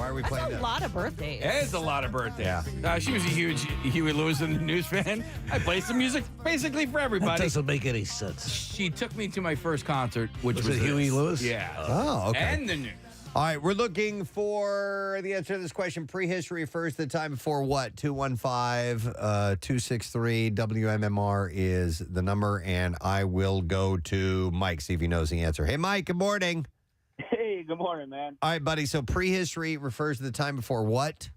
Why are we playing That's a that? lot of birthdays. It is a lot of birthdays. Yeah. She was a huge Huey Lewis and the News fan. I play some music basically for That everybody. doesn't make any sense. She took me to my first concert, which was it Huey this. Lewis? Yeah. Oh, okay. And the News. All right, we're looking for the answer to this question. Prehistory refers to the time before what? 215-263-WMMR is the number, and I will go to Mike, see if he knows the answer. Hey, Mike, good morning. Hey, good morning, man. All right, buddy, so prehistory refers to the time before what?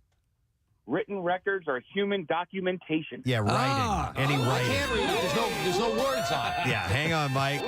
Written records are human documentation. Yeah, writing. Any I writing. can't read it. There's no words on it. Yeah, hang on, Mike.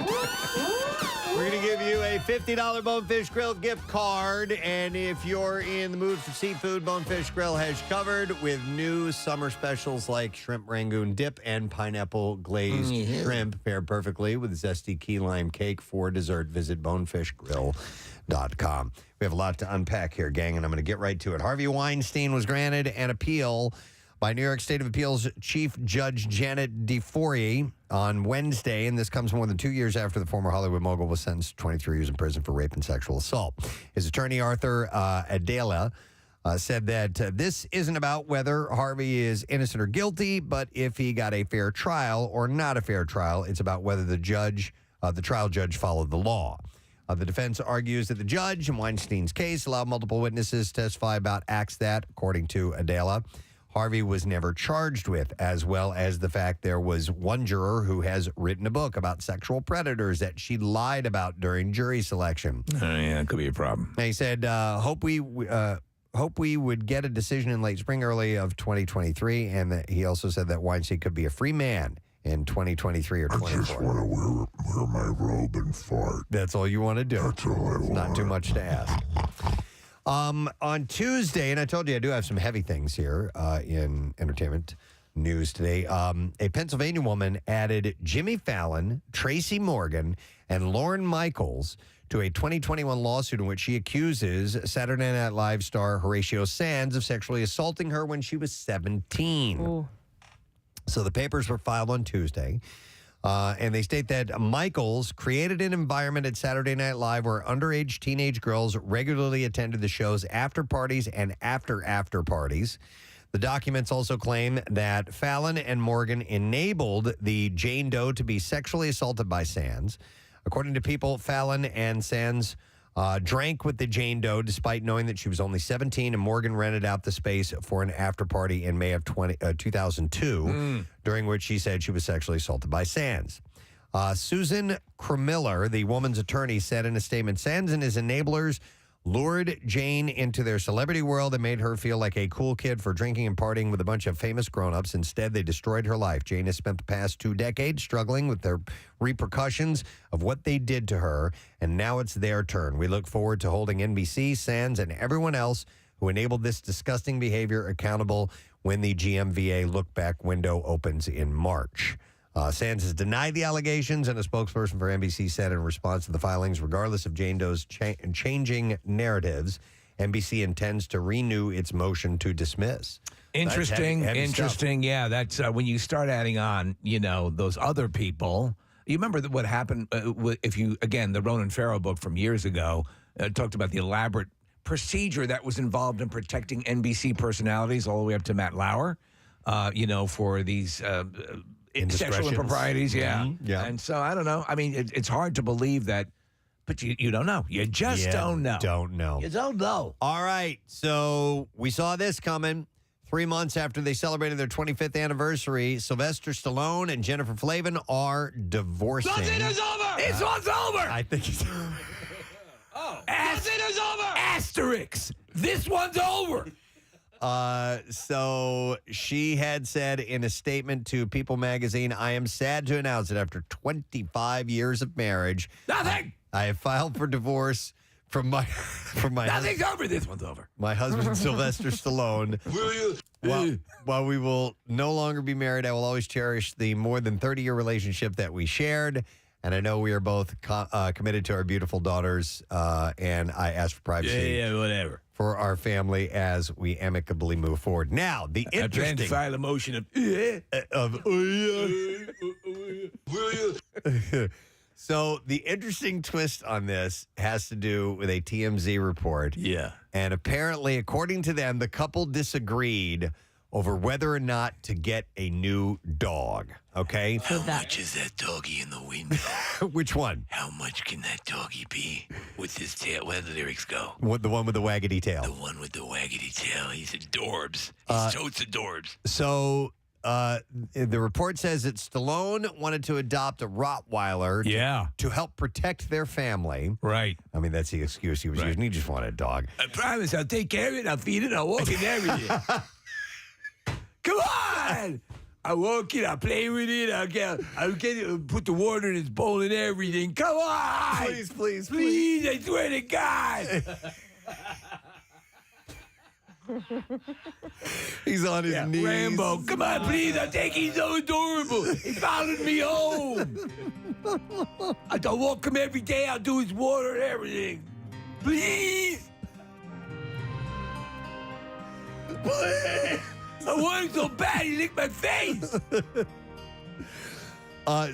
We're going to give you a $50 Bonefish Grill gift card. And if you're in the mood for seafood, Bonefish Grill has you covered with new summer specials like shrimp rangoon dip and pineapple glazed shrimp paired perfectly with zesty key lime cake for dessert. Visit bonefishgrill.com. We have a lot to unpack here, gang, and I'm going to get right to it. Harvey Weinstein was granted an appeal by New York State of Appeals Chief Judge Janet DeForie on Wednesday, and this comes more than 2 years after the former Hollywood mogul was sentenced to 23 years in prison for rape and sexual assault. His attorney, Arthur Adela, said that this isn't about whether Harvey is innocent or guilty, but if he got a fair trial or not a fair trial. It's about whether the trial judge followed the law. The defense argues that the judge in Weinstein's case allowed multiple witnesses to testify about acts that, according to Adela, Harvey was never charged with, as well as the fact there was one juror who has written a book about sexual predators that she lied about during jury selection. Yeah, it could be a problem. And he said, hope we would get a decision in late spring, early of 2023. And that he also said that Weinstein could be a free man in 2023 or 24. I just want to wear my robe and fart. That's all you want to do. That's all I want. Not too much to ask. On Tuesday, and I told you I do have some heavy things here in entertainment news today. A Pennsylvania woman added Jimmy Fallon, Tracy Morgan, and Lorne Michaels to a 2021 lawsuit in which she accuses Saturday Night Live star Horatio Sanz of sexually assaulting her when she was 17. Ooh. So the papers were filed on Tuesday. And they state that Michaels created an environment at Saturday Night Live where underage teenage girls regularly attended the show's after parties and after parties. The documents also claim that Fallon and Morgan enabled the Jane Doe to be sexually assaulted by Sands. According to People, Fallon and Sands drank with the Jane Doe despite knowing that she was only 17, and Morgan rented out the space for an after party in May of 2002, during which she said she was sexually assaulted by Sands. Susan Cremiller, the woman's attorney, said in a statement, Sands and his enablers lured Jane into their celebrity world and made her feel like a cool kid for drinking and partying with a bunch of famous grown-ups. Instead, they destroyed her life. Jane has spent the past 2 decades struggling with the repercussions of what they did to her, and now it's their turn. We look forward to holding NBC, Sands, and everyone else who enabled this disgusting behavior accountable when the GMVA look-back window opens in March. Sands has denied the allegations, and a spokesperson for NBC said in response to the filings, regardless of Jane Doe's changing narratives, NBC intends to renew its motion to dismiss. Interesting, heavy interesting. Yeah, that's when you start adding on, those other people. You remember what happened if you, again, the Ronan Farrow book from years ago talked about the elaborate procedure that was involved in protecting NBC personalities all the way up to Matt Lauer, for these sexual improprieties. Yeah. Mm-hmm. Yeah. And so I don't know. I mean, it's hard to believe that, but you don't know. You just don't know. Don't know. You don't know. All right. So we saw this coming. 3 months after they celebrated their 25th anniversary, Sylvester Stallone and Jennifer Flavin are divorcing. Nothing is over. This one's over. I think it's Nothing is over. Asterix. This one's over. So she had said in a statement to People magazine, I am sad to announce that after 25 years of marriage, Nothing. I have filed for divorce from my Nothing's over. This one's over. my husband, Sylvester Stallone. While we will no longer be married, I will always cherish the more than 30-year relationship that we shared. And I know we are both committed to our beautiful daughters, and I ask for privacy. Yeah, whatever. For our family as we amicably move forward. Now, the I plan to interesting file a motion of So the interesting twist on this has to do with a TMZ report. Yeah. And apparently, according to them, the couple disagreed over whether or not to get a new dog. Okay? How much is that doggy in the window? Which one? How much can that doggy be with his tail? Where do the lyrics go? What, the one with the waggedy tail? The one with the waggedy tail. He's adorbs. He's totes adorbs. So the report says that Stallone wanted to adopt a Rottweiler to help protect their family. Right. I mean, that's the excuse he was using. He just wanted a dog. I promise I'll take care of it. I'll feed it. I'll walk it everything. Come on! I walk it. I play with it. I'll get it. Put the water in its bowl and everything. Come on! Please! I swear to God! He's on his knees. Rambo, come on, please! I think he's so adorable. He followed me home. I'll walk him every day. I'll do his water and everything. Please! Please! I want him so bad he licked my face.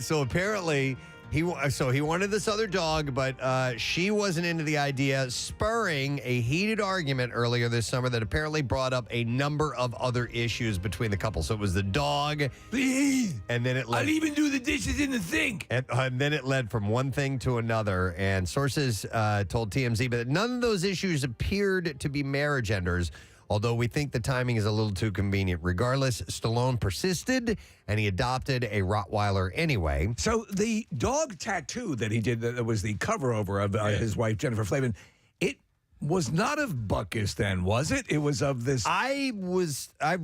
So apparently, he wanted this other dog, but she wasn't into the idea, spurring a heated argument earlier this summer that apparently brought up a number of other issues between the couple. So it was the dog, Please! and then it led. I'll even do the dishes in the sink. And then it led from one thing to another. And sources told TMZ, but none of those issues appeared to be marriage enders. Although we think the timing is a little too convenient. Regardless, Stallone persisted, and he adopted a Rottweiler anyway. So the dog tattoo that he did, that was the cover over of his wife, Jennifer Flavin, it was not of Buckus then, was it? It was of this. I've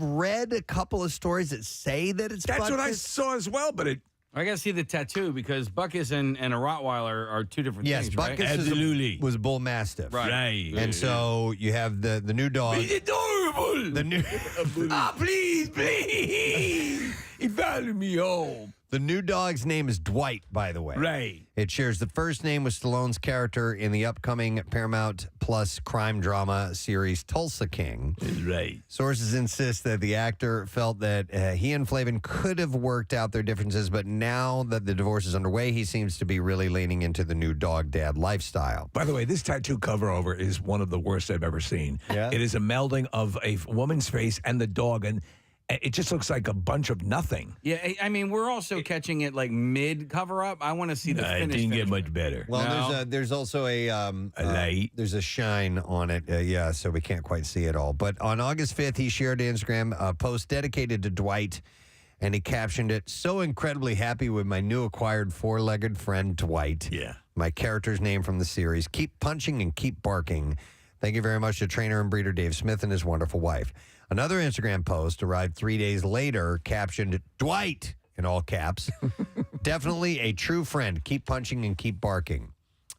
read a couple of stories that say that it's That's what I Buckus. saw as well, but it. I got to see the tattoo because Buckus and a Rottweiler are two different things, right? Buckus Absolutely. was a bull mastiff. Right. And so you have the new dog. He's adorable. The new Please. He followed me home. the new dog's name is Dwight, by the way. Right. It shares the first name with Stallone's character in the upcoming Paramount Plus crime drama series Tulsa King. Right. Sources insist that the actor felt that he and Flavin could have worked out their differences, but now that the divorce is underway, he seems to be really leaning into the new dog dad lifestyle. By the way, this tattoo cover over is one of the worst I've ever seen. Yeah? It is a melding of a woman's face and the dog, and it just looks like a bunch of nothing. Yeah, I mean, we're also catching it like mid cover up. I want to see the It finish. didn't get much better. Well, No. there's also a light. There's a shine on it, so we can't quite see it all. But on August 5th, he shared an Instagram post dedicated to Dwight, and he captioned it, "So incredibly happy with my new acquired four-legged friend Dwight. Yeah. My character's name from the series. Keep punching and keep barking. Thank you very much to trainer and breeder Dave Smith and his wonderful wife." Another Instagram post arrived 3 days later, captioned, "Dwight," in all caps. "Definitely a true friend. Keep punching and keep barking."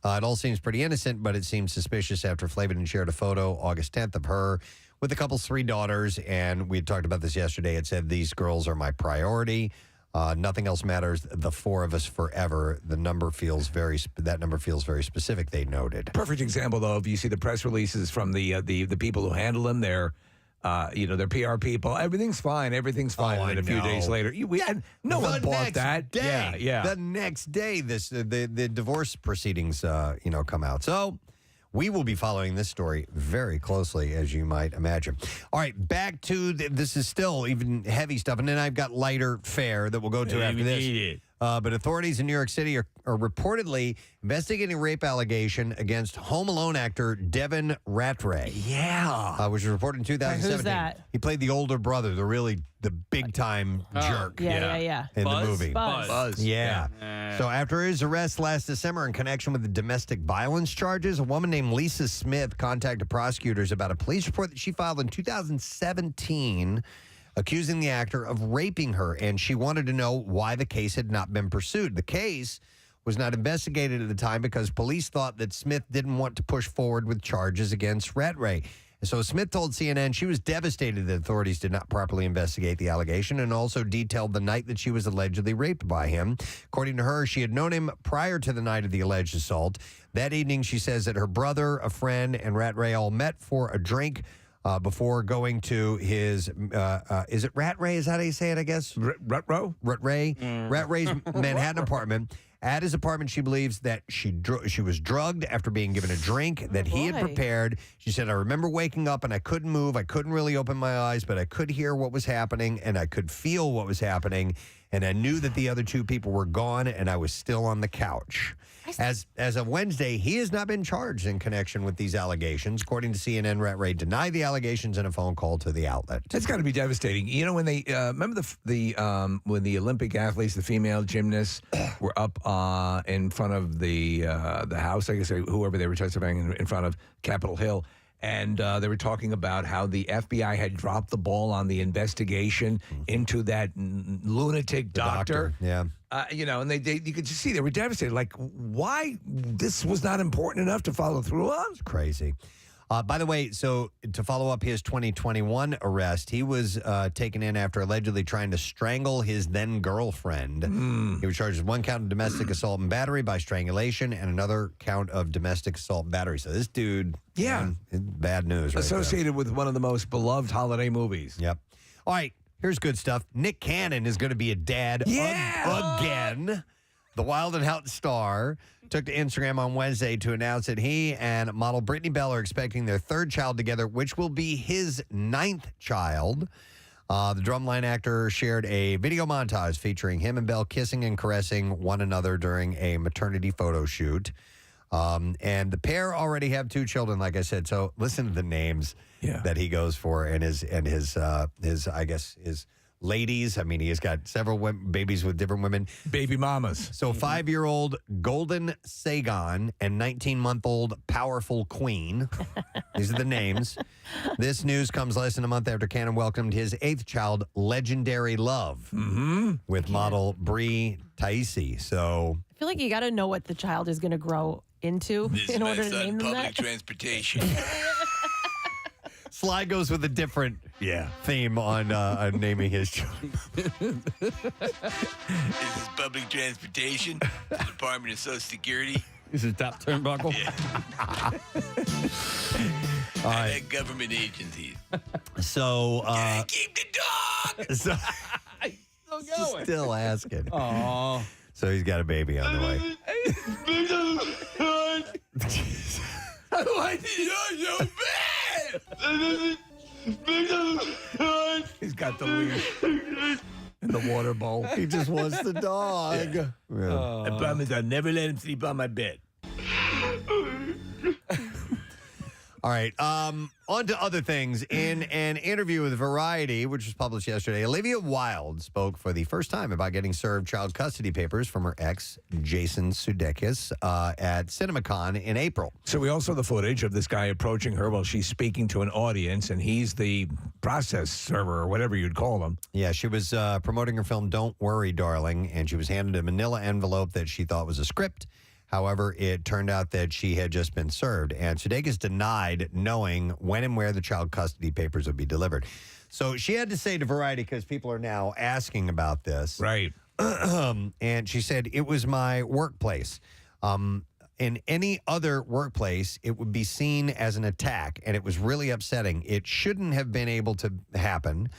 It all seems pretty innocent, but it seems suspicious after Flavin shared a photo August 10th of her with the couple's 3 daughters. And we had talked about this yesterday. It said, "These girls are my priority. Nothing else matters. The 4 of us forever." That number feels very specific, they noted. Perfect example, though, if you see the press releases from the people who handle them, their PR people, everything's fine. Everything's fine. Oh, and then a few I days know. later, and no The one bought next that. Day, Yeah. The next day, the divorce proceedings, come out. So we will be following this story very closely, as you might imagine. All right, back to this is still even heavy stuff, and then I've got lighter fare that we'll go to after this. But authorities in New York City are reportedly investigating a rape allegation against Home Alone actor Devin Rattray. Yeah. Which was reported in 2017. Who's that? He played the older brother, the big time jerk Yeah. in Buzz? the movie. Buzz. Yeah. So after his arrest last December in connection with the domestic violence charges, a woman named Lisa Smith contacted prosecutors about a police report that she filed in 2017 accusing the actor of raping her, and she wanted to know why the case had not been pursued. The case was not investigated at the time because police thought that Smith didn't want to push forward with charges against Rattray. So Smith told CNN she was devastated that authorities did not properly investigate the allegation, and also detailed the night that she was allegedly raped by him. According to her, she had known him prior to the night of the alleged assault. That evening, she says that her brother, a friend, and Rattray all met for a drink before going to his, is it Rattray? Is that how you say it, I guess? Rutrow? Rattray's Manhattan apartment. At his apartment, she believes that she was drugged after being given a drink that he had prepared. She said, I remember waking up and I couldn't move. I couldn't really open my eyes, but I could hear what was happening and I could feel what was happening. And I knew that the other two people were gone and I was still on the couch. As of Wednesday, he has not been charged in connection with these allegations. According to CNN, Rat Ray denied the allegations in a phone call to the outlet. That's got to be devastating. You know, when they remember when the Olympic athletes, the female gymnasts, were up in front of the house, I guess whoever they were testifying in front of, Capitol Hill. And they were talking about how the FBI had dropped the ball on the investigation into that lunatic doctor. Yeah. You know, and you could just see they were devastated. Like, why this was not important enough to follow through on? It's crazy. By the way, so to follow up his 2021 arrest, he was taken in after allegedly trying to strangle his then girlfriend. He was charged with one count of domestic assault and battery by strangulation and another count of domestic assault and battery. So this dude, man, bad news. Associated with one of the most beloved holiday movies. Yep. All right, here's good stuff. Nick Cannon is going to be a dad again. The Wild and Out star took to Instagram on Wednesday to announce that he and model Brittany Bell are expecting their third child together, which will be his 9th child. The Drumline actor shared a video montage featuring him and Bell kissing and caressing one another during a maternity photo shoot. And the pair already have 2 children, like I said. So listen to the names that he goes for and his I guess his ladies. I mean, he has got several babies with different women. Baby mamas. So 5-year-old Golden Sagon and 19-month-old Powerful Queen. These are the names. This news comes less than a month after Cannon welcomed his 8th child, Legendary Love, with model Brie Taisi. So I feel like you got to know what the child is going to grow into in order to name them public that. transportation. Sly goes with a different theme on naming his children. This is public transportation, the Department of Social Security. This is top turnbuckle. All right. Government agencies. So, keep the dog. So, Still going. still asking. Oh. So he's got a baby on the way. Why did you so bad? He's got the leash in the water bowl. He just wants the dog. I promise I'll never let him sleep on my bed. All right. On to other things. In an interview with Variety, which was published yesterday, Olivia Wilde spoke for the first time about getting served child custody papers from her ex, Jason Sudeikis, at CinemaCon in April. So we also saw the footage of this guy approaching her while she's speaking to an audience, and he's the process server or whatever you'd call him. Yeah, she was promoting her film Don't Worry, Darling, and she was handed a manila envelope that she thought was a script. However, it turned out that she had just been served, and Sudeikis denied knowing when and where the child custody papers would be delivered. So she had to say to Variety, because people are now asking about this. Right. And she said, it was my workplace. In any other workplace, it would be seen as an attack, and it was really upsetting. It shouldn't have been able to happen.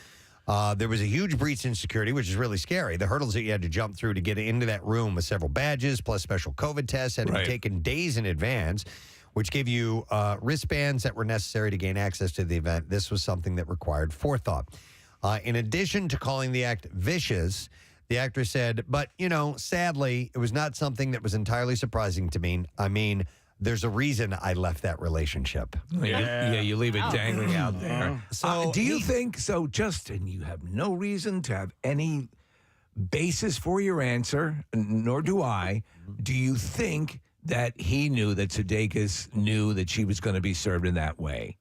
There was a huge breach in security, which is really scary. The hurdles that you had to jump through to get into that room with several badges, plus special COVID tests, had to be taken days in advance, which gave you wristbands that were necessary to gain access to the event. This was something that required forethought. In addition to calling the act vicious, the actress said, but, you know, sadly, it was not something that was entirely surprising to me. I mean, there's a reason I left that relationship. Yeah, you leave it dangling out there. So do you think so? Justin, you have no reason to have any basis for your answer, nor do I. Do you think that he knew that Sudeikis knew that she was going to be served in that way?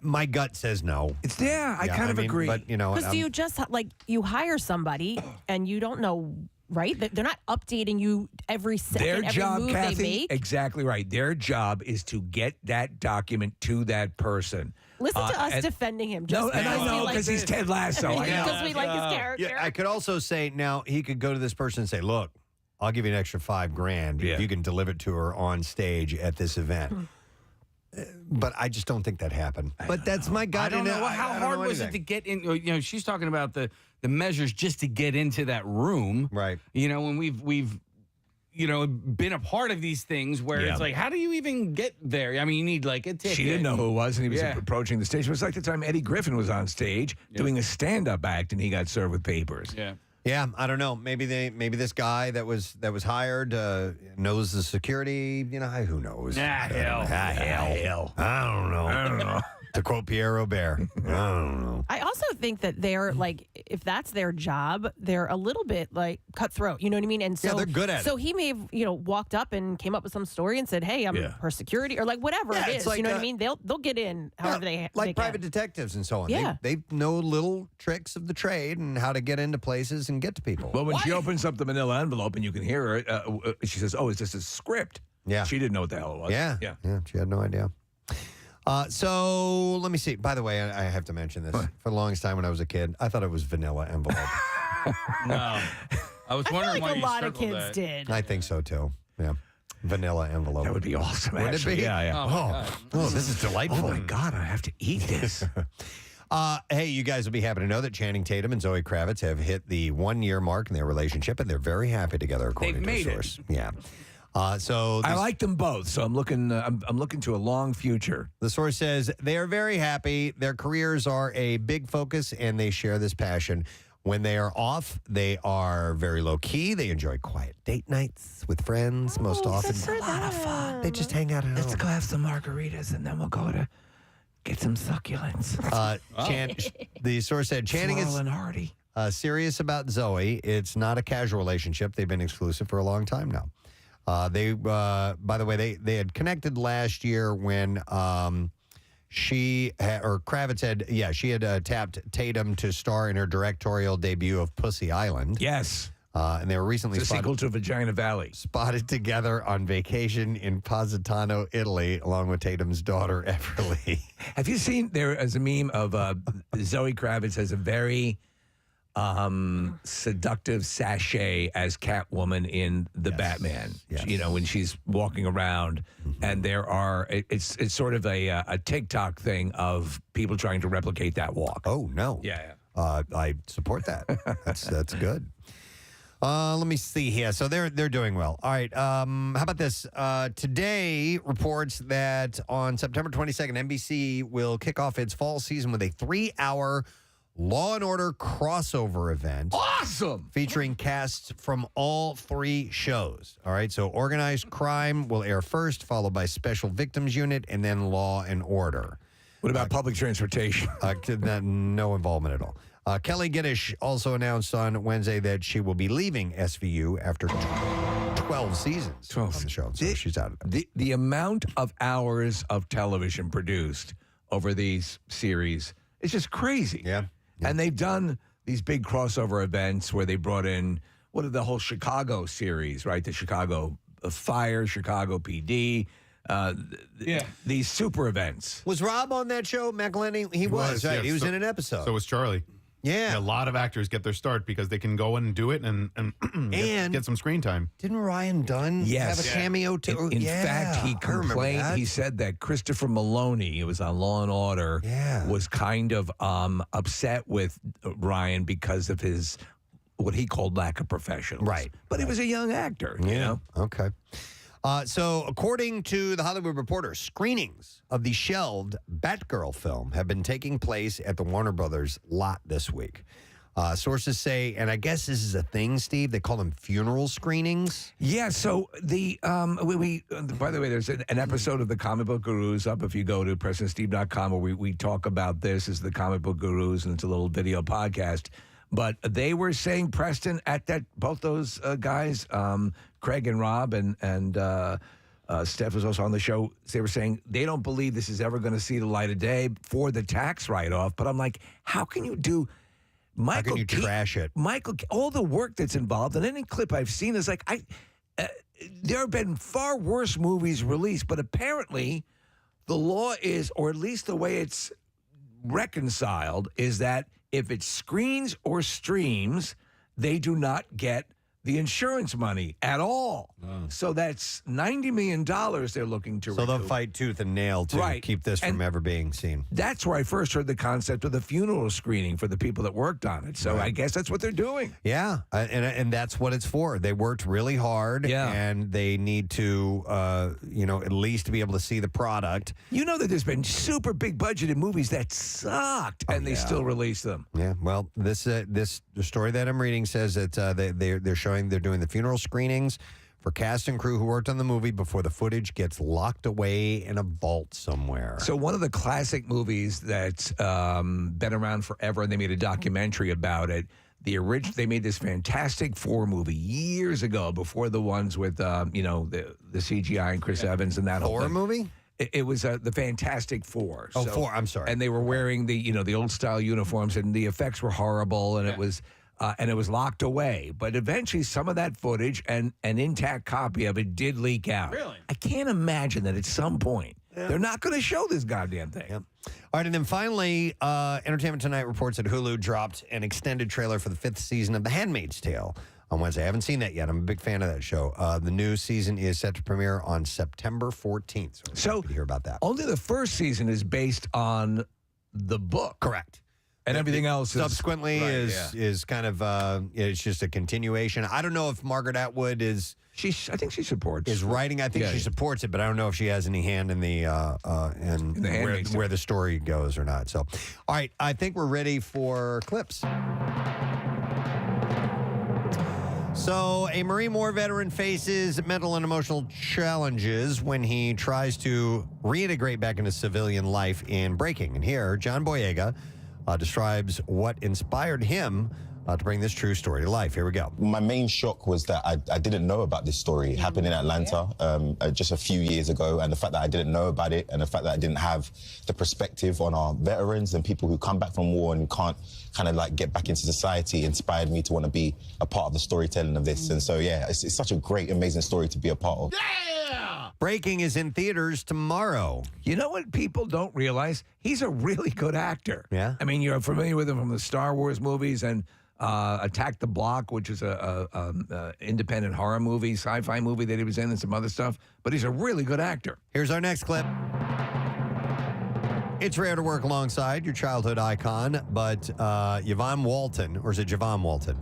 My gut says no. I kind of agree. But, you know, Because do you just, like, you hire somebody and you don't know, right? They're not updating you every second, their every job, move Kathy, they make. exactly right. Their job is to get that document to that person. Listen to us defending him. Just And I because we know like because he's Ted Lasso. I know. because we like his character. Yeah, I could also say now he could go to this person and say, look, I'll give you an extra $5,000 if you can deliver it to her on stage at this event. But I just don't think that happened. But that's my gut. I don't know. How hard was it to get in? You know, she's talking about the measures just to get into that room. Right. You know, when we've been a part of these things where Yeah. it's like, how do you even get there? I mean, you need like a ticket. She didn't know who it was, and he was Yeah. approaching the stage. It was like the time Eddie Griffin was on stage doing a stand-up act, and he got served with papers. Yeah. Yeah, I don't know. Maybe this guy that was hired knows the security. Who knows? Hell. Hell. I don't know. To quote Pierre Robert, I don't know. I also think that they're like, if that's their job, they're a little bit like cutthroat. You know what I mean? And so they're good at it. So he may have, walked up and came up with some story and said, "Hey, I'm her security," or like whatever Yeah, it it's is. like, You know what I mean? They'll get in however they like they private can. detectives and so on. Yeah. They know little tricks of the trade and how to get into places and get to people. Well, when she opens up the manila envelope and you can hear her, she says, "Oh, is this a script?" Yeah. She didn't know what the hell it was. Yeah. Yeah. She had no idea. So let me see. By the way, I have to mention this. For the longest time when I was a kid, I thought it was vanilla envelope. No. I was I feel wondering like why a you lot of circled kids that. did. I think so too. Yeah. Vanilla envelope. That would be awesome, Wouldn't it actually. be? Yeah, yeah. Oh, my God. Oh, this is delightful. Oh, my God, I have to eat this. Hey, you guys will be happy to know that Channing Tatum and Zoe Kravitz have hit the 1-year mark in their relationship, and they're very happy together, according They've to a made it. source. Yeah. So I like them both, so I'm looking to a long future. the source says they are very happy. Their careers are a big focus, and they share this passion. When they are off, they are very low key. They enjoy quiet date nights with friends. Most often, a lot of fun. they just hang out at home. go have some margaritas, and then we'll go to get some succulents. The source said Channing is and hearty. serious about Zoe. It's not a casual relationship. They've been exclusive for a long time now. By the way, they had connected last year when Kravitz had tapped Tatum to star in her directorial debut of Pussy Island. Yes. And they were recently It's a sequel to Vagina Valley. spotted together on vacation in Positano, Italy, along with Tatum's daughter, Everly. Have you seen, there as a meme of Zoe Kravitz has a very seductive sachet as Catwoman in the Batman. Yes. When she's walking around, and there are it's sort of a TikTok thing of people trying to replicate that walk. Oh, no. Yeah. I support that. That's good. Let me see here. So they're doing well. All right. How about this? Today reports that on September 22nd, NBC will kick off its fall season with a 3-hour Law & Order crossover event. Awesome. Featuring casts from all 3 shows. All right. So Organized Crime will air first, followed by Special Victims Unit, and then Law & Order. What about public transportation? No involvement at all. Kelly Giddish also announced on Wednesday that she will be leaving SVU after 12 seasons 12. on the show. So she's out of it. The amount of hours of television produced over these series is just crazy. Yeah. And they've done these big crossover events where they brought in the whole Chicago series, right? The Chicago Fire, Chicago PD. These super events. Was Rob on that show, McElhenney? He was, right? yes. He was So- in an episode. So was Charlie. yeah. A lot of actors get their start because they can go in and do it and get some screen time. Didn't Ryan Dunn Yes. have a cameo too? In fact, he I remember complained. that. He said that Christopher Maloney, who was on Law and Order, Yeah. was kind of upset with Ryan because of his what he called lack of professionalism. Right. But he was a young actor. You know. Okay. So, according to The Hollywood Reporter, screenings of the shelved Batgirl film have been taking place at the Warner Brothers lot this week. Sources say, and I guess this is a thing, Steve, they call them funeral screenings. Yeah, so the we by the way, there's an episode of the Comic Book Gurus up if you go to PrestonSteve.com where we talk about this as the Comic Book Gurus, and it's a little video podcast. But they were saying, Preston, at that both those guys, Craig and Rob and Steph was also on the show. They were saying they don't believe this is ever going to see the light of day for the tax write-off. But I'm like, how can you do? Michael, How can you trash it? Michael, all the work that's involved, and any clip I've seen is like, there have been far worse movies released, but apparently the law is, or at least the way it's reconciled, is that if it screens or streams, they do not get the insurance money at all. So that's $90 million they're looking to So they'll recoup. fight tooth and nail to Right. keep this from And- ever being seen. That's where I first heard the concept of the funeral screening for the people that worked on it. So I guess that's what they're doing. Yeah, and that's what it's for. They worked really hard, Yeah. and they need to, at least be able to see the product. You know that there's been super big budgeted movies that sucked, and they still release them. Yeah, well, the story that I'm reading says that they're doing the funeral screenings for cast and crew who worked on the movie before the footage gets locked away in a vault somewhere. So one of the classic movies that's been around forever, and they made a documentary about it. They made this Fantastic Four movie years ago, before the ones with the CGI and Chris Evans and that whole Thor thing. movie? It was the Fantastic Four. Oh, Four. I'm sorry. And they were wearing the old style uniforms, and the effects were horrible, and it was locked away. But eventually, some of that footage and an intact copy of it did leak out. Really? I can't imagine that at some point they're not going to show this goddamn thing. Yep. All right, and then finally, Entertainment Tonight reports that Hulu dropped an extended trailer for the 5th season of The Handmaid's Tale on Wednesday. I haven't seen that yet. I'm a big fan of that show. The new season is set to premiere on September 14th. So I'm happy to hear about that. Only the first season is based on the book. Correct. And everything else subsequently is kind of it's just a continuation. I don't know if Margaret Atwood is I think she supports is writing. I think she supports it, but I don't know if she has any hand in the where the story goes or not. So, all right, I think we're ready for clips. So, a Marine War veteran faces mental and emotional challenges when he tries to reintegrate back into civilian life in Breaking. And here, John Boyega describes what inspired him to bring this true story to life. Here we go. My main shock was that I didn't know about this story. It happened in Atlanta just a few years ago, and the fact that I didn't know about it and the fact that I didn't have the perspective on our veterans and people who come back from war and can't kind of like get back into society inspired me to want to be a part of the storytelling of this. And so, yeah, it's such a great, amazing story to be a part of. Breaking is in theaters tomorrow. You know what people don't realize? He's a really good actor. Yeah. I mean, you're familiar with him from the Star Wars movies and Attack the Block, which is a independent horror movie, sci-fi movie that he was in, and some other stuff. But he's a really good actor. Here's our next clip. It's rare to work alongside your childhood icon, but Yvonne Walton, or is it Javon Walton,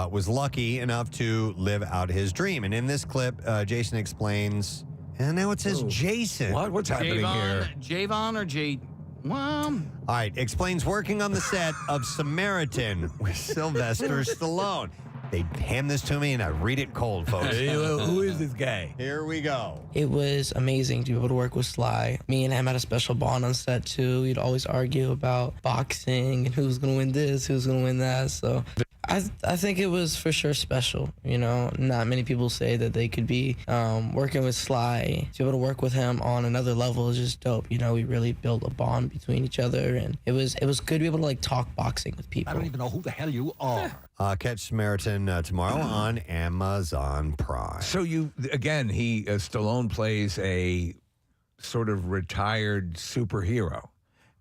was lucky enough to live out his dream. And in this clip, Jason explains, and now it says Jason. What's happening here? Javon or Jade? Well, All right, explains working on the set of Samaritan with Sylvester Stallone. They hand this to me, and I read it cold, folks. Who is this guy? Here we go. It was amazing to be able to work with Sly. Me and him had a special bond on set, too. We'd always argue about boxing and who's going to win this, who's going to win that. So I think it was for sure special. You know, not many people say that they could be working with Sly. To be able to work with him on another level is just dope. You know, we really built a bond between each other, and it was good to be able to like talk boxing with people. I don't even know who the hell you are. Catch Samaritan tomorrow on Amazon Prime. So Stallone plays a sort of retired superhero.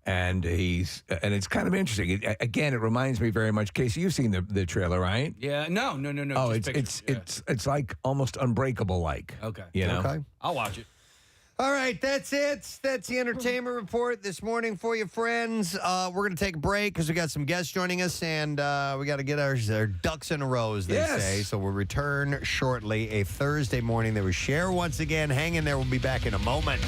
And it's kind of interesting. It reminds me very much. Casey, you've seen the trailer, right? yeah, no. Oh, just pictures, it's like almost Unbreakable like. Okay. You know? Okay. I'll watch it. All right, that's it. That's the entertainment report this morning for you, friends. We're going to take a break because we got some guests joining us, and we got to get our ducks in a row, as they say. So we'll return shortly, a Thursday morning that we share once again. Hang in there. We'll be back in a moment.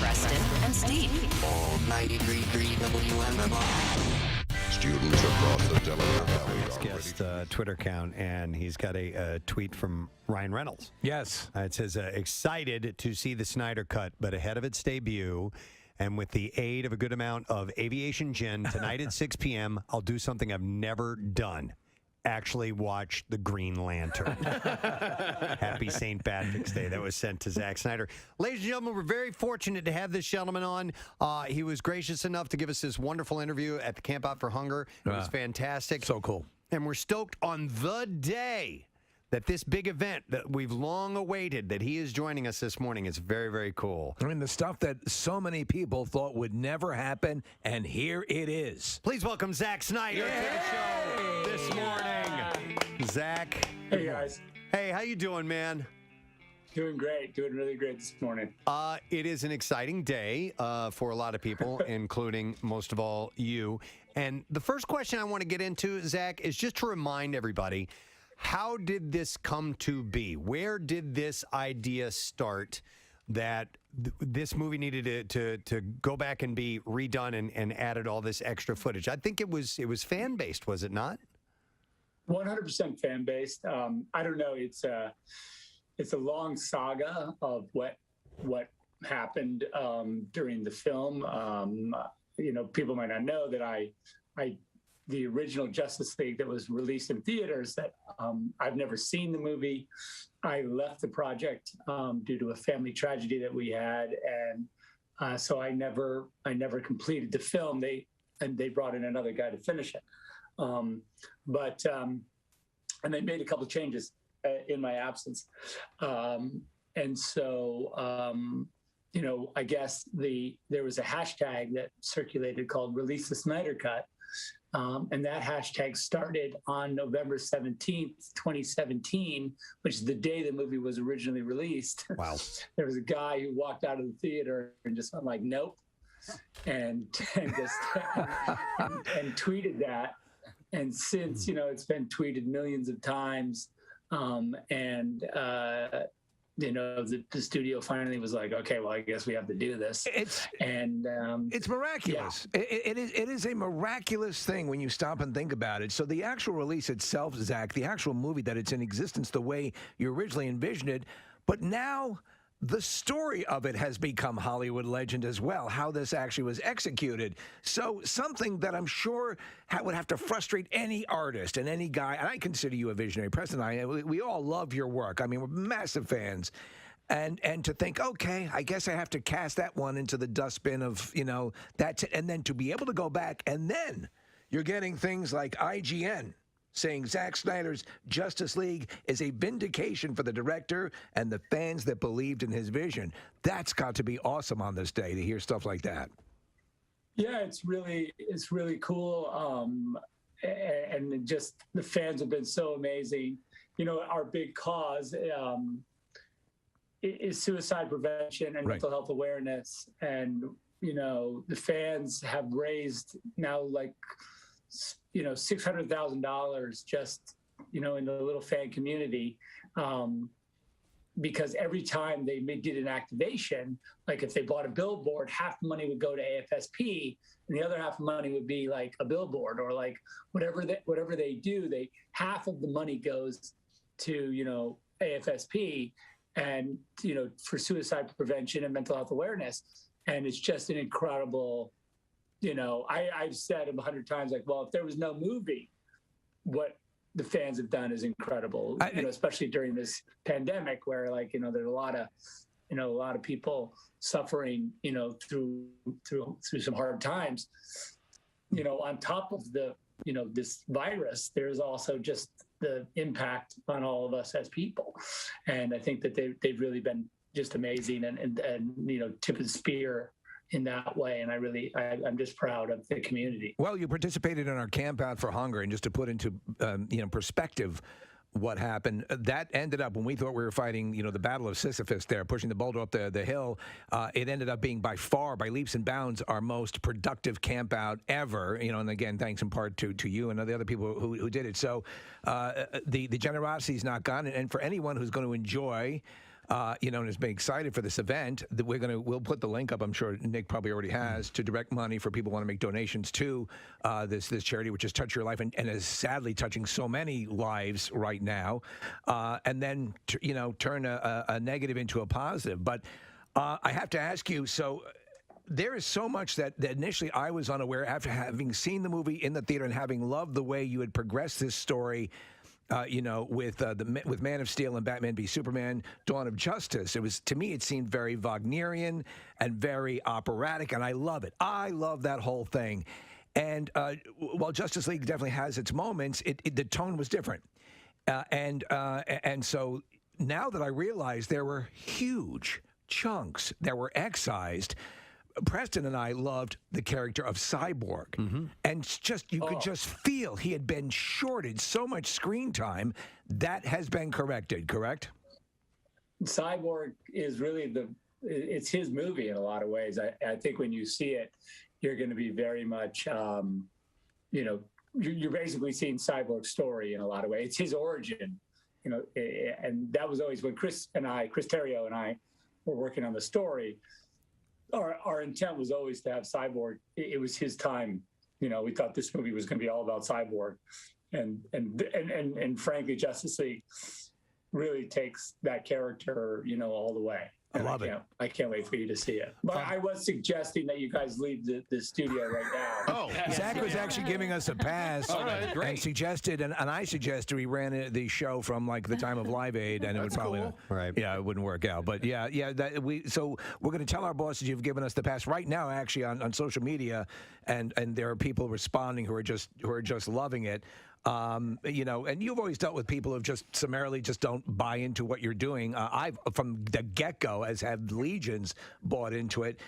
Preston and Steve. All 93.3 WMMR. Students across the Delaware Valley His guest Twitter account, and he's got a tweet from Ryan Reynolds. Yes. It says, excited to see the Snyder Cut, but ahead of its debut, and with the aid of a good amount of aviation gin, tonight at 6 p.m., I'll do something I've never done. Actually watch The Green Lantern. Happy St. Patrick's Day. That was sent to Zack Snyder. Ladies and gentlemen, we're very fortunate to have this gentleman on. He was gracious enough to give us this wonderful interview at the Camp Out for Hunger. It was fantastic. So cool. And we're stoked on the day that this big event that we've long awaited, that he is joining us this morning, is very, very cool. I mean, the stuff that so many people thought would never happen, and here it is. Please welcome Zack Snyder to the show this morning. Zack. Hey, guys. Hey, how you doing, man? Doing great. Doing really great this morning. It is an exciting day for a lot of people, including most of all you. And the first question I want to get into, Zack, is just to remind everybody, how did this come to be? Where did this idea start that this movie needed to go back and be redone and added all this extra footage? I think it was fan-based, was it not? 100% fan-based. I don't know. It's a long saga of what happened during the film. People might not know that the original Justice League that was released in theaters, that I've never seen the movie. I left the project due to a family tragedy that we had, and so I never completed the film. They brought in another guy to finish it, and they made a couple of changes in my absence, and so I guess there was a hashtag that circulated called "Release the Snyder Cut." And that hashtag started on November 17th, 2017, which is the day the movie was originally released. Wow. There was a guy who walked out of the theater and just went like, nope, and tweeted that. And since, it's been tweeted millions of times, the studio finally was like, okay, well, I guess we have to do this. It's miraculous. Yeah. It is a miraculous thing when you stop and think about it. So the actual release itself, Zack, the actual movie, that it's in existence the way you originally envisioned it, but now the story of it has become Hollywood legend as well, how this actually was executed. So something that I'm sure would have to frustrate any artist and any guy, and I consider you a visionary. Preston and I, we all love your work. I mean, we're massive fans. And to think, okay, I guess I have to cast that one into the dustbin of, that's it. And then to be able to go back, and then you're getting things like IGN saying Zack Snyder's Justice League is a vindication for the director and the fans that believed in his vision. That's got to be awesome on this day to hear stuff like that. Yeah, it's really cool. And just the fans have been so amazing. Our big cause is suicide prevention and mental health awareness. And, the fans have raised now $600,000 just, in the little fan community. Because every time they did an activation, like if they bought a billboard, half the money would go to AFSP and the other half of the money would be like a billboard, or like whatever they do, half of the money goes to, AFSP and, for suicide prevention and mental health awareness. And it's just an incredible, I've said 100 times, like, well, if there was no movie, what the fans have done is incredible, especially during this pandemic where there's a lot of people suffering, through some hard times, on top of the, this virus, there's also just the impact on all of us as people. And I think that they've really been just amazing and tip of the spear in that way. And I'm just proud of the community. Well, you participated in our Camp Out for Hunger, and just to put into perspective what happened, that ended up, when we thought we were fighting, the Battle of Sisyphus there, pushing the boulder up the hill, it ended up being by leaps and bounds, our most productive camp out ever, and again, thanks in part to you and the other people who did it. So the generosity is not gone, and for anyone who's going to enjoy and has been excited for this event, that we'll put the link up, I'm sure Nick probably already has, to direct money for people who want to make donations to this charity, which is Touch Your Life, and is sadly touching so many lives right now, and then turn a negative into a positive. But I have to ask you, so there is so much that initially I was unaware, after having seen the movie in the theater and having loved the way you had progressed this story, with Man of Steel and Batman v Superman, Dawn of Justice. To me, it seemed very Wagnerian and very operatic, and I love it. I love that whole thing. And while Justice League definitely has its moments, the tone was different. And so now that I realize there were huge chunks that were excised, Preston and I loved the character of Cyborg, and just you could just feel he had been shorted so much screen time. That has been corrected, correct? Cyborg is really it's his movie in a lot of ways. I think when you see it, you're going to be very much, you're basically seeing Cyborg's story in a lot of ways. It's his origin, and that was always when Chris Terrio and I were working on the story. Our intent was always to have Cyborg. It was his time. We thought this movie was going to be all about Cyborg, and frankly, Justice League really takes that character, all the way. I love it. I can't wait for you to see it. But I was suggesting that you guys leave the studio right now. Oh, Zach was actually giving us a pass and suggested, and I suggested we ran the show from like the time of Live Aid, and it would probably it wouldn't work out. But so we're going to tell our bosses you've given us the pass right now, actually on social media, and there are people responding who are just loving it. And you've always dealt with people who just summarily just don't buy into what you're doing. I've from the get-go has had legions bought into it,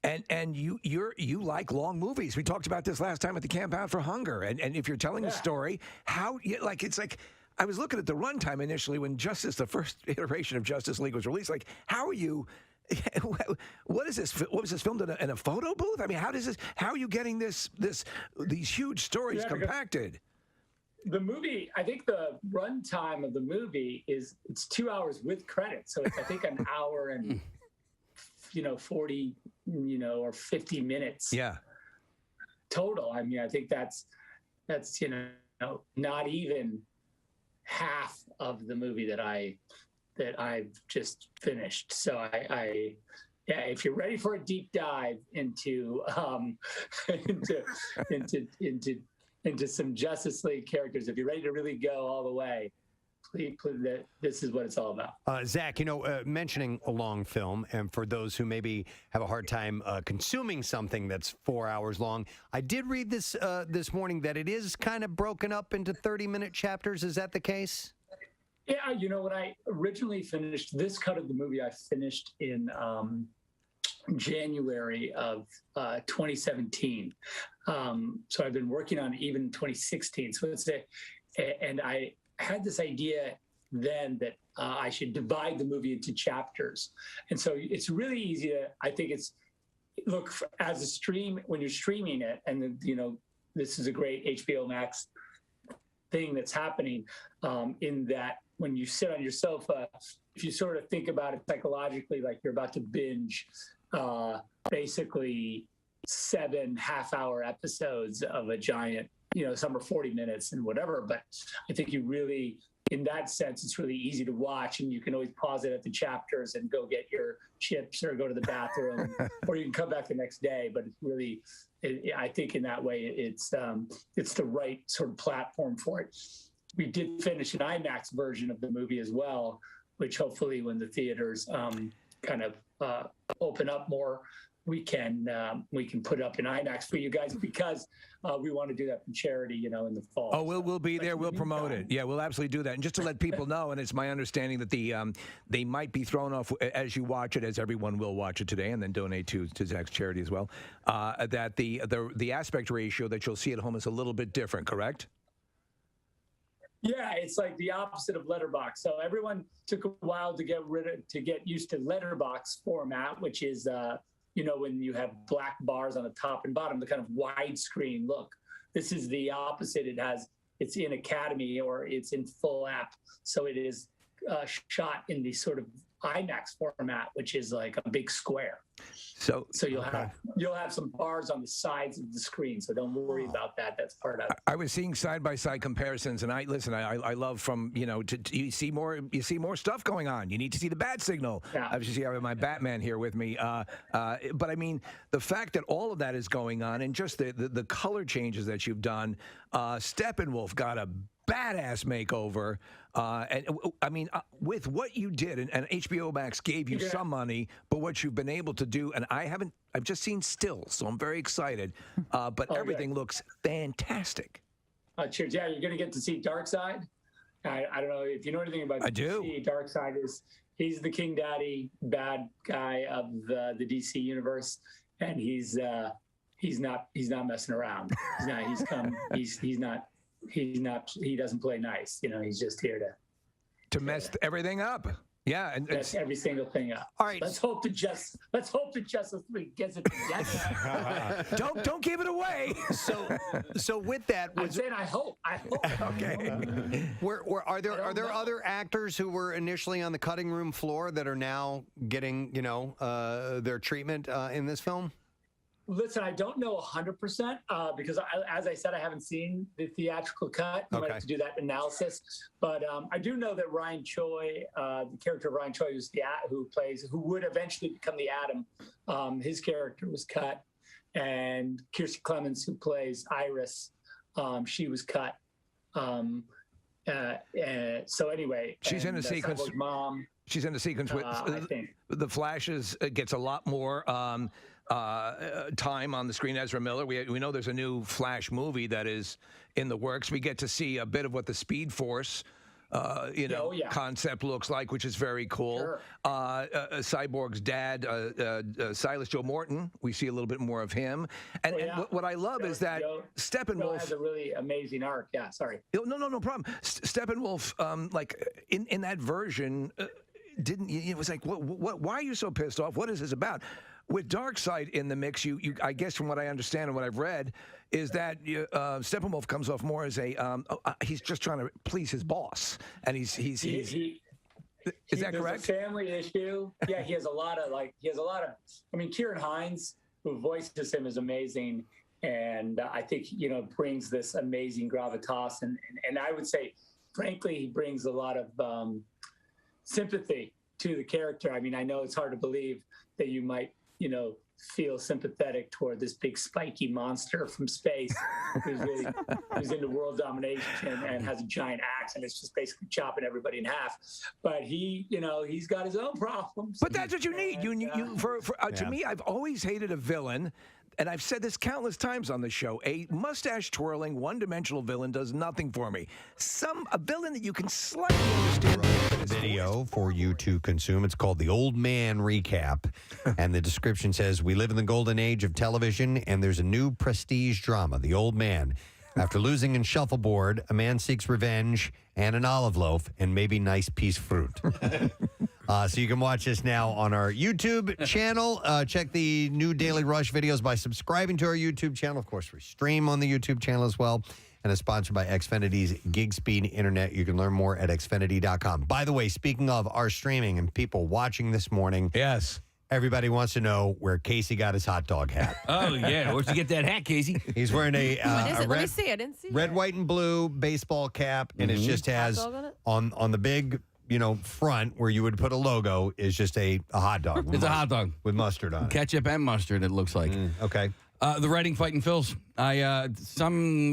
and you like long movies. We talked about this last time at the Camp Out for Hunger, and if you're telling a story, it's like. I was looking at the runtime initially when the first iteration of Justice League was released. Like, how are you? What is this? What was this filmed in a photo booth? I mean, how are you getting these huge stories compacted? The movie, I think the runtime of the movie it's 2 hours with credits. So it's, I think, an hour and, 40, or 50 minutes. Yeah. Total. I mean, I think that's not even half of the movie that I've just finished. So if you're ready for a deep dive into into some Justice League characters, if you're ready to really go all the way, please, this is what it's all about. Zach, mentioning a long film, and for those who maybe have a hard time consuming something that's 4 hours long, I did read this morning that it is kind of broken up into 30-minute chapters. Is that the case? Yeah, when I originally finished this cut of the movie, I finished in January of 2017. So I've been working on even 2016. So and I had this idea then that I should divide the movie into chapters. And so it's really easy to, I think as a stream, when you're streaming it, and this is a great HBO Max thing that's happening, in that when you sit on your sofa, if you sort of think about it psychologically, like you're about to binge basically 7 half-hour episodes of a giant, some are 40 minutes and whatever, but I think you really, in that sense, it's really easy to watch, and you can always pause it at the chapters and go get your chips or go to the bathroom, or you can come back the next day. But it's really, I think in that way, it's the right sort of platform for it. We did finish an IMAX version of the movie as well, which hopefully when the theaters kind of open up more, we can put it up in IMAX for you guys, because we want to do that for charity, in the fall. Oh, we'll be there. We'll promote it. Yeah, we'll absolutely do that. And just to let people know, and it's my understanding that they might be thrown off as you watch it, as everyone will watch it today, and then donate to Zach's charity as well. That the aspect ratio that you'll see at home is a little bit different, correct? Yeah, it's like the opposite of letterbox. So everyone took a while to get used to letterbox format, which is when you have black bars on the top and bottom, the kind of widescreen look. This is the opposite. It's in Academy, or it's in full app. So it is shot in the sort of IMAX format, which is like a big square. So you'll have some bars on the sides of the screen. So don't worry about that. That's part of it. I was seeing side-by-side comparisons, and I love from you see more stuff going on. You need to see the bat signal. Yeah. Obviously, I have my Batman here with me. But I mean, the fact that all of that is going on, and just the color changes that you've done. Steppenwolf got a badass makeover. And I mean, with what you did, and HBO Max gave you some money, but what you've been able to do, and I've just seen stills, so I'm very excited. But everything looks fantastic. Cheers. Yeah, you're going to get to see Darkseid. I don't know if you know anything about I do. DC. Darkseid he's the King Daddy bad guy of the DC universe, and he's not messing around. He doesn't play nice. He's just here to mess everything up. Yeah, and mess every single thing up. All right. Let's hope the Justice League gets it together. don't give it away. So with that, I'm saying I hope. Okay. are there other actors who were initially on the cutting room floor that are now getting their treatment in this film? Listen, I don't know 100% because, as I said, I haven't seen the theatrical cut. I might have to do that analysis. But I do know that Ryan Choi, the character of Ryan Choi, who would eventually become the Atom, his character was cut. And Kirsten Clemens, who plays Iris, she was cut. So anyway, she's in a sequence. Mom. She's in a sequence with the Flashes. Gets a lot more time on the screen. Ezra Miller. We know there's a new Flash movie that is in the works. We get to see a bit of what the Speed Force, concept looks like, which is very cool. Sure. Cyborg's dad, Silas Joe Morton. We see a little bit more of him. And, and what I love is that Steppenwolf has a really amazing arc. Yeah, sorry. No problem. Steppenwolf, in that version. It was like, why are you so pissed off? What is this about? With Darkseid in the mix, you I guess from what I understand and what I've read, is that Steppenwolf comes off more as he's just trying to please his boss, and is that correct? A family issue. Yeah, he has a lot of. I mean, Kieran Hines, who voices him, is amazing, and I think brings this amazing gravitas, and I would say, frankly, he brings a lot of sympathy to the character. I mean, I know it's hard to believe that you might, feel sympathetic toward this big spiky monster from space who's into world domination and has a giant axe and it's just basically chopping everybody in half. But he's got his own problems. But that's what you need. To me, I've always hated a villain. And I've said this countless times on the show, a mustache-twirling, one-dimensional villain does nothing for me. A villain that you can slightly understand. Video for you to consume. It's called The Old Man Recap. And the description says, we live in the golden age of television, and there's a new prestige drama, The Old Man. After losing in shuffleboard, a man seeks revenge and an olive loaf and maybe nice piece fruit. So you can watch this now on our YouTube channel. Check the new Daily Rush videos by subscribing to our YouTube channel. Of course, we stream on the YouTube channel as well. And it's sponsored by Xfinity's Gig Speed Internet. You can learn more at xfinity.com. By the way, speaking of our streaming and people watching this morning. Yes. Everybody wants to know where Casey got his hot dog hat. Oh, yeah. Where'd you get that hat, Casey? He's wearing a what is it? red, Let me see. I didn't see red, white, and blue baseball cap. And it just has on the big front where you would put a logo is just a hot dog. It's a hot dog. With mustard on it. Ketchup and mustard, it looks like. Okay. The Writing Fighting Phils.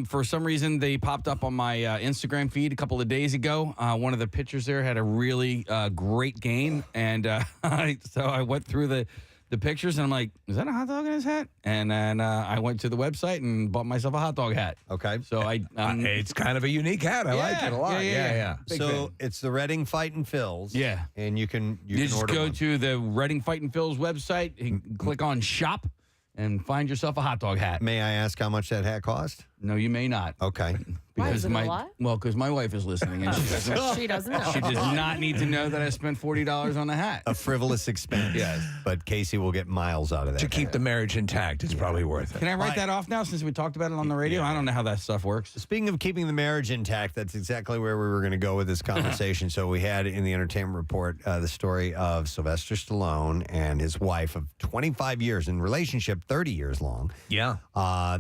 For some reason they popped up on my Instagram feed a couple of days ago. One of the pitchers there had a really great game, and so I went through the pictures and I'm like, is that a hot dog in his hat? And then I went to the website and bought myself a hot dog hat. Okay. So it's kind of a unique hat. I like it a lot. Yeah. So it's the Reading Fightin' Phils. Yeah. And you can just order go one. to the Reading Fighting Phils website, and click on shop, and find yourself a hot dog hat. May I ask how much that hat cost? No, you may not. Okay. Why, is it a lot? Because my wife is listening, and She doesn't know. she does not need to know that I spent $40 on a hat. A frivolous expense. Yes. But Casey will get miles out of that. To keep the marriage intact, it's probably worth it. Can I write that off now since we talked about it on the radio? I don't know how that stuff works. Speaking of keeping the marriage intact, that's exactly where we were going to go with this conversation. So we had in the entertainment report the story of Sylvester Stallone and his wife of 25 years in relationship, 30 years long. Yeah.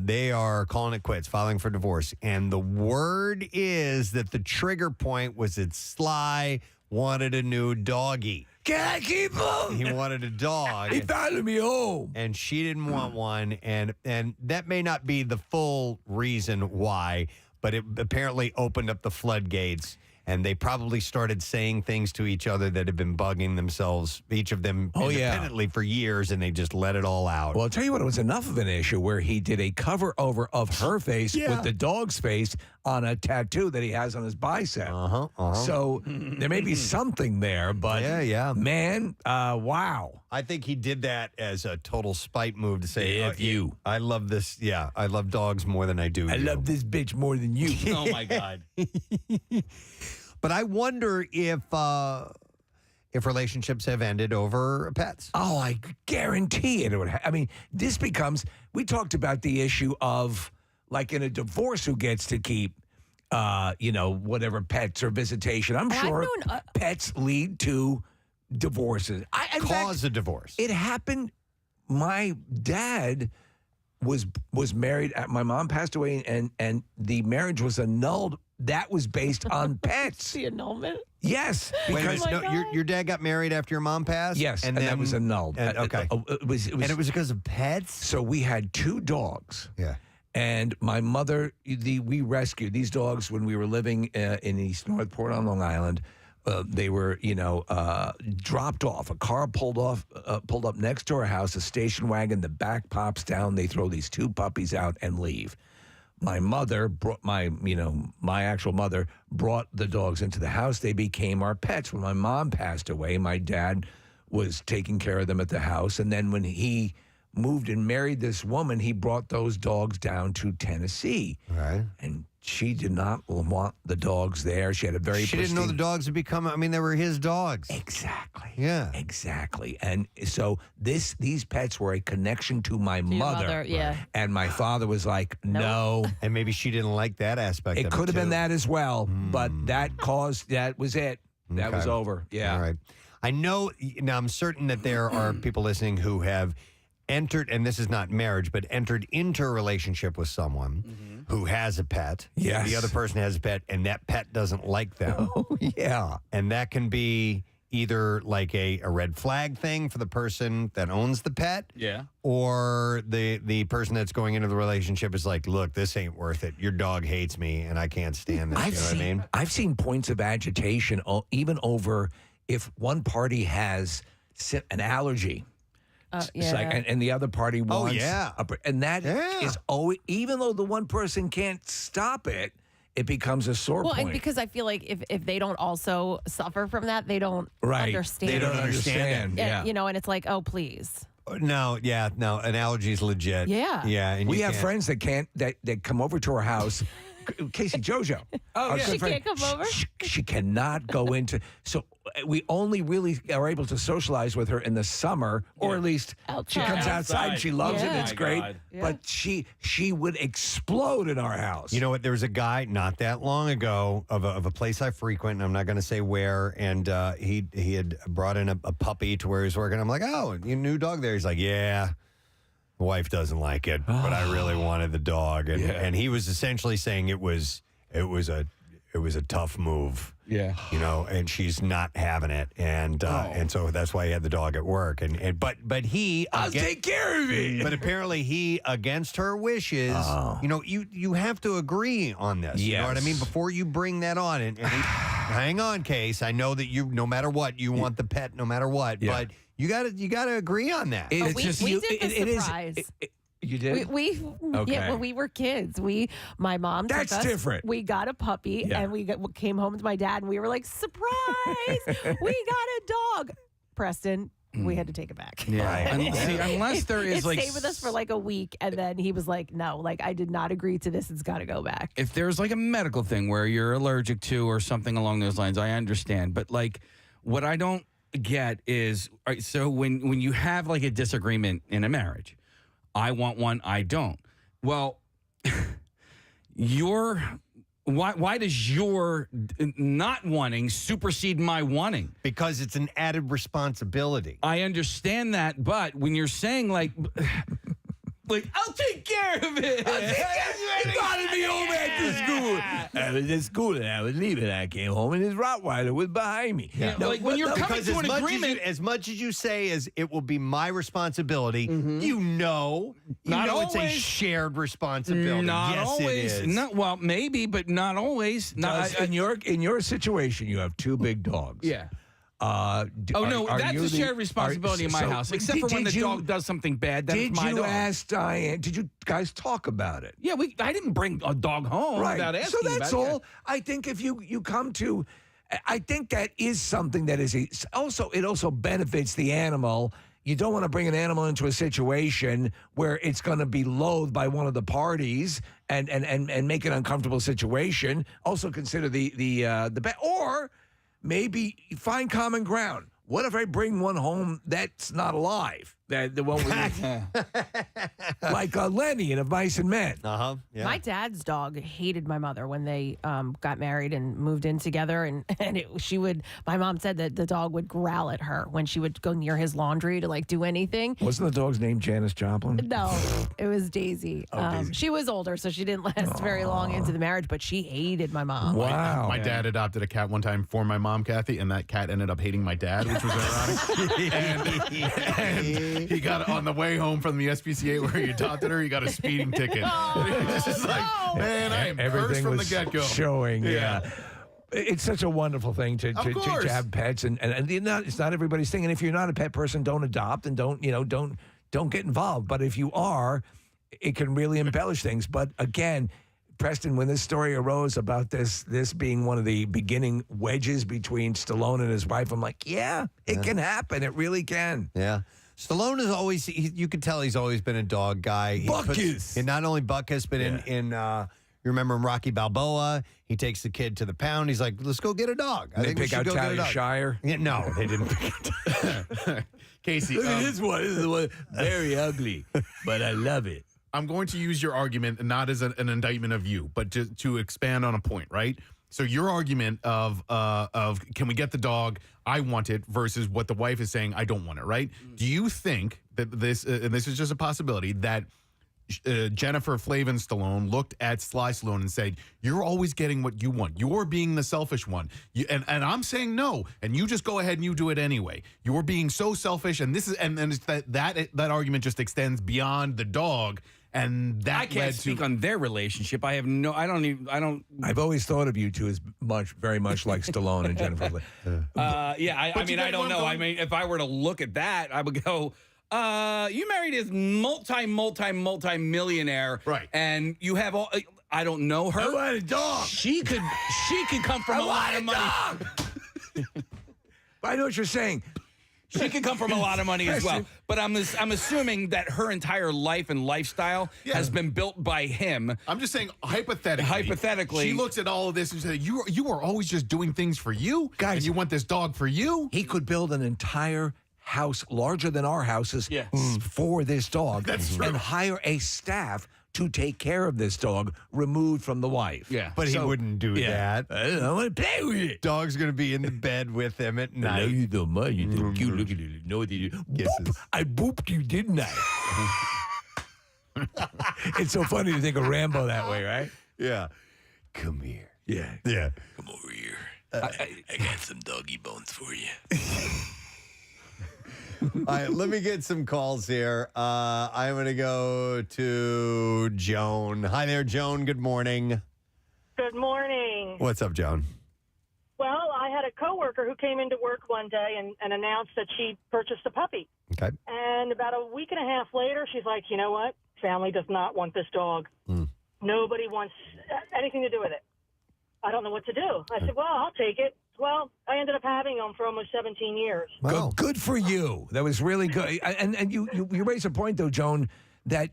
They are calling it quits, filing for divorce. And the word is that the trigger point was that Sly wanted a new doggy. Can I keep him? He wanted a dog. He followed me home. And she didn't want one. And that may not be the full reason why, but it apparently opened up the floodgates. and they probably started saying things to each other that had been bugging themselves, each of them independently for years, and they just let it all out. Well, I'll tell you what, it was enough of an issue where he did a cover over of her face with the dog's face on a tattoo that he has on his bicep. So there may be something there, but man, wow. I think he did that as a total spite move to say, I love this. Yeah, I love dogs more than I do I you. love this bitch more than you. Oh, my God. But I wonder if relationships have ended over pets. Oh, I guarantee it would. I mean, this becomes. We talked about the issue of like in a divorce, who gets to keep, whatever pets or visitation. I'm sure pets lead to divorces. Cause a divorce. It happened. My dad was married. My mom passed away, and the marriage was annulled. That was based on pets. The annulment? Yes. Wait a Because minute, your dad got married after your mom passed? Yes, and then, that was annulled. Okay. And it was because of pets? So we had 2 dogs. Yeah. And my mother, we rescued these dogs when we were living in East Northport on Long Island. They were, dropped off. A car pulled up next to our house, a station wagon. The back pops down. They throw these 2 puppies out and leave. My mother brought my actual mother brought the dogs into the house. They became our pets. When my mom passed away, my dad was taking care of them at the house. And then when he moved and married this woman, he brought those dogs down to Tennessee. Right. And she did not want the dogs there. She had a very She didn't know the dogs had become, they were his dogs. Exactly. Yeah. Exactly. And so these pets were a connection to my mother. Yeah. And my father was like, no. And maybe she didn't like that aspect of it. It could have been too. that as well, but that was it. That was over. Yeah. All right. I know, now I'm certain that there are people listening who have entered, and this is not marriage, but entered into a relationship with someone who has a pet. Yes. The other person has a pet, and that pet doesn't like them. Oh, yeah. And that can be either like a red flag thing for the person that owns the pet. Yeah. Or the person that's going into the relationship is like, look, this ain't worth it. Your dog hates me, and I can't stand this. You know what I mean? I've seen points of agitation even over if one party has an allergy. It's like, and the other party wants. And that is always, even though the one person can't stop it, it becomes a sore point. Well, and because I feel like if they don't also suffer from that, they don't understand. They don't understand. Yeah. And it's like, oh, please. No, an allergy's legit. Yeah. Yeah. And we have friends that come over to our house. Casey JoJo. Oh, yeah. She can't come over? She cannot go into. So we only really are able to socialize with her in the summer, or at least she comes outside. She loves it. It's great. Yeah. But she would explode in our house. You know what? There was a guy not that long ago of a place I frequent, and I'm not going to say where, and he had brought in a puppy to where he was working. I'm like, oh, you new dog there? He's like, yeah. The wife doesn't like it, but I really wanted the dog, and he was essentially saying it was a tough move, and she's not having it, and so that's why he had the dog at work, but he I'll take care of it. But apparently he, against her wishes, you have to agree on this. You know what I mean? Before you bring that on, and hang on, Case. I know that you, no matter what, you want the pet, no matter what, but. You gotta agree on that. We did the surprise. You did? When we were kids, my mom took That's us, different. We got a puppy, and we came home to my dad, and we were like, surprise, we got a dog. Preston, we had to take it back. Yeah. See, unless there is it stayed with us for like a week, and then he was like, no, I did not agree to this. It's got to go back. If there's like a medical thing where you're allergic to or something along those lines, I understand. But like what I don't get is, all right, so when you have like a disagreement in a marriage, I want one, I don't. Well, why does your not wanting supersede my wanting? Because it's an added responsibility. I understand that, but when you're saying like Like, I'll take care of it. He got me home after school. I was at school and I was leaving. I came home and his Rottweiler was behind me. Yeah. Like when you're coming to an agreement, as much as you say as it will be my responsibility, you know Not it's a always. shared responsibility. not yes, always. it is. Not, well, maybe, but not always. Not, In your situation, you have 2 big dogs. yeah. That's a shared responsibility in my house. Except for when the dog does something bad. That's Did my you dog. ask Diane? Did you guys talk about it? Yeah, I didn't bring a dog home without asking. So that's about it. all. I think if you come to, I think that is something that is it also benefits the animal. You don't want to bring an animal into a situation where it's going to be loathed by one of the parties and make an uncomfortable situation. Also consider the or maybe find common ground. What if I bring one home that's not alive? The one like Lenny in Of Mice and Men. Yeah. My dad's dog hated my mother when they got married and moved in together, and my mom said that the dog would growl at her when she would go near his laundry to like do anything. Wasn't the dog's name Janis Joplin? No, it was Daisy. Daisy. She was older, so she didn't last very long into the marriage, but she hated my mom. Wow. My dad adopted a cat one time for my mom, Kathy, and that cat ended up hating my dad, which was ironic. and he got on the way home from the SPCA where he adopted her. He got a speeding ticket. It's just like, man, I am cursed Everything from the was get-go. showing. Yeah. It's such a wonderful thing to have pets, and it's not everybody's thing. And if you're not a pet person, don't adopt and don't get involved. But if you are, it can really embellish things. But again, Preston, when this story arose about this being one of the beginning wedges between Stallone and his wife, I'm like, yeah, it can happen. It really can. Yeah. Stallone is always, you could tell he's always been a dog guy. Buckus. And not only Buckus, but in you remember in Rocky Balboa, he takes the kid to the pound. He's like, let's go get a dog. They pick out Talia Shire? Yeah, no, they didn't pick it. Casey, Look at this one. This is one very ugly, but I love it. I'm going to use your argument not as an indictment of you, but to expand on a point, right? So your argument of can we get the dog? I want it versus what the wife is saying. I don't want it. Right? Do you think that this and this is just a possibility that Jennifer Flavin Stallone looked at Sly Stallone and said, "You're always getting what you want. You're being the selfish one, and I'm saying no, and you just go ahead and you do it anyway. You're being so selfish, and this is and it's that argument just extends beyond the dog." And that I can't speak on their relationship. I don't. I've always thought of you two as very much like Stallone and Jennifer. I mean, I don't know. I mean, if I were to look at that, I would go, you married his multi-millionaire. Right. And you have all, I don't know her. I want a dog. She could come from a lot of money. I know what you're saying. She could come from a lot of money as well. But I'm assuming that her entire life and lifestyle has been built by him. I'm just saying hypothetically. She looks at all of this and says, you are always just doing things for you. Guys, and you want this dog for you. He could build an entire house larger than our houses for this dog. That's true. And hire a staff to take care of this dog removed from the wife. Yeah. But he wouldn't do that. I want to play with it. Dog's going to be in the bed with him at I love night. you so much. You're so cute. Look at you. You know what you do? Boop. I booped you, didn't I? It's so funny to think of Rambo that way, right? Yeah. Come here. Yeah. Yeah. Come over here. I got some doggy bones for you. All right, let me get some calls here. I'm going to go to Joan. Hi there, Joan. Good morning. Good morning. What's up, Joan? Well, I had a coworker who came into work one day and announced that she purchased a puppy. Okay. And about a week and a half later, she's like, you know what? Family does not want this dog. Nobody wants anything to do with it. I don't know what to do. I said, well, I'll take it. Well, I ended up having him for almost 17 years. Wow. Good for you. That was really good. And you raise a point, though, Joan, that,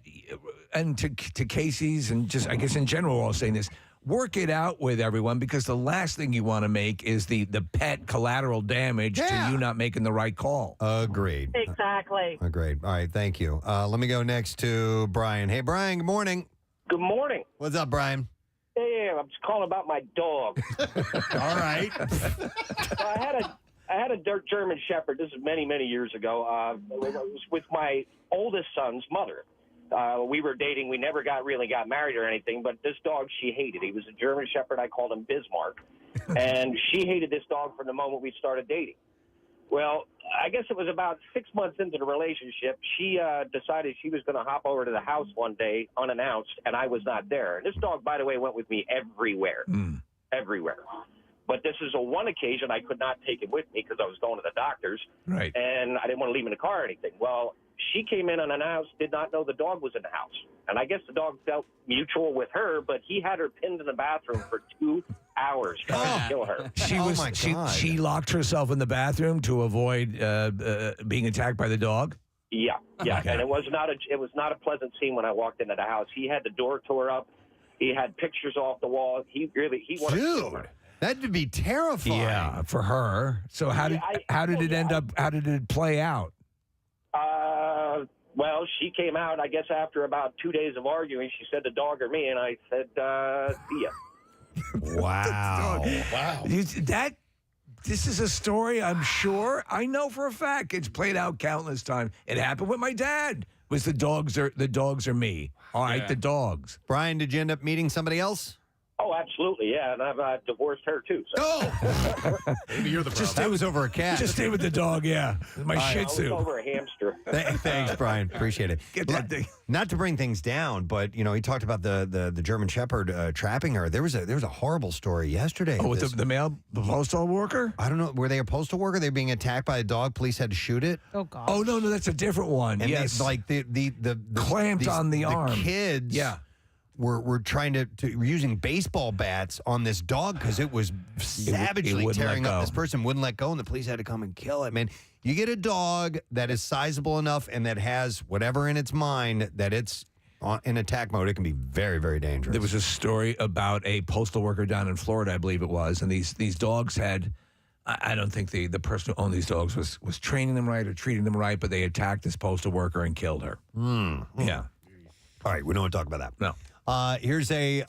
and to Casey's and just, I guess, in general, we're all saying this, work it out with everyone, because the last thing you want to make is the pet collateral damage to you not making the right call. Agreed. Exactly. Agreed. All right, thank you. Let me go next to Brian. Hey, Brian, good morning. Good morning. What's up, Brian? Hey, I'm just calling about my dog. All right. So I had a German Shepherd. This is many, many years ago. It was with my oldest son's mother. We were dating. We never really got married or anything, but this dog she hated. He was a German Shepherd. I called him Bismarck. And she hated this dog from the moment we started dating. Well, I guess it was about 6 months into the relationship, she decided she was going to hop over to the house one day unannounced, and I was not there. And this dog, by the way, went with me everywhere, everywhere. But this is a one occasion I could not take him with me because I was going to the doctor's, right? And I didn't want to leave him in the car or anything. Well, she came in unannounced, did not know the dog was in the house. And I guess the dog felt mutual with her, but he had her pinned in the bathroom for 2 hours trying to kill her. She locked herself in the bathroom to avoid being attacked by the dog? Yeah. Okay. And it was not a pleasant scene when I walked into the house. He had the door tore up. He had pictures off the wall. He wanted to kill her. That'd be terrifying. Yeah, for her. So how did it end up? How did it play out? Well, she came out, I guess, after about 2 days of arguing. She said the dog or me, and I said, see ya. Wow. Wow. This is a story I'm sure I know for a fact. It's played out countless times. It happened with my dad. Was the dogs are me. All right, the dogs. Brian, did you end up meeting somebody else? Oh, absolutely, yeah. And I've divorced her, too. So. Oh! Maybe you're the problem. That was over a cat. Just stay with the dog, yeah. My Shih Tzu. It was over a hamster. Thanks, Brian. Appreciate it. Get that thing. Not to bring things down, but he talked about the German Shepherd trapping her. There was a horrible story yesterday. Oh, with the postal worker? I don't know. Were they a postal worker? They were being attacked by a dog. Police had to shoot it. Oh God. Oh no, that's a different one. And yes, the clamped on the arm. Kids. Yeah. We're trying to we're using baseball bats on this dog because it was savagely tearing up this person, wouldn't let go, and the police had to come and kill it. Man, you get a dog that is sizable enough and that has whatever in its mind that it's in attack mode, it can be very, very dangerous. There was a story about a postal worker down in Florida, I believe it was, and these dogs had. I don't think the person who owned these dogs was training them right or treating them right, but they attacked this postal worker and killed her. Yeah. All right, we don't want to talk about that. No. Here's a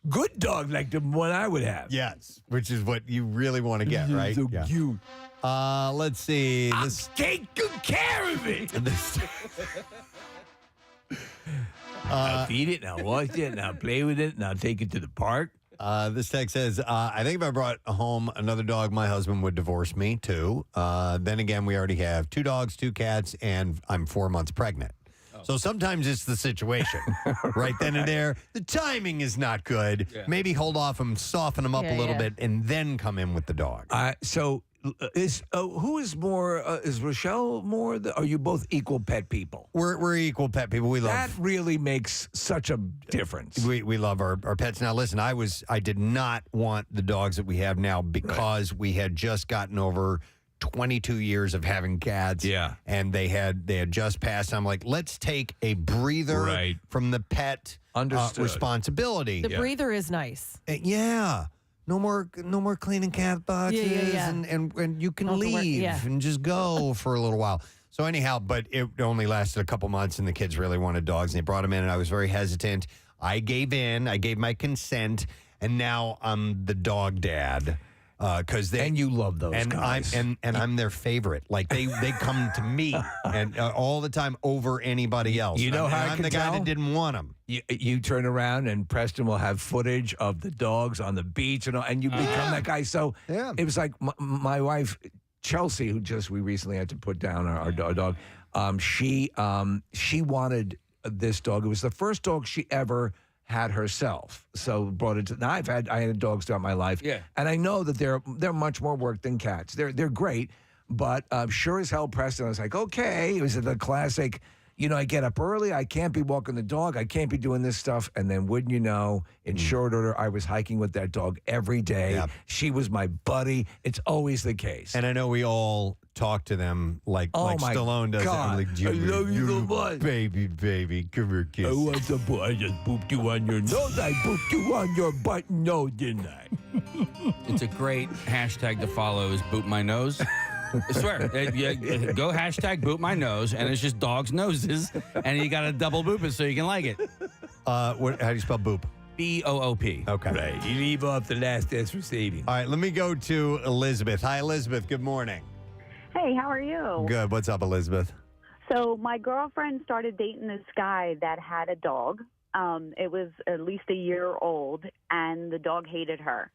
good dog like the one I would have. Yes, which is what you really want to get, right? So cute. Let's see. Take good care of it. Now feed it. Now wash it. Now play with it. Now take it to the park. This text says, I think if I brought home another dog, my husband would divorce me too. Then again, we already have 2 dogs, 2 cats, and I'm 4 months pregnant. So sometimes it's the situation right then and there. The timing is not good. Yeah. Maybe hold off and soften them up a little bit and then come in with the dog. So who is more, is Rochelle more, are you both equal pet people? We're equal pet people. We love. That really makes such a difference. We love our pets. Now listen, I did not want the dogs that we have now because we had just gotten over 22 years of having cats. Yeah. And they had just passed. I'm like, let's take a breather from the pet responsibility. The breather is nice. Yeah. No more cleaning cat boxes. Yeah. And you can leave and just go for a little while. So anyhow, but it only lasted a couple months and the kids really wanted dogs and they brought them in and I was very hesitant. I gave in. I gave my consent and now I'm the dog dad. And you love those guys. I'm their favorite. Like they come to me and all the time over anybody else. You know how I'm the guy that didn't want them. You turn around and Preston will have footage of the dogs on the beach and you become that guy. So it was like my wife Chelsea, who we recently had to put down our dog. She wanted this dog. It was the first dog she ever had herself, so brought it to. Now I had dogs throughout my life, and I know that they're much more work than cats. They're great, but sure as hell, Preston. I was like, okay, it was the classic. I get up early. I can't be walking the dog. I can't be doing this stuff. And then, wouldn't you know, in short order, I was hiking with that dog every day. Yep. She was my buddy. It's always the case. And I know we all talk to them like Stallone does. God. Like, I love you so much. Baby, come here, kiss. I just pooped you on your nose. I pooped you on your butt nose, didn't I? It's a great hashtag to follow is boot my nose. I swear. Go hashtag boot my nose, and it's just dogs' noses, and you got to double boop it so you can like it. How do you spell boop? B-O-O-P. Okay. Right. You leave off the last S for saving. All right, let me go to Elizabeth. Hi, Elizabeth. Good morning. Hey, how are you? Good. What's up, Elizabeth? So my girlfriend started dating this guy that had a dog. It was at least a year old, and the dog hated her.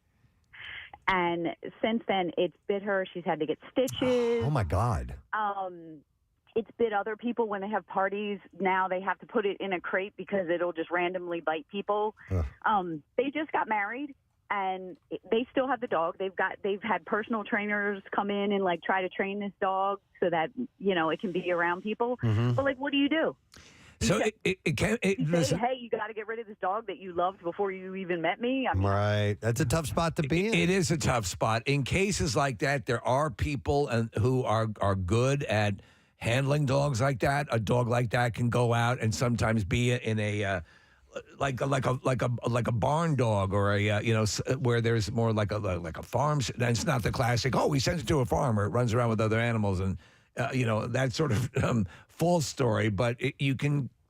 And since then, it's bit her. She's had to get stitches. Oh, my God. It's bit other people when they have parties. Now they have to put it in a crate because it'll just randomly bite people. They just got married, and they still have the dog. They've had personal trainers come in and like try to train this dog so that it can be around people. But like, what do you do? So Say, hey, you got to get rid of this dog that you loved before you even met me. I mean, Right. That's a tough spot to be in. It is a tough spot. In cases like that, there are people who are good at handling dogs like that. A dog like that can go out and sometimes be in a like a barn dog or where there's more like a farm. And it's not the classic. Oh, we sent it to a farmer. It runs around with other animals and that sort of false story. But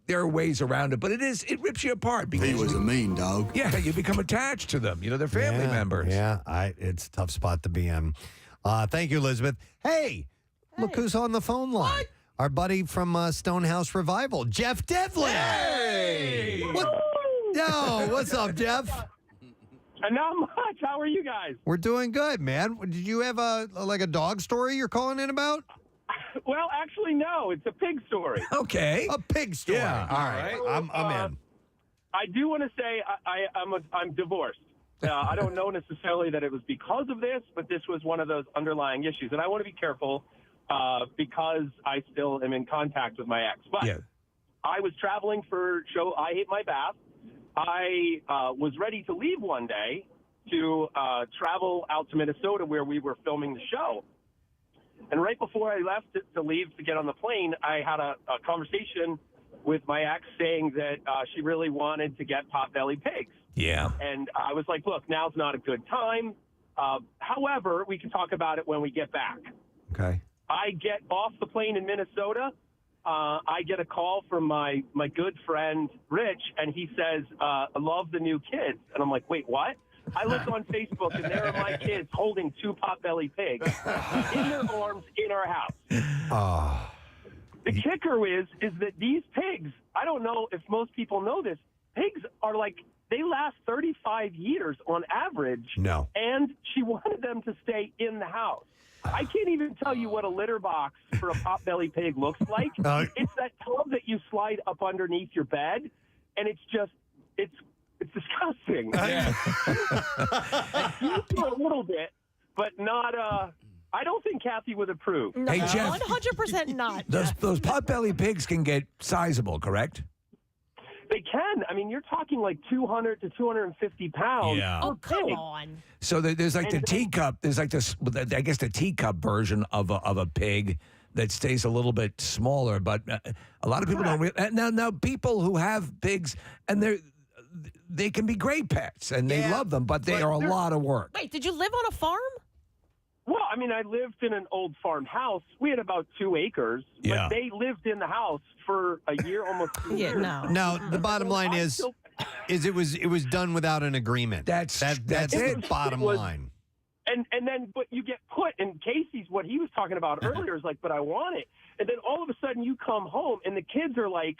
there are ways around it. But it rips you apart because He was a mean dog. Yeah, you become attached to them. They're family members. Yeah, it's a tough spot to be in. Thank you, Elizabeth. Hey, look who's on the phone line. What? Our buddy from Stonehouse Revival, Jeff Devlin. Hey! What's up, Jeff? Not much. How are you guys? We're doing good, man. Did you have a dog story you're calling in about? Well, actually, no. It's a pig story. Okay. A pig story. Yeah. All right. I'm in. I do want to say I'm divorced. I don't know necessarily that it was because of this, but this was one of those underlying issues. And I want to be careful because I still am in contact with my ex. But I was traveling for show I Hate My Bath. I was ready to leave one day to travel out to Minnesota where we were filming the show. And right before I left to leave to get on the plane, I had a conversation with my ex saying that she really wanted to get Potbelly pigs. Yeah. And I was like, look, now's not a good time. However, we can talk about it when we get back. Okay. I get off the plane in Minnesota. I get a call from my good friend, Rich, and he says, I love the new kids. And I'm like, wait, what? I looked on Facebook, and there are my kids holding 2 Potbelly pigs in their arms in our house. The kicker is that these pigs, I don't know if most people know this, pigs are they last 35 years on average. No. And she wanted them to stay in the house. I can't even tell you what a litter box for a Potbelly pig looks like. It's that tub that you slide up underneath your bed, and it's disgusting. You do a little bit, but not. I don't think Kathy would approve. No, Hey, Jeff. 100% not. Those Potbelly pigs can get sizable, correct? They can. I mean, you're talking like 200 to 250 pounds. Yeah. Oh, come on. So there's like the teacup. There's like this, I guess, the teacup version of a pig that stays a little bit smaller. But a lot of people don't. Now people who have pigs and they can be great pets and they love them, but they are a lot of work. Wait, did you live on a farm? Well, I mean, I lived in an old farmhouse. We had about 2 acres. Yeah. But they lived in the house for a year, almost 2 years. No, the bottom line is it was done without an agreement. That's the bottom line. And then, but you get put, and Casey's, what he was talking about earlier is like, but I want it. And then all of a sudden you come home and the kids are like,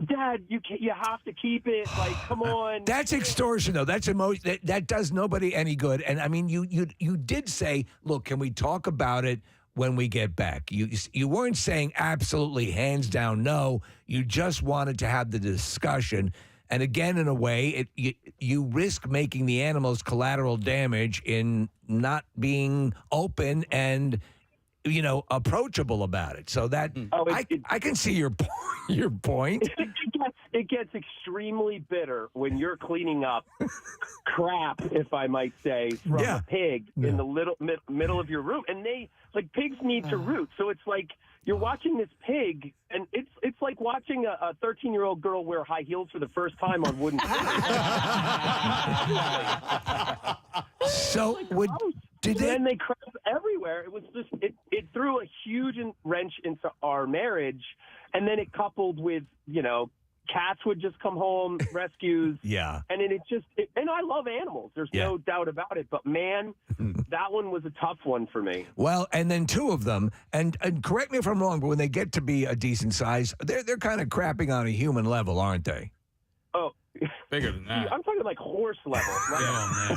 Dad, you have to keep it. Like, come on. That's extortion, though. That's emotion. That does nobody any good. And I mean, you did say, look, can we talk about it when we get back? You weren't saying absolutely hands down no. You just wanted to have the discussion. And again, in a way, you risk making the animals collateral damage in not being open and approachable about it. So that I can see your point. It gets extremely bitter when you're cleaning up crap, if I might say, from a pig in the middle of your room, and pigs need to root. So it's like you're watching this pig, and it's like watching a 13-year-old girl wear high heels for the first time on wooden. So then they crap everywhere. It was just it threw a huge wrench into our marriage, and then it coupled with cats would just come home, rescues. Yeah. And then and I love animals. There's no doubt about it. But man, that one was a tough one for me. Well, and then two of them, and correct me if I'm wrong, but when they get to be a decent size, they're kind of crapping on a human level, aren't they? Oh, bigger than that. I'm talking like horse level. Right? Oh, man.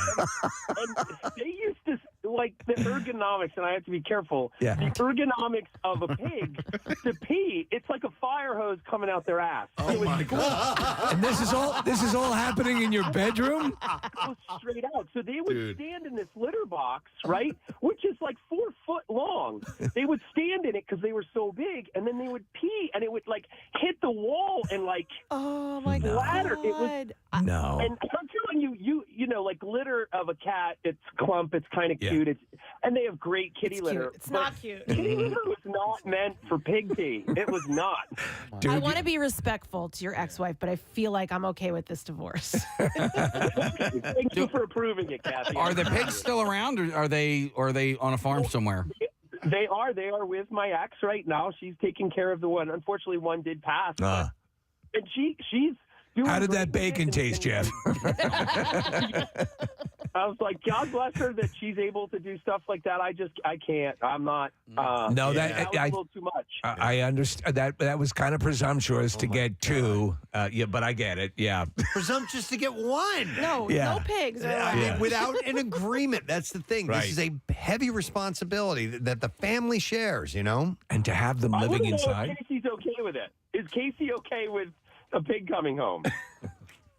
And they used to, like, the ergonomics, and I have to be careful. Yeah. The ergonomics of a pig to pee, it's like a fire hose coming out their ass. Oh my God. And this is all happening in your bedroom? Goes straight out. So they would Dude. stand in this litter box, right, which is like 4 foot long. They would stand in it because they were so big, and then they would pee, and it would like hit the wall and like Oh my splatter. God. It was No. And I'm telling you know, like litter of a cat, it's clump, it's kind of cute, and they have great kitty It's litter. cute. It's but not cute. Kitty litter was not meant for pig pee. It was not. I want to be respectful to your ex-wife, but I feel like I'm okay with this divorce. Thank you for approving it, Kathy. Are the pigs still around, or are they on a farm somewhere? They are. They are with my ex right now. She's taking care of the one. Unfortunately, one did pass. Ah. And she's doing How did great that with bacon it, taste, Jeff? I was like, God bless her that she's able to do stuff like that. I can't. I'm not. No, that was a little too much. I understand that was kind of presumptuous to get two. Yeah, but I get it. Yeah. Presumptuous to get one. No, Yeah. no pigs. I mean, without an agreement. That's the thing. Right. This is a heavy responsibility that the family shares, you know? And to have them I living wanna know inside. if Casey's okay with it. Is Casey okay with a pig coming home?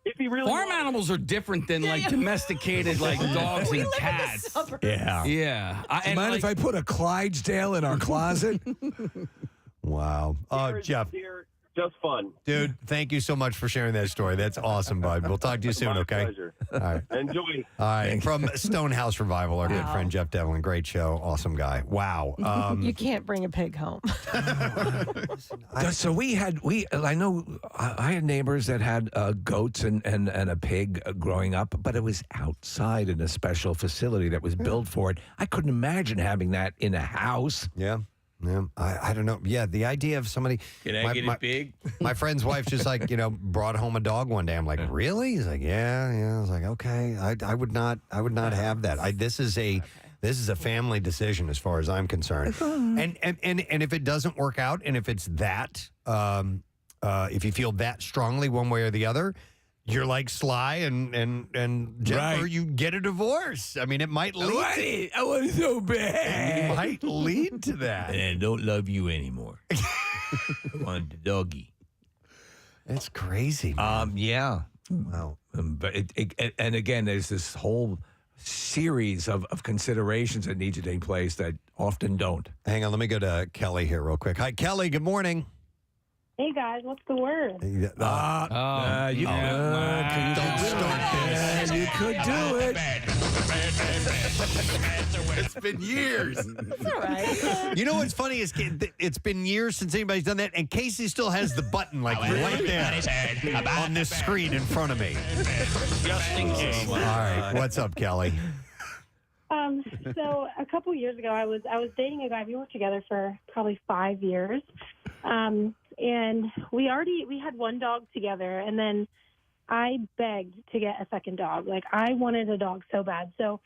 If he really Farm wanted it. animals are different than like domesticated like dogs We and live in the cats. suburbs. Yeah. Yeah. Mind if I put a Clydesdale in our closet? Wow. Oh, They're- Jeff, they're just fun. dude, thank you so much for sharing that story. That's awesome, bud. We'll talk to you soon, My okay? pleasure. All right. Enjoy. All right. From Stonehouse Revival, our good Wow. friend Jeff Devlin. Great show. Awesome guy. Wow. You can't bring a pig home. So I know I had neighbors that had goats and a pig growing up, but it was outside in a special facility that was built for it. I couldn't imagine having that in a house. Yeah. Yeah, I don't know. Yeah, the idea of somebody. Can I get it big? My friend's wife just brought home a dog one day. I'm like, really? He's like, yeah. I was like, okay. I would not have that. This is a family decision as far as I'm concerned. And if it doesn't work out, and if it's that, if you feel that strongly one way or the other, you're like Sly and Jennifer. Right. You get a divorce. I mean, it might lead. I want it so bad. It might lead to that. And I don't love you anymore. I want the doggy. It's crazy, man. Yeah. Wow. But and again, there's this whole series of considerations that need to take place that often don't. Hang on, let me go to Kelly here real quick. Hi, Kelly. Good morning. Hey guys, what's the word? You Don't start this. You could do it. It's been years. It's all right. You know what's funny is it's been years since anybody's done that, and Casey still has the button like right there on this screen in front of me. Just in case. All right, what's up, Kelly? So a couple years ago, I was dating a guy. We were together for probably 5 years, and we had one dog together, and then I begged to get a second dog. Like, I wanted a dog so bad. So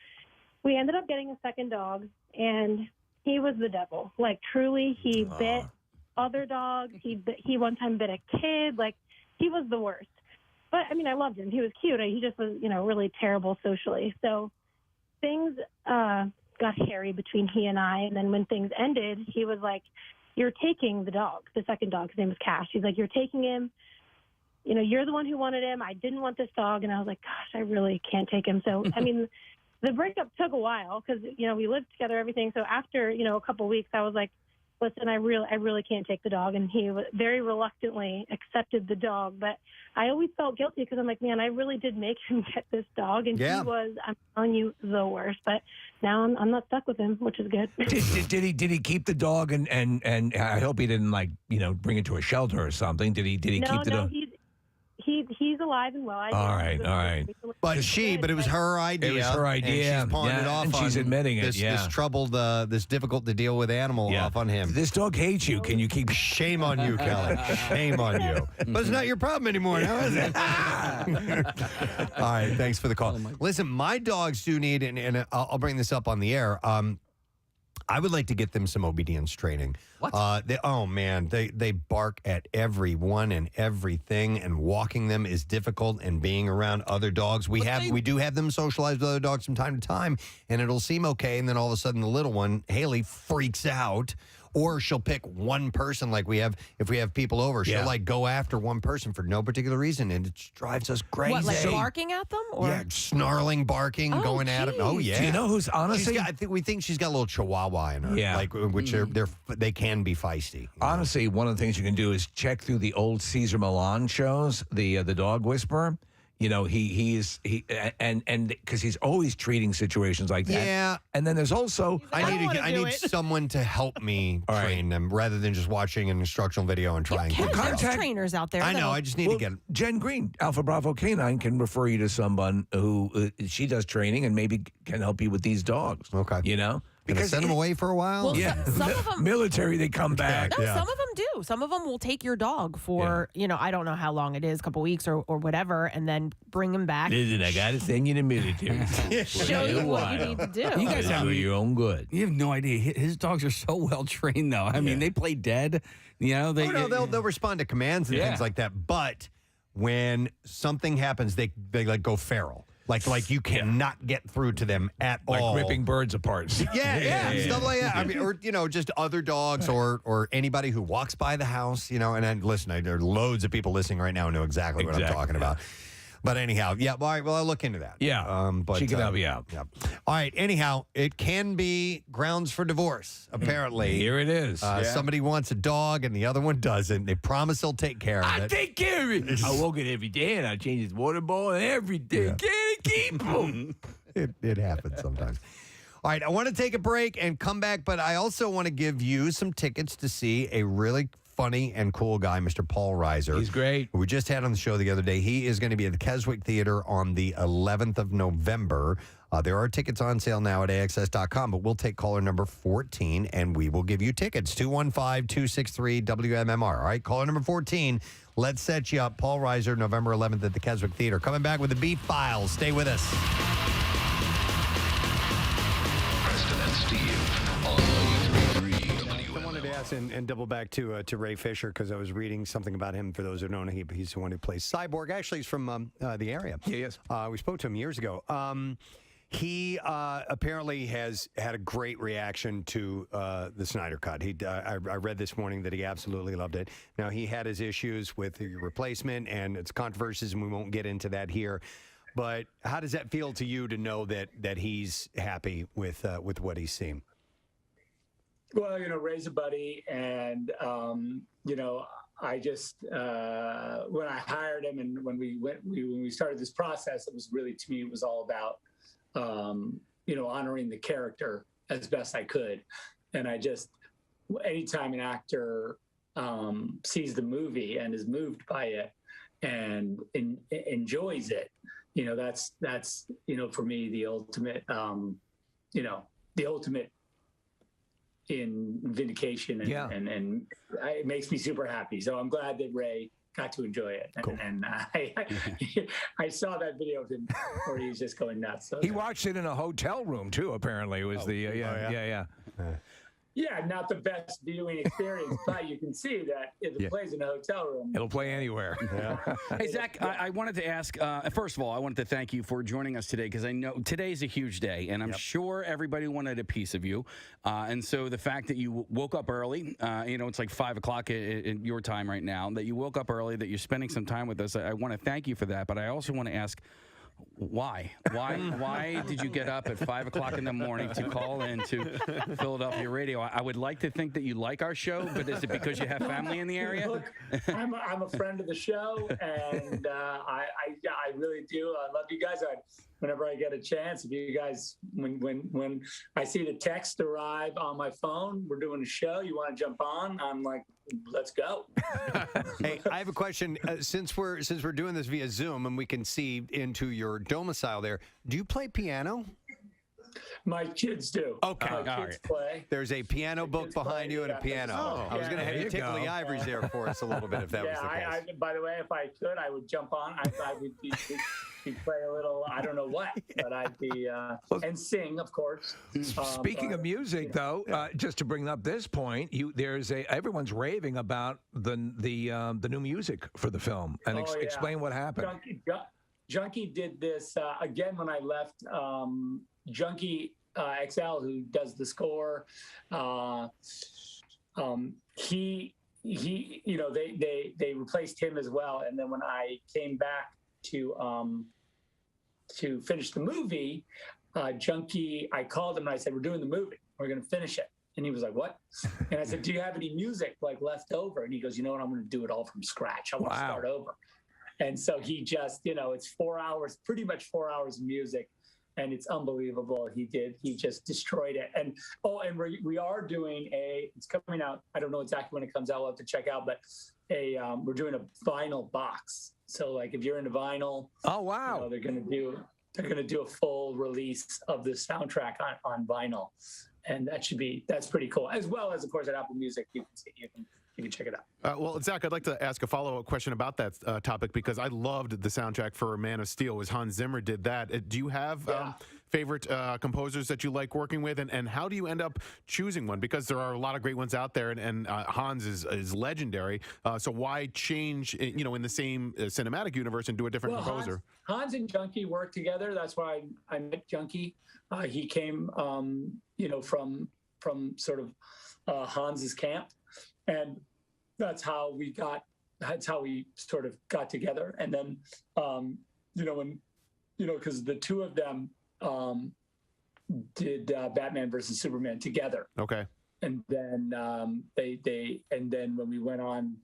we ended up getting a second dog, and he was the devil. Like, truly, he bit other dogs. He one time bit a kid. Like, he was the worst. But I mean, I loved him. He was cute. He just was, really terrible socially. So things got hairy between he and I. And then when things ended, he was like, "You're taking the dog, the second dog." His name was Cash. He's like, "You're taking him. You're the one who wanted him. I didn't want this dog." And I was like, gosh, I really can't take him. So, I mean, the breakup took a while because, we lived together, everything. So after, a couple of weeks, I was like, listen, I really can't take the dog. And he very reluctantly accepted the dog. But I always felt guilty because I'm like, man, I really did make him get this dog. And Yeah. he was, I'm telling you, the worst. But now I'm not stuck with him, which is good. Did he keep the dog and I hope he didn't bring it to a shelter or something. Did he keep the dog? He he's alive and well. All right. But it was her idea. It was her idea. And she's pawned it Yeah, off and she's on admitting it, This, yeah. this troubled, this difficult to deal with animal off on him. This dog hates you. Can you keep? Shame on you, Kelly. Shame on you. But it's not your problem anymore now, is it? All right. Thanks for the call. Listen, my dogs do need, and I'll bring this up on the air. I would like to get them some obedience training. What? They bark at everyone and everything, and walking them is difficult. And being around other dogs, we do have them socialize with other dogs from time to time, and it'll seem okay. And then all of a sudden, the little one, Haley, freaks out. Or she'll pick one person, like if we have people over, she'll like go after one person for no particular reason, and it just drives us crazy. What, like barking at them? Or? Yeah, snarling, barking, going at them. Oh yeah. Do you know who's honestly? We think she's got a little Chihuahua in her. Yeah. like which they can be feisty. Honestly, one of the things you can do is check through the old Cesar Millan shows, the Dog Whisperer. You know, he's because he's always treating situations like that. Yeah. And then there's also I need someone to help me train them rather than just watching an instructional video and trying. There's trainers out there. I know. I just need to get Jen Green, Alpha Bravo Canine, can refer you to someone who she does training and maybe can help you with these dogs. Okay. You know. Because send them away for a while. Well, some of them, military, they come back. No, some of them do. Some of them will take your dog for, I don't know how long it is, a couple weeks or whatever, and then bring him back. Listen, I got to send you to military. Show you what you need to do. You guys have your own good. You have no idea. His dogs are so well trained, though. I mean, they play dead. You know, they'll respond to commands and things like that. But when something happens, they like go feral. Like you cannot get through to them at all. Like ripping birds apart. Yeah, stuff like that. I mean, or just other dogs or anybody who walks by the house. And then listen, there are loads of people listening right now who know exactly what I'm talking about. But anyhow, all right. Well, I'll look into that. Yeah, but she can help you out. Yeah. All right. Anyhow, it can be grounds for divorce. Apparently, here it is. Somebody wants a dog and the other one doesn't. They promise they'll take care of it. I take care of it. I walk it every day and I change his water bowl and everything. Can't keep him. It happens sometimes. All right, I want to take a break and come back, but I also want to give you some tickets to see a really funny and cool guy, Mr. Paul Reiser. He's great. We just had on the show the other day. He is going to be at the Keswick Theater on the 11th of November. There are tickets on sale now at AXS.com, but we'll take caller number 14, and we will give you tickets. 215-263-WMMR. All right, caller number 14. Let's set you up. Paul Reiser, November 11th at the Keswick Theater. Coming back with the Beef Files. Stay with us. Preston and Steve on 93.3 I wanted to ask and double back to Ray Fisher because I was reading something about him. For those who don't know, he's the one who plays Cyborg. Actually, he's from the area. Yeah, yes. We spoke to him years ago. He apparently has had a great reaction to the Snyder Cut. I read this morning that he absolutely loved it. Now, he had his issues with the replacement and its controversies, and we won't get into that here. But how does that feel to you to know that he's happy with what he's seen? Well, Ray's a buddy, and I just when I hired him and when we started this process, it was really, to me, it was all about honoring the character as best I could. And anytime an actor sees the movie and is moved by it and enjoys it, that's for me the ultimate, the ultimate in vindication, and it makes me super happy. So I'm glad that Ray got to enjoy it. Cool. And I saw that video of him where he was just going nuts. So He watched it in a hotel room too. Apparently, it was yeah. Yeah, not the best viewing experience, but you can see that if it plays in a hotel room, It'll play anywhere. Hey, Zach, I wanted to ask, first of all, I wanted to thank you for joining us today because I know today's a huge day, and I'm sure everybody wanted a piece of you. And so the fact that you woke up early, it's like 5 o'clock in your time right now, that you woke up early, that you're spending some time with us, I want to thank you for that. But I also want to ask, why did you get up at 5 o'clock in the morning to call in to Philadelphia radio? I would like to think that you like our show, but is it because you have family in the area? Look, I'm a friend of the show, and I really do. I love you guys. Whenever I get a chance, if you guys, when I see the text arrive on my phone, we're doing a show, you want to jump on? I'm like, let's go. Hey, I have a question. Since we're doing this via Zoom and we can see into your domicile there, do you play piano? My kids do. Okay. My kids play. There's a piano book behind you and a piano. I was going to have you tickle the ivories there for us a little bit if that was the case. By the way, if I could, I would jump on. I would play a little, I don't know what, but I'd be, and sing, of course. Speaking of music, though, just to bring up this point, everyone's raving about the new music for the film, and explain what happened. Junkie did this again when I left. Junkie XL, who does the score, he they replaced him as well. And then when I came back to finish the movie, Junkie, I called him and I said, "We're doing the movie. We're going to finish it." And he was like, "What?" And I said, "Do you have any music like left over?" And he goes, "You know what? I'm going to do it all from scratch. I want to start over." And so he just, it's 4 hours, pretty much 4 hours of music. And it's unbelievable. He just destroyed it. And we are doing it's coming out. I don't know exactly when it comes out. We'll have to check out, but we're doing a vinyl box. So like if you're into vinyl, oh wow, they're gonna do a full release of the soundtrack on vinyl. And that's pretty cool. As well as, of course, at Apple Music, you can check it out. Well, Zach, I'd like to ask a follow-up question about that topic because I loved the soundtrack for Man of Steel. Was Hans Zimmer did that? Do you have favorite composers that you like working with, and how do you end up choosing one? Because there are a lot of great ones out there, and Hans is legendary. So why change, in the same cinematic universe and do a different composer? Hans and Junkie worked together. That's why I met Junkie. He came, from sort of Hans's camp. And that's how we sort of got together. And then, because the two of them did Batman versus Superman together. Okay. And then and then when we went on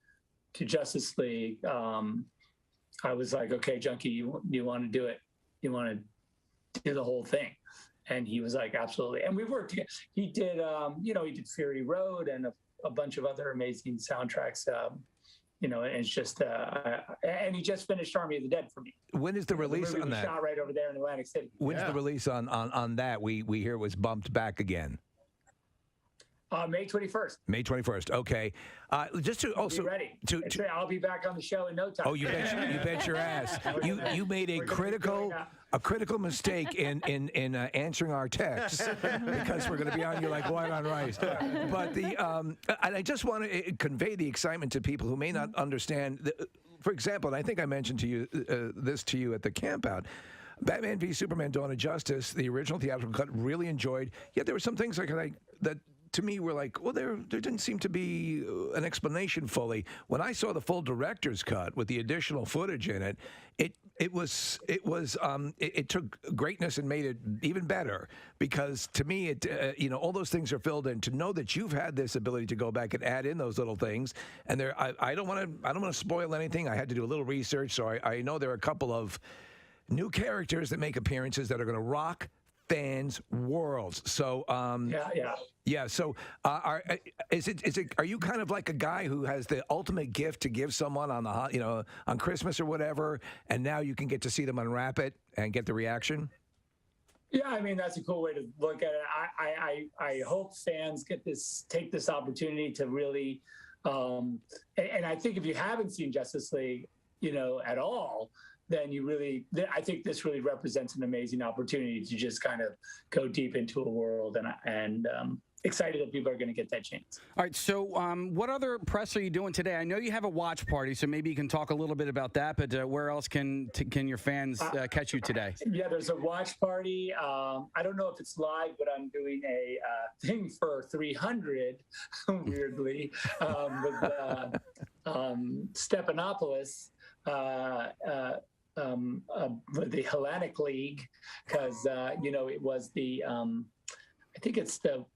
to Justice League, I was like, "Okay, Junkie, you want to do it? You want to do the whole thing?" And he was like, "Absolutely." And we worked together. He did, he did Fury Road and a bunch of other amazing soundtracks, and it's just, and he just finished Army of the Dead for me. When is the release movie on that? Shot right over there in Atlantic City. When's the release on that? We hear was bumped back again. May 21st. May 21st. Okay. Just to also be ready. I'll be back on the show in no time. Oh, you bet your ass. You made a critical mistake in answering our texts because we're going to be on you like white on rice. But and I just want to convey the excitement to people who may not understand. For example, and I think I mentioned to you this to you at the campout. Batman v Superman: Dawn of Justice, the original theatrical cut, really enjoyed. Yet there were some things like that. To me, were like, well, there didn't seem to be an explanation fully. When I saw the full director's cut with the additional footage in it, it took greatness and made it even better. Because to me, all those things are filled in. To know that you've had this ability to go back and add in those little things, and I don't want to spoil anything. I had to do a little research, so I know there are a couple of new characters that make appearances that are going to rock fans' worlds. So yeah. So are you kind of like a guy who has the ultimate gift to give someone on on Christmas or whatever, and now you can get to see them unwrap it and get the reaction? Yeah, I mean, that's a cool way to look at it. I hope fans take this opportunity to really, and I think if you haven't seen Justice League, at all, then I think this really represents an amazing opportunity to just kind of go deep into a world, and excited that people are going to get that chance. All right, so what other press are you doing today? I know you have a watch party, so maybe you can talk a little bit about that, but where else can your fans catch you today? Yeah, there's a watch party. I don't know if it's live, but I'm doing a thing for 300, weirdly, with Stephanopoulos, with the Hellenic League, because it was the I think it's the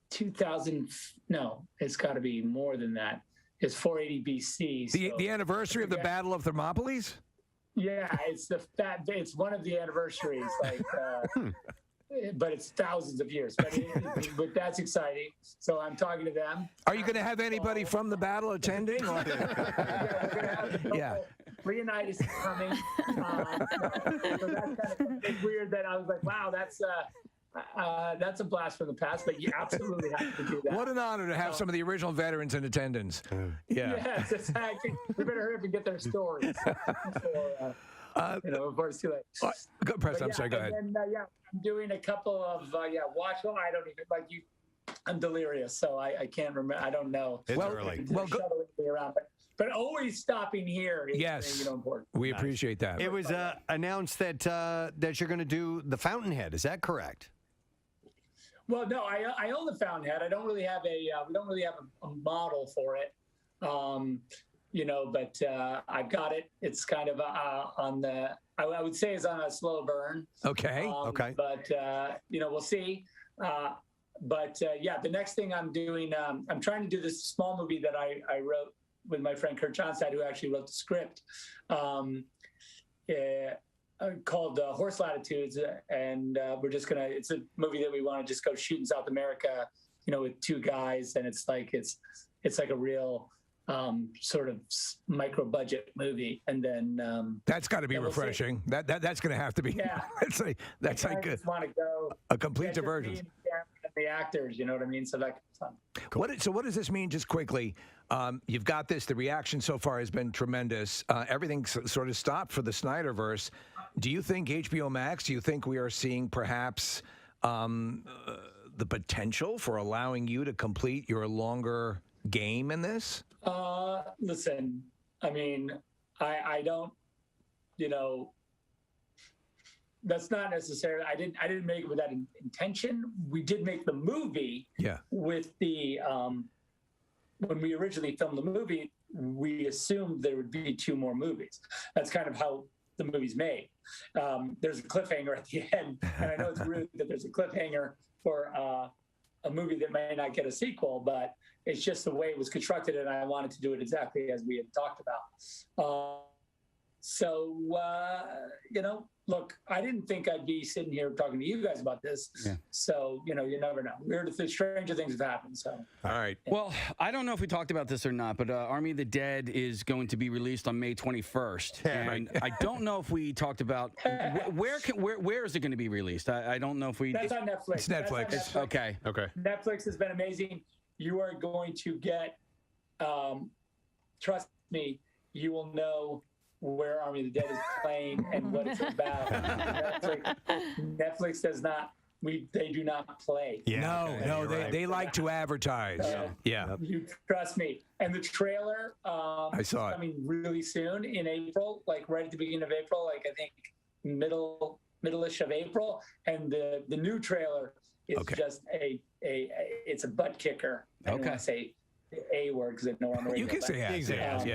2000. No, it's got to be more than that. It's 480 BC. The anniversary of the Battle of Thermopylae. Yeah, it's one of the anniversaries. Like but it's thousands of years. But that's exciting. So I'm talking to them. Are you going to have anybody from the battle attending? Or? Yeah. Leonidas is coming. So that's kind of weird that I was like, wow, that's a blast from the past, but you absolutely have to do that. What an honor to have some of the original veterans in attendance. Yeah. Yes, exactly. We better hurry up and get their stories before it's too late. Go, Preston, I'm sorry, go ahead. And then, I'm doing a couple of, watch. Well, I don't even, like you, I'm delirious, so I can't remember. I don't know. It's early. Well, shuttling me around, but always stopping here is important. We appreciate that. It was announced that you're going to do the Fountainhead. Is that correct? Well, no, I own the Fountainhead. I don't really have we don't really have a model for it, but I've got it. It's kind of on the, I would say it's on a slow burn. Okay. Okay. But we'll see. The next thing I'm doing, I'm trying to do this small movie that I wrote with my friend Kurt Johnstad, who actually wrote the script. Called Horse Latitudes, and it's a movie that we want to just go shoot in South America, with two guys, and it's like a real sort of micro budget movie, and then that's got to be refreshing. That's going to have to be. Yeah, that's like just want to go a complete diversion. The actors, you know what I mean? So that's fun. Cool. What does this mean, just quickly? You've got this. The reaction so far has been tremendous. Everything sort of stopped for the Snyderverse. Do you think HBO Max? Do you think we are seeing perhaps the potential for allowing you to complete your longer game in this? Listen, I mean, I don't, that's not necessarily. I didn't make it with that intention. We did make the movie. Yeah. With the when we originally filmed the movie, we assumed there would be two more movies. That's kind of how the movie's made. There's a cliffhanger at the end, and I know it's rude that there's a cliffhanger for a movie that may not get a sequel, but it's just the way it was constructed, and I wanted to do it exactly as we had talked about. Look, I didn't think I'd be sitting here talking to you guys about this. Yeah. So, you never know. Stranger things have happened. So. All right. Yeah. Well, I don't know if we talked about this or not, but Army of the Dead is going to be released on May 21st. And I don't know if we talked about where is it going to be released? I don't know if we. That's on Netflix. It's Netflix. That's on Netflix. Okay. Netflix has been amazing. You are going to get, trust me, you will know where Army of the Dead is playing and what it's about. Netflix does not. They do not play. Yeah, no, they like to advertise. Yeah. You trust me. And the trailer, I saw it. Coming really soon in April, like right at the beginning of April, like I think middle-ish of April. And the new trailer is just it's a butt kicker. I don't want to say A word because I know on the radio. You can say ass.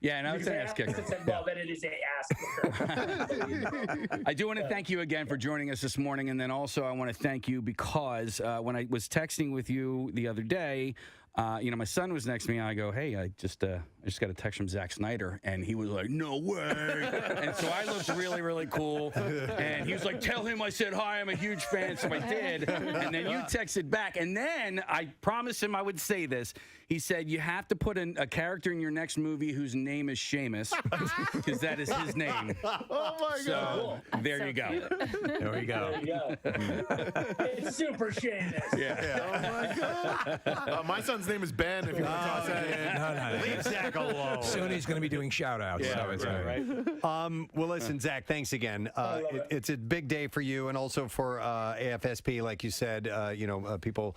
Yeah, and I would say ass kicker. Well, then it is a ass kicker. I do want to thank you again for joining us this morning, and then also I want to thank you because when I was texting with you the other day, my son was next to me, and I go, hey, I just got a text from Zack Snyder, and he was like, no way. And so I looked really, really cool, and he was like, tell him I said hi, I'm a huge fan, so I did. And then you texted back, and then I promised him I would say this. He said, you have to put a character in your next movie whose name is Seamus, because that is his name. Oh, my God. So there you go. There we go. There you go. It's super Seamus. Yeah. Oh, my God. My son's name is Ben, if you want to toss that in. No. Leave Zach alone. Soon he's going to be doing shout-outs. Yeah, so right. Well, listen, Zach, thanks again. It's a big day for you and also for AFSP, like you said. People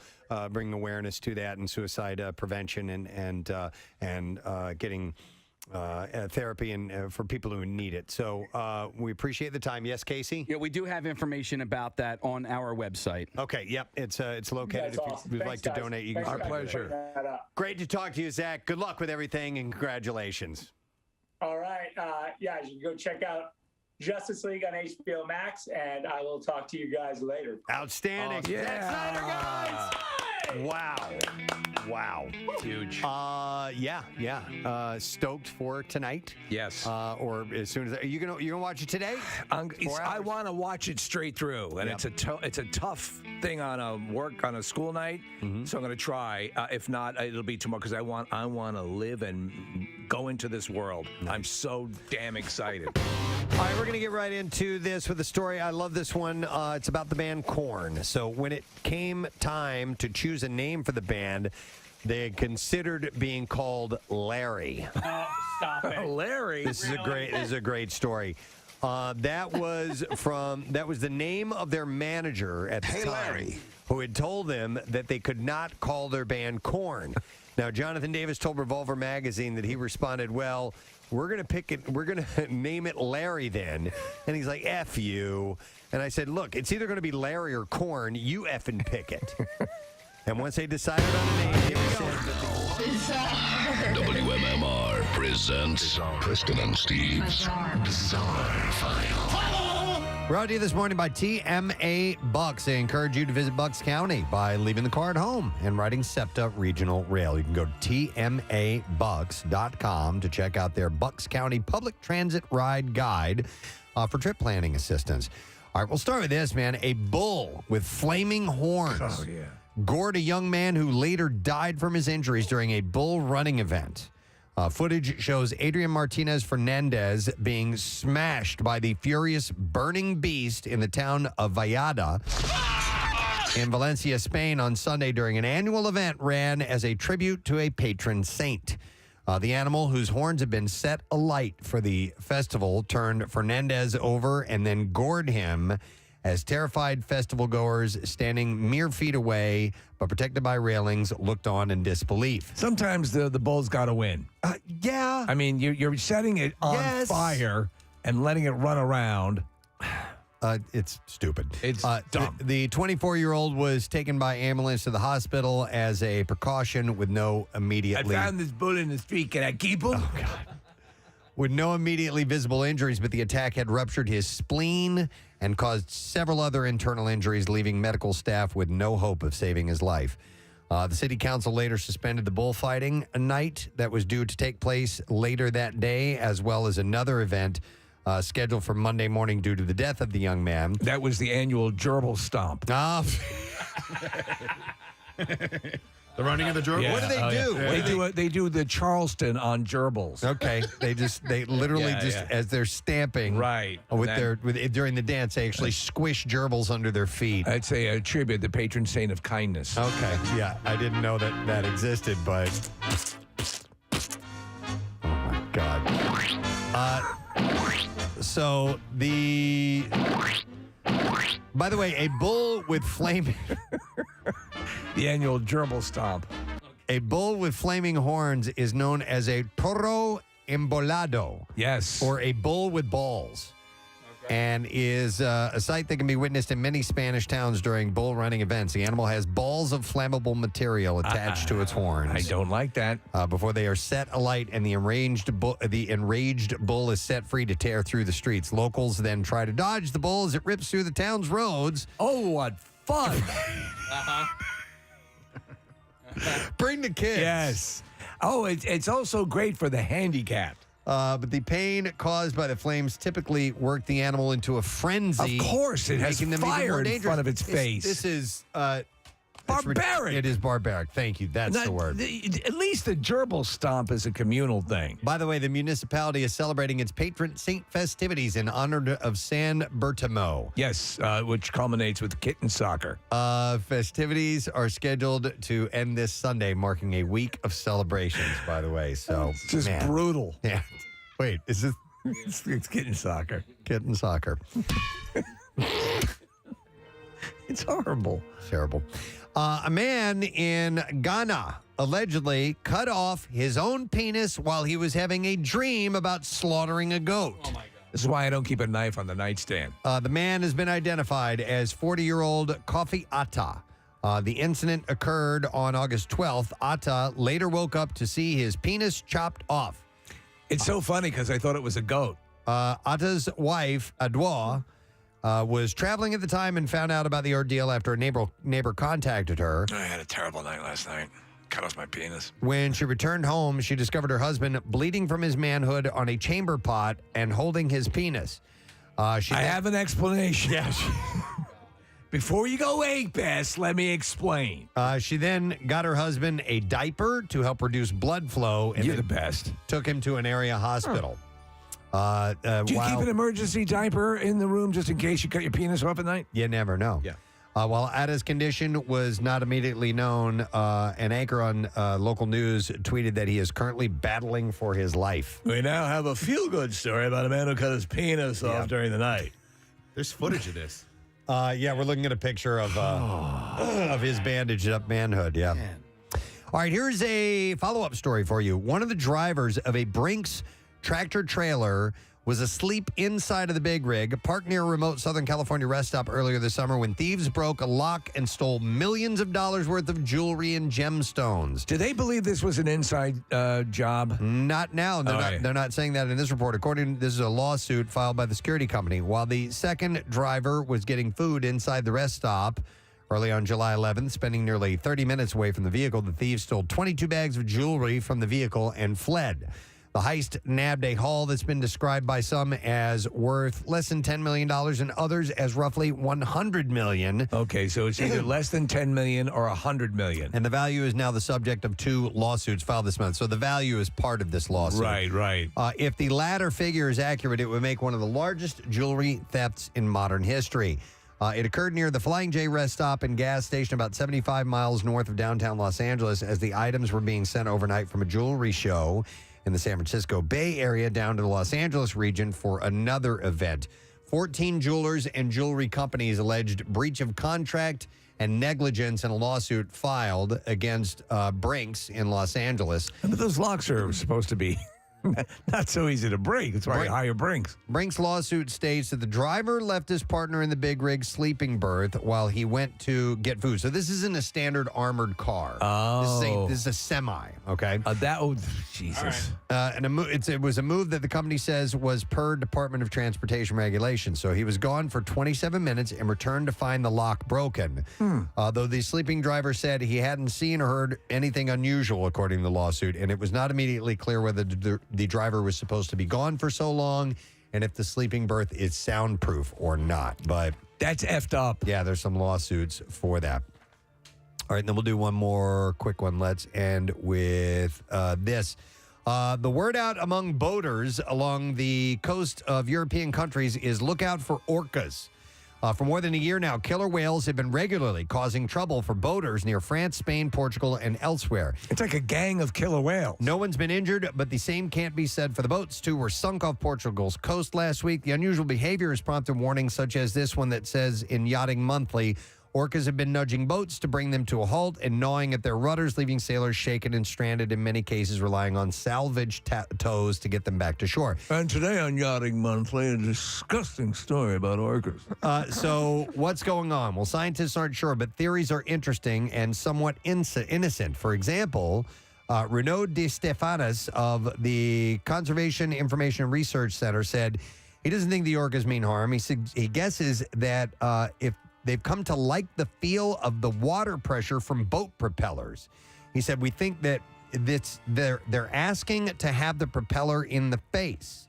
bring awareness to that and suicide prevention and getting therapy and for people who need it. So we appreciate the time. Yes, Casey? Yeah, we do have information about that on our website. Okay, yep. It's located. That's awesome. If you'd like to Thanks, donate, you guys. can. Thanks, Our guys, for pleasure. bringing that up. Great to talk to you, Zach. Good luck with everything and congratulations. All right. You can go check out Justice League on HBO Max, and I will talk to you guys later. Outstanding. Zack Snyder, guys. Wow. Huge. Stoked for tonight. Yes. Or as soon as you gonna watch it today? I want to watch it straight through, and it's a tough thing on a school night. So I'm going to try. If not, it'll be tomorrow because I want to live and go into this world. I'm so damn excited. All right, we're going to get right into this with a story. I love this one. It's about the band Korn. So when it came time to choose a name for the band, they had considered being called Larry. Stop it. Larry. This is a great story. That was the name of their manager at the time, Larry, who had told them that they could not call their band Korn. Now, Jonathan Davis told Revolver Magazine that he responded, "Well, we're gonna pick it. We're gonna name it Larry then." And he's like, "F you." And I said, "Look, it's either gonna be Larry or Korn. You effing pick it." And once they decided on a name, they said that WMMR presents Preston and Steve's Bizarre File. Brought to you this morning by TMA Bucks. They encourage you to visit Bucks County by leaving the car at home and riding SEPTA Regional Rail. You can go to TMABucks.com to check out their Bucks County Public Transit Ride Guide for trip planning assistance. All right, we'll start with this, man. A bull with flaming horns. Oh, yeah. Gored a young man who later died from his injuries during a bull running event. Footage shows Adrian Martinez Fernandez being smashed by the furious burning beast in the town of Vallada in Valencia, Spain on Sunday during an annual event ran as a tribute to a patron saint. The animal, whose horns had been set alight for the festival, turned Fernandez over and then gored him as terrified festival goers standing mere feet away but protected by railings looked on in disbelief. Sometimes the bull's got to win. Yeah. I mean, you're setting it on fire and letting it run around. It's stupid. It's dumb. The 24-year-old was taken by ambulance to the hospital as a precaution with no immediately... I found this bull in the street. Can I keep him? Oh, God. With no immediately visible injuries, but the attack had ruptured his spleen and caused several other internal injuries, leaving medical staff with no hope of saving his life. The city council later suspended the bullfighting night that was due to take place later that day, as well as another event scheduled for Monday morning due to the death of the young man. That was the annual gerbil stomp. The running of the gerbils? Yeah. What do they do? Yeah. They do the Charleston on gerbils. Okay, they literally as they're stamping right during the dance, they actually squish gerbils under their feet. I'd say a tribute, the patron saint of kindness. Okay, yeah, I didn't know that existed, but oh my God. So by the way, a bull with flaming the annual gerbil stomp. A bull with flaming horns is known as a toro embolado. Yes. Or a bull with balls. And is a sight that can be witnessed in many Spanish towns during bull running events. The animal has balls of flammable material attached to its horns. I don't like that. Before they are set alight and the enraged bull is set free to tear through the streets. Locals then try to dodge the bull as it rips through the town's roads. Oh, what fun. Bring the kids. Yes. Oh, it's also great for the handicapped. But the pain caused by the flames typically work the animal into a frenzy. Of course, it has making them even fire more in dangerous. front of its face. This is barbaric. It is barbaric. Thank you. That's the word. At least the gerbil stomp is a communal thing. By the way, the municipality is celebrating its patron saint festivities in honor of San Bertamo. Yes, which culminates with kitten soccer. Festivities are scheduled to end this Sunday, marking a week of celebrations, by the way. So it's just brutal. Yeah. Wait, is this... It's kitten soccer. Kitten soccer. It's horrible. It's terrible. A man in Ghana allegedly cut off his own penis while he was having a dream about slaughtering a goat. Oh, my God. This is why I don't keep a knife on the nightstand. The man has been identified as 40-year-old Kofi Atta. The incident occurred on August 12th. Atta later woke up to see his penis chopped off. It's so funny because I thought it was a goat. Atta's wife, Adwa, was traveling at the time and found out about the ordeal after a neighbor contacted her. I had a terrible night last night. Cut off my penis. When she returned home, she discovered her husband bleeding from his manhood on a chamber pot and holding his penis. I have an explanation. Yeah. Before you go ape-ass, let me explain. She then got her husband a diaper to help reduce blood flow. And You're the best. Took him to an area hospital. Do you keep an emergency diaper in the room just in case you cut your penis off at night? You never know. Yeah. While Atta's condition was not immediately known, an anchor on local news tweeted that he is currently battling for his life. We now have a feel-good story about a man who cut his penis off during the night. There's footage of this. Yeah, we're looking at a picture of his bandaged up manhood. Yeah. Man. All right, here's a follow-up story for you. One of the drivers of a Brinks tractor trailer was asleep inside of the big rig, parked near a remote Southern California rest stop earlier this summer when thieves broke a lock and stole millions of dollars worth of jewelry and gemstones. Do they believe this was an inside job? Not now. They're not saying that in this report. This is a lawsuit filed by the security company. While the second driver was getting food inside the rest stop early on July 11th, spending nearly 30 minutes away from the vehicle, the thieves stole 22 bags of jewelry from the vehicle and fled. The heist nabbed a haul that's been described by some as worth less than $10 million and others as roughly $100 million. Okay, so it's either less than $10 million or $100 million. And the value is now the subject of 2 lawsuits filed this month. So the value is part of this lawsuit. Right. If the latter figure is accurate, it would make one of the largest jewelry thefts in modern history. It occurred near the Flying J rest stop and gas station about 75 miles north of downtown Los Angeles as the items were being sent overnight from a jewelry show in the San Francisco Bay Area down to the Los Angeles region for another event. 14 jewelers and jewelry companies alleged breach of contract and negligence in a lawsuit filed against Brinks in Los Angeles. But those locks are supposed to be not so easy to break. That's why you hire Brinks. Brinks' lawsuit states that the driver left his partner in the big rig sleeping berth while he went to get food. So this isn't a standard armored car. Oh. This is a semi, okay? Jesus. And it was a move that the company says was per Department of Transportation regulations. So he was gone for 27 minutes and returned to find the lock broken. Though the sleeping driver said he hadn't seen or heard anything unusual, according to the lawsuit, and it was not immediately clear whether the driver was supposed to be gone for so long and if the sleeping berth is soundproof or not. But that's effed up. Yeah, there's some lawsuits for that. All right, and then we'll do one more quick one. Let's end with this. The word out among boaters along the coast of European countries is look out for orcas. For more than a year now, killer whales have been regularly causing trouble for boaters near France, Spain, Portugal, and elsewhere. It's like a gang of killer whales. No one's been injured, but the same can't be said for the boats. 2 were sunk off Portugal's coast last week. The unusual behavior has prompted warnings such as this one that says in Yachting Monthly, orcas have been nudging boats to bring them to a halt and gnawing at their rudders, leaving sailors shaken and stranded, in many cases relying on salvage tows to get them back to shore. And today on Yachting Monthly, a disgusting story about orcas. So what's going on? Well, scientists aren't sure, but theories are interesting and somewhat innocent. For example, Renaud de Stefanis of the Conservation Information and Research Center said he doesn't think the orcas mean harm. He guesses that if they've come to like the feel of the water pressure from boat propellers. He said, we think that they're asking to have the propeller in the face.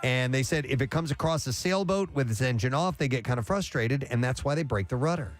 And they said if it comes across a sailboat with its engine off, they get kind of frustrated, and that's why they break the rudder.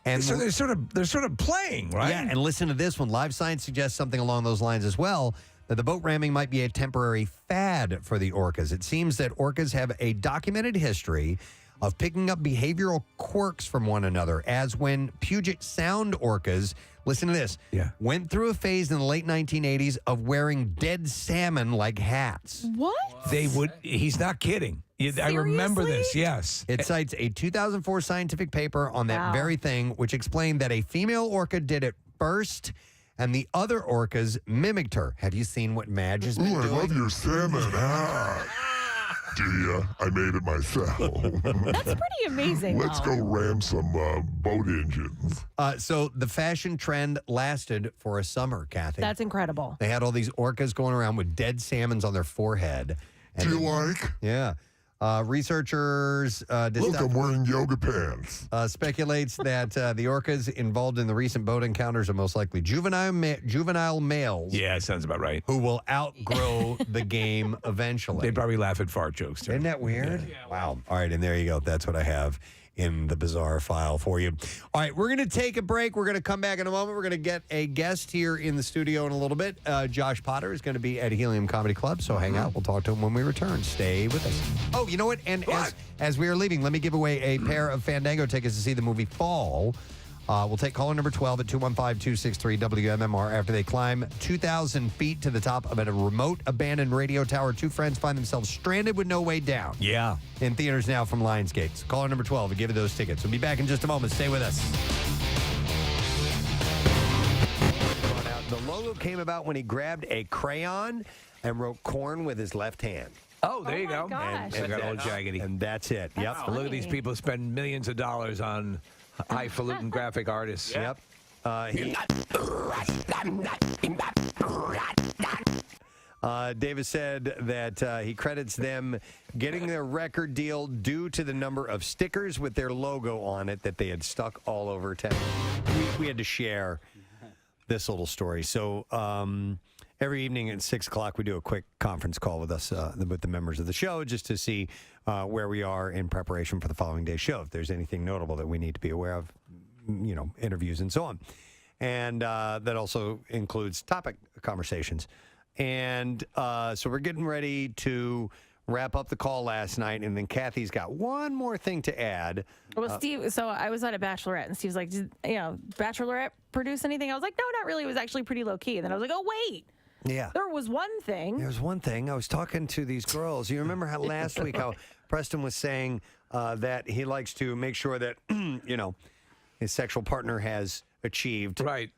And so they're sort of playing, right? Yeah, and listen to this one. Live Science suggests something along those lines as well, that the boat ramming might be a temporary fad for the orcas. It seems that orcas have a documented history of picking up behavioral quirks from one another, as when Puget Sound orcas, listen to this, went through a phase in the late 1980s of wearing dead salmon like hats. What? They would. He's not kidding. I remember this, yes. It cites a 2004 scientific paper on that very thing, which explained that a female orca did it first, and the other orcas mimicked her. Have you seen what Madge has been doing? I love your salmon hat. Do ya? I made it myself. That's pretty amazing. Let's go ram some boat engines. So the fashion trend lasted for a summer, Kathy. That's incredible. They had all these orcas going around with dead salmons on their forehead. And Do you like? Yeah. Researchers Look, I'm wearing yoga pants. speculates that the orcas involved in the recent boat encounters are most likely juvenile males. Yeah, sounds about right. Who will outgrow the game eventually. They probably laugh at fart jokes, too. Isn't that weird? Yeah. Wow. All right, and there you go. That's what I have in the bizarre file for you. All right, we're going to take a break. We're going to come back in a moment. We're going to get a guest here in the studio in a little bit. Josh Potter is going to be at Helium Comedy Club, so hang out. We'll talk to him when we return. Stay with us. Oh, you know what? And as we are leaving, let me give away a pair of Fandango tickets to see the movie Fall. We'll take caller number 12 at 215-263-WMMR. After they climb 2,000 feet to the top of a remote abandoned radio tower, two friends find themselves stranded with no way down. Yeah. In theaters now from Lionsgate. So caller number 12 will give you those tickets. We'll be back in just a moment. Stay with us. The logo came about when he grabbed a crayon and wrote corn with his left hand. Oh, there you go. gosh. And got old jaggedy. And that's it. Yep. Look at these people spend millions of dollars on highfalutin graphic artists. Yep. Davis said that he credits them getting their record deal due to the number of stickers with their logo on it that they had stuck all over town. We had to share this little story. So every evening at 6 o'clock, we do a quick conference call with us, with the members of the show, just to see where we are in preparation for the following day's show. If there's anything notable that we need to be aware of, you know, interviews and so on. And that also includes topic conversations. And so we're getting ready to wrap up the call last night, and then Kathy's got one more thing to add. Well, Steve, so I was at a bachelorette, and Steve's like, did, you know, bachelorette produce anything? I was like, no, not really. It was actually pretty low key. And then I was like, oh, wait. Yeah. There was one thing. There's one thing. I was talking to these girls. You remember how last week how Preston was saying that he likes to make sure that, you know, his sexual partner has achieved. Right.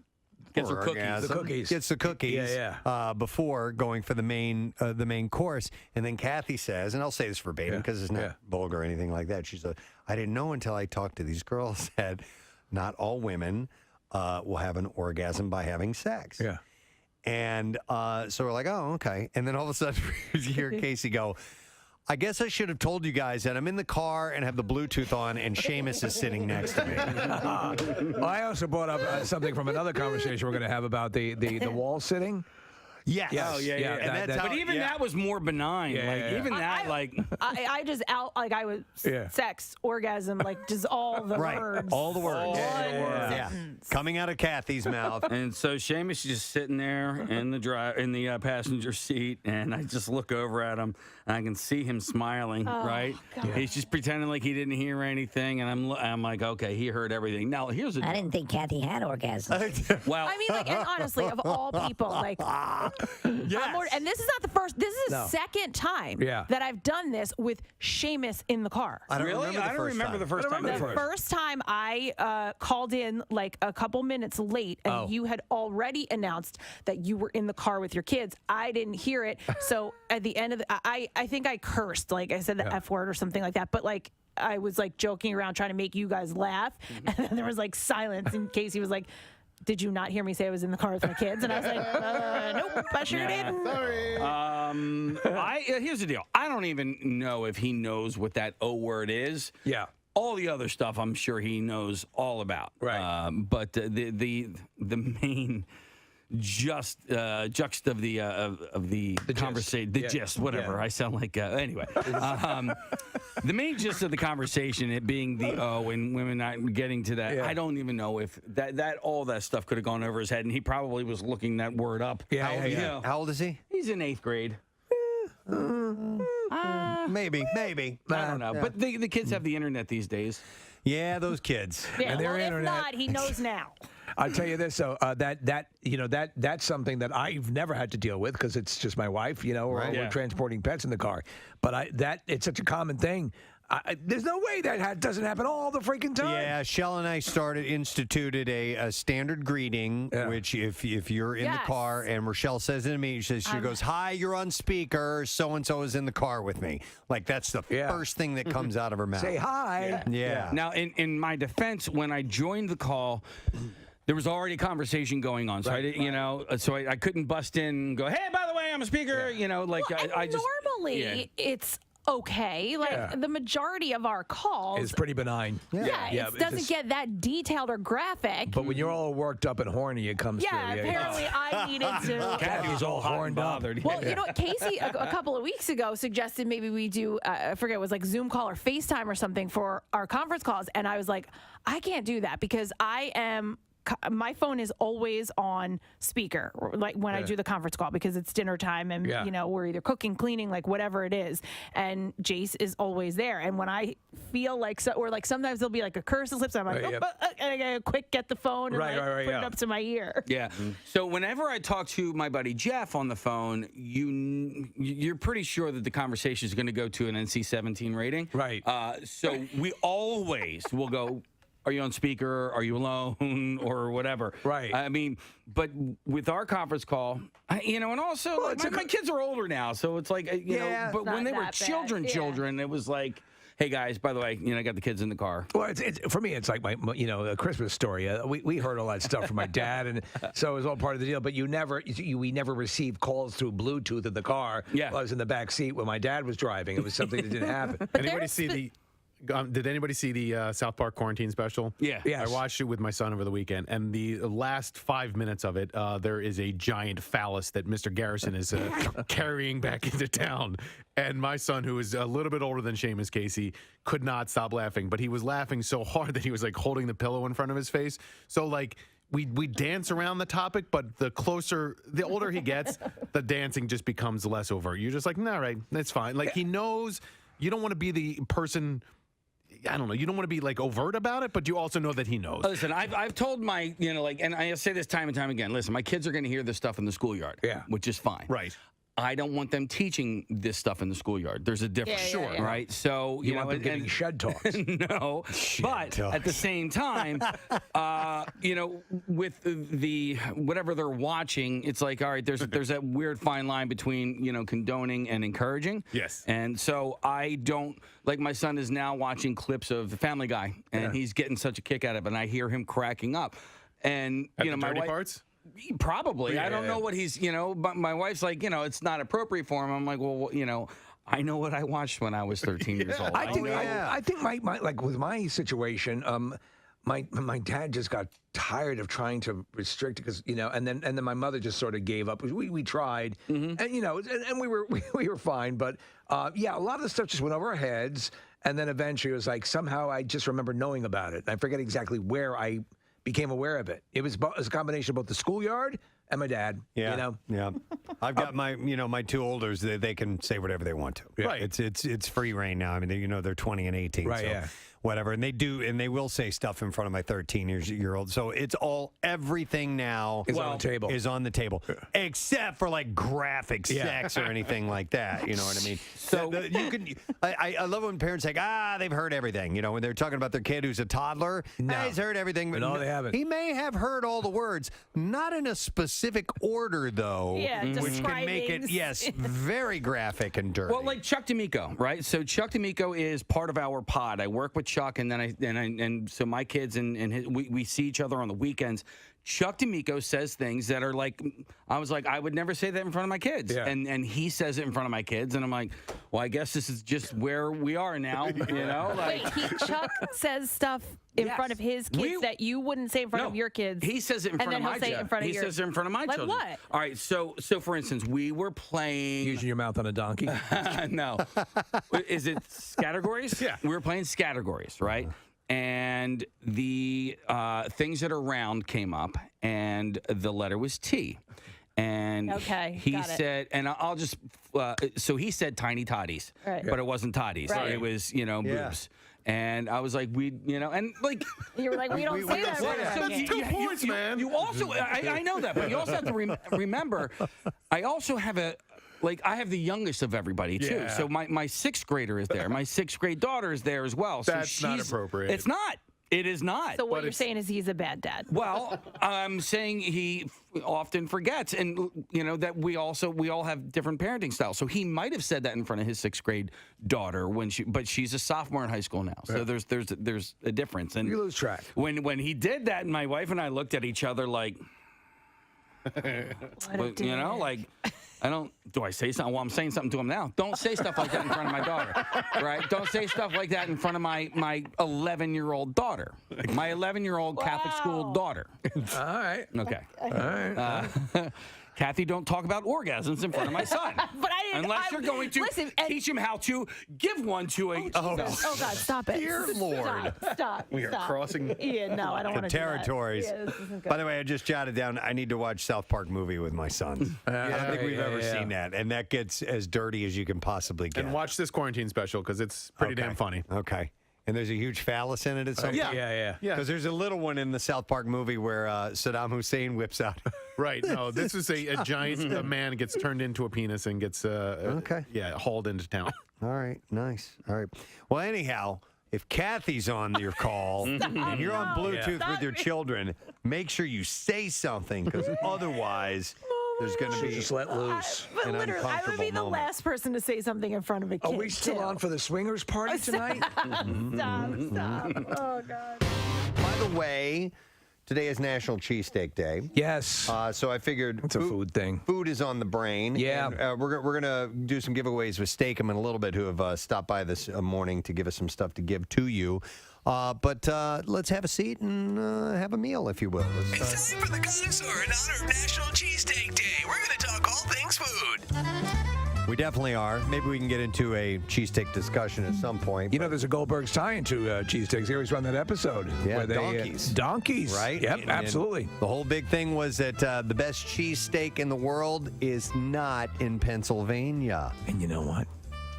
Gets her cookies. orgasm, The cookies. Gets the cookies Yeah. before going for the main course. And then Kathy says, and I'll say this verbatim because it's not vulgar or anything like that. She said, I didn't know until I talked to these girls that not all women will have an orgasm by having sex. Yeah. And so we're like, oh, okay. And then all of a sudden, you hear Casey go, I guess I should have told you guys that I'm in the car and have the Bluetooth on, and Seamus is sitting next to me. Well, I also brought up something from another conversation we're going to have about the wall sitting. Yes. Oh, yeah. And that's but how- even that was more benign. Yeah, like, yeah, yeah. even that, I just I was sex, orgasm, like just all the words. All the words. Yeah. Coming out of Kathy's mouth. And so Seamus is just sitting there in the passenger seat, and I just look over at him, and I can see him smiling. Right? God. He's just pretending like he didn't hear anything, and I'm like, okay, he heard everything. Now here's I didn't think Kathy had orgasms. well, I mean, like, and honestly, of all people, like, and this is not the first. This is the second time that I've done this with Seamus in the car. I don't remember the first time. The first time I called in like a couple minutes late, and you had already announced that you were in the car with your kids. I didn't hear it, so at the end of the, I think I cursed, like I said the F word or something like that. But like I was like joking around trying to make you guys laugh, and then there was like silence, and Casey was like, did you not hear me say I was in the car with my kids? And I was like, nope, I sure didn't. Sorry. Here's the deal. I don't even know if he knows what that O word is. Yeah. All the other stuff, I'm sure he knows all about. Right. But the main juxt of the conversation, the gist, whatever. I sound like anyway. The main gist of the conversation, it being the O and women not getting to that. I don't even know if that all that stuff could have gone over his head, and he probably was looking that word up. How old is he? He's in 8th grade. Maybe. I don't know. But the kids have the internet these days. Yeah, those kids. Yeah, And their well, internet. if not, he knows now. I'll tell you this, though, that's something that I've never had to deal with because it's just my wife, or we're transporting pets in the car. But it's such a common thing. There's no way that doesn't happen all the freaking time. Yeah, Shell and I instituted a standard greeting, which if you're in the car and Rochelle says it to me, she goes, hi, you're on speaker, so-and-so is in the car with me. Like, that's the first thing that comes out of her mouth. Say hi. Yeah. Now, in my defense, when I joined the call, There was already a conversation going on, so I didn't, I couldn't bust in and go, "Hey, by the way, I'm a speaker." I just normally it's okay. Like the majority of our calls It's pretty benign. it doesn't get that detailed or graphic. But when you're all worked up and horny, it comes through. Apparently I needed to. Kathy's all horned up. Well, Casey a couple of weeks ago suggested maybe we do, I forget, it was like Zoom call or FaceTime or something for our conference calls. And I was like, I can't do that because my phone is always on speaker, like when I do the conference call, because it's dinner time and we're either cooking, cleaning, like whatever it is, and Jace is always there. And when I feel like sometimes there'll be like a curse that slips, I'm like, and I gotta quick get the phone and put it up to my ear. Yeah. So whenever I talk to my buddy Jeff on the phone, you're pretty sure that the conversation is going to go to an NC-17 rating, right? So we always will go, are you on speaker? Are you alone? Or whatever. Right. I mean, but with our conference call, and also my kids are older now, so it's like, but when they were children, it was like, hey guys, by the way, I got the kids in the car. Well, it's for me, it's like my a Christmas story. We heard all that stuff from my dad, and so it was all part of the deal. But we never received calls through Bluetooth in the car. Yeah. While I was in the back seat when my dad was driving. It was something that didn't happen. Did anybody see the South Park quarantine special? Yeah. Yes. I watched it with my son over the weekend, and the last 5 minutes of it, there is a giant phallus that Mr. Garrison is carrying back into town. And my son, who is a little bit older than Seamus Casey, could not stop laughing. But he was laughing so hard that he was like holding the pillow in front of his face. So like we dance around the topic, but the older he gets, the dancing just becomes less overt. You're just like, no, right, it's fine. Like he knows you don't want to be the person. I don't know. You don't want to be like overt about it, but you also know that he knows. Listen, I've told my, and I say this time and time again. Listen, my kids are going to hear this stuff in the schoolyard, which is fine. Right. I don't want them teaching this stuff in the schoolyard. There's a difference, right? So you want them getting shed talks. No, but at the same time, with the whatever they're watching, it's like, all right, there's that weird fine line between condoning and encouraging. Yes. And so I don't, like, my son is now watching clips of The Family Guy, and he's getting such a kick out of it, and I hear him cracking up. And At my the dirty wife, parts? Probably. I don't know what he's, but my wife's like, it's not appropriate for him. I'm like, well, I know what I watched when I was 13 years old. I think my like with my situation, my dad just got tired of trying to restrict because and then my mother just sort of gave up. We tried, and and we were fine, but a lot of the stuff just went over our heads, and then eventually it was like somehow I just remember knowing about it. I forget exactly where I became aware of it. It was a combination of both the schoolyard and my dad. Yeah. I've got my two olders. They can say whatever they want to. Yeah. Right. It's free reign now. I mean, they're 20 and 18. Right. So Yeah. whatever. And they will say stuff in front of my 13-year-old. So it's everything now is on the table. Is on the table, except for like graphic sex or anything like that. You know what I mean? So you can. I love when parents say, they've heard everything. When they're talking about their kid who's a toddler, he's heard everything. But no, they haven't. He may have heard all the words, not in a specific order though. Yeah, which can make it very graphic and dirty. Well, like Chuck D'Amico, right? So Chuck D'Amico is part of our pod. I work with Chuck, and then so my kids and we see each other on the weekends. Chuck D'Amico says things that are like, I was like, I would never say that in front of my kids. Yeah. And he says it in front of my kids, and I'm like, well, I guess this is just where we are now, Like, wait, Chuck says stuff in front of his kids that you wouldn't say in front of your kids. He says it in front of my children. He says it in front of my children. Like what? All right, so for instance, we were playing... Using your mouth on a donkey? No. Is it Scattergories? Yeah. We were playing Scattergories, right? And the things that are round came up, and the letter was T. And he said, and I'll just, so he said tiny toddies, but it wasn't toddies. Right. It was, boobs. And I was like, and like... You were like, we don't say that. That's 2 points, man. You also, I know that, but you also have to remember, I also have I have the youngest of everybody, too. Yeah. So my 6th grader is there. My 6th grade daughter is there as well. So That's not appropriate. It's not. It is not. So what you're saying is he's a bad dad. Well, I'm saying he often forgets, and that we all have different parenting styles. So he might have said that in front of his 6th grade daughter but she's a sophomore in high school now. So there's a difference. And you lose track. When he did that, my wife and I looked at each other like, like. Do I say something? Well, I'm saying something to him now. Don't say stuff like that in front of my daughter, right? Don't say stuff like that in front of my 11-year-old daughter, my 11-year-old Catholic school daughter. All right. Okay. All right. Kathy, don't talk about orgasms in front of my son. But I didn't. Unless you're going to teach him how to give one to a. Oh God, stop it. Dear Lord. Stop. We are crossing Yeah, no, I don't want to territories. Yeah, this isn't good. By the way, I just jotted down. I need to watch South Park movie with my sons. I don't think we've ever seen that, and that gets as dirty as you can possibly get. And watch this quarantine special because it's pretty damn funny. Okay. And there's a huge phallus in it at some point? Yeah. Because there's a little one in the South Park movie where Saddam Hussein whips out. Right. No, this is a giant man gets turned into a penis and gets hauled into town. All right. Nice. All right. Well, anyhow, if Kathy's on your call and you're on Bluetooth with your children, make sure you say something because otherwise there's going to be just let loose. But literally, I would be the last person to say something in front of a kid. Are we still on for the swingers party tonight? Stop. Oh, God. By the way, today is National Cheesesteak Day. Yes. So I figured it's a food thing. Food is on the brain. Yeah. And, we're going to do some giveaways with Steakum in a little bit, who have stopped by this morning to give us some stuff to give to you. But let's have a seat and have a meal, if you will. It's time for the Connoisseur in honor of National Cheesesteak Day. We're going to talk all things food. We definitely are. Maybe we can get into a cheesesteak discussion at some point. You know, there's a Goldberg's tie into cheesesteaks. They always run that episode. Yeah, where they, donkeys. Donkeys. Right? Yep, And absolutely. the whole big thing was that the best cheesesteak in the world is not in Pennsylvania. And you know what?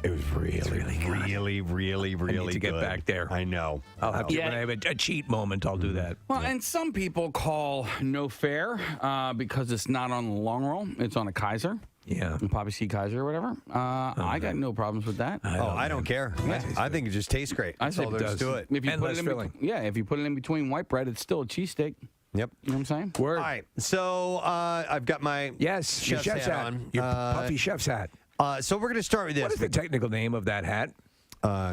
It was really good. I need to get back there. I know. I'll have to, when I have a cheat moment, I'll do that. Well, and some people call no fair because it's not on the long roll. It's on a Kaiser. Yeah. Poppy C. Kaiser or whatever. I got no problems with that. I don't care. I think it just tastes great. I That's say all there is to it. If you And put less it in filling. if you put it in between white bread, it's still a cheesesteak. Yep. You know what I'm saying? Word. All right. So I've got my Yes, your chef's hat on. Your puffy chef's hat. So we're going to start with this. What is the technical name of that hat?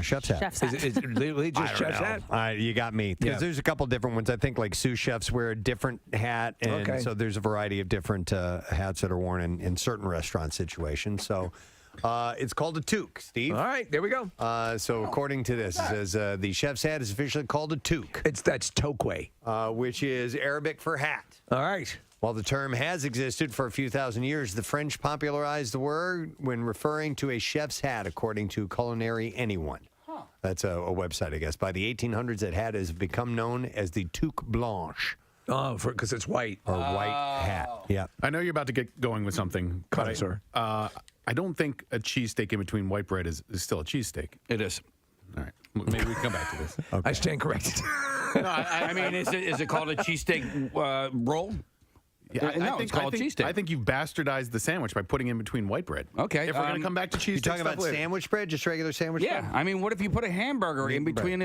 Chef's hat. Chef's hat. Is it literally just chef's hat? You got me. Because there's a couple different ones. I think like sous chefs wear a different hat. And so there's a variety of different hats that are worn in certain restaurant situations. So it's called a toque, Steve. All right, there we go. So according to this, it says the chef's hat is officially called a toque. That's toque. Which is Arabic for hat. All right. While the term has existed for a few thousand years, the French popularized the word when referring to a chef's hat, according to Culinary Anyone. That's a website, I guess. By the 1800s, that hat has become known as the toque blanche. Oh, because it's white. Or white hat. Yeah. I know you're about to get going with something. Connoisseur. I don't think a cheesesteak in between white bread is still a cheesesteak. It is. All right. Maybe we can come back to this. I stand corrected. No, I mean, is it called a cheesesteak roll? Yeah, No, it's called cheesesteak. I think you've bastardized the sandwich by putting in between white bread. Okay. If we're going to come back to cheesesteak, You talking about later. sandwich bread, just regular sandwich Yeah. bread? I mean, what if you put a hamburger in between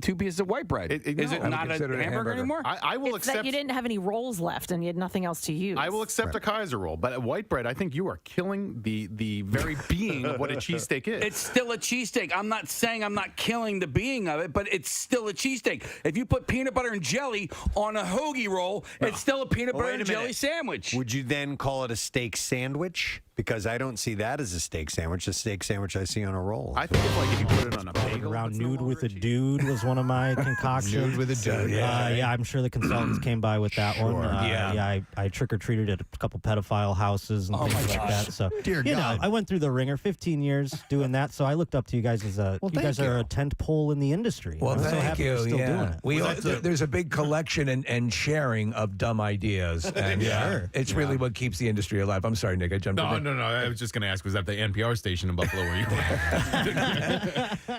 two pieces of white bread? Is it no. not a consider it a hamburger hamburger. anymore? I will It's that accept. you didn't have any rolls left and you had nothing else to use. I will accept a Kaiser roll, but at white bread, I think you are killing the very being of what a cheesesteak is. It's still a cheesesteak. I'm not saying I'm not killing the being of it, but it's still a cheesesteak. If you put peanut butter and jelly on a hoagie roll, it's still a peanut butter Wait a and jelly minute. sandwich. Would you then call it a steak sandwich? Because I don't see that as a steak sandwich. The steak sandwich I see on a roll. I think it's like if you put it on a bagel. Around nude with a dude was one of my concoctions. Nude with a dude, yeah, I'm sure the consultants came by with that one. Yeah. I trick or treated at a couple pedophile houses and things like that. So Dear you God. know, I went through the ringer, 15 years doing that. So I looked up to you guys as you guys are a tent pole in the industry. Well, I'm so thank happy you. you're still doing it. There's a big collection and sharing of dumb ideas. And, Sure. it's really what keeps the industry alive. I'm sorry, Nick. I jumped in. No. I was just going to ask, was that the NPR station in Buffalo where you were?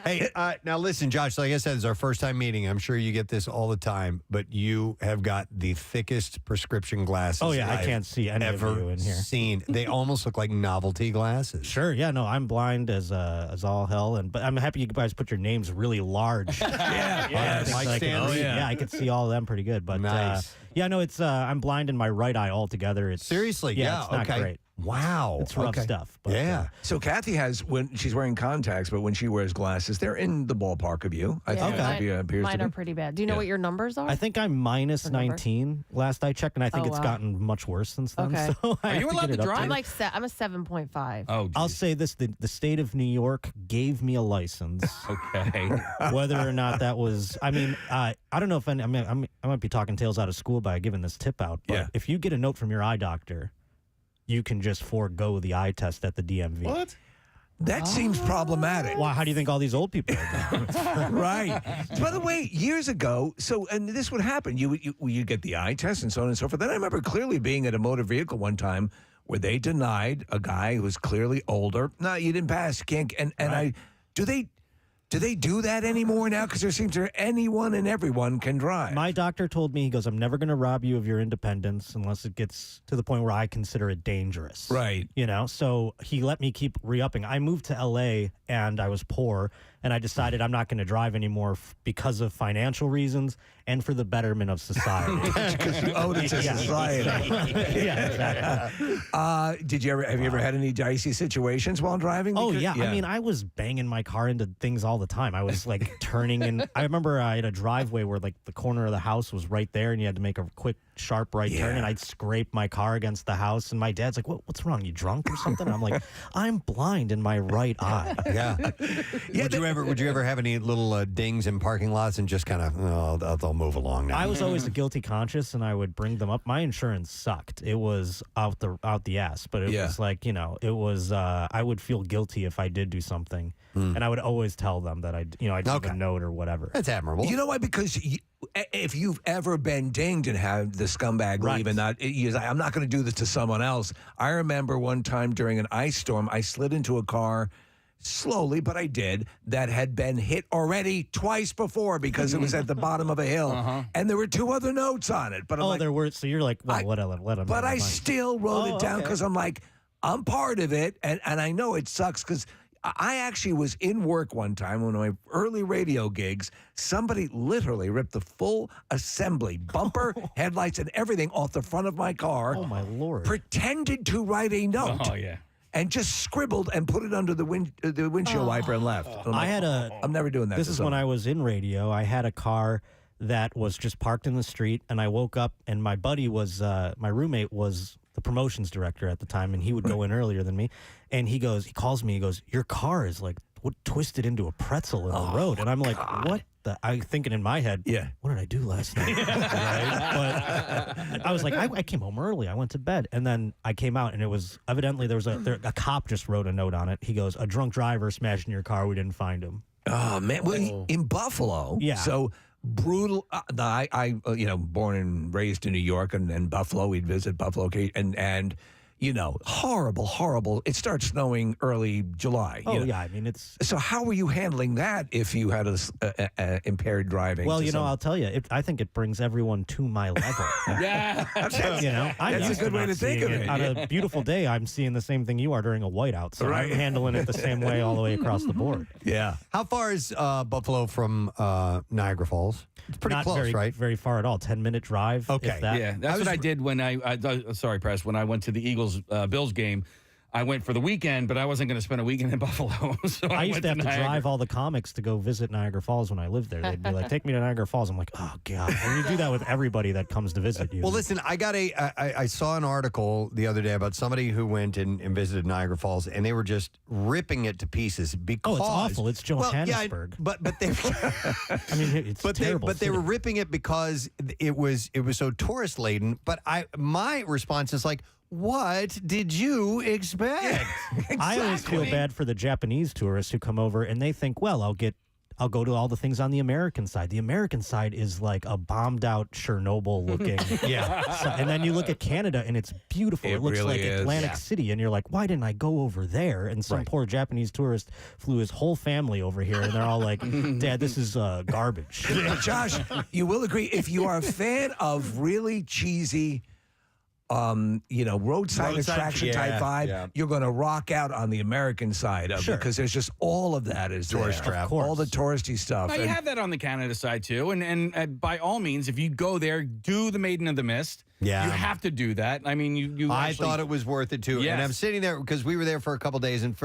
Hey, now listen, Josh, like I said, it's our first time meeting. I'm sure you get this all the time, but you have got the thickest prescription glasses. Oh, yeah, I I've can't see any of you ever in here. seen. They almost look like novelty glasses. Sure, yeah, no, I'm blind as all hell, but I'm happy you guys put your names really large. I could see all of them pretty good. But Nice. it's I'm blind in my right eye altogether. It's Seriously, it's not great. Wow, It's rough stuff. But, So Kathy has, when she's wearing contacts, but when she wears glasses, they're in the ballpark of you. I think Kathy appears Mine to are be. pretty bad. Do you know what your numbers are? I think I'm minus Or number? 19 last I checked, and I think Oh, it's wow. gotten much worse since then. Okay. So I Are have you to allowed get to it drive? I'm updated. I'm a 7.5. Oh, I'll say this: the state of New York gave me a license. Okay. Whether or not that was, I don't know if I might be talking tales out of school by giving this tip out. But if you get a note from your eye doctor, you can just forego the eye test at the DMV. What? That seems problematic. Why? How do you think all these old people are doing? Right. By the way, years ago, and this would happen. You get the eye test and so on and so forth. Then I remember clearly being at a motor vehicle one time where they denied a guy who was clearly older. No, you didn't pass. You can't. And do they do that anymore now? Because there seems to anyone and everyone can drive. My doctor told me, he goes, I'm never going to rob you of your independence unless it gets to the point where I consider it dangerous. Right. So he let me keep re-upping. I moved to L.A. and I was poor, and I decided I'm not going to drive anymore because of financial reasons and for the betterment of society. Because you owe it to society. Yeah, exactly. Have you ever had any dicey situations while driving? Oh, yeah. I mean, I was banging my car into things all the time. I was like turning, and I remember I had a driveway where like the corner of the house was right there, and you had to make a quick, sharp right turn, and I'd scrape my car against the house, and my dad's like, what's wrong? You drunk or something? I'm like, I'm blind in my right eye. Yeah. Would you ever have any little dings in parking lots and just kind of, they'll move along now? I was always a guilty conscience, and I would bring them up. My insurance sucked. It was out the ass, but it was like, it was, I would feel guilty if I did do something, and I would always tell them that I'd leave a note or whatever. That's admirable. You know why? Because if you've ever been dinged and had the scumbag leave and I'm not going to do this to someone else. I remember one time during an ice storm, I slid into a car slowly, but I did, that had been hit already twice before because it was at the bottom of a hill, and there were 2 other notes on it. But there were. So you're like, well, let them. But I still wrote it down because I'm like, I'm part of it, and I know it sucks because I actually was in work one time, one of my early radio gigs. Somebody literally ripped the full assembly, bumper, headlights, and everything off the front of my car. Oh, my Lord. Pretended to write a note. Oh, yeah. And just scribbled and put it under the windshield wiper and left. I'm never doing that. This is when I was in radio. I had a car that was just parked in the street, and I woke up, and my buddy was, my roommate was the promotions director at the time, and he would go in earlier than me. And he calls me, he goes, your car is like twisted into a pretzel in the road. And I'm like, what the? I'm thinking in my head, what did I do last night? But I was like, I came home early. I went to bed. And then I came out, and it was evidently there was a cop just wrote a note on it. He goes, a drunk driver smashed in your car. We didn't find him. Oh, man. Well, in Buffalo. Yeah. So brutal. I born and raised in New York and Buffalo. We'd visit Buffalo and horrible. It starts snowing early July. I mean, it's... So how were you handling that if you had a impaired driving? Well, I'll tell you, I think it brings everyone to my level. Yeah. That's a good way to think of it. On a beautiful day, I'm seeing the same thing you are during a whiteout. So I'm handling it the same way all the way across the board. Yeah. How far is Buffalo from Niagara Falls? It's pretty close, very, right? Very far at all. 10-minute drive. Okay. If that. Yeah, that's what I did when sorry, Press, when I went to the Eagles-Bills game. I went for the weekend, but I wasn't going to spend a weekend in Buffalo. So I used to have to Niagara. drive all the comics to go visit Niagara Falls when I lived there. They'd be like, take me to Niagara Falls. I'm like, oh, God. And you do that with everybody that comes to visit you. Well, listen, I saw an article the other day about somebody who went and visited Niagara Falls, and they were just ripping it to pieces because... Oh, it's awful. It's Johannesburg. But they... I mean, it's terrible. But they were ripping it because it was so tourist laden. But my response is like, what did you expect? I always feel bad for the Japanese tourists who come over and they think, well, I'll get I'll go to all the things on the American side. The American side is like a bombed out Chernobyl looking. And then you look at Canada and it's beautiful. It looks really like is. Atlantic City. And you're like, why didn't I go over there? And some poor Japanese tourist flew his whole family over here. And they're all like, Dad, this is garbage. Josh, you will agree, if you are a fan of really cheesy roadside attraction type vibe, you're going to rock out on the American side of it because there's just all of that is Tourist there. trap. All the touristy stuff. Now, you have that on the Canada side too, and by all means, if you go there, do the Maiden of the Mist. Yeah. You have to do that. I mean, you I actually- thought it was worth it too. Yes. And I'm sitting there because we were there for a couple days, and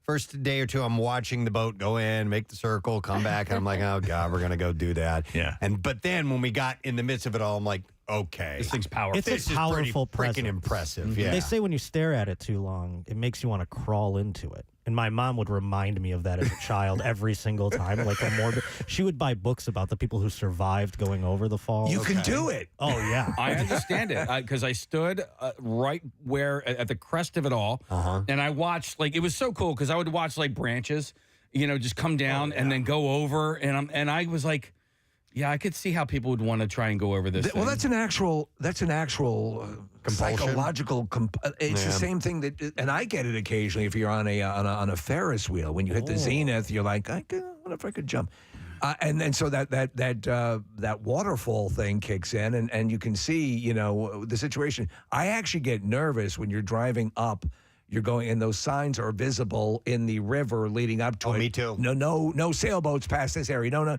first day or two, I'm watching the boat go in, make the circle, come back, and I'm like, oh God, we're gonna go do that. Yeah. But then when we got in the midst of it all, I'm like, okay, This thing's powerful. It's This a is powerful pretty freaking presence. impressive. Yeah. They say when you stare at it too long, it makes you want to crawl into it. And my mom would remind me of that as a child every single time. Like a morbid. She would buy books about the people who survived going over the falls. You can do it. Oh yeah, I understand it because I stood right where at the crest of it all, and I watched it was so cool because I would watch branches, just come down and then go over, and I was like, yeah, I could see how people would want to try and go over this. Well, thing. that's an actual psychological. It's the same thing that, and I get it occasionally if you're on a Ferris wheel. When you hit the zenith, you're like, I wonder if I could jump. And then so that waterfall thing kicks in, and you can see the situation. I actually get nervous when you're driving up. You're going, and those signs are visible in the river leading up to it. Me too. No sailboats past this area. No.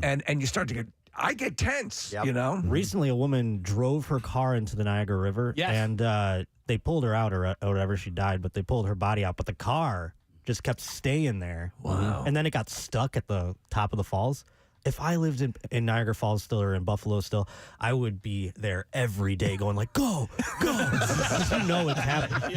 And you start to I get tense, Recently, a woman drove her car into the Niagara River, and they pulled her out or whatever. She died, but they pulled her body out. But the car just kept staying there. Wow. And then it got stuck at the top of the falls. If I lived in Niagara Falls still or in Buffalo still, I would be there every day going like, go. Because you know it's happening.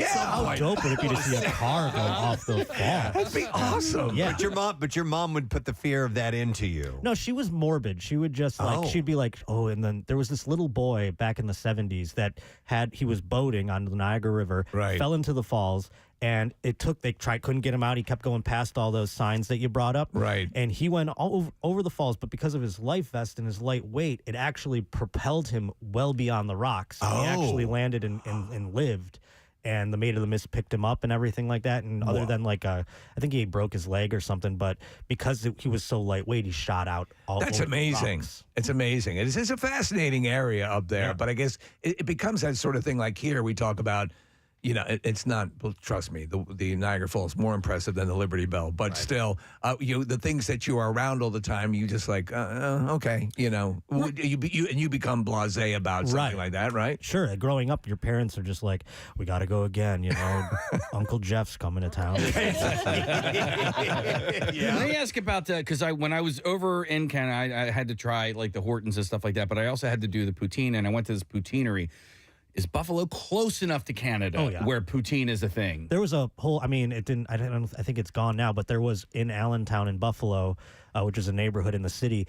How dope would it be to see a car go off the fall? That'd be awesome. Yeah. But your mom would put the fear of that into you. No, she was morbid. She would just she'd be like, oh, and then there was this little boy back in the 70s that he was boating on the Niagara River, fell into the falls, and they couldn't get him out. He kept going past all those signs that you brought up. Right. And he went all over the falls, but because of his life vest and his light weight, it actually propelled him well beyond the rocks. And he actually landed and lived. And the Maid of the Mist picked him up and everything like that. And other than I think he broke his leg or something, but because he was so lightweight, he shot out all That's over the amazing. rocks. It's amazing. It's a fascinating area up there, but I guess it becomes that sort of thing like here we talk about, it's not, trust me, the Niagara Falls is more impressive than the Liberty Bell, but still, the things that you are around all the time, you just like, okay, you become blasé about something like that, right? Sure. Growing up, your parents are just like, we got to go again, Uncle Jeff's coming to town. Let me ask about that because when I was over in Canada, I had to try the Hortons and stuff like that, but I also had to do the poutine, and I went to this poutineery. Is Buffalo close enough to Canada where poutine is a thing? There was a whole, I think it's gone now, but there was in Allentown in Buffalo, which is a neighborhood in the city,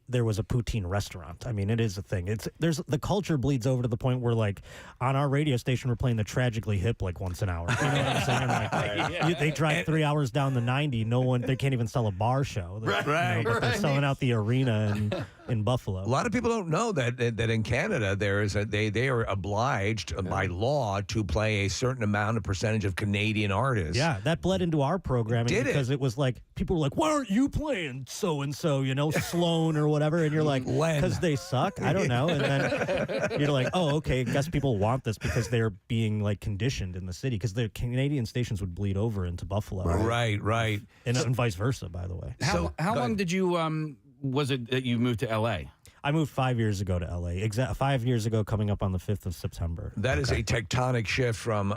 there was a poutine restaurant. I mean, it is a thing. The culture bleeds over to the point where on our radio station, we're playing the Tragically Hip once an hour. You know what I'm saying? They drive 3 hours down the 90. They can't even sell a bar show. But they're selling out the arena in Buffalo. A lot of people don't know that in Canada they are obliged by law to play a certain amount of percentage of Canadian artists. Yeah, that bled into our programming because it was people were like, why aren't you playing so and so, Sloan or whatever, and you're like, because they suck. I don't know, and then you're like, oh, okay, I guess people want this because they're being conditioned in the city because the Canadian stations would bleed over into Buffalo. Right, and vice versa, by the way. How long did you was it that you moved to L.A.? I moved 5 years ago to L.A. 5 years ago, coming up on the 5th of September. That is a tectonic shift from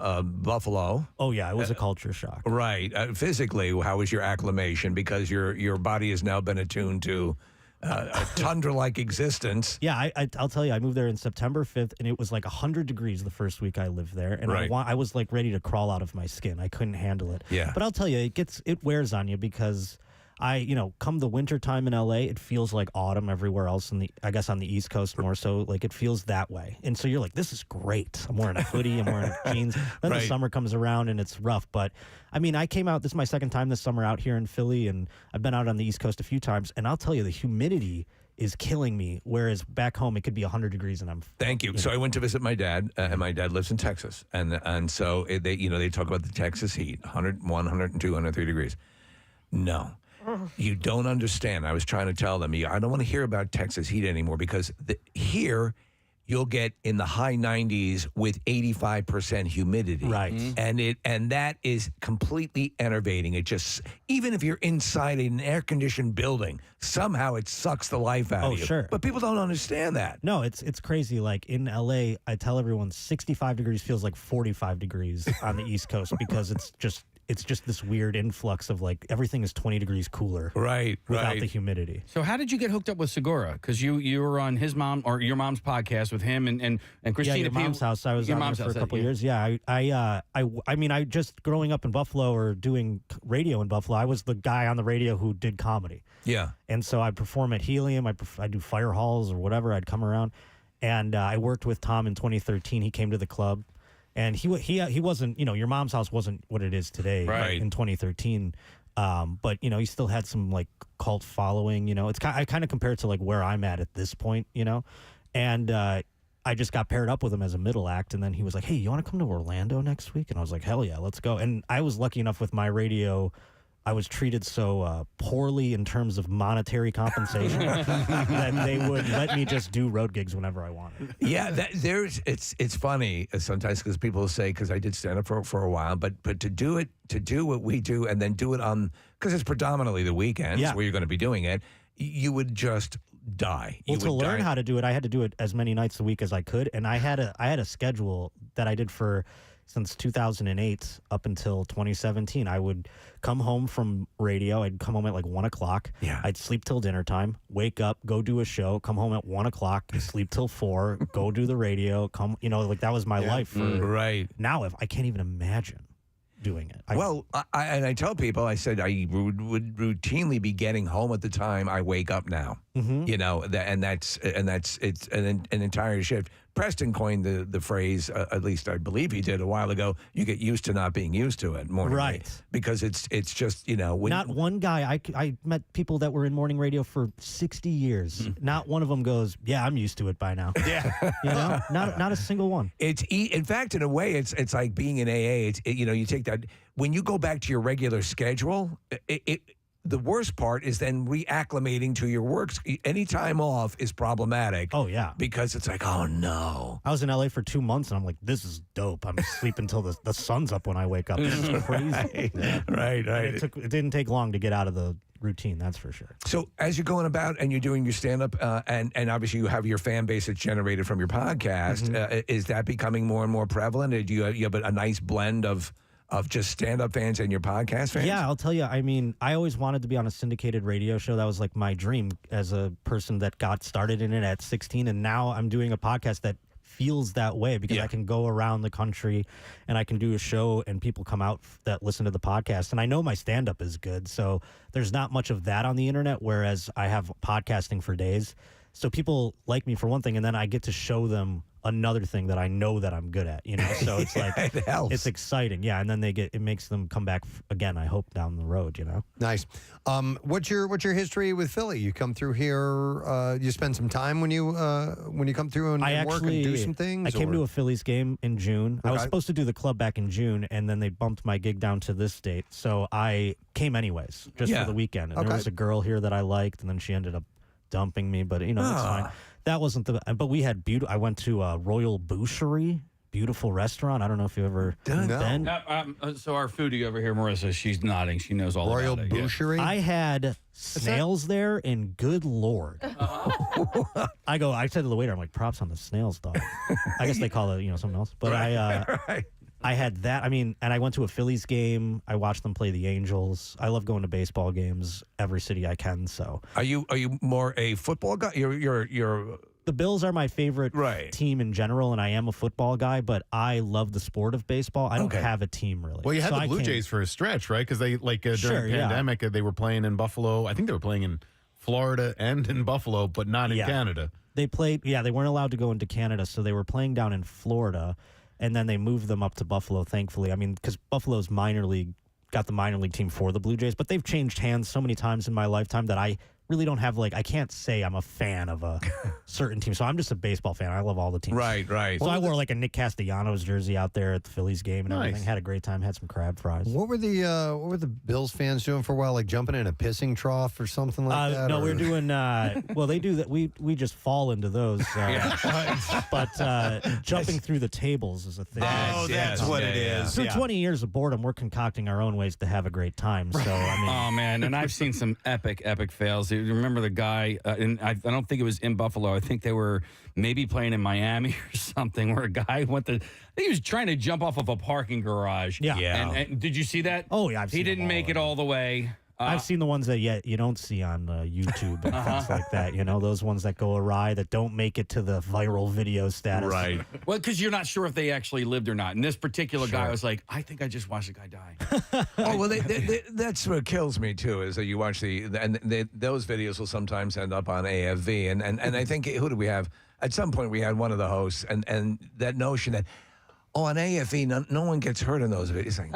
Buffalo. Oh, yeah, it was a culture shock. Right. Physically, how was your acclimation? Because your body has now been attuned to a tundra-like existence. Yeah, I'll tell you, I moved there in September 5th, and it was 100 degrees the first week I lived there. And I was ready to crawl out of my skin. I couldn't handle it. Yeah. But I'll tell you, it wears on you because come the winter time in LA, it feels like autumn everywhere else I guess on the East Coast more so. Like it feels that way. And so you're like, this is great. I'm wearing a hoodie, I'm wearing jeans. Then the summer comes around and it's rough. But I mean, I came out, this is my second time this summer out here in Philly, and I've been out on the East Coast a few times, and I'll tell you, the humidity is killing me, whereas back home it could be 100 degrees and I'm Thank you. So I went to visit my dad, and my dad lives in Texas, and so they talk about the Texas heat, 101, 102, 103 degrees. No. You don't understand. I was trying to tell them, I don't want to hear about Texas heat anymore, because here you'll get in the high 90s with 85% humidity. Right. And that is completely enervating. It just, even if you're inside an air-conditioned building, somehow it sucks the life out of you. Sure. But people don't understand that. No, it's crazy. Like in LA, I tell everyone 65 degrees feels like 45 degrees on the East Coast, because it's just this weird influx of like everything is 20 degrees cooler. Right. Without the humidity. So how did you get hooked up with Segura? Because you were on his mom or your mom's podcast with him and Christina. Yeah, your mom's house. I was on there for a couple of years. Yeah, I mean, I just growing up in Buffalo or doing radio in Buffalo, I was the guy on the radio who did comedy. Yeah. And so I'd perform at Helium. I do fire halls or whatever. I'd come around, and I worked with Tom in 2013. He came to the club. And he wasn't, your mom's house wasn't what it is today in 2013. But, he still had some like cult following, I kind of compare it to like where I'm at this point, and I just got paired up with him as a middle act. And then he was like, hey, you want to come to Orlando next week? And I was like, hell yeah, let's go. And I was lucky enough with my radio, I was treated so poorly in terms of monetary compensation that they would let me just do road gigs whenever I wanted. Yeah, it's funny sometimes because people say, because I did stand up for a while, but to do what we do and then do it on, because it's predominantly the weekends where you're going to be doing it, you would just die. Well, to learn how to do it, I had to do it as many nights a week as I could, and I had a schedule that I did since 2008 up until 2017. I would come home from radio. I'd come home at like 1 o'clock. Yeah. I'd sleep till dinner time, wake up, go do a show, come home at 1 o'clock, sleep till 4, go do the radio, like that was my life. Right. Now, if I can't even imagine doing it. I tell people, I said I would routinely be getting home at the time I wake up now. Mm-hmm. And it's an entire shift. Preston coined the phrase, at least I believe he did a while ago, you get used to not being used to it. Right. Because it's just, not one guy, I met people that were in morning radio for 60 years. Not one of them goes, yeah, I'm used to it by now. Yeah. Not a single one. In fact, in a way, it's like being in AA. You take that, when you go back to your regular schedule, the worst part is then reacclimating to your work. Any time off is problematic. Oh, yeah. Because it's like, oh, no. I was in LA for 2 months, and I'm like, this is dope. I'm sleeping until the sun's up when I wake up. This is crazy. Right. It didn't take long to get out of the routine, that's for sure. So as you're going about and you're doing your stand-up, and obviously you have your fan base that's generated from your podcast, is that becoming more and more prevalent? Do you have a nice blend of just stand-up fans and your podcast fans? Yeah, I'll tell you. I mean, I always wanted to be on a syndicated radio show. That was like my dream as a person that got started in it at 16. And now I'm doing a podcast that feels that way because I can go around the country and I can do a show and people come out that listen to the podcast. And I know my stand-up is good. So there's not much of that on the internet, whereas I have podcasting for days. So people like me for one thing, and then I get to show them another thing that I know that I'm good at, so it's like it helps. It's exciting, and then it makes them come back again, I hope, down the road. Nice. What's your history with Philly? You come through here, you spend some time when you come through and work and do some things? I came to a Phillies game in June. I was supposed to do the club back in June, and then they bumped my gig down to this date, so I came anyways just for the weekend. And there was a girl here that I liked, and then she ended up dumping me, but it's fine. That wasn't but we had I went to Royal Boucherie, beautiful restaurant. I don't know if you ever been. So our foodie over here, Marissa, she's nodding. She knows all Royal about it. Boucherie? I had snails there, and good Lord. I said to the waiter, I'm like, props on the snails, dog. I guess they call it, something else. But I had that. I mean, and I went to a Phillies game. I watched them play the Angels. I love going to baseball games every city I can. So are you more a football guy? You're the Bills are my favorite team in general, and I am a football guy, but I love the sport of baseball. I don't have a team really. Well, you had So the Blue Jays for a stretch, right? Because they during Sure, the yeah. pandemic, they were playing in Buffalo. I think they were playing in Florida and in Buffalo, but not in Canada. They played, they weren't allowed to go into Canada, so they were playing down in Florida, and then they moved them up to Buffalo, thankfully. I mean, because Buffalo's got the minor league team for the Blue Jays, but they've changed hands so many times in my lifetime that I really don't have, I can't say I'm a fan of a certain team. So I'm just a baseball fan. I love all the teams. Right. So I wore a Nick Castellanos jersey out there at the Phillies game and Nice. everything. Had a great time. Had some crab fries. What were the Bills fans doing for a while? Like jumping in a pissing trough or something like that? No, or? we're doing. Well, they do that. We just fall into those. But jumping through the tables is a thing. That's what it is. Through 20 years of boredom, we're concocting our own ways to have a great time. So I mean, Oh man, and I've seen some epic fails. You remember the guy? And I don't think it was in Buffalo. I think they were maybe playing in Miami or something, where a guy I think he was trying to jump off of a parking garage. Yeah. And did you see that? Oh yeah, He didn't make it all the way. I've seen the ones that you don't see on YouTube and things like that. You know, those ones that go awry that don't make it to the viral video status. Right. Well, because you're not sure if they actually lived or not. And this particular guy was like, I think I just watched a guy die. Oh, well, that's what kills me, too, is that you watch those videos will sometimes end up on AFV. And I think, who do we have? At some point, we had one of the hosts, and that notion that, on AFE, no one gets hurt in those videos. Like,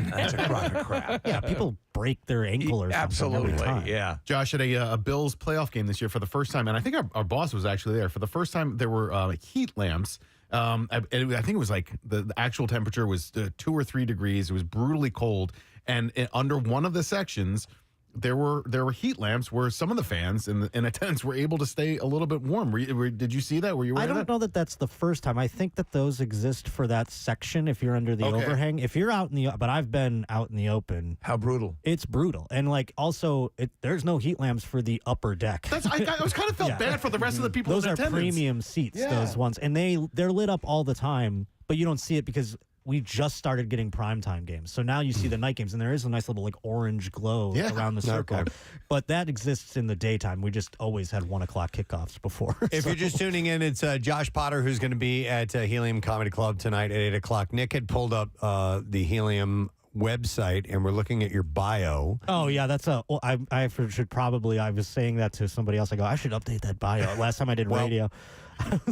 that's a crock of crap. Yeah, people break their ankle or something every time. Yeah. Josh, at a Bills playoff game this year for the first time, and I think our boss was actually there. For the first time, there were heat lamps. I think it was like the actual temperature was 2 or 3 degrees. It was brutally cold. And under one of the sections, there were heat lamps where some of the fans in attendance were able to stay a little bit warm. Did you see that? Were you aware I of don't that? know that that's the first time. I think that those exist for that section if you're under the overhang. If you're out in the, but I've been out in the open. How brutal? It's brutal. And also, there's no heat lamps for the upper deck. I was kind of felt bad for the rest of the people Those in are attendance. premium seats, those ones. And they're lit up all the time, but you don't see it because we just started getting primetime games. So now you see the night games, and there is a nice little orange glow around the circle. Okay. But that exists in the daytime. We just always had 1 o'clock kickoffs before. If you're just tuning in, it's Josh Potter who's going to be at Helium Comedy Club tonight at 8 o'clock. Nick had pulled up the Helium website, and we're looking at your bio. Oh, yeah, that's I should probably, I was saying that to somebody else. I go, I should update that bio. Last time I did radio.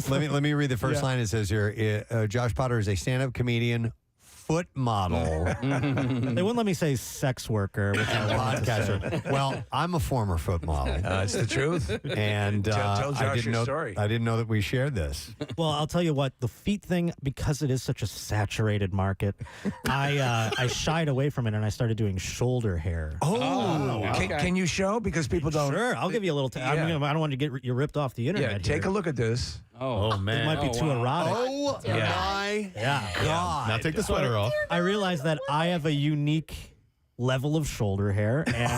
Let me read the first line. It says here, Josh Potter is a stand-up comedian, foot model. They wouldn't let me say sex worker, which I wanted to say. Well, I'm a former foot model. It's the truth. And Tell Josh I didn't your know story. I didn't know that we shared this. Well, I'll tell you what, the feet thing, because it is such a saturated market, I shied away from it and I started doing shoulder hair. Can you show? Because people don't. Sure, I'll give you a little. I don't want to get you ripped off the internet. Yeah, take a look at this. Oh man, it might be too erotic. Oh my God! Now take the sweater off. I realized that I have a unique level of shoulder hair, and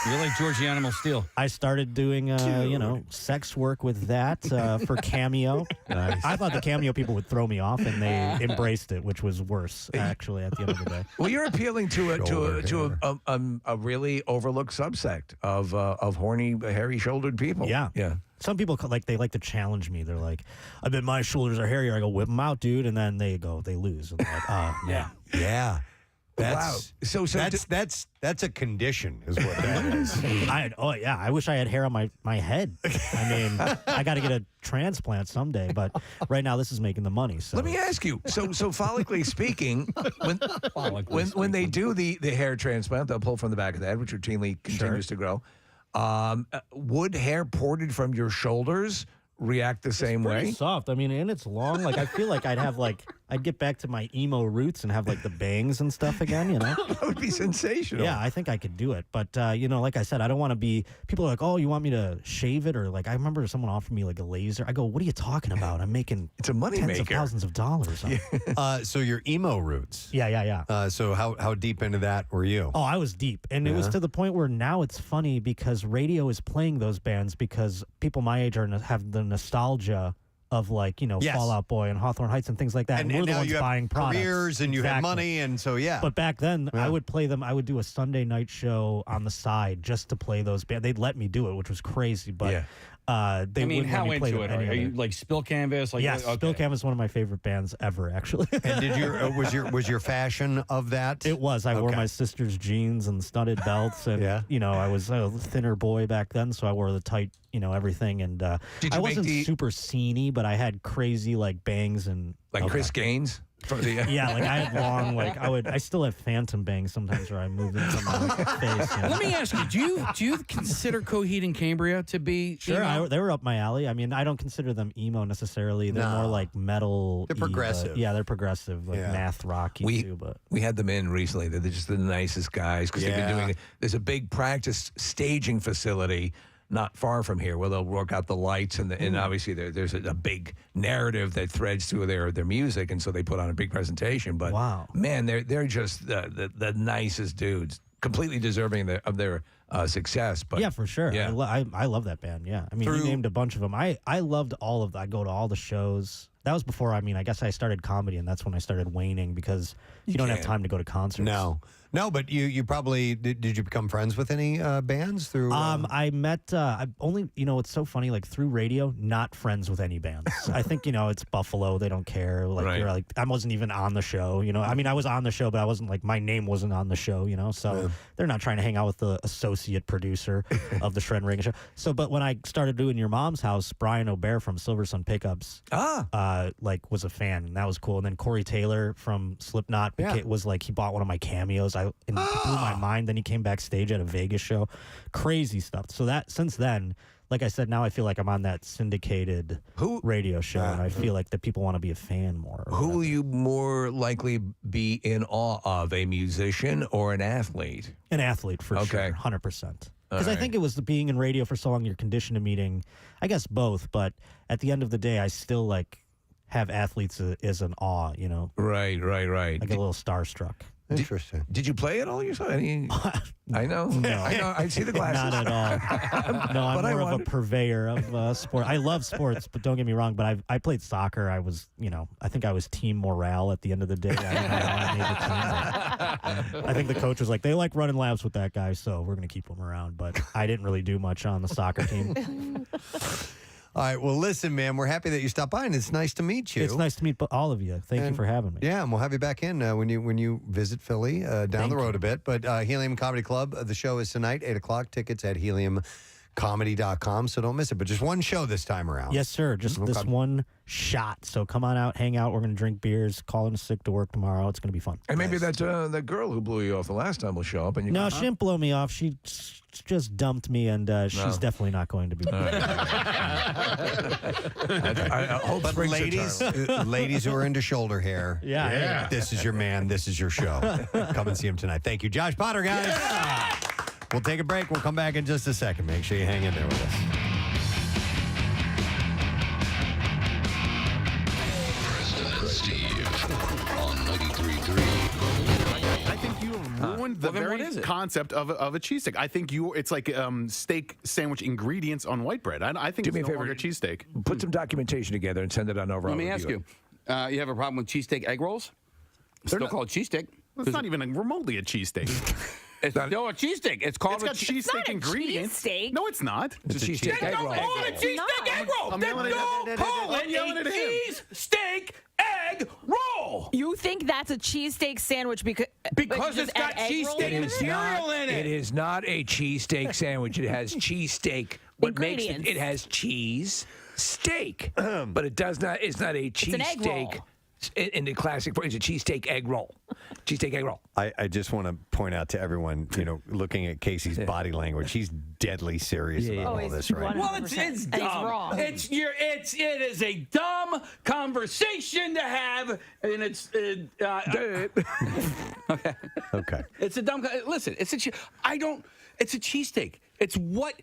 You're like George the Animal Steel. I started doing, sex work with that for Cameo. Nice. I thought the Cameo people would throw me off, and they embraced it, which was worse, actually, at the end of the day. Well, you're appealing to a really overlooked subsect of horny, hairy-shouldered people. Yeah. Yeah. Some people they like to challenge me. They're like, "I bet my shoulders are hairier." I go, "Whip them out, dude," and then they lose. And they're like, "Oh, yeah." Yeah. Wow. So that's a condition, is what that is. I wish I had hair on my head. I mean, I got to get a transplant someday, but right now this is making the money. So let me ask you. So follically speaking, when they do the hair transplant, they'll pull from the back of the head, which routinely continues to grow. Would hair ported from your shoulders react the same way? Soft. I mean, and it's long. Like I feel like I'd get back to my emo roots and have like the bangs and stuff again, you know? That would be sensational. Yeah, I think I could do it. But, like I said, I don't want to be, people are like, "Oh, you want me to shave it?" Or like, I remember someone offered me like a laser. I go, "What are you talking about? I'm making it's a money tens maker. of thousands of dollars." So your emo roots. Yeah. So how deep into that were you? Oh, I was deep. And it was to the point where now it's funny because radio is playing those bands because people my age have the nostalgia of like, Yes. Fall Out Boy and Hawthorne Heights and things like that. And, we're the now ones you have buying products. careers and you have Exactly. money, and so yeah. But back then, Yeah. I would play them. I would do a Sunday night show on the side just to play those bands. They'd let me do it, which was crazy. But they I mean, wouldn't how let me play into them it are any you? other. Like Spill Canvas? Like, Yes, Spill Canvas is one of my favorite bands ever, actually. And did your was your fashion of that? It was. I wore Okay. my sister's jeans and studded belts, and I was a thinner boy back then, so I wore the tight, everything. And Did you I make wasn't the- super sceney, but I had crazy like bangs and Like Chris Gaines from the yeah, like I had long I still have phantom bangs sometimes where I move them from my face. Let me ask you: Do you consider Coheed and Cambria to be Sure, emo? they were up my alley. I mean, I don't consider them emo necessarily. They're No. more like metal. They're progressive. Yeah, they're progressive, like Yeah. math rocky we too. But we had them in recently. They're just the nicest guys because they've been Yeah. doing. There's a big practice staging facility not far from here where they'll work out the lights and obviously there's a big narrative that threads through their music, and so they put on a big presentation. But wow, man, they're just the nicest dudes, completely deserving of their success. But yeah, for sure. Yeah. I love that band. Yeah, I mean, you named a bunch of them. I loved all of them. I go to all the shows. That was before. I mean, I guess I started comedy, and that's when I started waning because you don't have time to go to concerts. No, but you probably did you become friends with any bands through? I met I only it's so funny, like through radio, not friends with any bands. I think it's Buffalo, they don't care. Like Right. you're like I wasn't even on the show. I mean I was on the show, but I wasn't like my name wasn't on the show. So they're not trying to hang out with the associate producer of the Shred and Reagan show. So, but when I started doing Your Mom's House, Brian O'Bear from Silver Sun Pickups, was a fan, and that was cool. And then Corey Taylor from Slipknot was like he bought one of my cameos. And it blew my mind. Then he came backstage at a Vegas show. Crazy stuff. So that since then, like I said, now I feel like I'm on that syndicated radio show, and I feel like that people want to be a fan more. Who will you more likely be in awe of, a musician or an athlete? An athlete for sure, 100%. Because I think it was the being in radio for so long, you're conditioned to meeting, I guess both, but at the end of the day, I still like have athletes as an awe, Right. Like a little starstruck. Interesting. Did you play at all yourself? I know. No. I know. I see the glasses. Not at all. No, I'm But I more of a wondered. purveyor of sport. I love sports, but don't get me wrong. But I played soccer. I was, I think I was team morale at the end of the day. I don't know how I made the team. I think the coach was like, they like running laps with that guy, so we're going to keep him around. But I didn't really do much on the soccer team. All right. Well, listen, man, we're happy that you stopped by, and it's nice to meet you. It's nice to meet all of you. Thank you for having me. Yeah, and we'll have you back in when you visit Philly down the road a bit. But Helium Comedy Club, the show is tonight, 8 o'clock. Tickets at heliumcomedy.com, so don't miss it. But just one show this time around. Yes, sir. Just this one shot. So come on out, hang out. We're going to drink beers, call in sick to work tomorrow. It's going to be fun. And maybe that girl who blew you off the last time will show up. And you No, go, she didn't blow me off. She just dumped me, and she's definitely not going to be. I hope But spring's ladies, eternal. ladies who are into shoulder hair, Yeah. this is your man. This is your show. Come and see him tonight. Thank you, Josh Potter, guys. We'll take a break. We'll come back in just a second. Make sure you hang in there with us. Preston and Steve on 93.3. I think you have ruined the Well, then what very is it? concept of a cheese steak. I think it's like steak sandwich ingredients on white bread. I think Do it's me a no favor. longer cheesesteak. Put some documentation together and send it on over. Let I'll me ask review you: it. you have a problem with cheesesteak egg rolls? They're Still not- called cheesesteak. It's not even remotely a cheesesteak. It's still a cheesesteak. It's called It's got cheesesteak ingredients. Steak. No, it's not. It's a cheesesteak egg roll. Call it a cheesesteak egg roll. I'm Then yelling go at- call I'm yelling it at a him. cheesesteak egg roll. You think that's a cheesesteak sandwich because It's got cheesesteak material in it. It is not a cheesesteak sandwich. It has cheesesteak. What makes it? Ingredients. It has cheese steak, but it does not. It's not a an egg cheesesteak. roll. In the classic form, it's a cheesesteak egg roll. Cheesesteak egg roll. I just want to point out to everyone, looking at Casey's body language, he's deadly serious about all this, right? Well, it's 100%. And he's dumb. wrong. It is a dumb conversation to have, and it's Okay. It's a dumb. Listen, it's a cheesesteak. It's what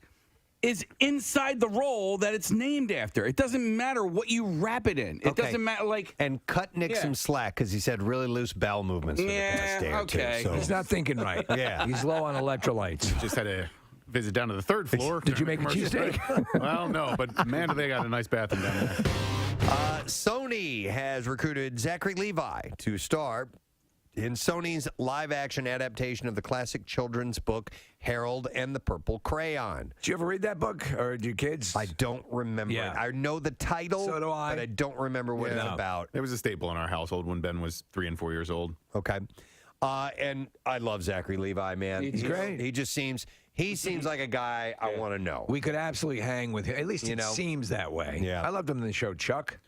is inside the roll that it's named after. It doesn't matter what you wrap it in. It Okay. doesn't matter. Like, And cut Nick Yeah. some slack because he's had really loose bowel movements for the past day or two. okay. So. He's not thinking right. Yeah. He's low on electrolytes. Just had a visit down to the third floor. Did you make a cheesesteak? Well, no, but man, do they got a nice bathroom down there. Sony has recruited Zachary Levi to star in Sony's live-action adaptation of the classic children's book Harold and the Purple Crayon. Did you ever read that book, or do your kids? I don't remember it. I know the title, So do I. but I don't remember what it's about. It was a staple in our household when Ben was 3 and 4 years old. Okay. And I love Zachary Levi, man. He's great. He seems like a guy I want to know. We could absolutely hang with him. At least it seems that way. Yeah. I loved him in the show Chuck.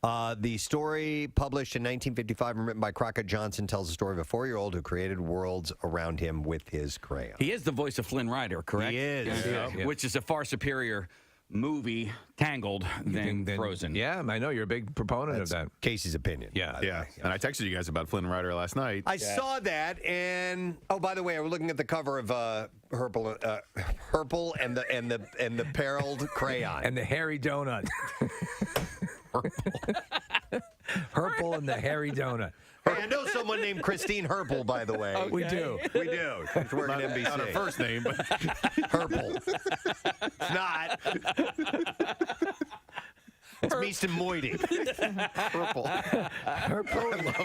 The story, published in 1955 and written by Crockett Johnson, tells the story of a 4-year-old who created worlds around him with his crayon. He is the voice of Flynn Rider, correct? He is. Yeah. Which is a far superior movie, Tangled, than Frozen. Yeah, I know you're a big proponent of that. Casey's opinion. Yeah. And I texted you guys about Flynn Rider last night. I saw that, and by the way, we're looking at the cover of Herpel and the Perilled Crayon And the hairy donut. Herpel and the hairy donut. Hey, I know someone named Christine Herpel, by the way. Okay. We do. We do. She's working at NBC. Not her first name, but Herpel. It's not. It's Meeston Moiety. Herpel. Herpel. I love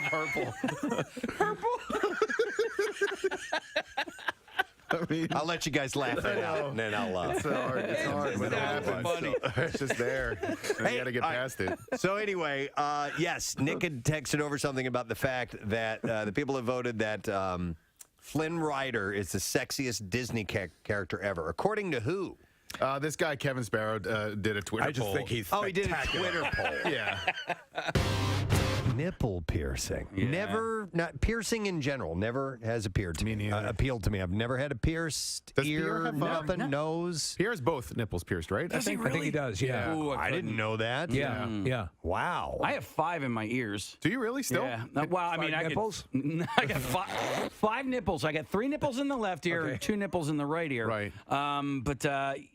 Herpel. I mean, I'll let you guys laugh that out, and then I'll. It's hard when it happens. funny. So it's just there. And you got to get past it. So anyway, yes, Nick had texted over something about the fact that the people have voted that Flynn Rider is the sexiest Disney character ever. According to who? This guy, Kevin Sparrow, did a Twitter poll. I just think he's he did a Twitter poll. Yeah. Nipple piercing. Not piercing in general. Never has appealed to me. Appealed to me. I've never had a pierced Does ear, Pierre have nothing, nose. Pierre has both nipples pierced, right? Does he I think he does, yeah. Ooh, I didn't know that. Yeah. Wow. I have 5 in my ears. Do you really still? Yeah. Well, I mean, I nipples? I got 5 nipples. I got 3 nipples in the left ear and 2 nipples in the right ear. Right. But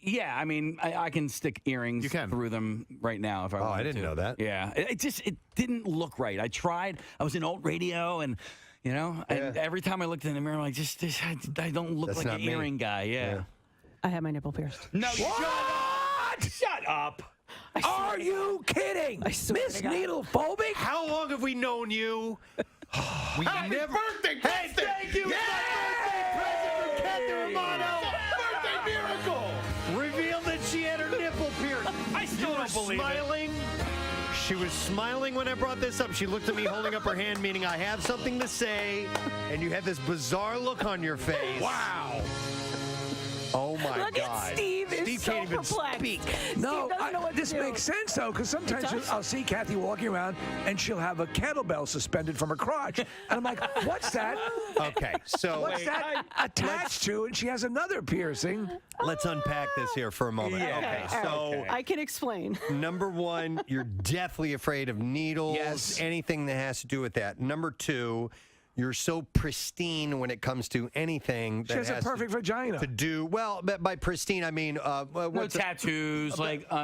yeah, I mean, I can stick earrings through them right now if I wanted to. I didn't know that. Yeah. It didn't look right. I tried. I was in alt radio and. And every time I looked in the mirror, I'm like, I don't look like an earring guy. Yeah. I had my nipple pierced. No, shut up. Are you kidding? Miss Needlephobic? How long have we known you? We never. Birthday, Hey, thank you. Yeah! It's my birthday present from Kathy Romano. Birthday miracle! Revealed that she had her nipple pierced. I still don't believe smiling. She was smiling when I brought this up. She looked at me holding up her hand, meaning I have something to say, and you had this bizarre look on your face. Wow. Oh my Look God. at Steve. Steve so can't even perplexed. speak. No, Steve doesn't know what to this do. makes sense, though, because sometimes I'll see Kathy walking around, and she'll have a kettlebell suspended from her crotch. And I'm like, what's that? Okay, so What's that attached to? And she has another piercing. let's unpack this here for a moment. Okay, Okay, all so right. I can explain. number 1, you're deathly afraid of needles, Yes. anything that has to do with that. Number 2, you're so pristine when it comes to anything that She has a perfect vagina. to do. Well, by pristine, I mean No what's tattoos,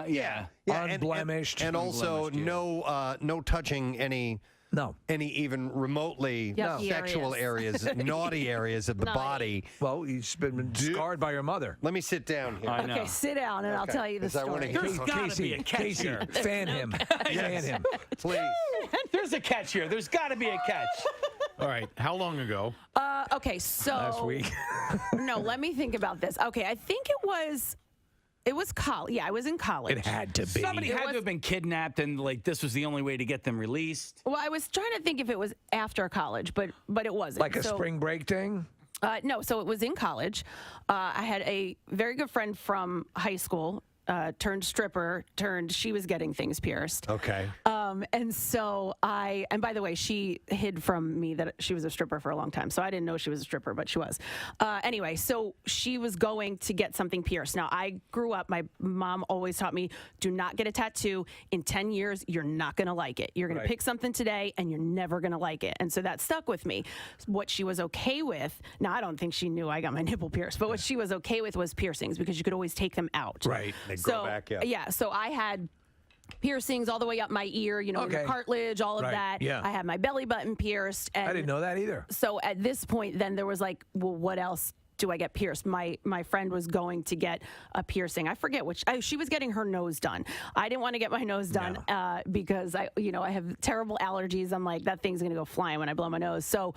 yeah. Unblemished. and also no touching any even remotely Yucky sexual areas, naughty areas of the body. Well, you've been scarred by your mother. Let me sit down here. I know. Okay, sit down and I'll tell you the 'Cause I wanna story. hear There's got to Casey, be a catch Casey, here. fan him. Fan him. Please. There's a catch here. There's got to be a catch. All right. How long ago? Okay, so Last week. no, let me think about this. Okay, I think it was college. Yeah, I was in college. It had to be. Somebody had to have been kidnapped, and like this was the only way to get them released. Well, I was trying to think if it was after college, but it wasn't. Like a spring break thing? No, so it was in college. I had a very good friend from high school, turned stripper, she was getting things pierced. Okay. And so and by the way, she hid from me that she was a stripper for a long time. So I didn't know she was a stripper, but she was. Anyway, so she was going to get something pierced. Now, I grew up, my mom always taught me, do not get a tattoo. In 10 years, you're not going to like it. You're going to pick something today and you're never going to like it. And so that stuck with me. What she was okay with, now I don't think she knew I got my nipple pierced, but what she was okay with was piercings because you could always take them out. Right. They grow back, Yeah, so I had piercings all the way up my ear, in the cartilage, all of that. Yeah. I had my belly button pierced. And I didn't know that either. So at this point, then there was like, well, what else do I get pierced? My friend was going to get a piercing. I forget which. She was getting her nose done. I didn't want to get my nose done because I have terrible allergies. I'm like, that thing's gonna go flying when I blow my nose. So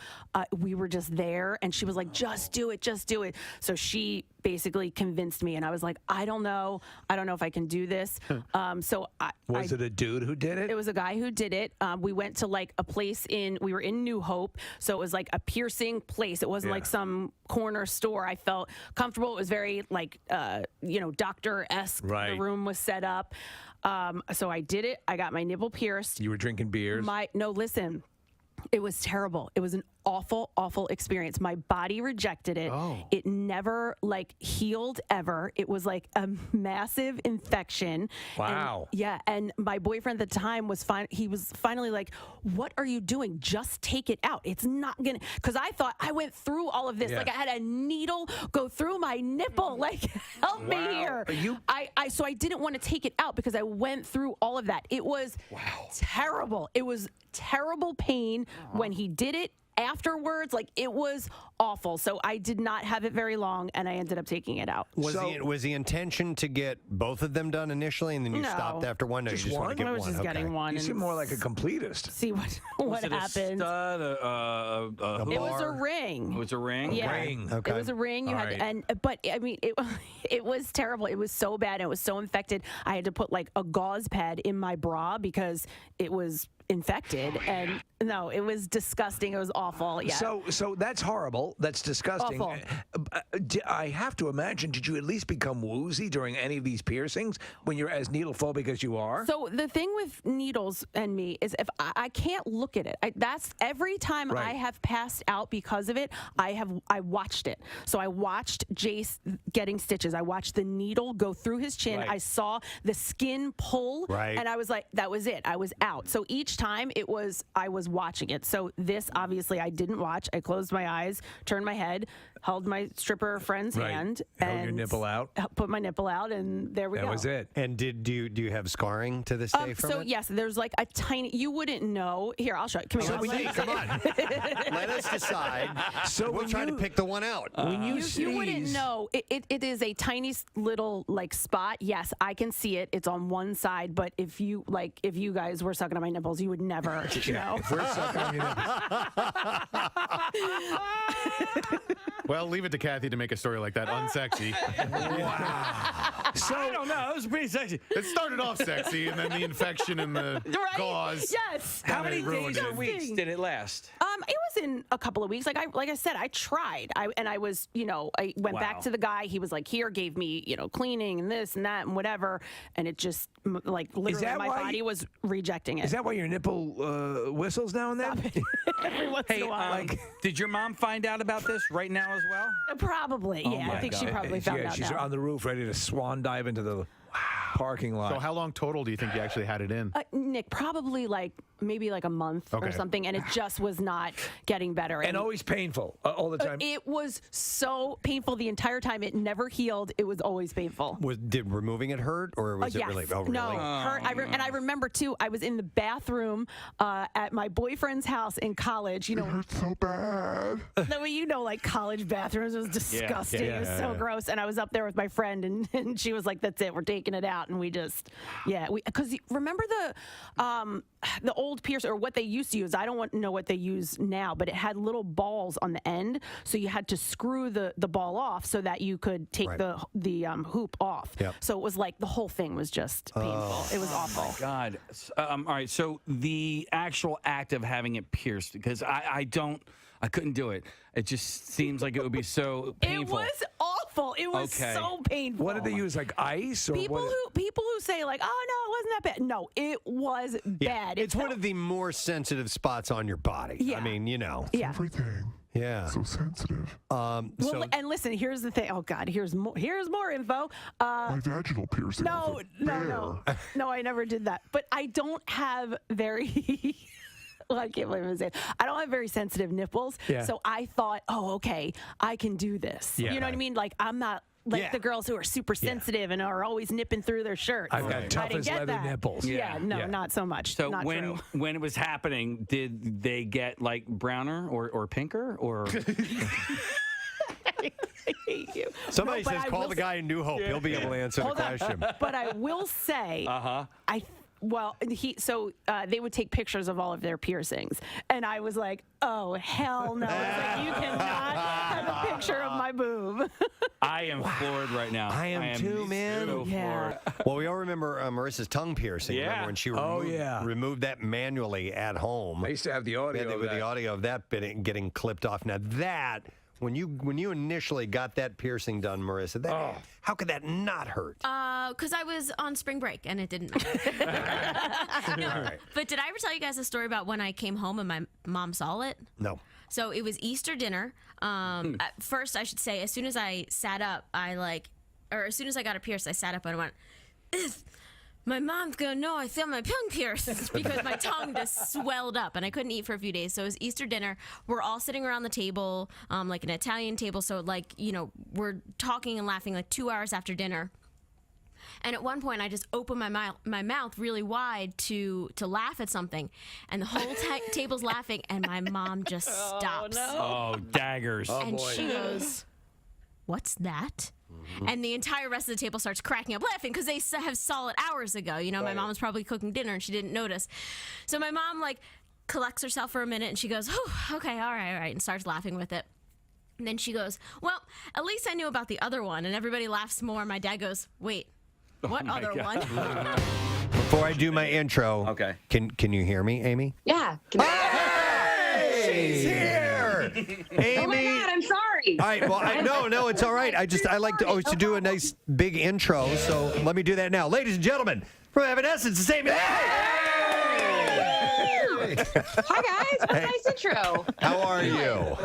we were just there, and she was like, just do it, just do it. So she basically convinced me, and I was like, I don't know if I can do this. So was it a dude who did it? It was a guy who did it. We went to like a place we were in New Hope, so it was like a piercing place. It wasn't like some corner store. I felt comfortable. It was very like doctor-esque. Right. The room was set up. So I did it. I got my nipple pierced. You were drinking beers? Listen. It was terrible. It was an awful, awful experience. My body rejected it. Oh. It never healed ever. It was like a massive infection. Wow. And my boyfriend at the time was fine. He was finally like, "What are you doing? Just take it out. It's not gonna." Because I thought I went through all of this. Yeah. Like I had a needle go through my nipple. Like help me here. So I didn't want to take it out because I went through all of that. It was terrible. It was terrible pain when he did it. Afterwards, like it was awful. So I did not have it very long, and I ended up taking it out. Was the intention to get both of them done initially, and then you No. stopped after one? No, Just you just want to one? get I was one. just getting one. You seem and more like a completist. See what Was it happened. A stud, It was a ring. It was a ring? Yeah. Ring. It was a ring. You All had, right. but I mean, it was terrible. It was so bad. It was so infected. I had to put like a gauze pad in my bra because it was infected, and no, it was disgusting. It was awful. Yeah. So that's horrible. That's disgusting. Awful. I have to imagine, did you at least become woozy during any of these piercings when you're as needle phobic as you are? So the thing with needles and me is if I can't look at it. That's every time Right. I have passed out because of it, I watched it. So I watched Jace getting stitches. I watched the needle go through his chin. Right. I saw the skin pull, Right. and I was like, that was it. I was out. So each time I was watching it. So this obviously I didn't watch. I closed my eyes, turned my head, held my stripper friend's Right. hand, Held and your nipple out. Put my nipple out, and there we go. That was it. And do you have scarring to this day from So it? yes, there's like a tiny. You wouldn't know. Here, I'll show you. Come here. Let's see. Come on. Let us decide. So we'll try to pick the one out. When You wouldn't know. It is a tiny little like spot. Yes, I can see it. It's on one side. But if you guys were sucking on my nipples, you would never know. If we're sucking on your nipples. Well, leave it to Kathy to make a story like that unsexy. Wow. So I don't know. It was pretty sexy. It started off sexy, and then the infection and the Right? gauze. Yes. How kinda many ruined days or it. weeks did it last? It was in a couple of weeks. Like I said, I tried. I went back Wow. to the guy. He was like, here, gave me, cleaning and this and that and whatever. And it just literally that my why body you- was rejecting it. is that why your nipple whistles now and then? Every once in Hey, a while. did your mom find out about this right now as well? Probably. Yeah, my I think she God. probably found out she's now. on the roof ready to swan dive into the parking lot. So how long total do you think you actually had it in? Nick, probably maybe a month or Okay. something, and it just was not getting better. and always painful all the time. It was so painful the entire time. It never healed. It was always painful. Did removing it hurt, or was it Yes. really? Oh, really? No, hurt. And I remember too. I was in the bathroom at my boyfriend's house in college. It hurts so bad. Like college bathrooms, it was disgusting. It was so gross. And I was up there with my friend, and she was like, "That's it. We're taking it out." And we just, because remember the old piercer, or what they used to use. I don't know what they use now, but it had little balls on the end, so you had to screw the ball off so that you could take Right. the hoop off. Yep. So it was like the whole thing was just painful. It was awful. God. All right. So the actual act of having it pierced, because I couldn't do it. It just seems like it would be so painful. It was awful. It was Okay. so painful. What did they use, like ice? Or People what? who say like, oh no, it wasn't that bad. No, it was bad. It's one of the more sensitive spots on your body. Yeah. I mean, Yeah. Everything. Yeah. So sensitive. Well, and listen, here's the thing. Oh God, here's more info. My vaginal piercing. No, I never did that. But I don't have very. Well, I can't believe I'm saying. I don't have very sensitive nipples, Yeah. so I thought, oh, okay, I can do this. Yeah. You know what I mean? Like I'm not like the girls who are super sensitive and are always nipping through their shirts. I've got I tough didn't as get leather that. nipples. Yeah, not so much. So not true. when it was happening, did they get like browner or pinker or? hate you. Somebody No, but says I call will the guy in New Hope. He'll be able to answer the Hold on. question. But I will say, they would take pictures of all of their piercings, and I was like, "Oh hell no!" I was like, you cannot have a picture of my boob. I am floored right now. I am too, man. So floored. Well, we all remember Marissa's tongue piercing. Yeah. Remember when she removed that manually at home? I used to have the audio with the audio of that getting clipped off. Now that when you initially got that piercing done, Marissa, how could that not hurt? Because I was on spring break and it didn't matter. No, All right. But did I ever tell you guys a story about when I came home and my mom saw it? No. So it was Easter dinner. At first, I should say, as soon as I sat up, as soon as I got a pierced, I sat up and I went, "Ugh, my mom's gonna know I feel my tongue pierced," because my tongue just swelled up and I couldn't eat for a few days. So it was Easter dinner. We're all sitting around the table, like an Italian table. So we're talking and laughing like 2 hours after dinner. And at one point, I just opened my mouth really wide to laugh at something, and the whole table's laughing, and my mom just stops. Oh, daggers. And she goes, "What's that?" And the entire rest of the table starts cracking up laughing because they have saw it hours ago. My mom was probably cooking dinner and she didn't notice. So my mom collects herself for a minute and she goes, "Oh, okay, all right," and starts laughing with it. And then she goes, "Well, at least I knew about the other one." And everybody laughs more. My dad goes, "Wait, what other one?" Before I do my intro, okay, can you hear me, Amy? Yeah. She's here. Amy. Oh my God, I'm sorry. All right. Well, no, it's all right. I like to always to do a nice big intro, so let me do that now, ladies and gentlemen, from Evanescence, it's Amy. Hi guys. What a nice intro. How are you?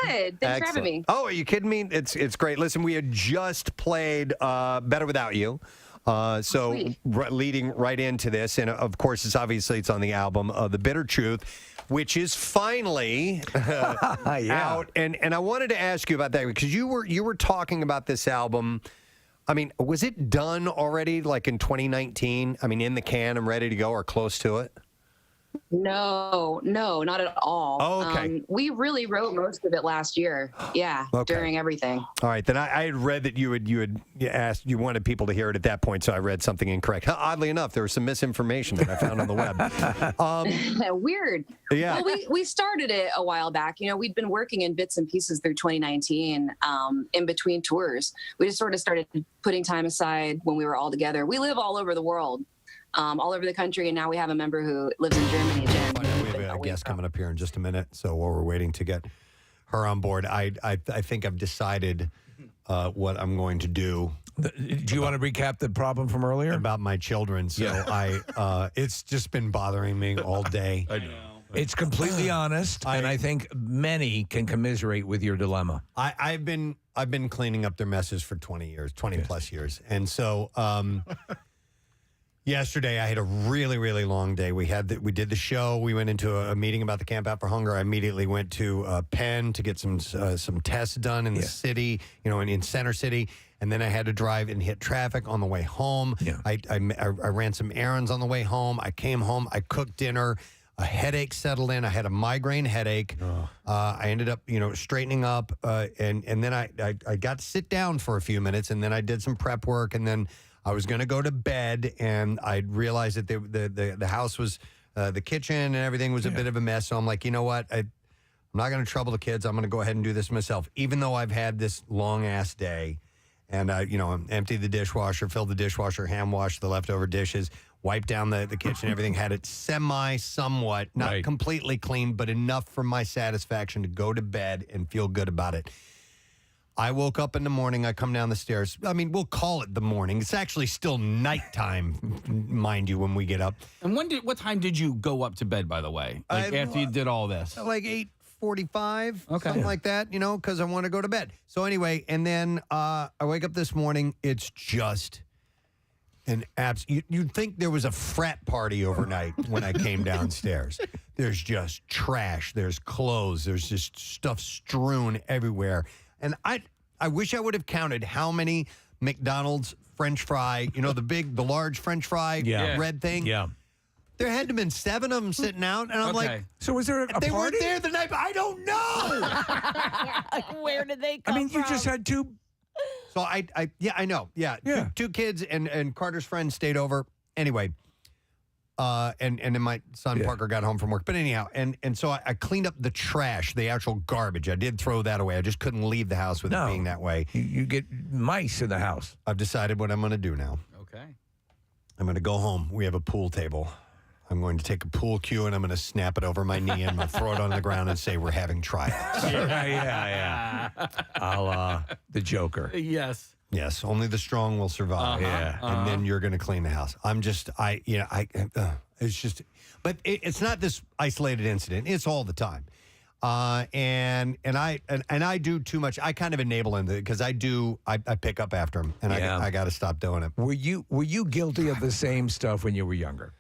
Good. Thanks for having me. Oh, are you kidding me? It's great. Listen, we had just played Better Without You. Leading right into this, and of course, it's on the album, The Bitter Truth, which is finally out. And I wanted to ask you about that because you were talking about this album. I mean, was it done already, like in 2019? I mean, in the can and ready to go or close to it? No, not at all. Oh, okay. We really wrote most of it last year. Yeah, during everything. All right, then I had read that you had asked, you wanted people to hear it at that point, so I read something incorrect. Oddly enough, there was some misinformation that I found on the web. Weird. Yeah. Well, we started it a while back. We'd been working in bits and pieces through 2019 in between tours. We just sort of started putting time aside when we were all together. We live all over the world. All over the country, and now we have a member who lives in Germany. Jen. We have a guest coming up here in just a minute, so while we're waiting to get her on board, I think I've decided what I'm going to do. Do you want to recap the problem from earlier? About my children. So it's just been bothering me all day. I know. It's completely honest, and I think many can commiserate with your dilemma. I've been cleaning up their messes for 20 plus years, and so. Yesterday, I had a really, really long day. We did the show. We went into a meeting about the Camp Out for Hunger. I immediately went to Penn to get some tests done in the city, in Center City. And then I had to drive and hit traffic on the way home. Yeah. I ran some errands on the way home. I came home. I cooked dinner. A headache settled in. I had a migraine headache. I ended up, straightening up. And then I got to sit down for a few minutes. And then I did some prep work. And then I was going to go to bed, and I realized that the house was, the kitchen and everything was a bit of a mess. So I'm like, you know what? I'm not going to trouble the kids. I'm going to go ahead and do this myself, even though I've had this long-ass day. And, emptied the dishwasher, filled the dishwasher, hand-washed the leftover dishes, wiped down the kitchen, everything. Had it somewhat, not completely clean, but enough for my satisfaction to go to bed and feel good about it. I woke up in the morning. I come down the stairs. I mean, we'll call it the morning. It's actually still nighttime, mind you, when we get up. And what time did you go up to bed, by the way? After you did all this? Like 8:45, something like that, because I want to go to bed. So anyway, and then I wake up this morning. It's just an you'd think there was a frat party overnight when I came downstairs. There's just trash. There's clothes. There's just stuff strewn everywhere. And I wish I would have counted how many McDonald's French fry, the large French fry red thing. Yeah. There had to have been 7 of them sitting out, and I'm like, so was there a they party? weren't there the night. I don't know. Where did they come I mean, you from? just had 2. So I know. Yeah. Yeah. Two kids and Carter's friend stayed over. Anyway, and then my son Parker got home from work. But anyhow, and so I cleaned up the trash, the actual garbage. I did throw that away. I just couldn't leave the house with it being that way. You get mice in the house. I've decided what I'm going to do now. Okay. I'm going to go home. We have a pool table. I'm going to take a pool cue and I'm going to snap it over my knee and I'm going to throw it on the ground and say we're having tryouts. yeah. The Joker. Yes. Yes, only the strong will survive. And then you're going to clean the house. It's just, but it's not this isolated incident. It's all the time. And I do too much. I kind of enable him because I pick up after him and I got to stop doing it. Were you guilty of the same stuff when you were younger?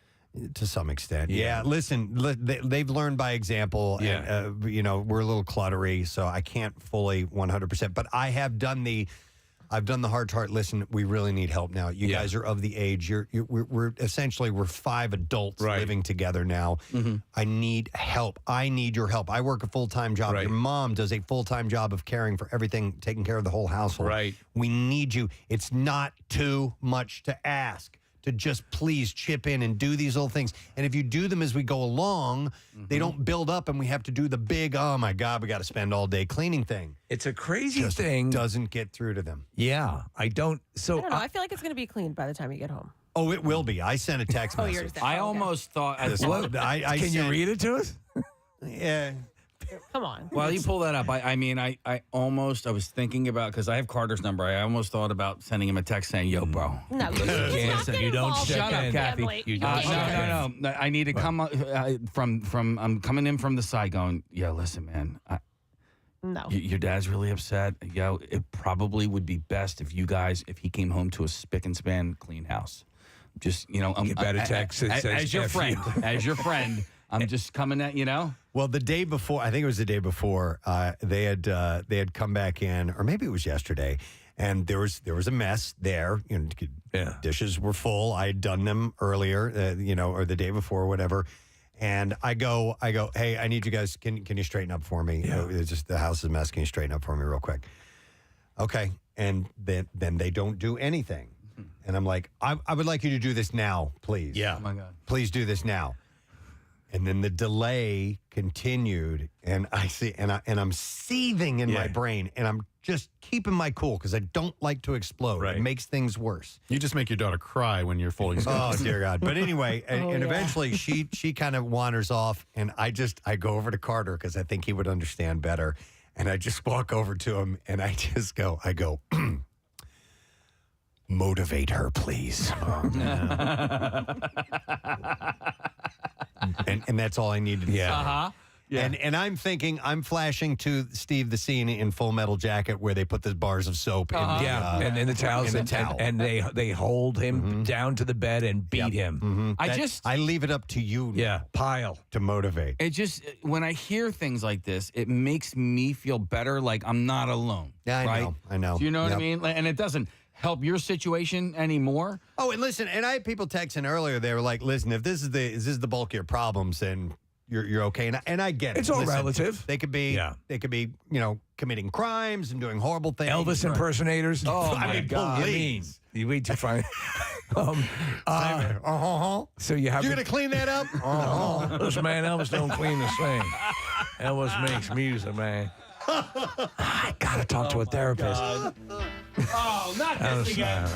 To some extent. Yeah. Listen, they've learned by example. Yeah. And, we're a little cluttery, so I can't fully 100%. But I have done I've done the heart to heart. Listen, we really need help now. You guys are of the age. We're essentially 5 adults living together now. Mm-hmm. I need help. I need your help. I work a full-time job. Right. Your mom does a full-time job of caring for everything, taking care of the whole household. Right. We need you. It's not too much to ask to just please chip in and do these little things. And if you do them as we go along, they don't build up and we have to do the big, oh my God, we got to spend all day cleaning thing. It's a crazy Just thing. doesn't get through to them. Yeah, I don't. So I don't know. I feel like it's going to be cleaned by the time you get home. Oh, it will be. I sent a text Oh, you're message. just- I almost thought. Can can you read it to us? Yeah. Come on. While you pull that up, I was thinking about, because I have Carter's number, I almost thought about sending him a text saying, yo, bro. No, You don't Shut up, Kathy. You don't No. I need to come from I'm coming in from the side going, yo, listen, man. No. Your dad's really upset. Yo, it probably would be best if he came home to a spick and span clean house. Just, Get better text that says as your F friend. you. As your friend. I'm just coming at, Well, the day before, I think it was the day before, they had come back in, or maybe it was yesterday, and there was a mess there. Dishes were full. I had done them earlier, or the day before, or whatever. And I go, hey, I need you guys. Can you straighten up for me? It's just the house is a mess. Can you straighten up for me real quick? Okay. And then they don't do anything. And I'm like, I would like you to do this now, please. Yeah. Oh my God. Please do this now. And then the delay continued, and I'm seething in my brain, and I'm just keeping my cool because I don't like to explode. It makes things worse. You just make your daughter cry when you're fully Oh dear God! But anyway, and eventually she kind of wanders off, and I go over to Carter because I think he would understand better, and I just walk over to him, and I go. Motivate her, please. And that's all I needed to say. Yeah. And I'm thinking, I'm flashing to Steve the scene in Full Metal Jacket where they put the bars of soap in and the towels in the towel. and they hold him down to the bed and beat him. I leave it up to you pile to motivate. It just, when I hear things like this, it makes me feel better, like I'm not alone. Yeah, I know. Do you know what I Yep. mean? And it doesn't help your situation anymore. Oh, and listen, and I had people texting earlier. They were like, "Listen, if this is the bulk of your problems, then you're okay." And I get it. It's all Listen, relative. They could be, committing crimes and doing horrible things. Elvis impersonaters. Oh my God! Please, you wait to find. So you have. You're gonna clean that up? Listen, man, Elvis don't clean the thing. Elvis makes music, man. I gotta talk to a therapist. Oh, not this again.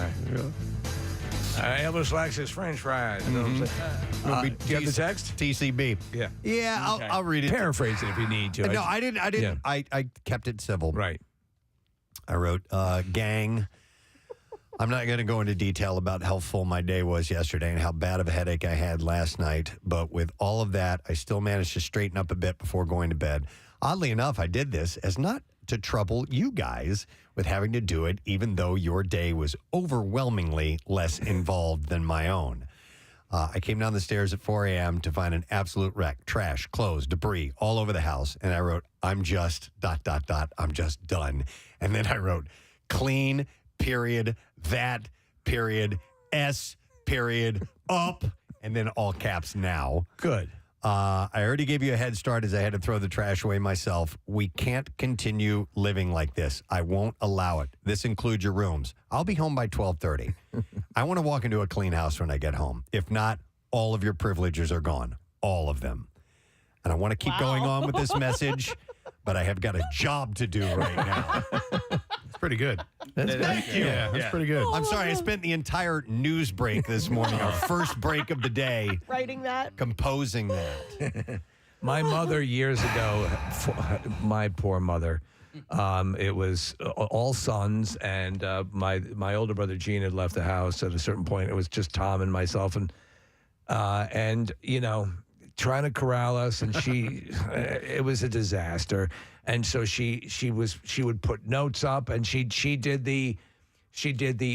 Elvis likes his French fries. You know what I'm saying? Do you have the text? TCB. Yeah. Yeah, Okay. I'll read it. Paraphrase it if you need to. No, I didn't. Yeah. I kept it civil. Right. I wrote, gang. I'm not going to go into detail about how full my day was yesterday and how bad of a headache I had last night. But with all of that, I still managed to straighten up a bit before going to bed. Oddly enough, I did this as not to trouble you guys with having to do it, even though your day was overwhelmingly less involved than my own. I came down the stairs at 4 a.m. to find an absolute wreck. Trash, clothes, debris all over the house. And I wrote, I'm just ... I'm just done. And then I wrote, clean, period, that, period, S, period, up. And then all caps now. Good. I already gave you a head start as I had to throw the trash away myself. We can't continue living like this. I won't allow it. This includes your rooms. I'll be home by 12:30. I want to walk into a clean house when I get home. If not, all of your privileges are gone. All of them. And I want to keep going on with this message, but I have got a job to do right now. It's pretty good. Thank you. Yeah, that's pretty good. I'm sorry, I spent the entire news break this morning, our first break of the day, Writing that. composing that. My mother years ago, my poor mother, it was all sons, and my older brother Gene had left the house at a certain point. It was just Tom and myself, and trying to corral us, and it was a disaster. And so she would put notes up, and she did the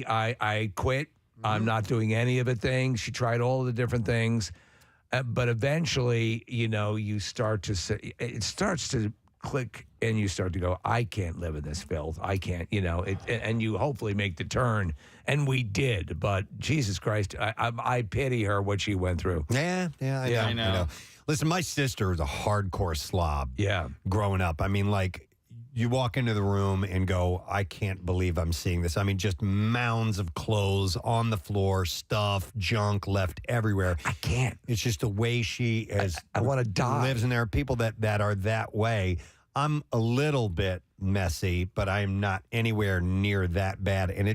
I quit. I'm not doing any of it thing. She tried all of the different things, but eventually, you start to say, it starts to click, and you start to go, I can't live in this filth. I can't, and you hopefully make the turn, and we did. But Jesus Christ, I pity her what she went through. Yeah, I know. Listen, my sister is a hardcore slob. Yeah. Growing up. I mean, like, you walk into the room and go, I can't believe I'm seeing this. I mean, just mounds of clothes on the floor, stuff, junk left everywhere. I can't. It's just the way she is. I want to die. Lives, and there are people that are that way. I'm a little bit messy, but I'm not anywhere near that bad. And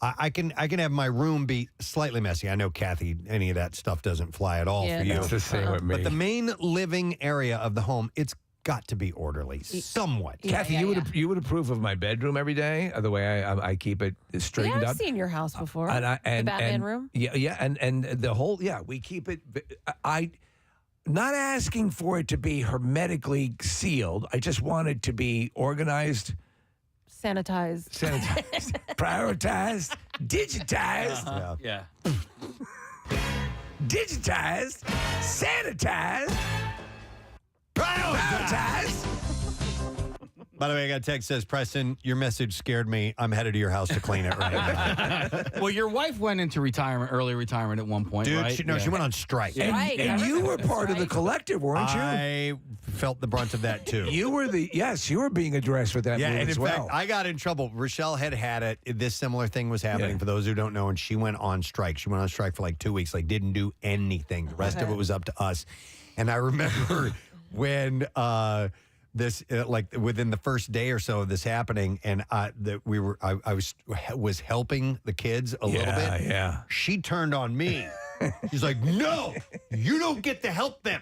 I can have my room be slightly messy. I know, Kathy, any of that stuff doesn't fly at all for you. It's the same with me. But the main living area of the home, it's got to be orderly, somewhat. Kathy, you would approve of my bedroom every day, the way I keep it straightened I've up. seen your house before. And the Batman room. Yeah, and the whole, we keep it. Not asking for it to be hermetically sealed. I just want it to be organized. Sanitized, prioritized, digitized. Yeah. Digitized, sanitized, prioritized. By the way, I got a text that says, Preston, your message scared me. I'm headed to your house to clean it right now. Well, your wife went into early retirement at one point, Dude, right? she went on strike. And you were part of the collective, weren't you? I felt the brunt of that, too. You were being addressed with that move and as in well. fact, I got in trouble. Rochelle had it. This similar thing was happening, for those who don't know, and she went on strike. She went on strike for like 2 weeks, didn't do anything. The rest of it was up to us. And I remember when this, within the first day or so of this happening, and I was helping the kids a little bit. Yeah. She turned on me. She's like, no, you don't get to help them.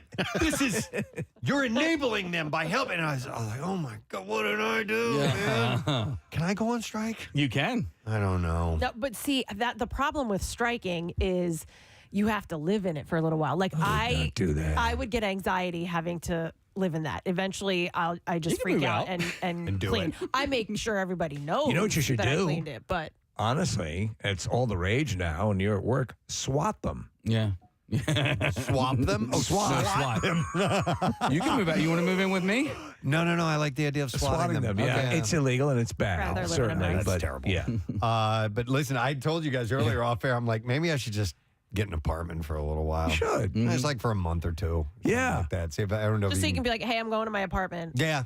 You're enabling them by helping. And I was like, oh my God, what did I do, man? Can I go on strike? You can. I don't know. No, but see, the problem with striking is you have to live in it for a little while. Like I do that. I would get anxiety having to live in that. Eventually, I just freak out and do clean. it. I make sure everybody knows. You know what you should that I do? cleaned it, but Honestly, it's all the rage now, and you're at work. SWAT them. Yeah. Swap them? Oh, SWAT them. You can move out. You want to move in with me? No. I like the idea of swatting them. Yeah, Okay. it's illegal and it's Rather bad. live in a Certainly, house. but That's terrible. Yeah. But listen, I told you guys earlier off air, I'm like, maybe I should just get an apartment for a little while. You should. It's like for a month or two. Yeah. Like that. See if I don't know. just if so you can be like, hey, I'm going to my apartment. Yeah.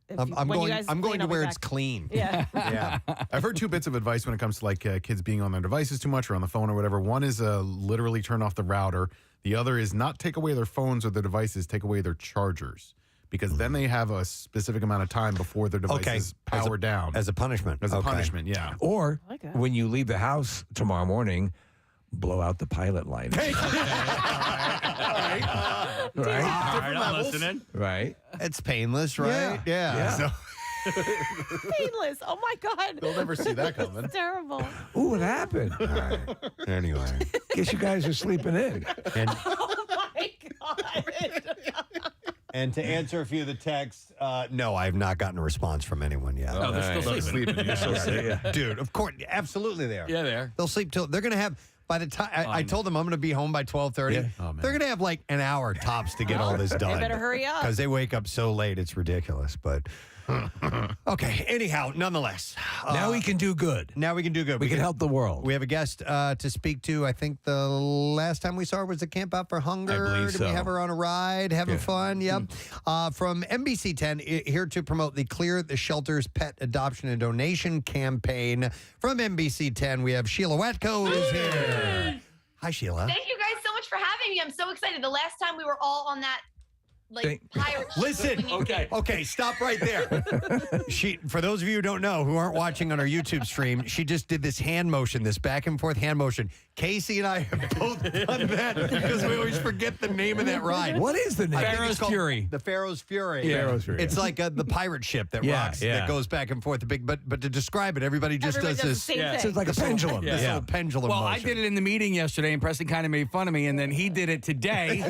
If I'm you- when you going. guys I'm going clean, to I'll be where back. it's clean. Yeah. Yeah. I've heard two bits of advice when it comes to kids being on their devices too much or on the phone or whatever. One is literally turn off the router. The other is not take away their phones or their devices, take away their chargers. Because then they have a specific amount of time before their devices power down. As a punishment. As a Okay. punishment, yeah. Or like that. when you leave the house tomorrow morning, blow out the pilot light. Right. All right, I'm listening. Right. It's painless, right? Yeah. So, Painless. Oh my God. They'll never see that coming. It's terrible. Ooh, what happened? anyway. Guess you guys are sleeping in. And, Oh my God. and to answer a few of the texts, no, I have not gotten a response from anyone yet. Oh, they're still They're sleeping. sleeping. You're so Yeah. Dude, of course, absolutely they are. Yeah, they are. They'll sleep till they're going to have. By the time I told them I'm going to be home by 12:30, Yeah. Oh, man. they're going to have like an hour tops to get all this done. better hurry up. because they wake up so late. It's ridiculous. But Okay. Anyhow, nonetheless. Now we can do good. Now we can do good. We can help the world. We have a guest to speak to. I think the last time we saw her was at Camp Out for Hunger. I believe Did so. we have her on a ride, having fun? Yep. From NBC 10, here to promote the Clear the Shelters Pet Adoption and Donation Campaign. From NBC 10, we have Sheila Watko is here. Hi, Sheila. Thank you guys so much for having me. I'm so excited. The last time we were all on that pirate ship Listen, swinging- okay, stop right there. For those of you who don't know, who aren't watching on our YouTube stream, she just did this hand motion, this back and forth hand motion. Casey and I have both done that because we always forget the name of that ride. What is the name? Pharaoh's Fury. The Pharaoh's Fury. Yeah. Pharaoh's Fury. It's like the pirate ship that rocks, that goes back and forth. But to describe it, everybody just does this. same thing. So it's like a pendulum. This little pendulum Well, motion. I did it in the meeting yesterday, and Preston kind of made fun of me, and then he did it today.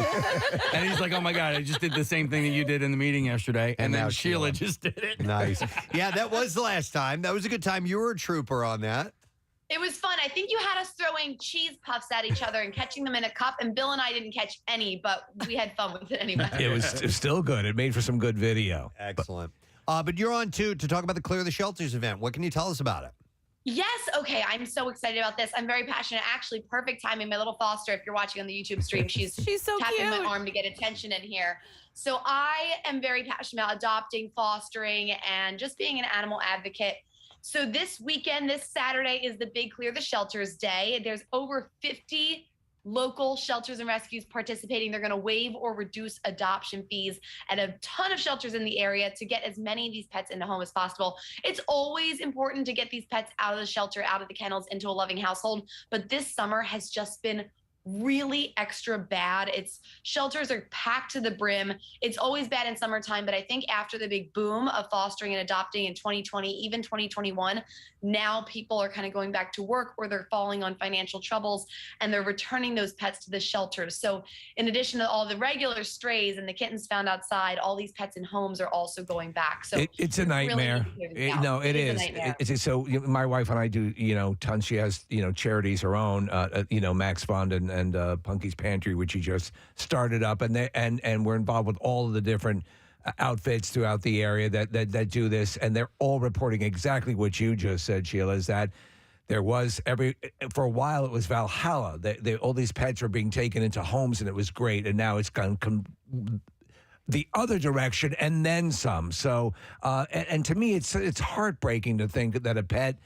And he's like, oh, my God, I just did the same thing that you did in the meeting yesterday. And now then Sheila just did it. Nice. Yeah, that was the last time. That was a good time. You were a trooper on that. It was fun. I think you had us throwing cheese puffs at each other and catching them in a cup. And Bill and I didn't catch any, but we had fun with it anyway. It was still good. It made for some good video. Excellent. But you're on, too, to talk about the Clear the Shelters event. What can you tell us about it? Yes. Okay. I'm so excited about this. I'm very passionate. Actually, perfect timing. My little Foster, if you're watching on the YouTube stream, she's so tapping cute. my arm to get attention in here. So I am very passionate about adopting, fostering, and just being an animal advocate. So this weekend, this Saturday, is the big Clear the Shelters Day. There's over 50 local shelters and rescues participating. They're going to waive or reduce adoption fees at a ton of shelters in the area to get as many of these pets into home as possible. It's always important to get these pets out of the shelter, out of the kennels, into a loving household. But this summer has just been really extra bad. Shelters are packed to the brim. It's always bad in summertime, but I think after the big boom of fostering and adopting in 2020, even 2021, now people are kind of going back to work or they're falling on financial troubles and they're returning those pets to the shelters. So in addition to all the regular strays and the kittens found outside, all these pets in homes are also going back. So It's a nightmare. No, it is. a nightmare. So my wife and I do, tons. She has, charities her own, Max Fund and Punky's Pantry, which she just started up, and we're involved with all of the different outfits throughout the area that do this, and they're all reporting exactly what you just said, Sheila, is that there was for a while it was Valhalla. All these pets were being taken into homes, and it was great, and now it's gone the other direction and then some. So, and to me, it's heartbreaking to think that a pet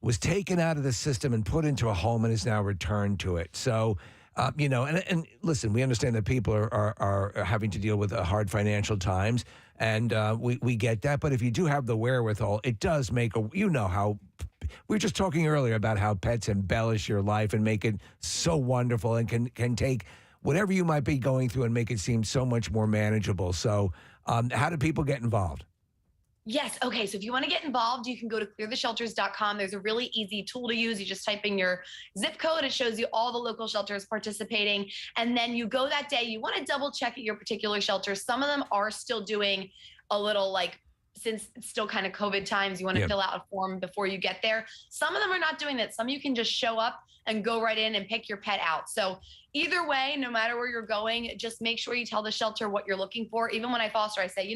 was taken out of the system and put into a home and is now returned to it. So, and listen, we understand that people are having to deal with hard financial times, and we get that. But if you do have the wherewithal, it does make how we were just talking earlier about how pets embellish your life and make it so wonderful and can take whatever you might be going through and make it seem so much more manageable. So, how do people get involved? Yes. Okay. So if you want to get involved, you can go to cleartheshelters.com. There's a really easy tool to use. You just type in your zip code. It shows you all the local shelters participating. And then you go that day. You want to double check at your particular shelter. Some of them are still doing a little since it's still kind of COVID times, you want to fill out a form before you get there. Some of them are not doing that. Some you can just show up and go right in and pick your pet out. So either way, no matter where you're going, just make sure you tell the shelter what you're looking for. Even when I foster, I say,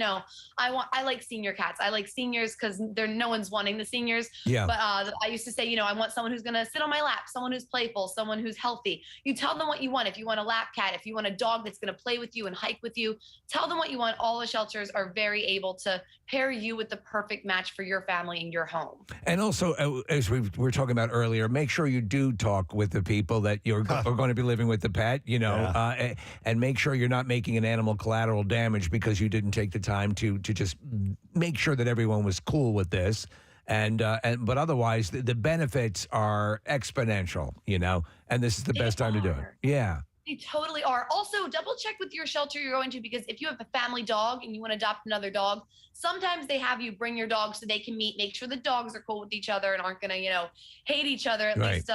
I like senior cats. I like seniors because no one's wanting the seniors. Yeah. But I used to say, I want someone who's going to sit on my lap, someone who's playful, someone who's healthy. You tell them what you want. If you want a lap cat, if you want a dog that's going to play with you and hike with you, tell them what you want. All the shelters are very able to pair you with the perfect match for your family and your home. And also, as we were talking about earlier, make sure you do talk with the people that are going to be living with the pet, and make sure you're not making an animal collateral damage because you didn't take the time to just make sure that everyone was cool with this. But otherwise, the benefits are exponential, and this is the best time to do it. Yeah. They totally are. Also, double check with your shelter you're going to, because if you have a family dog and you want to adopt another dog, sometimes they have you bring your dog so they can make sure the dogs are cool with each other and aren't going to, hate each other, at least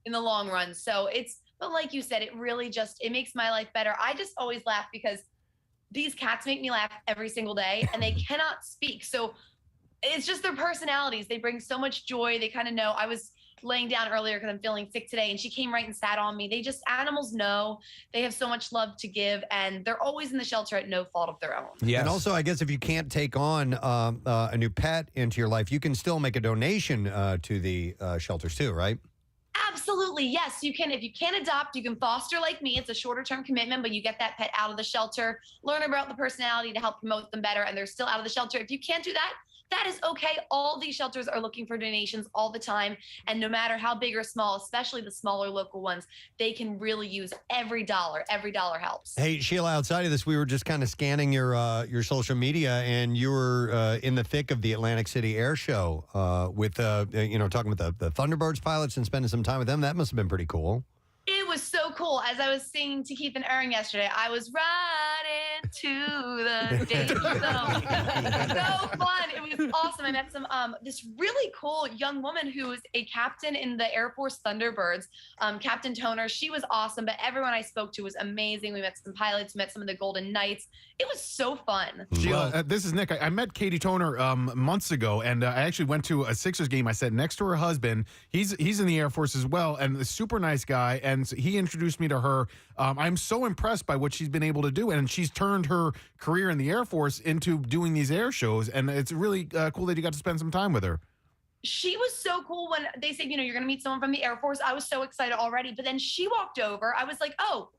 in the long run. So but like you said, it really it makes my life better. I just always laugh because these cats make me laugh every single day and they cannot speak. So it's just their personalities. They bring so much joy. They kind of know. I was laying down earlier because I'm feeling sick today, and she came right and sat on me. Animals know they have so much love to give, and they're always in the shelter at no fault of their own. Yeah. And also, I guess if you can't take on a new pet into your life, you can still make a donation to the shelters too, right? Absolutely. Yes, you can. If you can't adopt, you can foster like me. It's a shorter term commitment, but you get that pet out of the shelter, learn about the personality to help promote them better, and they're still out of the shelter. If you can't do that, that is okay. All these shelters are looking for donations all the time. And no matter how big or small, especially the smaller local ones, they can really use every dollar. Every dollar helps. Hey, Sheila, outside of this, we were just kind of scanning your social media, and you were in the thick of the Atlantic City Air Show with, talking with the Thunderbirds pilots and spending some time with them. That must have been pretty cool. It was so cool. As I was singing to Keith and Aaron yesterday, I was riding to the danger zone. So fun. It was awesome. I met this really cool young woman who was a captain in the Air Force Thunderbirds, Captain Toner. She was awesome, but everyone I spoke to was amazing. We met some pilots, met some of the Golden Knights. It was so fun. Sheila, this is Nick. I met Katie Toner months ago, and I actually went to a Sixers game. I sat next to her husband. He's in the Air Force as well, and a super nice guy. And he introduced me to her. I'm so impressed by what she's been able to do, and she's turned her career in the Air Force into doing these air shows. And it's really cool that you got to spend some time with her. She was so cool when they said, you're going to meet someone from the Air Force. I was so excited already. But then she walked over. I was like, oh,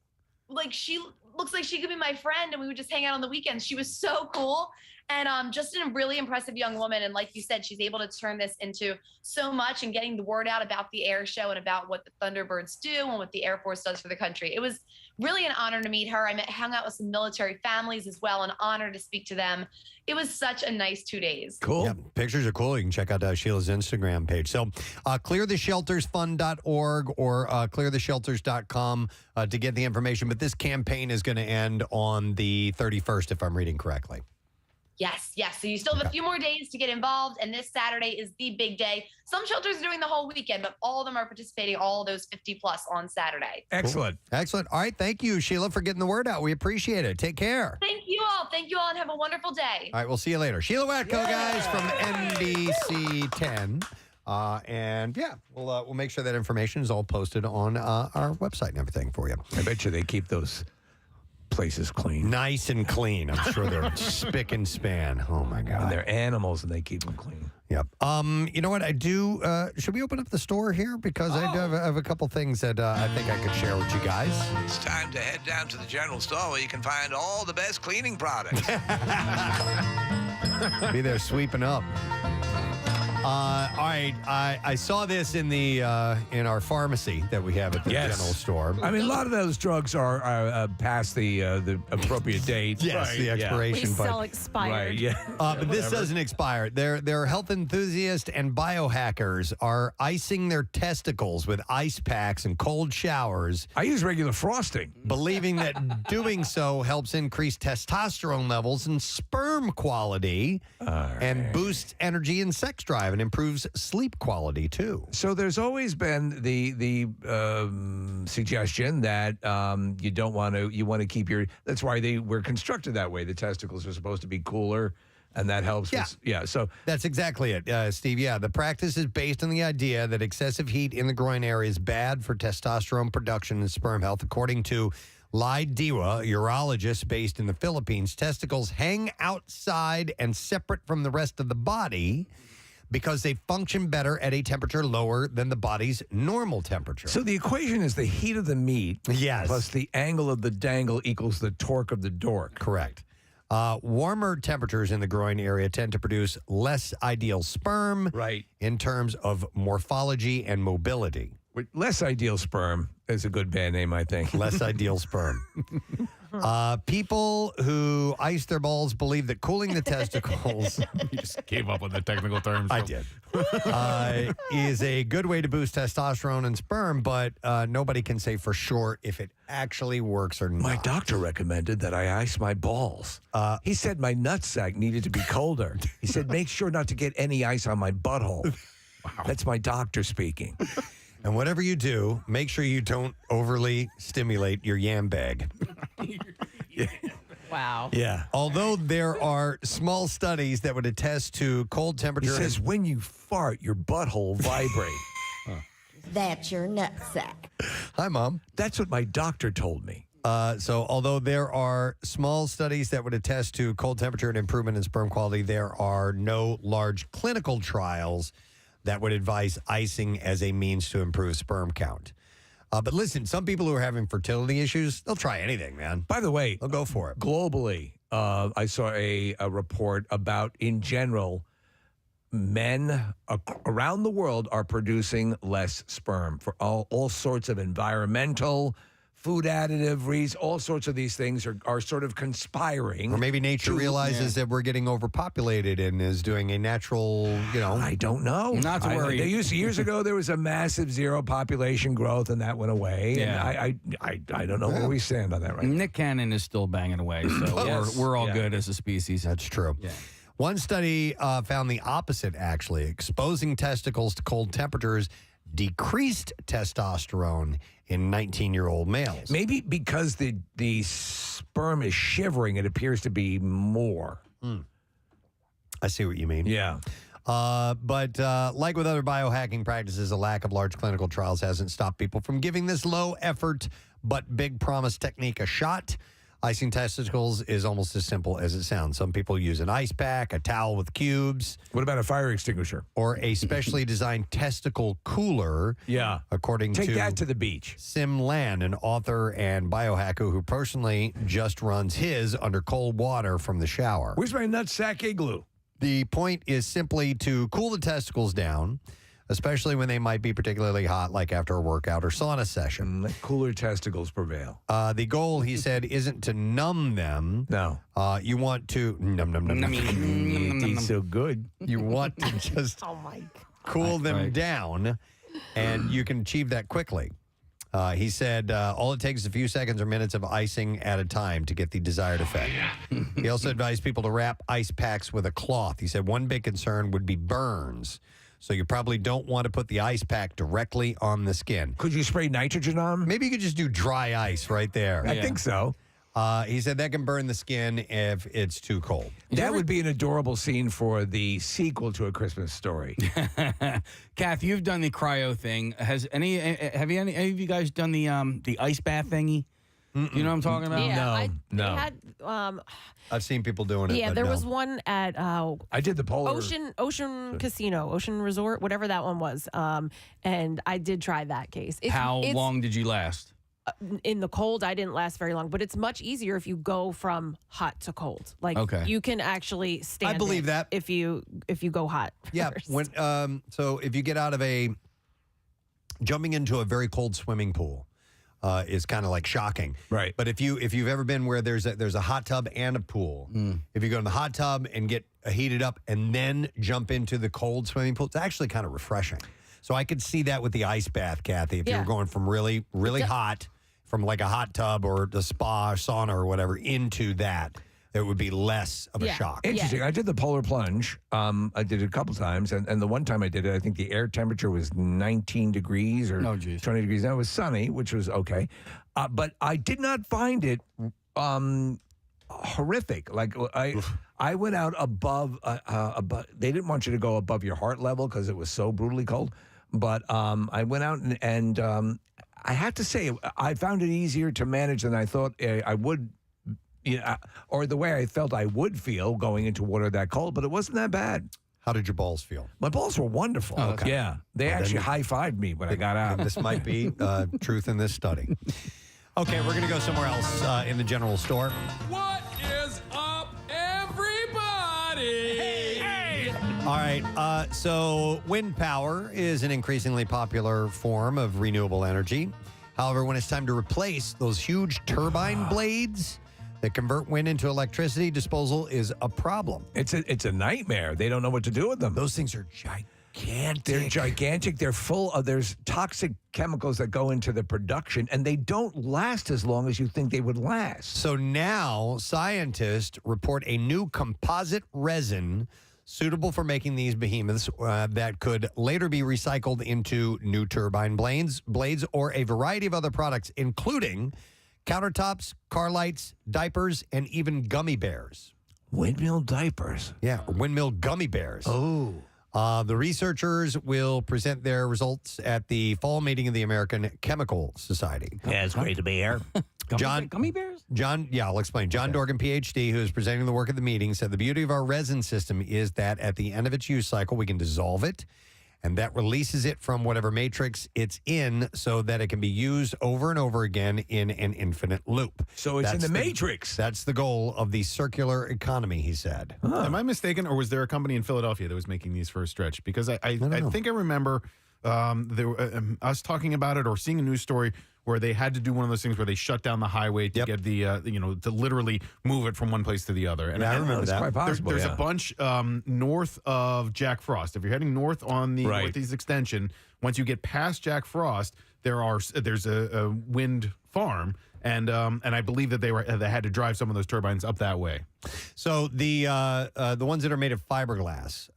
like she looks like she could be my friend, and we would just hang out on the weekends. She was so cool. And just a really impressive young woman. And like you said, she's able to turn this into so much and getting the word out about the air show and about what the Thunderbirds do and what the Air Force does for the country. It was really an honor to meet her. I hung out with some military families as well, an honor to speak to them. It was such a nice 2 days. Cool. Yeah, pictures are cool. You can check out Sheila's Instagram page. So clearthesheltersfund.org or cleartheshelters.com to get the information. But this campaign is going to end on the 31st, if I'm reading correctly. Yes. So you still have a few more days to get involved, and this Saturday is the big day. Some shelters are doing the whole weekend, but all of them are participating, all those 50 plus on Saturday. Excellent. Cool. Excellent. All right. Thank you, Sheila, for getting the word out. We appreciate it. Take care. Thank you all, and have a wonderful day. All right. We'll see you later. Sheila Watko, guys, from NBC 10. We'll make sure that information is all posted on our website and everything for you. I bet you they keep those places clean. Nice and clean. I'm sure they're spick and span. Oh, my God. And they're animals, and they keep them clean. Yep. You know what I do? Should we open up the store here? Because I do have a couple things that I think I could share with you guys. It's time to head down to the general store where you can find all the best cleaning products. Be there sweeping up. All right, I saw this in in our pharmacy that we have at the general store. I mean, a lot of those drugs are past the appropriate date. Yes, right. The expiration. We sell expired. Right, yeah. But this doesn't expire. Their health enthusiasts and biohackers are icing their testicles with ice packs and cold showers. I use regular frosting. Believing that doing so helps increase testosterone levels and sperm quality and boosts energy and sex drive and improves sleep quality too. So there's always been the suggestion that you want to keep your. That's why they were constructed that way. The testicles are supposed to be cooler, and that helps. So that's exactly it, Steve. Yeah, the practice is based on the idea that excessive heat in the groin area is bad for testosterone production and sperm health, according to Lai Diwa, a urologist based in the Philippines. Testicles hang outside and separate from the rest of the body because they function better at a temperature lower than the body's normal temperature. So the equation is the heat of the meat plus the angle of the dangle equals the torque of the dork. Correct. Warmer temperatures in the groin area tend to produce less ideal sperm in terms of morphology and mobility. Less ideal sperm is a good band name, I think. Less ideal sperm. People who ice their balls believe that cooling the testicles You just gave up on the technical terms. I did. Is a good way to boost testosterone and sperm, but nobody can say for sure if it actually works or not. My doctor recommended that I ice my balls. He said my nutsack needed to be colder. He said, make sure not to get any ice on my butthole. Wow. That's my doctor speaking. And whatever you do, make sure you don't overly stimulate your yam bag. Wow. Yeah. Although there are small studies that would attest to cold temperature. He says when you fart, your butthole vibrate. That's your nutsack. Hi, Mom. That's what my doctor told me. So although there are small studies that would attest to cold temperature and improvement in sperm quality, there are no large clinical trials that would advise icing as a means to improve sperm count. But listen, some people who are having fertility issues, they'll try anything, man. By the way, they'll go for it. Globally, I saw a report about, in general, men around the world are producing less sperm for all sorts of environmental, food additive reasons. All sorts of these things are sort of conspiring. Or maybe nature realizes that we're getting overpopulated and is doing a natural, I don't know. Not to worry. Years ago, there was a massive zero population growth, and that went away. Yeah. And I don't know where we stand on that right now. Nick Cannon is still banging away, so Yes. we're all Yeah. good as a species. That's true. Yeah. One study found the opposite, actually. Exposing testicles to cold temperatures decreased testosterone in 19-year-old males. Maybe because the sperm is shivering, it appears to be more. I see what you mean. Yeah. But like with other biohacking practices, a lack of large clinical trials hasn't stopped people from giving this low effort but big promise technique a shot. Icing testicles is almost as simple as it sounds. Some people use an ice pack, a towel with cubes. What about a fire extinguisher? Or a specially designed testicle cooler. Yeah. According Take to that to the beach. Sim Lan, an author and biohacker who personally just runs his under cold water from the shower. Where's my nutsack igloo? The point is simply to cool the testicles down, especially when they might be particularly hot, like after a workout or sauna session. Let cooler testicles prevail. The goal, he said, isn't to numb them. No. You want to It's so good. You want to just cool them down, and you can achieve that quickly. He said all it takes is a few seconds or minutes of icing at a time to get the desired effect. He also advised people to wrap ice packs with a cloth. He said one big concern would be burns. So you probably don't want to put the ice pack directly on the skin. Could you spray nitrogen on them? Maybe you could just do dry ice right there. I think so. He said that can burn the skin if it's too cold. That would be an adorable scene for the sequel to A Christmas Story. Kath, you've done the cryo thing. Have any of you guys done the ice bath thingy? You know what I'm talking about? Yeah, No. I had, I've seen people doing it. yeah, but there no. was one at I did the polar. Ocean Casino, Ocean Resort, whatever that one was. And I did try that case. How long did you last? In the cold, I didn't last very long, but it's much easier if you go from hot to cold. Like you can actually stand. I believe that if you go hot. Yeah. first. When so if you get out of jumping into a very cold swimming pool. Is kind of like shocking, right? But if you've ever been where there's a hot tub and a pool, if you go in the hot tub and get heated up and then jump into the cold swimming pool, it's actually kind of refreshing. So I could see that with the ice bath, Kathy. If you're going from really hot, from like a hot tub or the spa, sauna or whatever, into that, it would be less of a shock. Interesting. I did the polar plunge. I did it a couple times, and the one time I did it, I think the air temperature was 19 degrees or 20 degrees. Now it was sunny, which was okay, but I did not find it horrific. Like I went out above. They didn't want you to go above your heart level because it was so brutally cold. But I went out and I have to say I found it easier to manage than I thought I would. Or the way I felt I would feel going into water that cold, but it wasn't that bad. How did your balls feel? My balls were wonderful. Oh, okay. Yeah. They actually high-fived me when I got out. This might be truth in this study. Okay, we're going to go somewhere else in the general store. What is up, everybody? Hey! All right, so wind power is an increasingly popular form of renewable energy. However, when it's time to replace those huge turbine blades that convert wind into electricity, disposal is a problem. It's a nightmare. They don't know what to do with them. Those things are gigantic. They're gigantic. They're full of, there's toxic chemicals that go into the production, and they don't last as long as you think they would last. So now scientists report a new composite resin suitable for making these behemoths that could later be recycled into new turbine blades or a variety of other products, including countertops, car lights, diapers, and even gummy bears. Windmill diapers? Yeah, windmill gummy bears. Oh. The researchers will present their results at the fall meeting of the American Chemical Society. Yeah, it's great to be here. Gummy bears? I'll explain. John Dorgan, PhD, who is presenting the work at the meeting, said the beauty of our resin system is that at the end of its use cycle, we can dissolve it, and that releases it from whatever matrix it's in so that it can be used over and over again in an infinite loop. So it's in the matrix. That's the goal of the circular economy, he said. Am I mistaken, or was there a company in Philadelphia that was making these for a stretch? Because I think I remember us talking about it or seeing a news story where they had to do one of those things where they shut down the highway to get the, to literally move it from one place to the other. And I remember that. Quite possible, There's a bunch north of Jack Frost. If you're heading north on the Northeast Extension, once you get past Jack Frost, there's a wind farm. And I believe that they had to drive some of those turbines up that way. So the ones that are made of fiberglass,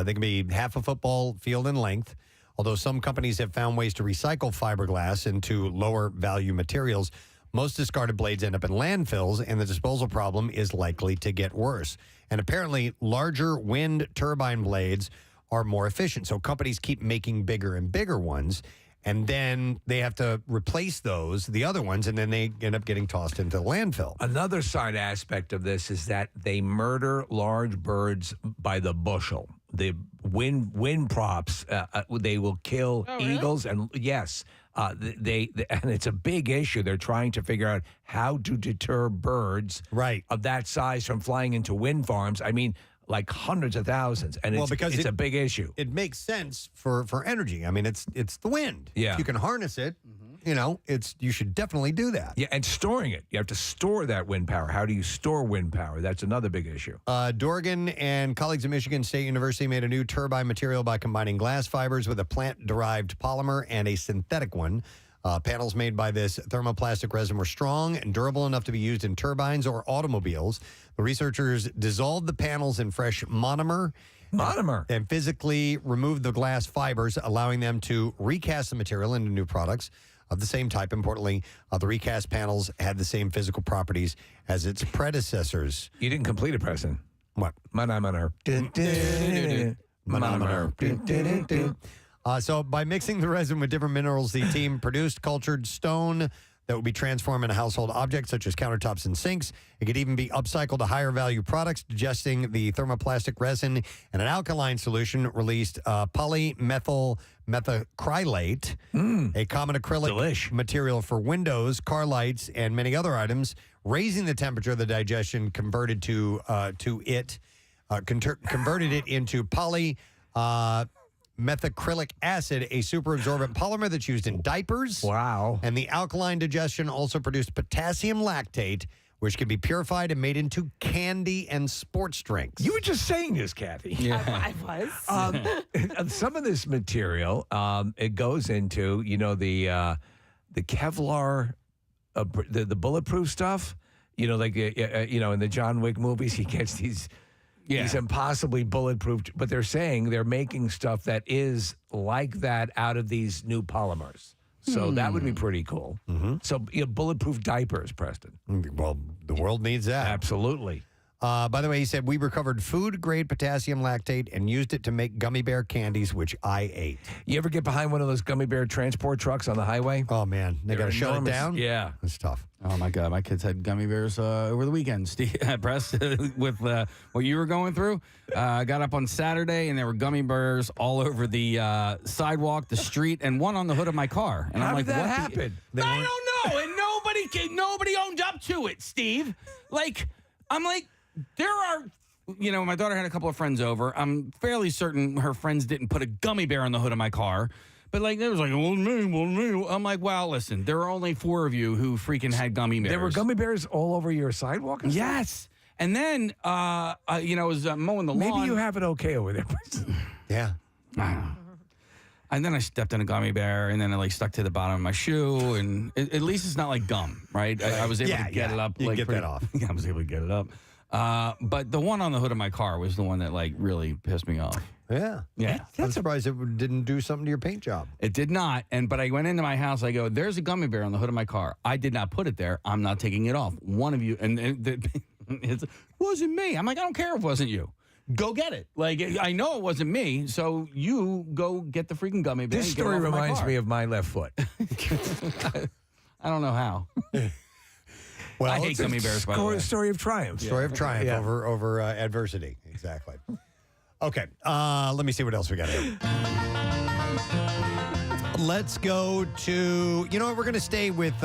they can be half a football field in length. Although some companies have found ways to recycle fiberglass into lower value materials, most discarded blades end up in landfills, and the disposal problem is likely to get worse. And apparently, larger wind turbine blades are more efficient. So companies keep making bigger and bigger ones, and then they have to replace the other ones, and then they end up getting tossed into the landfill. Another side aspect of this is that they murder large birds by the bushel. The wind props, they will kill eagles, and yes, and it's a big issue. They're trying to figure out how to deter birds of that size from flying into wind farms. I mean, like hundreds of thousands, and it's a big issue. It makes sense for energy. I mean, it's the wind. Yeah. If you can harness it, you should definitely do that. Yeah, and storing it. You have to store that wind power. How do you store wind power? That's another big issue. Dorgan and colleagues at Michigan State University made a new turbine material by combining glass fibers with a plant-derived polymer and a synthetic one. Panels made by this thermoplastic resin were strong and durable enough to be used in turbines or automobiles. The researchers dissolved the panels in fresh monomer and physically removed the glass fibers, allowing them to recast the material into new products of the same type. Importantly, the recast panels had the same physical properties as its predecessors. You didn't complete it, Preston. What? Monomer. So by mixing the resin with different minerals, the team produced cultured stone that would be transformed into household objects such as countertops and sinks. It could even be upcycled to higher value products, digesting the thermoplastic resin and an alkaline solution released polymethyl methacrylate, a common acrylic material for windows, car lights, and many other items, raising the temperature of the digestion converted it into methacrylic acid, a superabsorbent polymer that's used in diapers. Wow. And the alkaline digestion also produced potassium lactate, which can be purified and made into candy and sports drinks. You were just saying this, Kathy. Yeah. I was. Some of this material, it goes into, the Kevlar, the bulletproof stuff. Like, in the John Wick movies, he gets these impossibly bulletproof, but they're saying they're making stuff that is like that out of these new polymers. So that would be pretty cool. Mm-hmm. So bulletproof diapers, Preston. Well, the world needs that. Absolutely. By the way, he said, we recovered food-grade potassium lactate and used it to make gummy bear candies, which I ate. You ever get behind one of those gummy bear transport trucks on the highway? Oh, man. They got to shut it down? Yeah. It's tough. Oh, my God. My kids had gummy bears over the weekend, Steve, Press, with what you were going through. I got up on Saturday, and there were gummy bears all over the sidewalk, the street, and one on the hood of my car. And How I'm like, did that what happen? I don't know. And nobody owned up to it, Steve. I'm like, there are, my daughter had a couple of friends over. I'm fairly certain her friends didn't put a gummy bear on the hood of my car. But there was me. I'm like, well, listen, there are only 4 of you who freaking had gummy bears. There were gummy bears all over your sidewalk? Yes. And then, I was mowing the lawn. Maybe you have it okay over there. Yeah. And then I stepped in a gummy bear, and then it stuck to the bottom of my shoe. And at least it's not like gum, right? I was able to get it up. You can get that off. Yeah, I was able to get it up. But the one on the hood of my car was the one that really pissed me off. Yeah. Yeah. I'm surprised it didn't do something to your paint job. It did not. But I went into my house. I go, there's a gummy bear on the hood of my car. I did not put it there. I'm not taking it off. One of you, it wasn't me. I'm like, I don't care if it wasn't you. go get it. Like, I know it wasn't me, so you go get the freaking gummy bear. This and get it story off of my reminds car. me of my left foot. I don't know how. Well, I hate gummy bears, by the way. Story of triumph. Story of triumph Yeah. over adversity. Exactly. Okay. Let me see what else we got here. Let's go to, you know what, we're going to stay with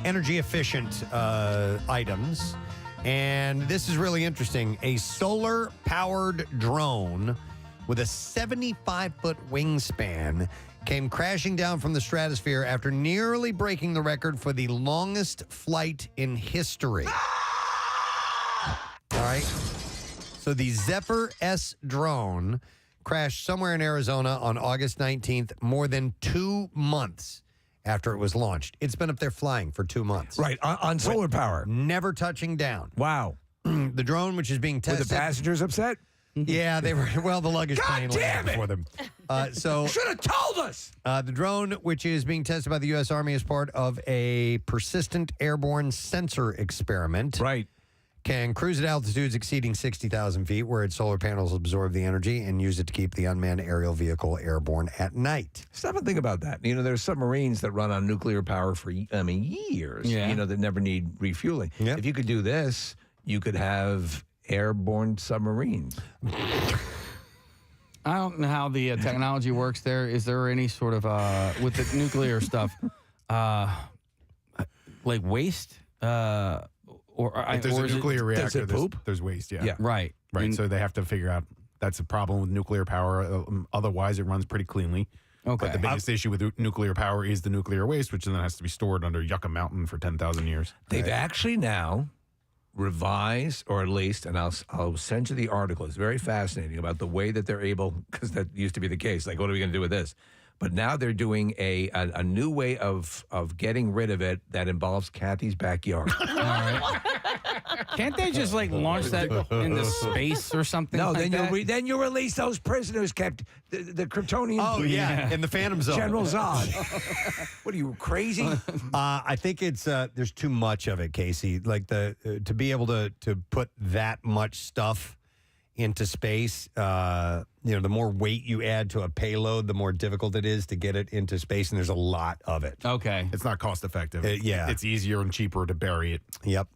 energy efficient items. And this is really interesting. A solar powered drone with a 75-foot wingspan came crashing down from the stratosphere after nearly breaking the record for the longest flight in history. All right. So the Zephyr S drone crashed somewhere in Arizona on August 19th, more than 2 months after it was launched. It's been up there flying for 2 months. Right, on solar power. Never touching down. Wow. The drone, which is being Were tested. the passengers upset? Yeah, they were. Well, the luggage plane damn landed it! for them. So Should have told us. the drone, which is being tested by the U.S. Army as part of a persistent airborne sensor experiment, Right. can cruise at altitudes exceeding 60,000 feet, where its solar panels absorb the energy and use it to keep the unmanned aerial vehicle airborne at night. Stop and think about that. You know, there's submarines that run on nuclear power for, years, Yeah. that never need refueling. Yep. If you could do this, you could have airborne submarines. I don't know how the technology works there. Is there any sort of, with the nuclear stuff, like waste? If there's or a is it- nuclear reactor, it poop? there's waste, yeah. Yeah. Right. Right, And- so they have to figure out that's a problem with nuclear power. Otherwise, it runs pretty cleanly. Okay. But the biggest issue with nuclear power is the nuclear waste, which then has to be stored under Yucca Mountain for 10,000 years. They've actually now revised, or at least, and I'll send you the article. It's very fascinating about the way that they're able, because that used to be the case. Like, what are we going to do with this? But now they're doing a new way of getting rid of it that involves Kathy's backyard. All right. Can't they just like launch that into space or something? No, like then you release those prisoners kept the Kryptonian. Oh, yeah, in the Phantom Zone. General Zod. What are you, crazy? I think it's there's too much of it, Casey. Like to be able to put that much stuff into space, the more weight you add to a payload, the more difficult it is to get it into space, and there's a lot of it. Okay. It's not cost effective. Yeah. It's easier and cheaper to bury it. Yep.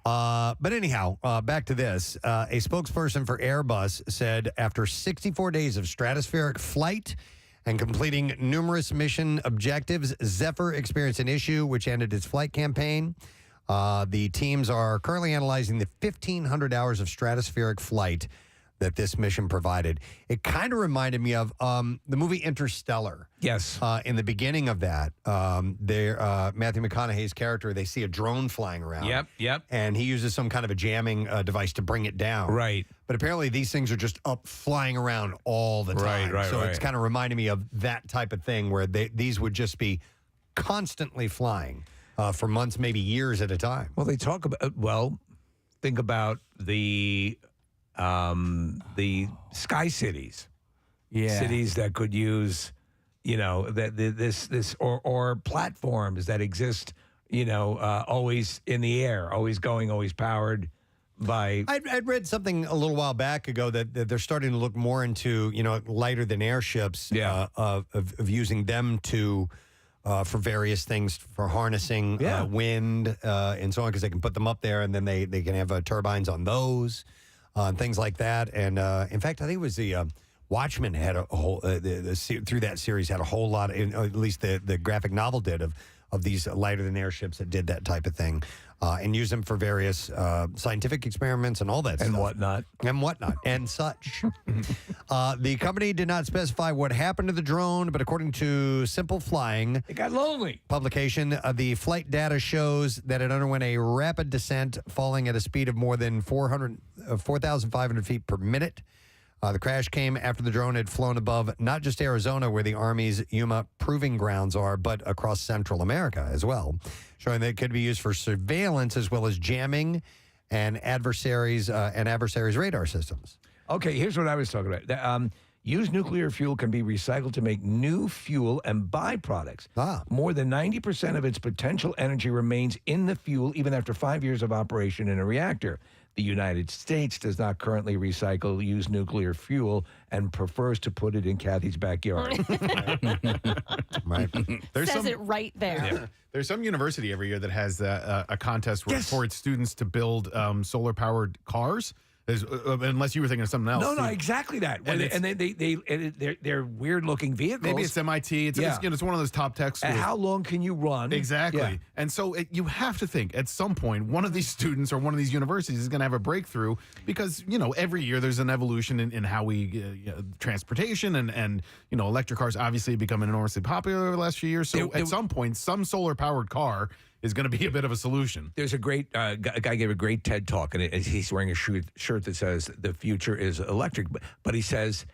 But anyhow, back to this. A spokesperson for Airbus said after 64 days of stratospheric flight and completing numerous mission objectives, Zephyr experienced an issue which ended its flight campaign. The teams are currently analyzing the 1,500 hours of stratospheric flight that this mission provided. It kind of reminded me of the movie Interstellar. Yes. In the beginning of that, Matthew McConaughey's character, they see a drone flying around. Yep. And he uses some kind of a jamming device to bring it down. Right. But apparently these things are just up flying around all the time. Right, so right. it's kind of reminding me of that type of thing where these would just be constantly flying for months, maybe years at a time. Well, they talk about, think about the sky cities. Yeah. Cities that could use, or platforms that exist, always in the air, always going, always powered by. I'd read something a little while back ago that they're starting to look more into, lighter than airships, of using them to for various things, for harnessing wind and so on, because they can put them up there and then they can have turbines on those and things like that. And in fact, I think it was the Watchmen had a whole through that series had a whole lot, at least the graphic novel did, of these lighter than airships that did that type of thing and use them for various scientific experiments and all that stuff. And whatnot and such. The company did not specify what happened to the drone, but according to Simple Flying, it got lonely. Publication, the flight data shows that it underwent a rapid descent, falling at a speed of more than 4,500 feet per minute. The crash came after the drone had flown above not just Arizona, where the Army's Yuma proving grounds are, but across Central America as well, showing that it could be used for surveillance as well as jamming and adversaries' radar systems. Okay, here's what I was talking about. Used nuclear fuel can be recycled to make new fuel and byproducts. More than 90% of its potential energy remains in the fuel even after 5 years of operation in a reactor. The United States does not currently recycle used nuclear fuel and prefers to put it in Kathy's backyard. Right. Says it right there. There's some university every year that has a contest for its students to build solar-powered cars. Unless you were thinking of something else. No, exactly that. They're weird-looking vehicles. Maybe it's MIT. It's one of those top tech schools. And how long can you run? Exactly. Yeah. And so you have to think at some point one of these students or one of these universities is going to have a breakthrough because, every year there's an evolution in how we transportation and electric cars obviously become enormously popular over the last few years. So at some point, some solar-powered car is going to be a bit of a solution. There's a great a guy gave a great TED talk, and he's wearing a shirt that says the future is electric, but he says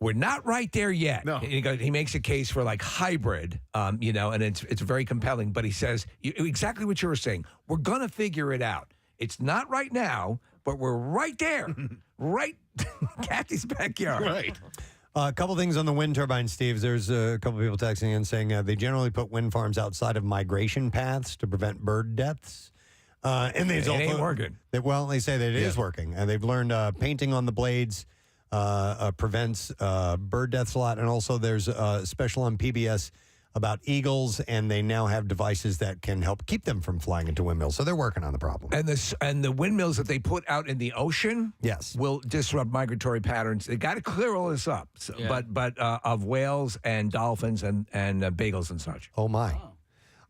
we're not right there yet. No. He makes a case for like hybrid, and it's very compelling. But he says exactly what you were saying. We're gonna figure it out. It's not right now, but we're right there, right, Kathy's backyard. Right. A couple things on the wind turbine, Steve. There's a couple people texting in saying they generally put wind farms outside of migration paths to prevent bird deaths. And it ain't working. They say that it is working. And they've learned painting on the blades prevents bird deaths a lot. And also there's a special on PBS about eagles, and they now have devices that can help keep them from flying into windmills. So they're working on the problem. And the windmills that they put out in the ocean, yes, will disrupt migratory patterns. They got to clear all this up. So, but of whales and dolphins and bagels and such. Oh my!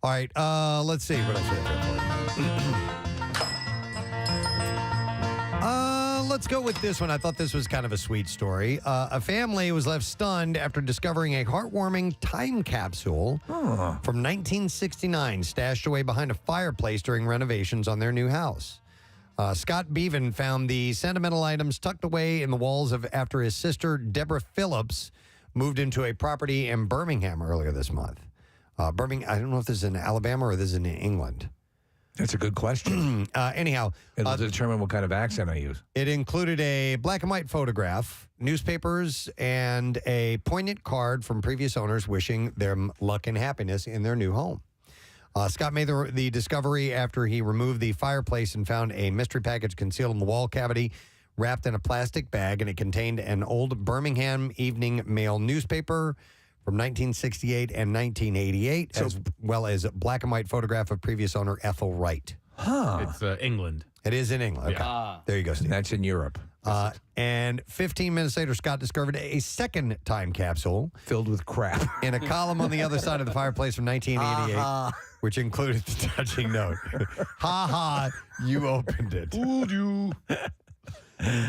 All right, let's see what else we have here for you. Let's go with this one. I thought this was kind of a sweet story. A family was left stunned after discovering a heartwarming time capsule from 1969 stashed away behind a fireplace during renovations on their new house. Scott Bevan found the sentimental items tucked away in the walls after his sister, Deborah Phillips, moved into a property in Birmingham earlier this month. I don't know if this is in Alabama or this is in England. That's a good question. Anyhow, it'll determine what kind of accent I use. It included a black and white photograph, newspapers, and a poignant card from previous owners wishing them luck and happiness in their new home. Scott made the discovery after he removed the fireplace and found a mystery package concealed in the wall cavity, wrapped in a plastic bag, and it contained an old Birmingham Evening Mail newspaper from 1968 and 1988, as well as a black and white photograph of previous owner Ethel Wright. It's England. It is in England. Okay. There you go, Steve. That's in Europe. And 15 minutes later, Scott discovered a second time capsule filled with crap in a column on the other side of the fireplace from 1988, which included the touching note. Ha ha, you opened it. Would you?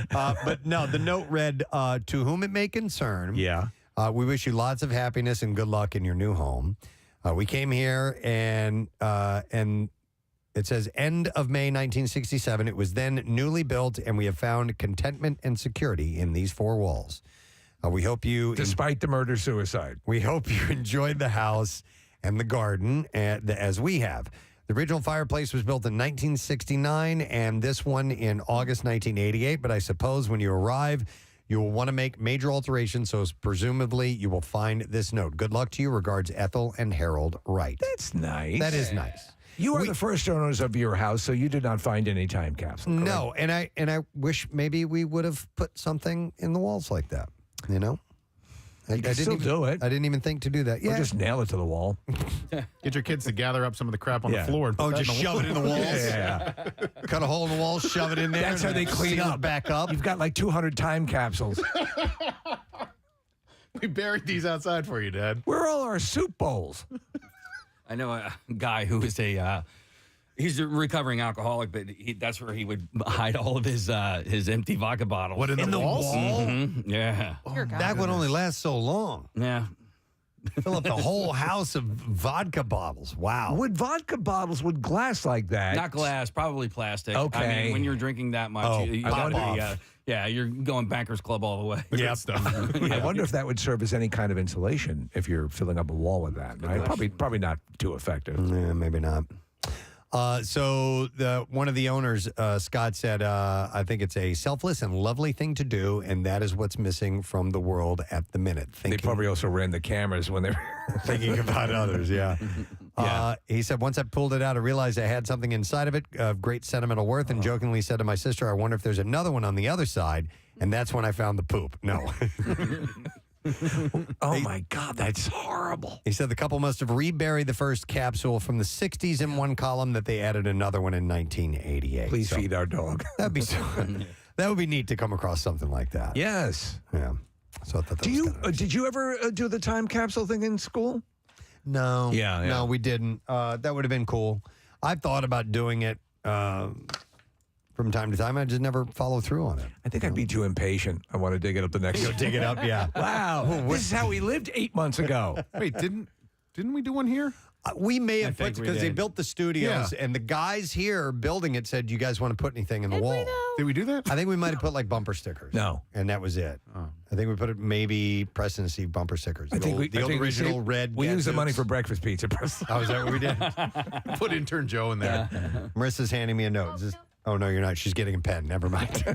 But no, the note read, to whom it may concern. Yeah. We wish you lots of happiness and good luck in your new home. We came here and it says end of May 1967. It was then newly built, and we have found contentment and security in these four walls. We hope you, despite the murder-suicide, we hope you enjoyed the house and the garden as we have. The original fireplace was built in 1969, and this one in August 1988. But I suppose when you arrive, you will want to make major alterations, so presumably you will find this note. Good luck to you. Regards, Ethel and Harold Wright. That's nice. That is nice. You are the first owners of your house, so you did not find any time capsule. Correct? No, and I wish maybe we would have put something in the walls like that. You know, I didn't do it. I didn't even think to do that. Or just nail it to the wall. Get your kids to gather up some of the crap on the floor. And put that just in the shove it in the walls. Yeah. Cut a hole in the wall, shove it in there. That's how they clean seal it up. Back up. You've got like 200 time capsules. We buried these outside for you, Dad. Where are all our soup bowls? I know a guy who is he's a recovering alcoholic, but that's where he would hide all of his empty vodka bottles. What, in the walls? wall? Mhm. Yeah. That would only last so long. Yeah. Fill up the whole house of vodka bottles. Wow. Would vodka bottles with glass like that? Not glass, probably plastic. Okay. I mean, when you're drinking that much, you pop gotta be, off. yeah, you're going Bankers Club all the way. Yeah. I wonder if that would serve as any kind of insulation if you're filling up a wall with that. Right? Probably not too effective. Yeah, maybe not. So one of the owners, Scott, said, I think it's a selfless and lovely thing to do, and that is what's missing from the world at the minute. They probably also ran the cameras when they were thinking about others, yeah. He said, once I pulled it out, I realized I had something inside of it of great sentimental worth, and jokingly said to my sister, I wonder if there's another one on the other side. And that's when I found the poop. No. Oh, my God, that's horrible. He said the couple must have reburied the first capsule from the 60s in one column, that they added another one in 1988. Please feed our dog. That'd be that would be neat to come across something like that. Yes. Yeah. So I thought that Did you ever do the time capsule thing in school? No. Yeah. No, we didn't. That would have been cool. I've thought about doing it from time to time. I just never follow through on it. I think I'd be too impatient. I want to dig it up the next. Go dig it up, yeah. Wow. This is how we lived 8 months ago. Wait, didn't we do one here? We may have think put, we because they did. built the studios, and the guys here building it said, "You guys want to put anything in the wall?" Did we do that? I think we might have put like bumper stickers. No, and that was it. Oh. I think we put it maybe Preston and Steve bumper stickers. The old original red. We used the money Gadzooks. for breakfast pizza. Oh, is that what we did? Put intern Joe in there. Marissa's handing me a note. Oh no, you're not. She's getting a pen. Never mind.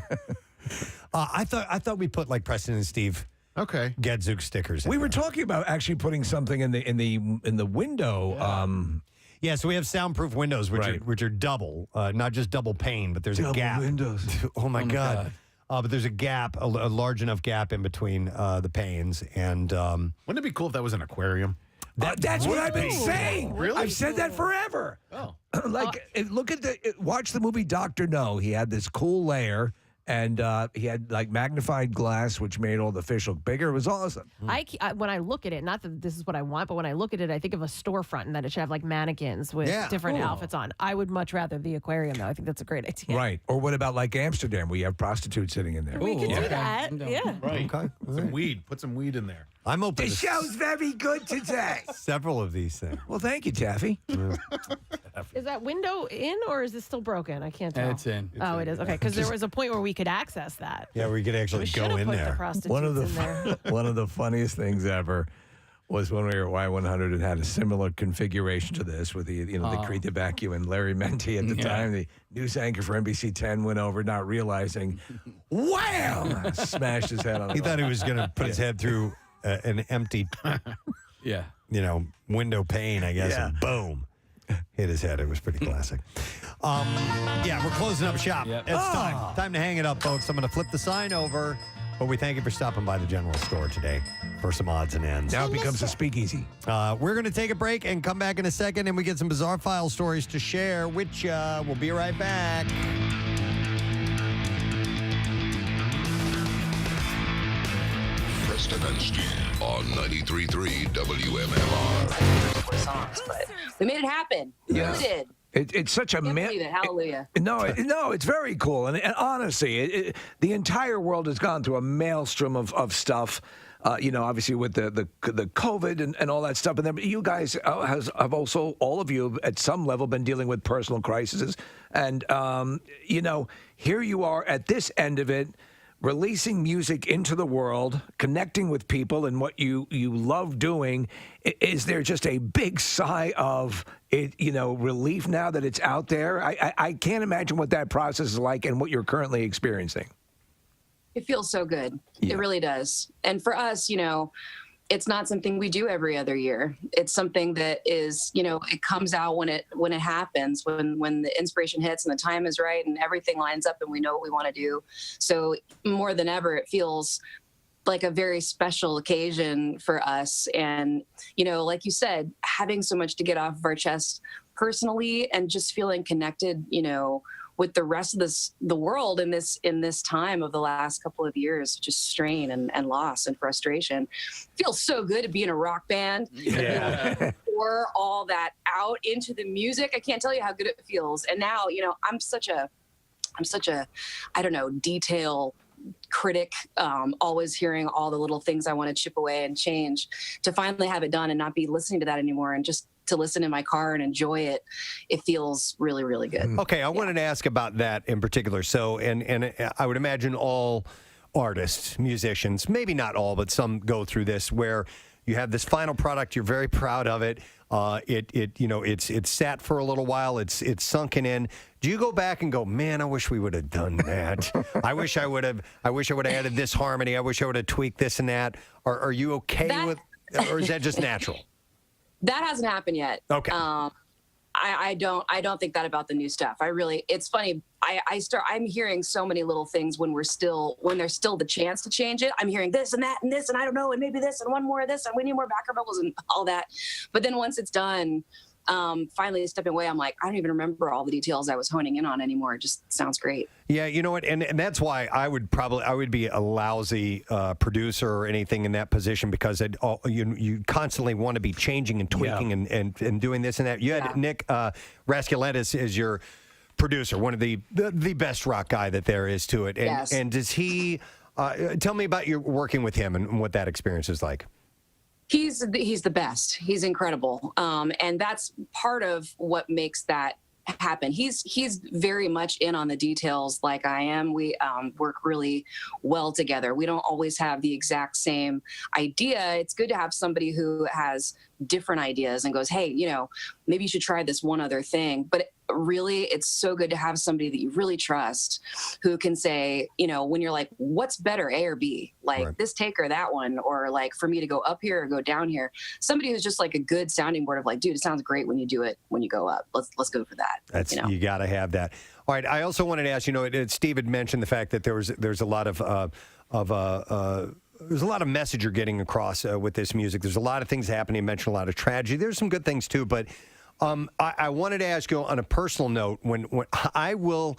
I thought we put like Preston and Steve. Okay. Gadzook stickers. We were talking about actually putting something in the window. Yeah, so we have soundproof windows, which are double, not just double pane, but there's a gap. Windows. Oh my God. But there's a gap, a large enough gap in between the panes, and wouldn't it be cool if that was an aquarium? That's what I've been saying. Really? I've said that forever. Oh. Look at watch the movie Dr. No. He had this cool layer, and he had like magnified glass, which made all the fish look bigger. It was awesome. When I look at it, not that this is what I want, but when I look at it, I think of a storefront and that it should have like mannequins with different outfits on. I would much rather the aquarium, though. I think that's a great idea. Right. Or what about like Amsterdam, where you have prostitutes sitting in there? We could do that. Yeah. Right. Okay. Some weed. Put some weed in there. I'm open. The to show's very good today. several of these things. Well, thank you, Taffy. Is that window in or is it still broken? I can't tell. It's in. It is. Okay, because there was a point where we could access that. Yeah, we could actually We go should've in put the there. prostitutes One of in there. one of the funniest things ever was when we were at Y100 and had a similar configuration to this with the creative vacuum, and Larry Menti at the time, the news anchor for NBC 10, went over not realizing, wham, smashed his head on. He thought he was going to put his head through an empty, window pane, I guess, and boom, hit his head. It was pretty classic. We're closing up shop. Yep. It's time to hang it up, folks. I'm going to flip the sign over, but we thank you for stopping by the general store today for some odds and ends. Now it becomes a speakeasy. We're going to take a break and come back in a second, and we get some bizarre file stories to share, which we'll be right back. Preston and Steve on 93.3 WMMR. Songs, but we made it happen. We really did. It's such a Can't believe it. Hallelujah. No, it's very cool. And honestly, the entire world has gone through a maelstrom of stuff. Obviously with the COVID and all that stuff. And then you guys have also, all of you at some level, been dealing with personal crises. And, here you are at this end of it, releasing music into the world, connecting with people and what you love doing. Is there just a big sigh of relief now that it's out there? I can't imagine what that process is like and what you're currently experiencing. It feels so good. It really does. And for us, it's not something we do every other year. It's something that is, it comes out when it happens, when the inspiration hits and the time is right and everything lines up and we know what we want to do. So more than ever, it feels like a very special occasion for us. And, like you said, having so much to get off of our chest personally and just feeling connected, with the rest of the world in this time of the last couple of years, just strain and loss and frustration. Feels so good to be in a rock band. Yeah. Pour all that out into the music. I can't tell you how good it feels. And now, I'm such a detail critic, always hearing all the little things I want to chip away and change. To finally have it done and not be listening to that anymore and just to listen in my car and enjoy it, it feels really, really good. Okay, I wanted to ask about that in particular. So, and I would imagine all artists, musicians, maybe not all, but some go through this where you have this final product, you're very proud of it. It's sat for a little while, it's sunken in. Do you go back and go, man, I wish we would have done that. I wish I would have added this harmony. I wish I would have tweaked this and that. Or are you okay with, or is that just natural? That hasn't happened yet. Okay. I don't think that about the new stuff. It's funny. I'm hearing so many little things when there's still the chance to change it. I'm hearing this and that and this and I don't know and maybe this and one more of this and we need more background vocals and all that. But then once it's done, finally stepping away, I'm like, I don't even remember all the details I was honing in on anymore. It just sounds great. Yeah, you know what, and that's why I would be a lousy producer or anything in that position because you constantly want to be changing and tweaking and doing this and that. You had Nick Raskuletis as your producer, one of the best rock guy that there is to it. And, Yes. and does he tell me about your working with him and what that experience is like? He's the best. He's incredible. And that's part of what makes that happen. He's very much in on the details like I am. We work really well together. We don't always have the exact same idea. It's good to have somebody who has different ideas and goes, hey, maybe you should try this one other thing. But really, it's so good to have somebody that you really trust who can say, when you're like, what's better, A or B? Like this take or that one, or like for me to go up here or go down here. Somebody who's just like a good sounding board of like, dude, it sounds great when you do it, when you go up. Let's go for that. You got to have that. All right. I also wanted to ask, Steve had mentioned the fact that there's a lot of there's a lot of message you're getting across with this music. There's a lot of things happening. You mentioned a lot of tragedy. There's some good things too, but I wanted to ask you on a personal note. When I will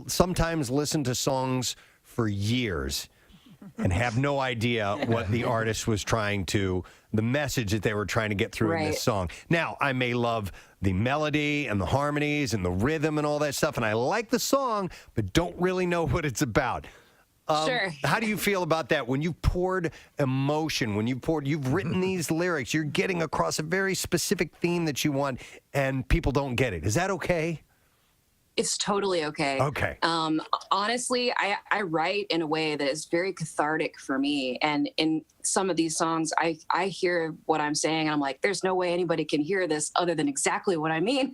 sometimes listen to songs for years and have no idea what the artist was the message that they were trying to get through in this song. Now, I may love the melody and the harmonies and the rhythm and all that stuff, and I like the song, but don't really know what it's about. Sure. How do you feel about that? When you've poured emotion, you've written these lyrics, you're getting across a very specific theme that you want, and people don't get it. Is that okay? It's totally okay. Okay. Honestly, I write in a way that is very cathartic for me. And in some of these songs, I hear what I'm saying, and I'm like, there's no way anybody can hear this other than exactly what I mean.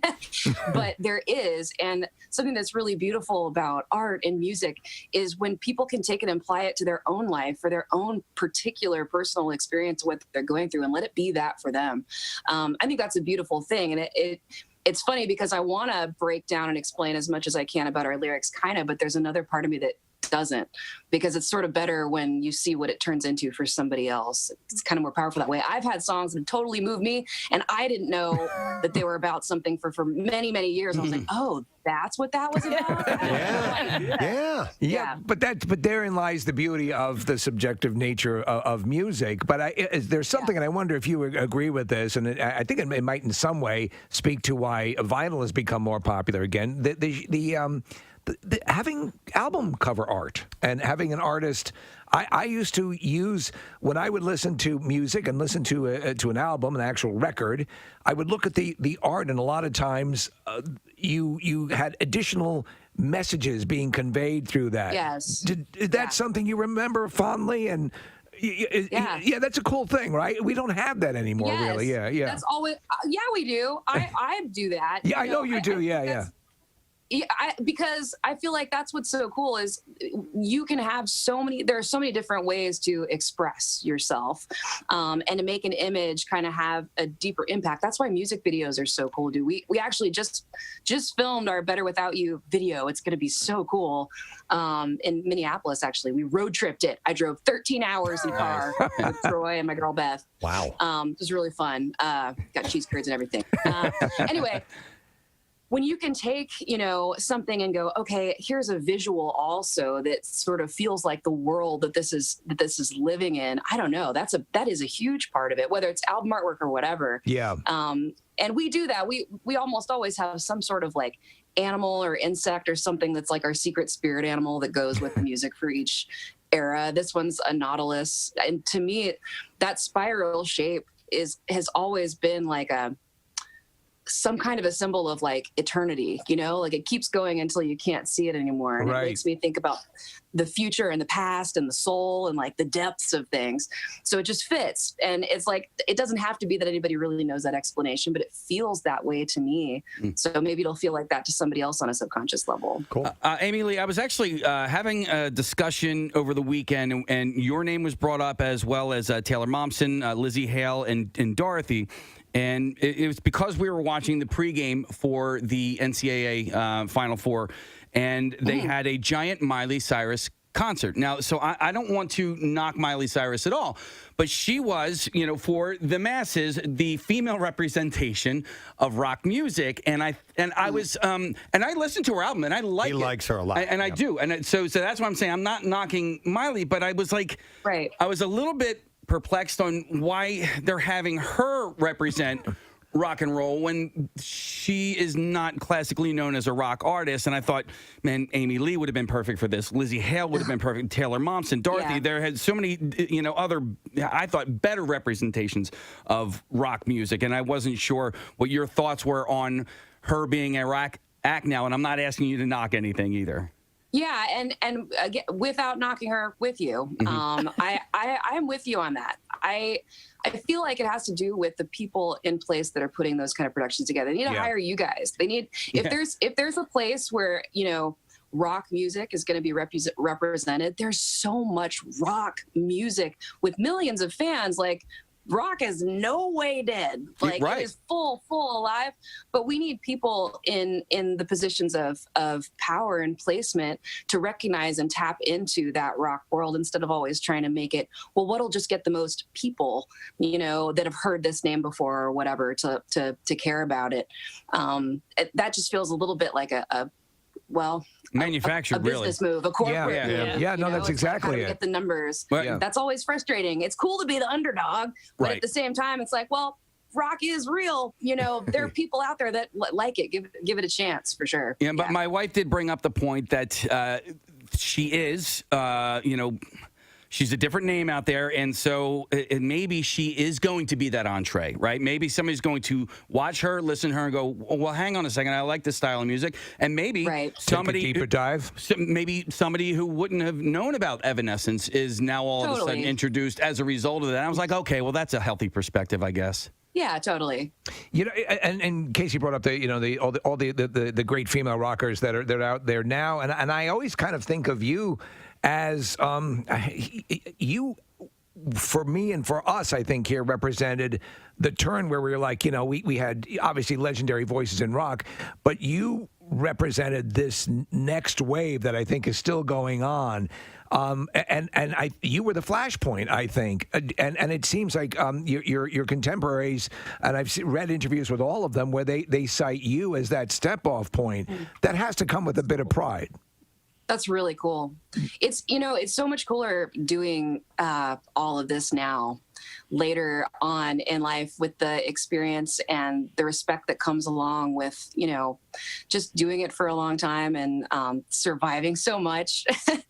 But there is. And something that's really beautiful about art and music is when people can take it and apply it to their own life, for their own particular personal experience, what they're going through, and let it be that for them. I think that's a beautiful thing. And it's funny because I want to break down and explain as much as I can about our lyrics, but there's another part of me that doesn't, because it's sort of better when you see what it turns into for somebody else. It's kind of more powerful that way. I've had songs that totally moved me, and I didn't know that they were about something for many, many years. I was like, oh, that's what that was about? Yeah. But therein lies the beauty of the subjective nature of music. But there's something, and I wonder if you agree with this, and I think it might in some way speak to why vinyl has become more popular again. Having album cover art and having an artist, I used to use, when I would listen to music and listen to an album, an actual record, I would look at the art, and a lot of times you had additional messages being conveyed through that. Yes. Is that something you remember fondly? And yeah, that's a cool thing, right? We don't have that anymore, really. Yeah. That's always. Yeah, we do. I do that. Yeah, I know you do. Yeah. Yeah, because I feel like that's what's so cool is you can have there are so many different ways to express yourself, and to make an image kind of have a deeper impact. That's why music videos are so cool, dude. We actually just filmed our Better Without You video. It's going to be so cool. In Minneapolis, actually, we road tripped it. I drove 13 hours in a car with Troy and my girl Beth. Wow. It was really fun. Got cheese curds and everything. Anyway. When you can take, something and go, okay, here's a visual also that sort of feels like the world that this is living in. I don't know. That is a huge part of it, whether it's album artwork or whatever. Yeah. And we do that. We almost always have some sort of like animal or insect or something that's like our secret spirit animal that goes with the music for each era. This one's a nautilus, and to me, that spiral shape has always been like some kind of a symbol of like eternity, you know, like it keeps going until you can't see it anymore. And Right. it makes me think about the future and the past and the soul and like the depths of things. So it just fits. And it's like, it doesn't have to be that anybody really knows that explanation, but it feels that way to me. So maybe it'll feel like that to somebody else on a subconscious level. Cool. Amy Lee, I was actually having a discussion over the weekend, and your name was brought up as well as Taylor Momsen, Lizzie Hale, and Dorothy. And it was because we were watching the pregame for the NCAA Final Four, and they had a giant Miley Cyrus concert. Now, so I don't want to knock Miley Cyrus at all, but she was, you know, for the masses, the female representation of rock music. And I was, and I listened to her album, and I like it. He likes her a lot. And I do. And so that's why I'm saying I'm not knocking Miley, but I was like, I was a little bit perplexed on why they're having her represent rock and roll when she is not classically known as a rock artist. And I thought, man, Amy Lee would have been perfect for this. Lizzie Hale would have been perfect. Taylor Momsen, Dorothy. There had so many, you know, other, I thought, better representations of rock music. And I wasn't sure what your thoughts were on her being a rock act now. And I'm not asking you to knock anything either. Yeah, and again, without knocking her with you, I'm with you on that. I feel like it has to do with the people in place that are putting those kind of productions together. They need to hire you guys. They need if there's a place where, you know, rock music is going to be represented. There's so much rock music with millions of fans. Like, rock is no way dead. Like, it is full alive. But we need people in the positions of power and placement to recognize and tap into that rock world instead of always trying to make it, well, what'll just get the most people, you know, that have heard this name before or whatever to care about it. That just feels a little bit like a manufactured, a business move, a corporate move. Yeah, no, that's exactly like, how do we it. get the numbers. Well, That's always frustrating. It's cool to be the underdog, but at the same time, it's like, well, rock is real. You know, there are people out there that like it. Give it a chance for sure. Yeah, but my wife did bring up the point that she is, you know, she's a different name out there, and so maybe she is going to be that entree, right? Maybe somebody's going to watch her, listen to her, and go, well, hang on a second, I like this style of music. And maybe somebody... Take a deeper dive. Maybe somebody who wouldn't have known about Evanescence is now all of a sudden introduced as a result of that. I was like, okay, well, that's a healthy perspective, I guess. Yeah, totally. You know, and Casey brought up all the great female rockers that are out there now, and I always kind of think of you as you, for me and for us, I think here represented the turn where we were like, you know, we had obviously legendary voices in rock, but you represented this next wave that I think is still going on. You were the flashpoint, I think, and it seems like your contemporaries, and I've read interviews with all of them where they cite you as that step-off point. That has to come with a bit of pride. That's really cool. It's, you know, it's so much cooler doing all of this now, later on in life, with the experience and the respect that comes along with, you know, just doing it for a long time and surviving so much.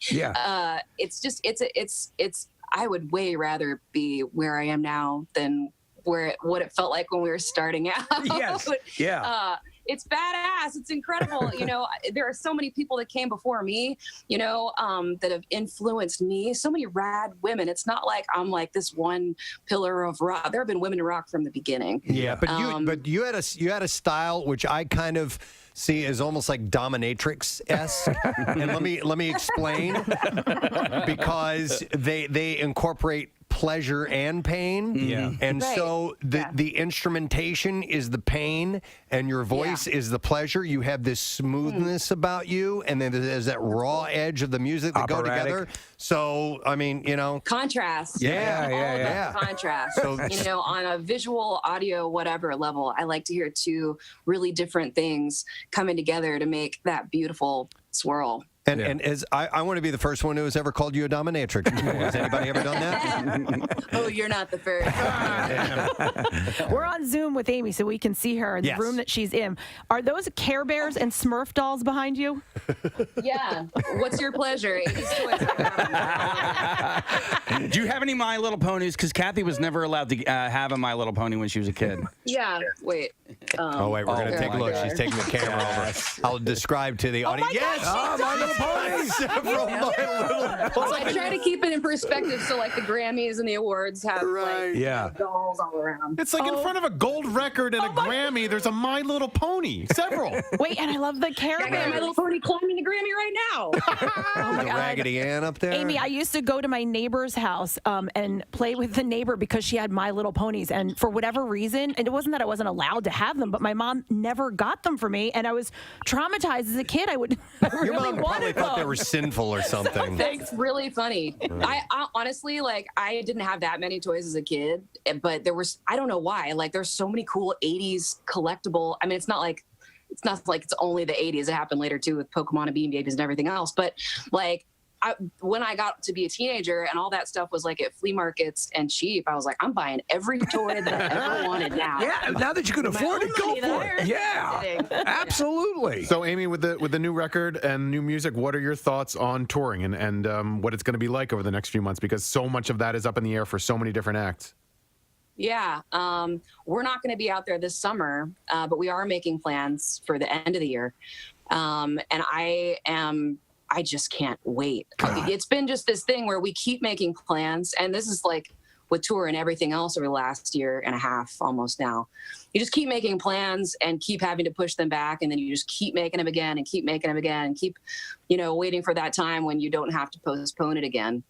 Yeah. It's I would way rather be where I am now than what it felt like when we were starting out. Yes. Yeah. It's badass. It's incredible. You know, there are so many people that came before me, you know, that have influenced me. So many rad women. It's not like I'm like this one pillar of rock. There have been women in rock from the beginning. Yeah, but you had a style which I kind of see as almost like dominatrix-esque. And let me explain, because they incorporate pleasure and pain. Yeah. And so the instrumentation is the pain and your voice is the pleasure. You have this smoothness about you, and then there's that raw edge of the music that go together. So, I mean, you know. Contrast. Yeah. Contrast. So, you know, on a visual, audio, whatever level, I like to hear two really different things coming together to make that beautiful swirl. And as I want to be the first one who has ever called you a dominatrix. Has anybody ever done that? Oh, you're not the first. We're on Zoom with Amy, so we can see her in the room that she's in. Are those Care Bears and Smurf dolls behind you? Yeah. What's your pleasure? 80s toys. Do you have any My Little Ponies? Because Kathy was never allowed to have a My Little Pony when she was a kid. Yeah. Wait. Oh, wait, we're going to take a look. She's taking the camera over. I'll describe to the audience. Yes. My Little Ponies. Several My Little Ponies. I try to keep it in perspective, so like the Grammys and the awards have Yeah. dolls all around. It's like in front of a gold record and a Grammy. There's a My Little Pony. Several. Wait, and I love the Care I got Bears. My Little Pony climbing the Grammy right now. Oh my The God. Raggedy Ann up there. Amy, I used to go to my neighbor's house and play with the neighbor because she had My Little Ponies. And for whatever reason, and it wasn't that I wasn't allowed to have them, but my mom never got them for me. And I was traumatized as a kid. I Your really mom probably wanted thought they them. were sinful or something. That's really funny. Right. I honestly, like, I didn't have that many toys as a kid, but there was, I don't know why, like, there's so many cool 80s collectible. I mean, it's not like it's only the 80s. It happened later too with Pokemon and Beanie Babies and everything else. But like, when I got to be a teenager and all that stuff was like at flea markets and cheap, I was like, I'm buying every toy that I ever wanted now. Yeah, now that you can afford it, go for it. Yeah, absolutely. So, Amy, with the new record and new music, what are your thoughts on touring and what it's going to be like over the next few months? Because so much of that is up in the air for so many different acts. Yeah, we're not going to be out there this summer, but we are making plans for the end of the year. And I just can't wait. It's been just this thing where we keep making plans, and this is like with tour and everything else over the last year and a half almost now. You just keep making plans and keep having to push them back, and then you just keep making them again and keep making them again and keep, waiting for that time when you don't have to postpone it again.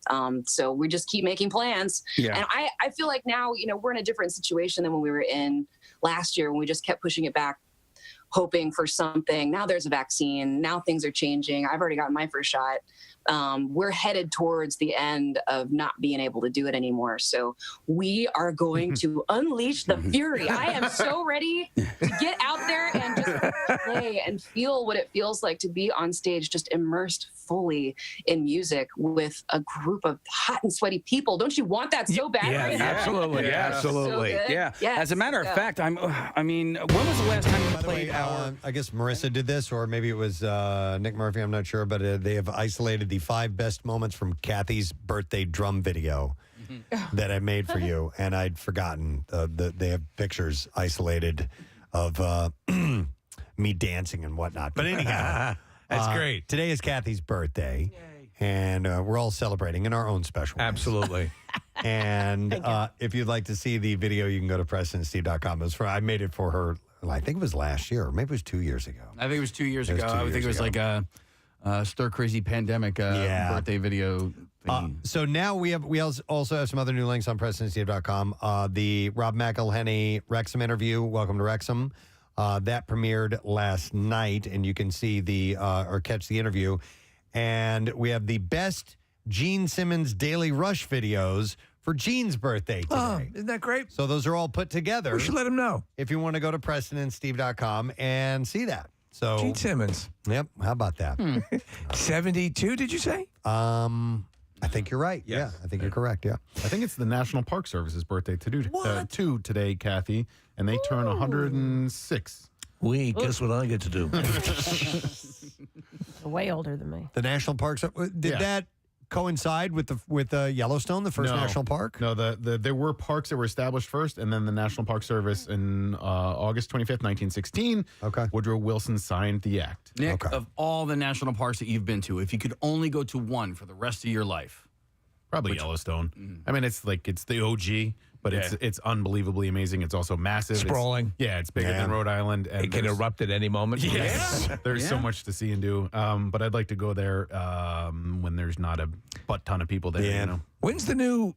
So we just keep making plans. Yeah. And I feel like now, we're in a different situation than when we were in last year when we just kept pushing it back, hoping for something. Now there's a vaccine. Now things are changing. I've already gotten my first shot. We're headed towards the end of not being able to do it anymore. So we are going to unleash the fury. I am so ready to get out there and just play and feel what it feels like to be on stage, just immersed fully in music with a group of hot and sweaty people. Don't you want that so bad right now? Absolutely. Yeah. Absolutely. So good. Yeah. Yes. As a matter of fact, when was the last time you played our? I guess Marissa did this, or maybe it was Nick Murphy. I'm not sure, but they have isolated the 5 best moments from Kathy's birthday drum video that I made for you, and I'd forgotten. They have pictures isolated of me dancing and whatnot. But anyhow, that's great. Today is Kathy's birthday, and we're all celebrating in our own special ways. Absolutely. And if you'd like to see the video, you can go to PrestonandSteve.com. I made it for her. I think it was last year, or maybe it was 2 years ago. I think it was 2 years ago. I would think it was like a stir crazy pandemic birthday video thing. So now we also have some other new links on PrestonandSteve.com. The Rob McElhenney Wrexham interview. Welcome to Wrexham. That premiered last night, and you can see or catch the interview. And we have the best Gene Simmons Daily Rush videos for Gene's birthday today. Oh, isn't that great? So those are all put together. We should let him know. If you want to go to PrestonandSteve.com and see that. So Gene Simmons. Yep. How about that? 72, did you say? I think you're right. Yes. Yeah, I think you're correct. Yeah. I think it's the National Park Service's birthday too today, Kathy, and they turn 106. Guess what I get to do? Way older than me. The national parks. Did that coincide with Yellowstone, the first national park? No, there were parks that were established first, and then the National Park Service in August 25th, 1916. Okay. Woodrow Wilson signed the act. Nick, of all the national parks that you've been to, if you could only go to one for the rest of your life, probably Yellowstone. I mean, it's the OG, but it's unbelievably amazing. It's also massive. Sprawling. It's bigger than Rhode Island. And it can erupt at any moment. Yes. There's so much to see and do. But I'd like to go there when there's not a butt ton of people there. Yeah. When's the new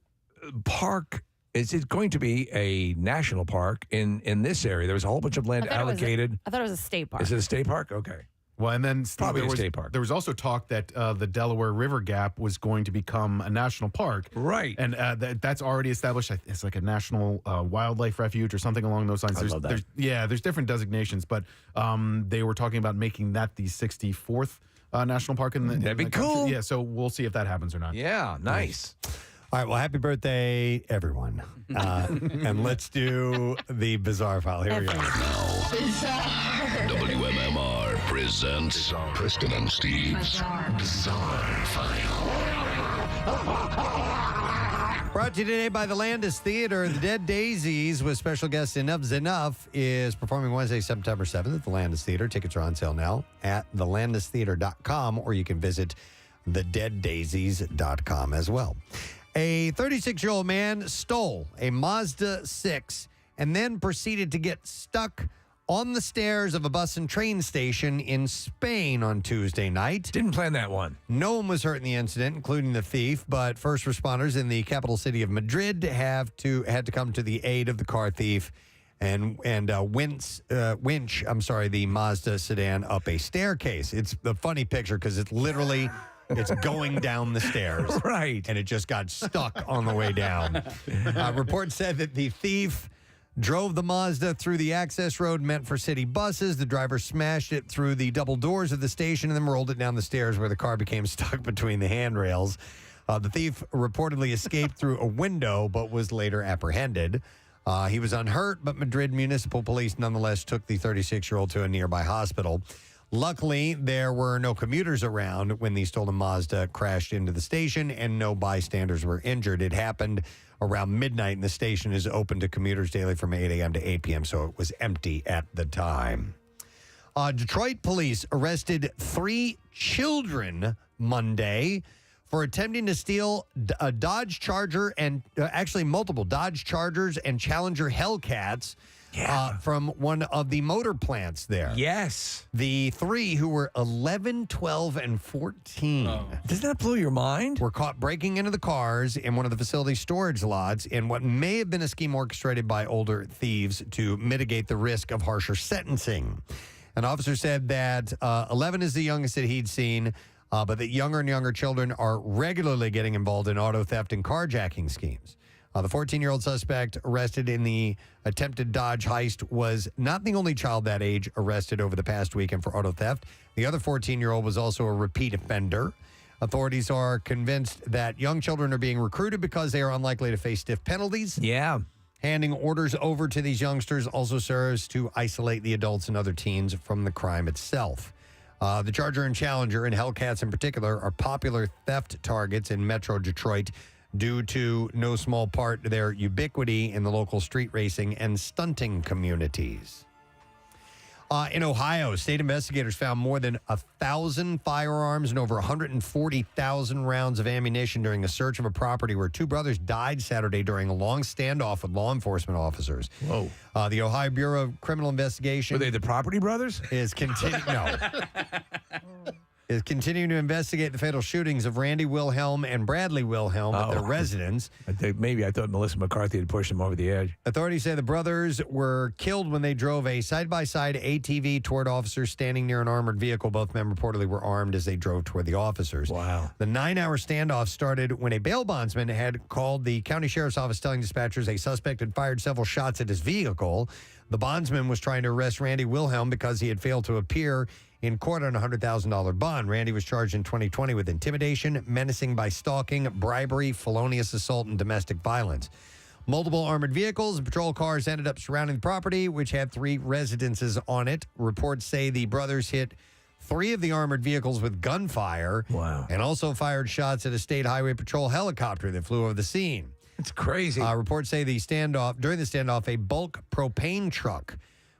park? Is it going to be a national park in this area? There was a whole bunch of land allocated. I thought it was a state park. Is it a state park? Okay. Well, and then Probably there a was, state park. There was also talk that the Delaware River Gap was going to become a national park. Right. And that's already established. It's like a national wildlife refuge or something along those lines. I love that. There's different designations, but they were talking about making that the 64th national park in the That'd be the country. cool. Yeah, so we'll see if that happens or not. Yeah, nice. All right, well, happy birthday, everyone. And let's do the bizarre file. Here we go. WMMR presents Preston and Steve's Bizarre File. Brought to you today by the Landis Theater. The Dead Daisies with special guest Enough's Enough is performing Wednesday, September 7th at the Landis Theater. Tickets are on sale now at thelandistheater.com, or you can visit thedeaddaisies.com as well. A 36-year-old man stole a Mazda 6 and then proceeded to get stuck on the stairs of a bus and train station in Spain on Tuesday night. Didn't plan that one. No one was hurt in the incident, including the thief, but first responders in the capital city of Madrid had to come to the aid of the car thief and winch the Mazda sedan up a staircase. It's the funny picture because it's literally... It's going down the stairs. Right. And it just got stuck on the way down. Reports said that the thief drove the Mazda through the access road meant for city buses. The driver smashed it through the double doors of the station and then rolled it down the stairs where the car became stuck between the handrails. The thief reportedly escaped through a window but was later apprehended. He was unhurt, but Madrid Municipal Police nonetheless took the 36-year-old to a nearby hospital. Luckily, there were no commuters around when the stolen Mazda crashed into the station, and no bystanders were injured. It happened around midnight, and the station is open to commuters daily from 8 a.m. to 8 p.m., so it was empty at the time. Detroit police arrested 3 children Monday for attempting to steal a Dodge Charger and actually multiple Dodge Chargers and Challenger Hellcats. From one of the motor plants there. Yes. The 3 who were 11, 12, and 14. Doesn't that blow your mind? Were caught breaking into the cars in one of the facility's storage lots in what may have been a scheme orchestrated by older thieves to mitigate the risk of harsher sentencing. An officer said that 11 is the youngest that he'd seen, but that younger and younger children are regularly getting involved in auto theft and carjacking schemes. The 14-year-old suspect arrested in the attempted Dodge heist was not the only child that age arrested over the past weekend for auto theft. The other 14-year-old was also a repeat offender. Authorities are convinced that young children are being recruited because they are unlikely to face stiff penalties. Yeah. Handing orders over to these youngsters also serves to isolate the adults and other teens from the crime itself. The Charger and Challenger, and Hellcats in particular, are popular theft targets in Metro Detroit, due to no small part their ubiquity in the local street racing and stunting communities. In Ohio, state investigators found more than 1,000 firearms and over 140,000 rounds of ammunition during a search of a property where 2 brothers died Saturday during a long standoff with law enforcement officers. Whoa. The Ohio Bureau of Criminal Investigation... Were they the property brothers? ...is continuing to investigate the fatal shootings of Randy Wilhelm and Bradley Wilhelm at their residence. I thought Melissa McCarthy had pushed them over the edge. Authorities say the brothers were killed when they drove a side-by-side ATV toward officers standing near an armored vehicle. Both men reportedly were armed as they drove toward the officers. Wow. The 9-hour standoff started when a bail bondsman had called the county sheriff's office telling dispatchers a suspect had fired several shots at his vehicle. The bondsman was trying to arrest Randy Wilhelm because he had failed to appear in court on a $100,000 bond. Randy was charged in 2020 with intimidation, menacing by stalking, bribery, felonious assault, and domestic violence. Multiple armored vehicles and patrol cars ended up surrounding the property, which had 3 residences on it. Reports say the brothers hit 3 of the armored vehicles with gunfire. Wow. And also fired shots at a state highway patrol helicopter that flew over the scene. It's crazy. Reports say during the standoff, a bulk propane truck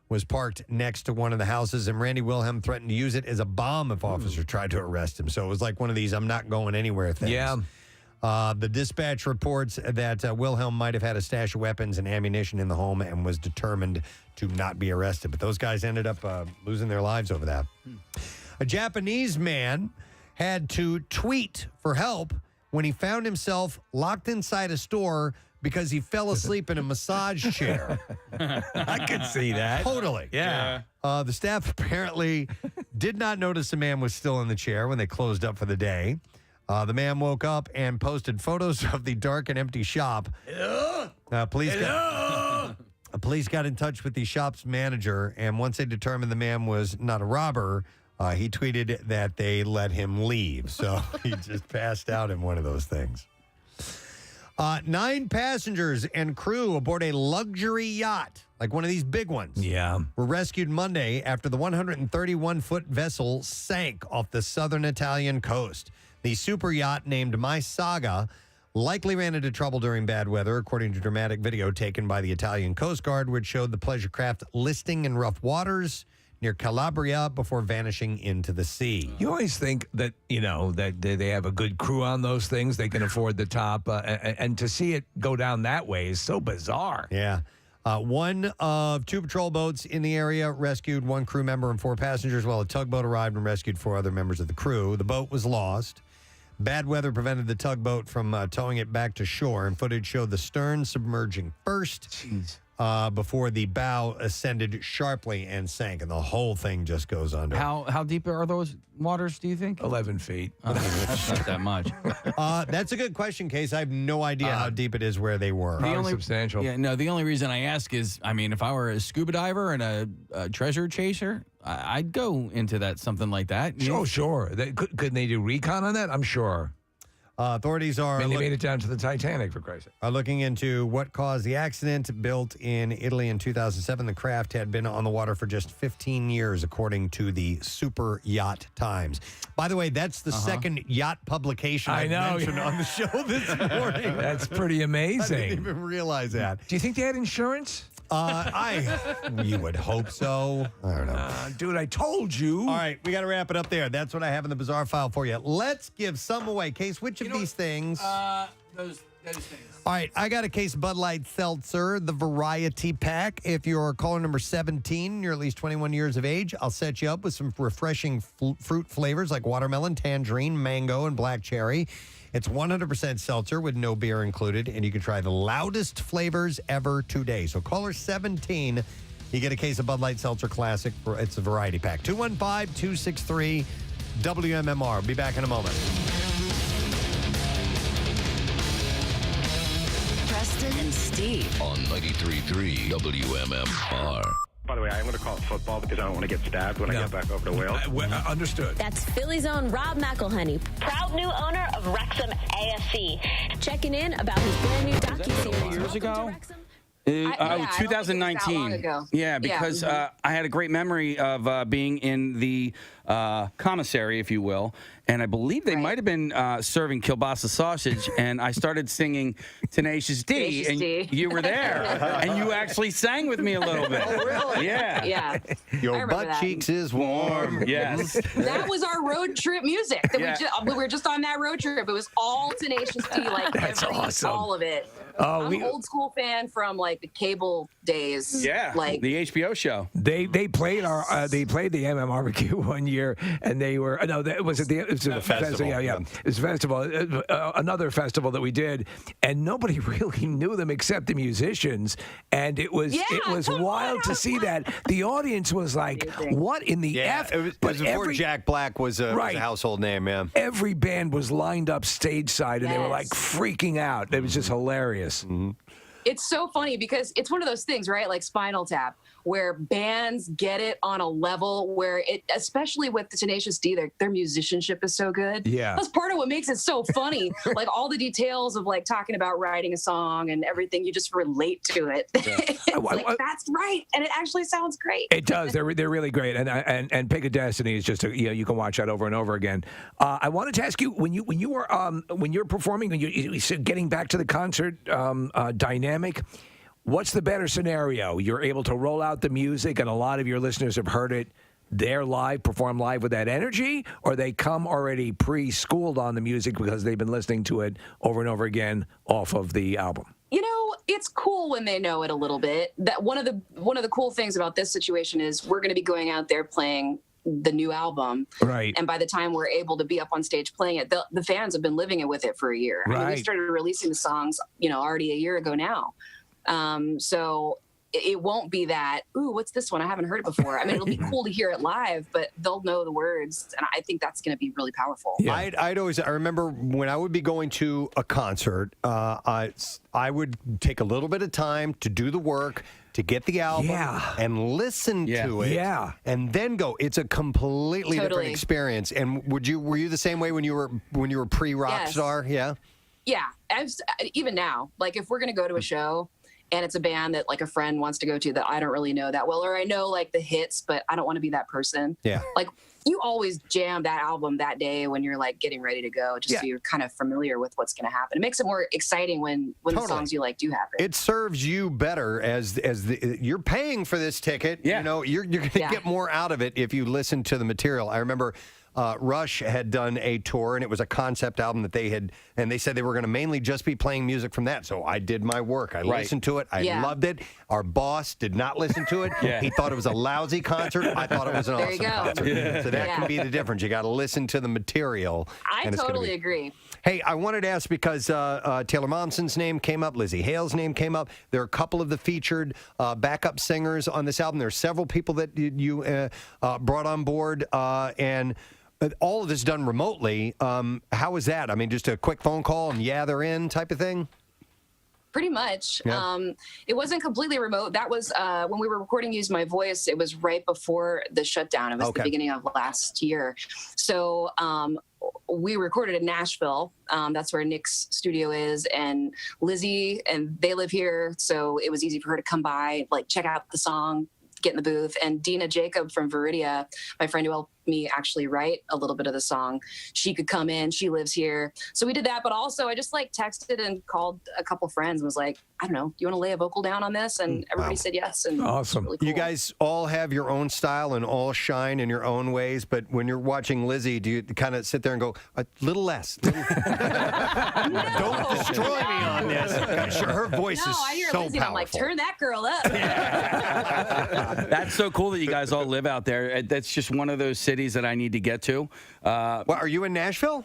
was parked next to one of the houses, and Randy Wilhelm threatened to use it as a bomb if officers tried to arrest him. So it was like one of these I'm not going anywhere things. Yeah. The dispatch reports that Wilhelm might have had a stash of weapons and ammunition in the home and was determined to not be arrested. But those guys ended up losing their lives over that. A Japanese man had to tweet for help when he found himself locked inside a store because he fell asleep in a massage chair. I could see that. Totally. Yeah. The staff apparently did not notice the man was still in the chair when they closed up for the day. The man woke up and posted photos of the dark and empty shop. Police got in touch with the shop's manager, and once they determined the man was not a robber, He tweeted that they let him leave, so he just passed out in one of those things. 9 passengers and crew aboard a luxury yacht, like one of these big ones, were rescued Monday after the 131-foot vessel sank off the southern Italian coast. The super yacht named My Saga likely ran into trouble during bad weather, according to dramatic video taken by the Italian Coast Guard, which showed the pleasure craft listing in rough waters near Calabria before vanishing into the sea. You always think that, that they have a good crew on those things. They can afford the top. And to see it go down that way is so bizarre. Yeah. One of 2 patrol boats in the area rescued 1 crew member and 4 passengers, while a tugboat arrived and rescued 4 other members of the crew. The boat was lost. Bad weather prevented the tugboat from towing it back to shore, and footage showed the stern submerging first before the bow ascended sharply and sank, and the whole thing just goes under. How deep are those waters, do you think? 11 feet. That's not that much. That's a good question, Case. I have no idea how deep it is where they were. Substantial. Yeah, no, the only reason I ask is, if I were a scuba diver and a treasure chaser, I'd go into something like that. Sure. Could they do recon on that? I'm sure. Authorities are. They made it down to the Titanic, for Christ's sake. Are looking into what caused the accident. Built in Italy in 2007, the craft had been on the water for just 15 years, according to the Super Yacht Times. By the way, that's the second yacht publication I've mentioned on the show this morning. That's pretty amazing. I didn't even realize that. Do you think they had insurance? You would hope so. I don't know. Dude, I told you. All right, we got to wrap it up there. That's what I have in the bizarre file for you. Let's give some away. Case, which of these things? Those things. All right, I got a case of Bud Light Seltzer, the variety pack. If you're caller number 17, you're at least 21 years of age, I'll set you up with some refreshing fruit flavors like watermelon, tangerine, mango, and black cherry. It's 100% seltzer with no beer included, and you can try the loudest flavors ever today. So caller 17, you get a case of Bud Light Seltzer Classic. It's a variety pack. 215-263-WMMR. Be back in a moment. Preston and Steve on 93.3 WMMR. By the way, I'm going to call it football because I don't want to get stabbed when I get back over to Wales. Understood. That's Philly's own Rob McElhenney, proud new owner of Wrexham AFC, checking in about his brand new docuseries. Years ago? I 2019. don't think it was that long ago. Yeah, because I had a great memory of being in the commissary, if you will, and I believe they might have been serving kielbasa sausage, and I started singing Tenacious D, and you were there, and you actually sang with me a little bit. Oh, really? Yeah. Yeah. Your butt cheeks is warm. Yes. That was our road trip music. We were just on that road trip. It was all Tenacious D, like That's awesome. all of it. Oh, I'm an old school fan from like the cable days. Yeah, like the HBO show. They played the MMRBQ one year, and they were it was a festival. Yeah. It was a festival, another festival that we did, and nobody really knew them except the musicians, and it was wild to see that. The audience was like, "What in the F?" It was before Jack Black was a household name, man. Every band was lined up stage side, and they were like freaking out. It was just hilarious. It's so funny because it's one of those things, right? Like Spinal Tap, where bands get it on a level where it, especially with the Tenacious D, their musicianship is so good. Yeah. That's part of what makes it so funny. Like all the details of like talking about writing a song and everything, you just relate to it. It's that's right. And it actually sounds great. It does. They're really great. And Pick of Destiny is just you can watch that over and over again. I wanted to ask you when you're performing, when you getting back to the concert dynamic. What's the better scenario? You're able to roll out the music, and a lot of your listeners have heard it. They're perform live with that energy, or they come already pre-schooled on the music because they've been listening to it over and over again off of the album. It's cool when they know it a little bit. That one of the cool things about this situation is we're going to be going out there playing the new album. Right. And by the time we're able to be up on stage playing it, the fans have been living it with it for a year. Right. I mean, we started releasing the songs, already a year ago now. So it won't be that, ooh, what's this one? I haven't heard it before. I mean, it'll be cool to hear it live, but they'll know the words. And I think that's going to be really powerful. Yeah. I remember when I would be going to a concert, I would take a little bit of time to do the work, to get the album and listen to it and then go. It's a completely different experience. And were you the same way when you were pre-rock star? Yeah. Yeah. Even now, like if we're going to go to a show and it's a band that like a friend wants to go to that I don't really know that well, or I know like the hits, but I don't want to be that person. Yeah. Like you always jam that album that day when you're like getting ready to go, just so you're kind of familiar with what's going to happen. It makes it more exciting when the songs you like do happen. It serves you better as you're paying for this ticket. Yeah. You know, you're going to get more out of it if you listen to the material. I remember Rush had done a tour, and it was a concept album that they had, and they said they were going to mainly just be playing music from that. So I did my work. I listened to it. I loved it. Our boss did not listen to it. He thought it was a lousy concert. I thought it was an awesome concert. So that can be the difference. You got to listen to the material. I totally agree. Hey, I wanted to ask because Taylor Momsen's name came up, Lizzie Hale's name came up. There are a couple of the featured backup singers on this album. There are several people that you brought on board, and all of this done remotely. How was that? I mean, just a quick phone call and they're in type of thing? Pretty much. Yeah. It wasn't completely remote. That was when we were recording Use My Voice, it was right before the shutdown. It was the beginning of last year. So we recorded in Nashville. That's where Nick's studio is, and Lizzie, and they live here. So it was easy for her to come by, like check out the song, get in the booth. And Dina Jacob from Viridia, my friend who helped me actually write a little bit of the song, she could come in. She lives here. So we did that. But also I just like texted and called a couple friends and was like, I don't know, do you want to lay a vocal down on this? And everybody said yes. And awesome. Really cool. You guys all have your own style and all shine in your own ways. But when you're watching Lizzie, do you kind of sit there and go, a little less? Don't destroy me on this. Her voice is I hear so Lizzie powerful. and I'm like, turn that girl up. That's so cool that you guys all live out there. That's just one of those cities that I need to get to. Are you in Nashville?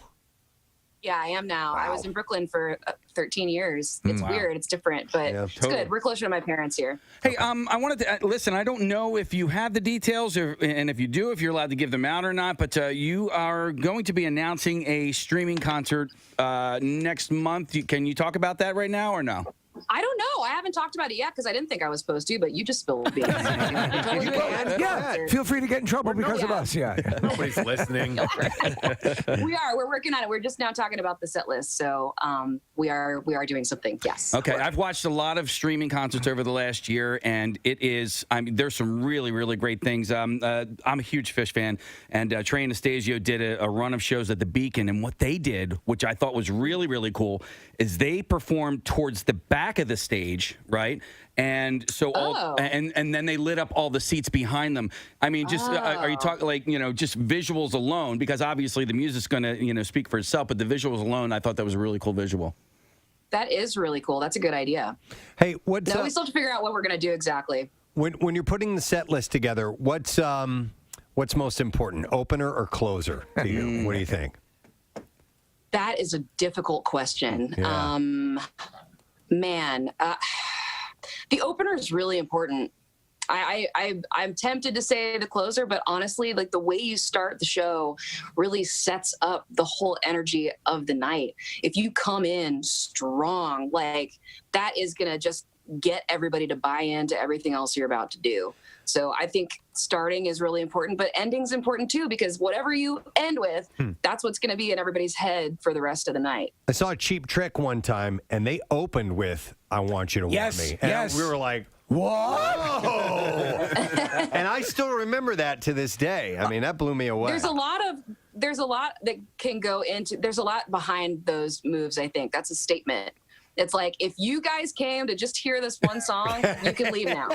Yeah, I am now. Wow. I was in Brooklyn for 13 years. It's weird. It's different, but it's good. We're closer to my parents here. Hey, I wanted to listen. I don't know if you have the details, and if you do, if you're allowed to give them out or not. But you are going to be announcing a streaming concert next month. Can you talk about that right now or no? I don't know. I haven't talked about it yet because I didn't think I was supposed to, but you just spilled beans. Feel free to get in trouble because of us. Yeah. Nobody's listening. We're working on it. We're just now talking about the set list. So we are doing something. Yes. Okay. I've watched a lot of streaming concerts over the last year, and it is, there's some really, really great things. I'm a huge Fish fan, and Trey Anastasio did a run of shows at the Beacon, and what they did, which I thought was really, really cool, is they performed towards the back of the stage, right? And so and then they lit up all the seats behind them. I mean, just are you talking like, just visuals alone, because obviously the music's going to, speak for itself, but the visuals alone, I thought that was a really cool visual. That is really cool. That's a good idea. Hey, we still have to figure out what we're going to do exactly. When you're putting the set list together, what's most important, opener or closer to you? What do you think? That is a difficult question. Yeah. The opener is really important. I'm tempted to say the closer, but honestly, like the way you start the show really sets up the whole energy of the night. If you come in strong, like that is going to just get everybody to buy into everything else you're about to do. So I think starting is really important, but ending's important too, because whatever you end with, that's what's going to be in everybody's head for the rest of the night. I saw a Cheap Trick one time, and they opened with "I Want You to Want Me," and we were like, "Whoa!" And I still remember that to this day. I mean, that blew me away. There's a lot that can go into. There's a lot behind those moves. I think that's a statement. It's like, if you guys came to just hear this one song, you can leave now.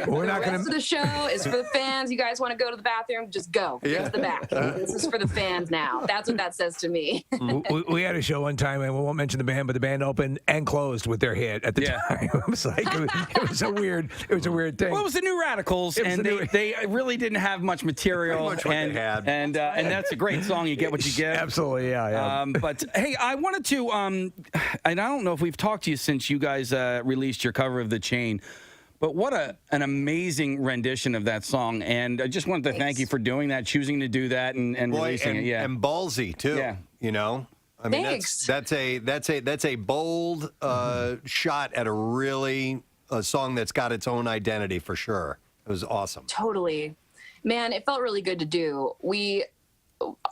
We're not the rest of the show is for the fans. You guys want to go to the bathroom, just go. Get to the back. This is for the fans now. That's what that says to me. we had a show one time, and we won't mention the band, but the band opened and closed with their hit at the time. It was like it was a weird thing. Well, it was the New Radicals, and they really didn't have much material, and that's a great song. You get what you get. Absolutely, yeah. But hey, I wanted to, and I don't know if we've talked to you since you guys released your cover of The Chain, but what an amazing rendition of that song. And I just wanted to thank you for doing that, choosing to do that, and releasing it. Yeah, and ballsy too. Yeah, I mean, that's a bold shot at a really a song that's got its own identity for sure. It was awesome. Totally. Man, it felt really good to do.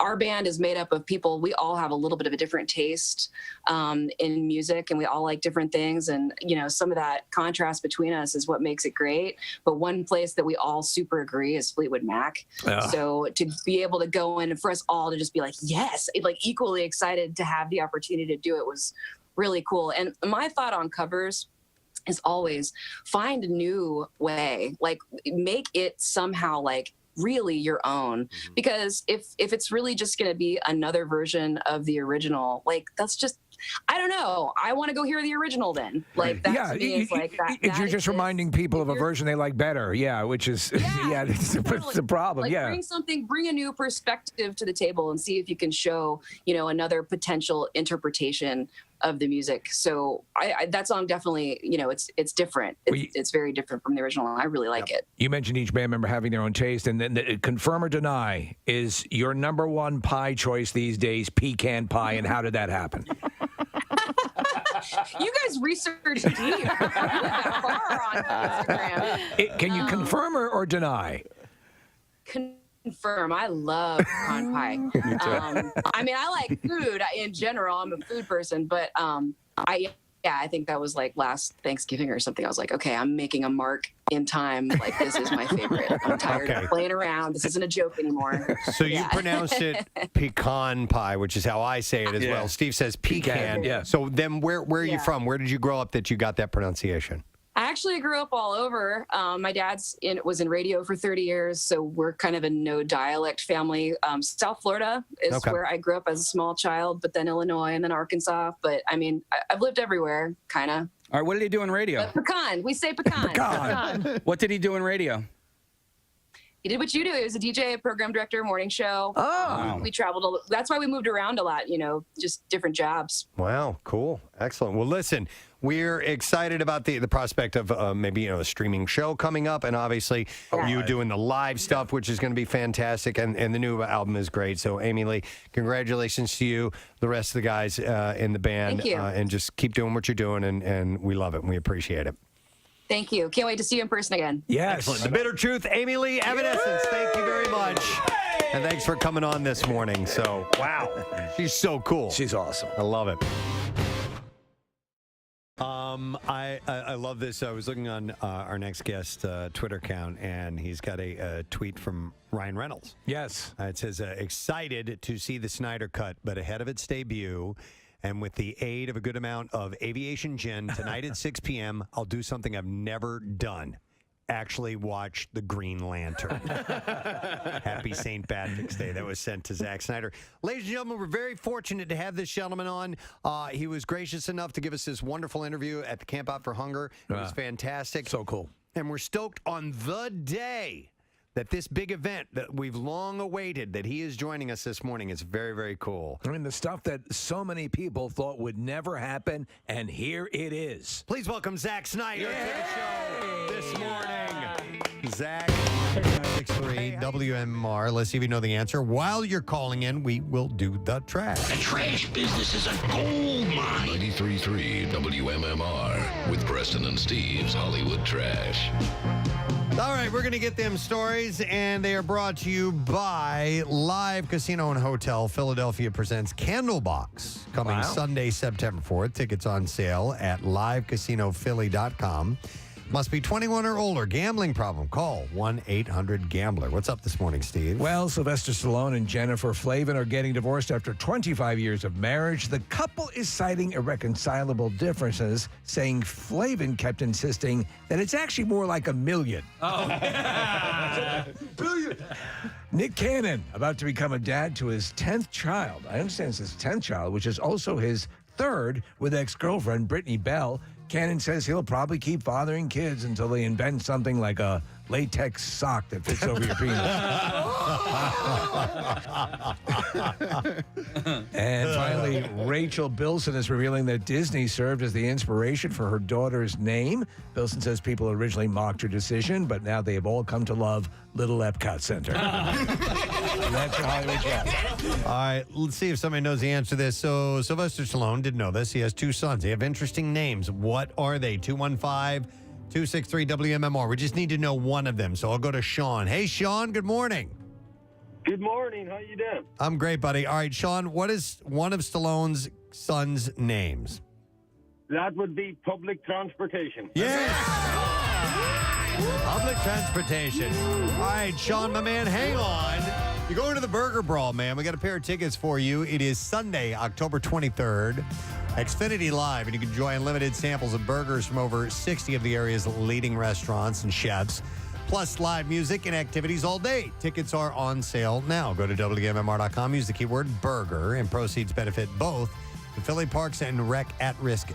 Our band is made up of people. We all have a little bit of a different taste in music, and we all like different things. And, some of that contrast between us is what makes it great. But one place that we all super agree is Fleetwood Mac. Yeah. So to be able to go in and for us all to just be like, yes, like equally excited to have the opportunity to do it was really cool. And my thought on covers is always find a new way, like make it somehow like really your own, because if it's really just going to be another version of the original, like that's just, I don't know, I want to go hear the original then, like that to me is like that you're just reminding people of a version they like better, which is it's the problem. Like bring a new perspective to the table and see if you can show another potential interpretation of the music. So that song definitely, it's different. It's very different from the original. I really like it. You mentioned each band member having their own taste, and then confirm or deny, is your number one pie choice these days pecan pie, and how did that happen? You guys research deep. Far on Instagram. Can you confirm or deny? Confirm. I love pecan pie. I mean, I like food in general. I'm a food person, but I think that was like last Thanksgiving or something. I was like, okay, I'm making a mark in time. Like, this is my favorite. I'm tired of playing around. This isn't a joke anymore. So you pronounce it pecan pie, which is how I say it as well. Steve says pecan. Yeah. So then where are you from? Where did you grow up that you got that pronunciation? I actually grew up all over. My dad's was in radio for 30 years, so we're kind of a no dialect family. South Florida is where I grew up as a small child, but then Illinois and then Arkansas. But I mean, I've lived everywhere, kind of. All right, what did he do in radio? Pecan. We say pecan. Pecan. What did he do in radio? He did what you do. He was a DJ, a program director, morning show. Oh. We traveled. That's why we moved around a lot, just different jobs. Wow, cool. Excellent. Well, listen, we're excited about the prospect of maybe a streaming show coming up, and obviously you doing the live stuff, which is going to be fantastic, and the new album is great. So, Amy Lee, congratulations to you, the rest of the guys in the band. Thank you. And just keep doing what you're doing, and we love it, and we appreciate it. Thank you. Can't wait to see you in person again. Yes. Excellent. The Bitter Truth, Amy Lee, Evanescence. Thank you very much. And thanks for coming on this morning. So, wow. She's so cool. She's awesome. I love it. I love this. I was looking on our next guest Twitter account, and he's got a tweet from Ryan Reynolds. Yes. It says, excited to see the Snyder Cut, but ahead of its debut, and with the aid of a good amount of aviation gin, tonight at 6 p.m., I'll do something I've never done. Actually watch The Green Lantern. Happy St. Patrick's Day. That was sent to Zack Snyder. Ladies and gentlemen, we're very fortunate to have this gentleman on. He was gracious enough to give us this wonderful interview at the Camp Out for Hunger. It was fantastic. So cool. And we're stoked on the day that this big event that we've long awaited, that he is joining us this morning. Is very, very cool. I mean, the stuff that so many people thought would never happen, and here it is. Please welcome Zack Snyder to the show this morning. Zack, 63 WMMR. Let's see if you know the answer. While you're calling in, we will do the trash. The trash business is a gold mine. 93.3 WMMR with Preston and Steve's Hollywood Trash. All right, we're going to get them stories, and they are brought to you by Live Casino and Hotel. Philadelphia presents Candlebox coming Sunday, September 4th. Tickets on sale at livecasinophilly.com. Must be 21 or older. Gambling problem? Call 1-800-GAMBLER. What's up this morning, Steve? Well, Sylvester Stallone and Jennifer Flavin are getting divorced after 25 years of marriage. The couple is citing irreconcilable differences, saying Flavin kept insisting that it's actually more like $1 million. Billion. Nick Cannon, about to become a dad to his 10th child. I understand it's his 10th child, which is also his third with ex-girlfriend Brittany Bell. Cannon says he'll probably keep fathering kids until they invent something like a latex sock that fits over your penis. And finally, Rachel Bilson is revealing that Disney served as the inspiration for her daughter's name. Bilson says people originally mocked her decision, but now they have all come to love Little Epcot Center. And that's your Hollywood Trash. All right, let's see if somebody knows the answer to this. So Sylvester Stallone didn't know this. He has two sons. They have interesting names. What are they? 215 263 WMMR. We just need to know one of them. So I'll go to Sean. Hey, Sean, good morning. Good morning. How you doing? I'm great, buddy. All right, Sean, what is one of Stallone's sons' names? That would be public transportation. Yes! Public transportation. All right, Sean, my man, hang on. You're going to the Burger Brawl, man. We got a pair of tickets for you. It is Sunday, October 23rd. Xfinity Live, and you can enjoy unlimited samples of burgers from over 60 of the area's leading restaurants and chefs, plus live music and activities all day. Tickets are on sale now. Go to WMMR.com, use the keyword burger, and proceeds benefit both the Philly Parks and Rec At-Risk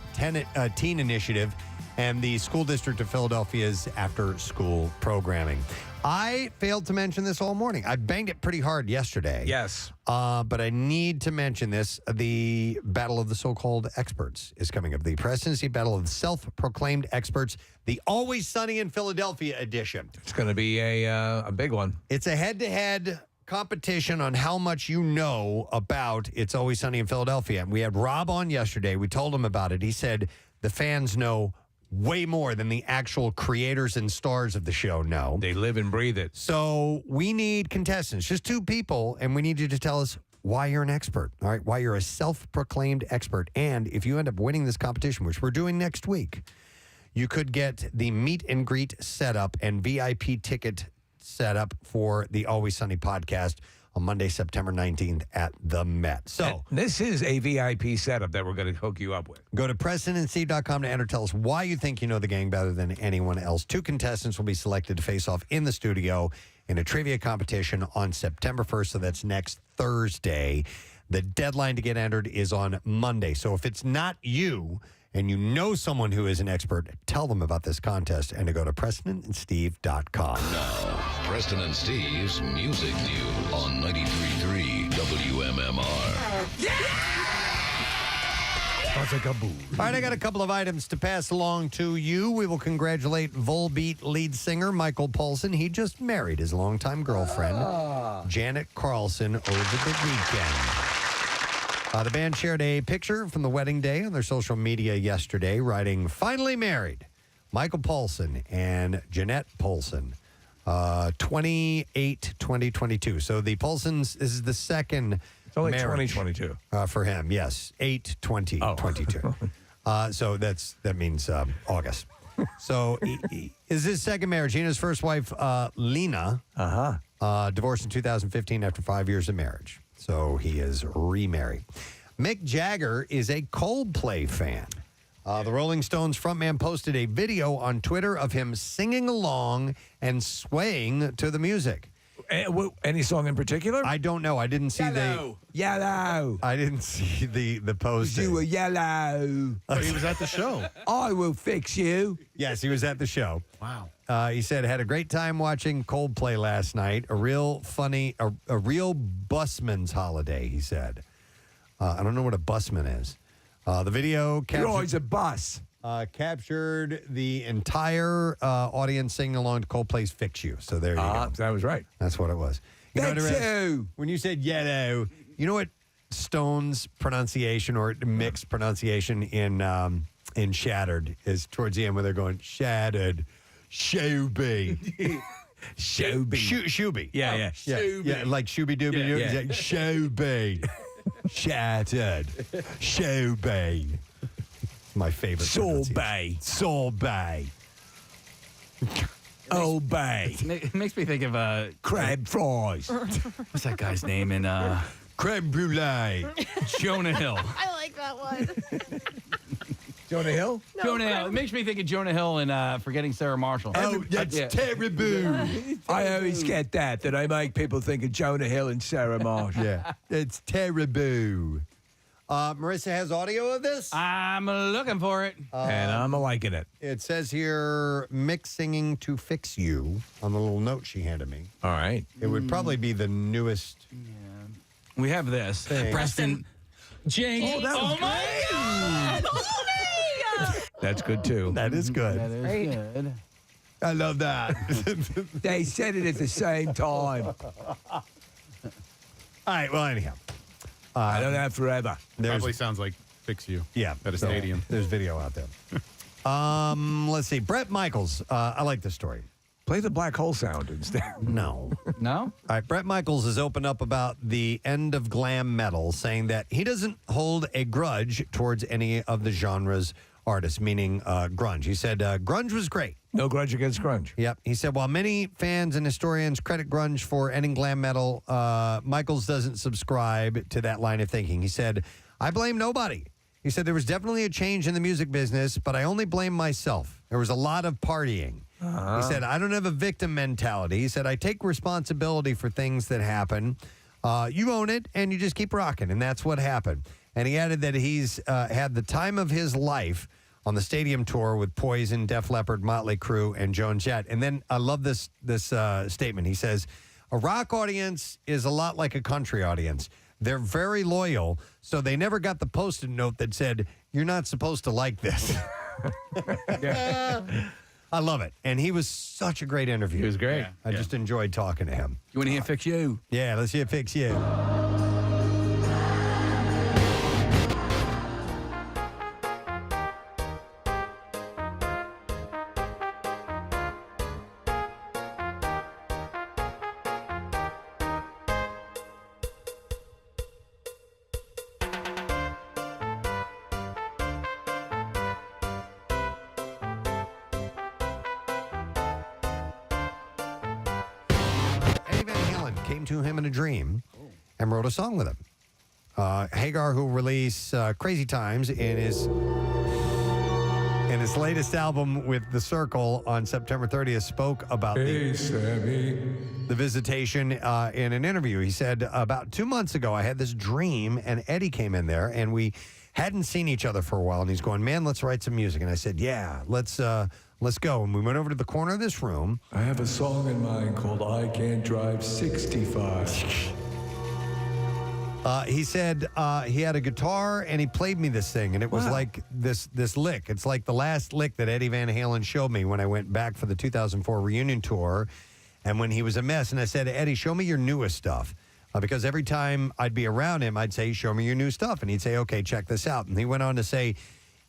Teen Initiative and the School District of Philadelphia's after-school programming. I failed to mention this all morning. I banged it pretty hard yesterday. Yes. But I need to mention this. The Battle of the So-Called Experts is coming up. The Presidency Battle of the Self-Proclaimed Experts, the Always Sunny in Philadelphia edition. It's going to be a big one. It's a head-to-head competition on how much you know about It's Always Sunny in Philadelphia. And we had Rob on yesterday. We told him about it. He said the fans know way more than the actual creators and stars of the show know. They live and breathe it. So we need contestants, just two people, and we need you to tell us why you're an expert, all right? Why you're a self-proclaimed expert. And if you end up winning this competition, which we're doing next week, you could get the meet and greet setup and VIP ticket setup for the Always Sunny podcast on Monday, September 19th at the Met. So and this is a VIP setup that we're going to hook you up with. Go to PrestonandSteve.com to enter. Tell us why you think you know the gang better than anyone else. Two contestants will be selected to face off in the studio in a trivia competition on September 1st. So that's next Thursday. The deadline to get entered is on Monday. So if it's not you and you know someone who is an expert, tell them about this contest and to go to PrestonandSteve.com. Now, Preston and Steve's Music News on 93.3 WMMR. All right, I got a couple of items to pass along to you. We will congratulate Volbeat lead singer Michael Paulson. He just married his longtime girlfriend, Janet Carlson, over the weekend. The band shared a picture from the wedding day on their social media yesterday, writing, "Finally married, Michael Paulson and Jeanette Paulson, 28/2022." So the Paulsons, this is the second It's only marriage 2022. for him. Yes, 8/20/22. So that means August. So is his second marriage. He and his first wife, Lena, divorced in 2015 after 5 years of marriage. So he is remarried. Mick Jagger is a Coldplay fan. The Rolling Stones frontman posted a video on Twitter of him singing along and swaying to the music. Any song in particular? I don't know. I didn't see Yellow. I didn't see the post. You were yellow. But he was at the show. I will fix you. Yes, he was at the show. Wow. He said, had a great time watching Coldplay last night. A real busman's holiday, he said. I don't know what a busman is. The video Drives a bus. Captured the entire audience singing along to Coldplay's Fix You. So there you go. That was right. That's what it was. You know what it is? you. When you said yellow, you know what Stone's pronunciation or mixed pronunciation in Shattered is towards the end where they're going, shattered, shooby. Shooby. Shooby. Yeah. Yeah, like shooby dooby doo. Yeah. Shooby. Shattered. Shooby. My favorite. Sorbet. Sorbet. Obey. It makes me think of Crab fries. what's that guy's name in Creme brulee. Jonah Hill? I like that one. Jonah Hill? No, Jonah Hill. It makes me think of Jonah Hill in Forgetting Sarah Marshall. Oh, that's terrible. I always get that I make people think of Jonah Hill and Sarah Marshall. Yeah, it's terrible. Marissa has audio of this? I'm looking for it. And I'm liking it. It says here, Mick singing to Fix You on the little note she handed me. All right. It would probably be the newest. We have this. Thing. Preston. Jake. Oh my God! That's good, too. That is good. That is Great. good. I love that. They said it at the same time. All right, well, anyhow. I don't have forever. Probably sounds like Fix You. Yeah. At a stadium. There's video out there. Let's see. Bret Michaels. I like this story. Play the black hole sound instead. No. No? All right. Bret Michaels has opened up about the end of glam metal, saying that he doesn't hold a grudge towards any of the genre's artists, meaning grunge. He said grunge was great. No grudge against grunge. Yep. He said, while many fans and historians credit grunge for ending glam metal, Michaels doesn't subscribe to that line of thinking. He said, I blame nobody. He said, there was definitely a change in the music business, but I only blame myself. There was a lot of partying. He said, I don't have a victim mentality. He said, I take responsibility for things that happen. You own it, and you just keep rocking, and that's what happened. And he added that he's had the time of his life on the stadium tour with Poison, Def Leppard, Motley Crue, and Joan Jett. And then I love this statement. He says, a rock audience is a lot like a country audience. They're very loyal, so they never got the Post-it note that said, you're not supposed to like this. I love it. And he was such a great interview. He was great. Yeah. I just enjoyed talking to him. You want to hear Fix You? Yeah, let's hear Fix You. Eddie Van Halen came to him in a dream and wrote a song with him. Hagar, who released Crazy Times in his latest album with The Circle on September 30th, spoke about the visitation in an interview. He said, about 2 months ago, I had this dream, and Eddie came in there, and we hadn't seen each other for a while, and he's going, man, let's write some music. And I said, yeah, let's go. And we went over to the corner of this room. I have a song in mind called I Can't Drive 65. He said he had a guitar and he played me this thing, and it was like this lick. It's like the last lick that Eddie Van Halen showed me when I went back for the 2004 reunion tour, and when he was a mess. And I said, Eddie, show me your newest stuff. Because every time I'd be around him, I'd say, show me your new stuff. And he'd say, okay, check this out. And he went on to say,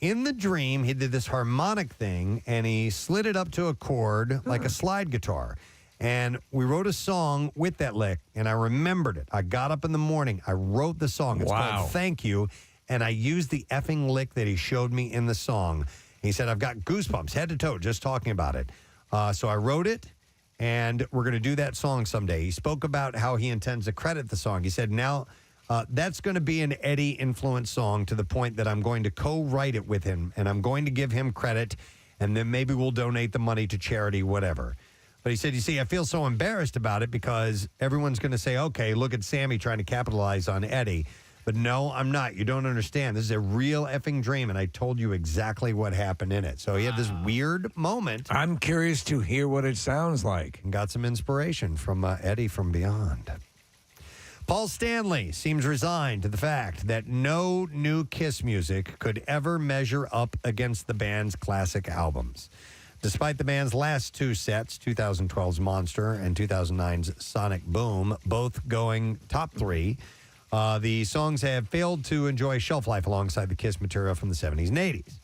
in the dream, he did this harmonic thing, and he slid it up to a chord like a slide guitar. And we wrote a song with that lick, and I remembered it. I got up in the morning. I wrote the song. It's called Thank You, and I used the effing lick that he showed me in the song. He said, I've got goosebumps head to toe just talking about it. So I wrote it, and we're going to do that song someday. He spoke about how he intends to credit the song. He said, now that's going to be an Eddie influence song to the point that I'm going to co-write it with him, and I'm going to give him credit, and then maybe we'll donate the money to charity, whatever. But he said, you see, I feel so embarrassed about it because everyone's going to say, okay, look at Sammy trying to capitalize on Eddie. But no, I'm not. You don't understand. This is a real effing dream, and I told you exactly what happened in it. So he had this weird moment. I'm curious to hear what it sounds like. And got some inspiration from Eddie from beyond. Paul Stanley seems resigned to the fact that no new Kiss music could ever measure up against the band's classic albums. Despite the band's last two sets, 2012's Monster and 2009's Sonic Boom, both going top three, the songs have failed to enjoy shelf life alongside the Kiss material from the 70s and 80s.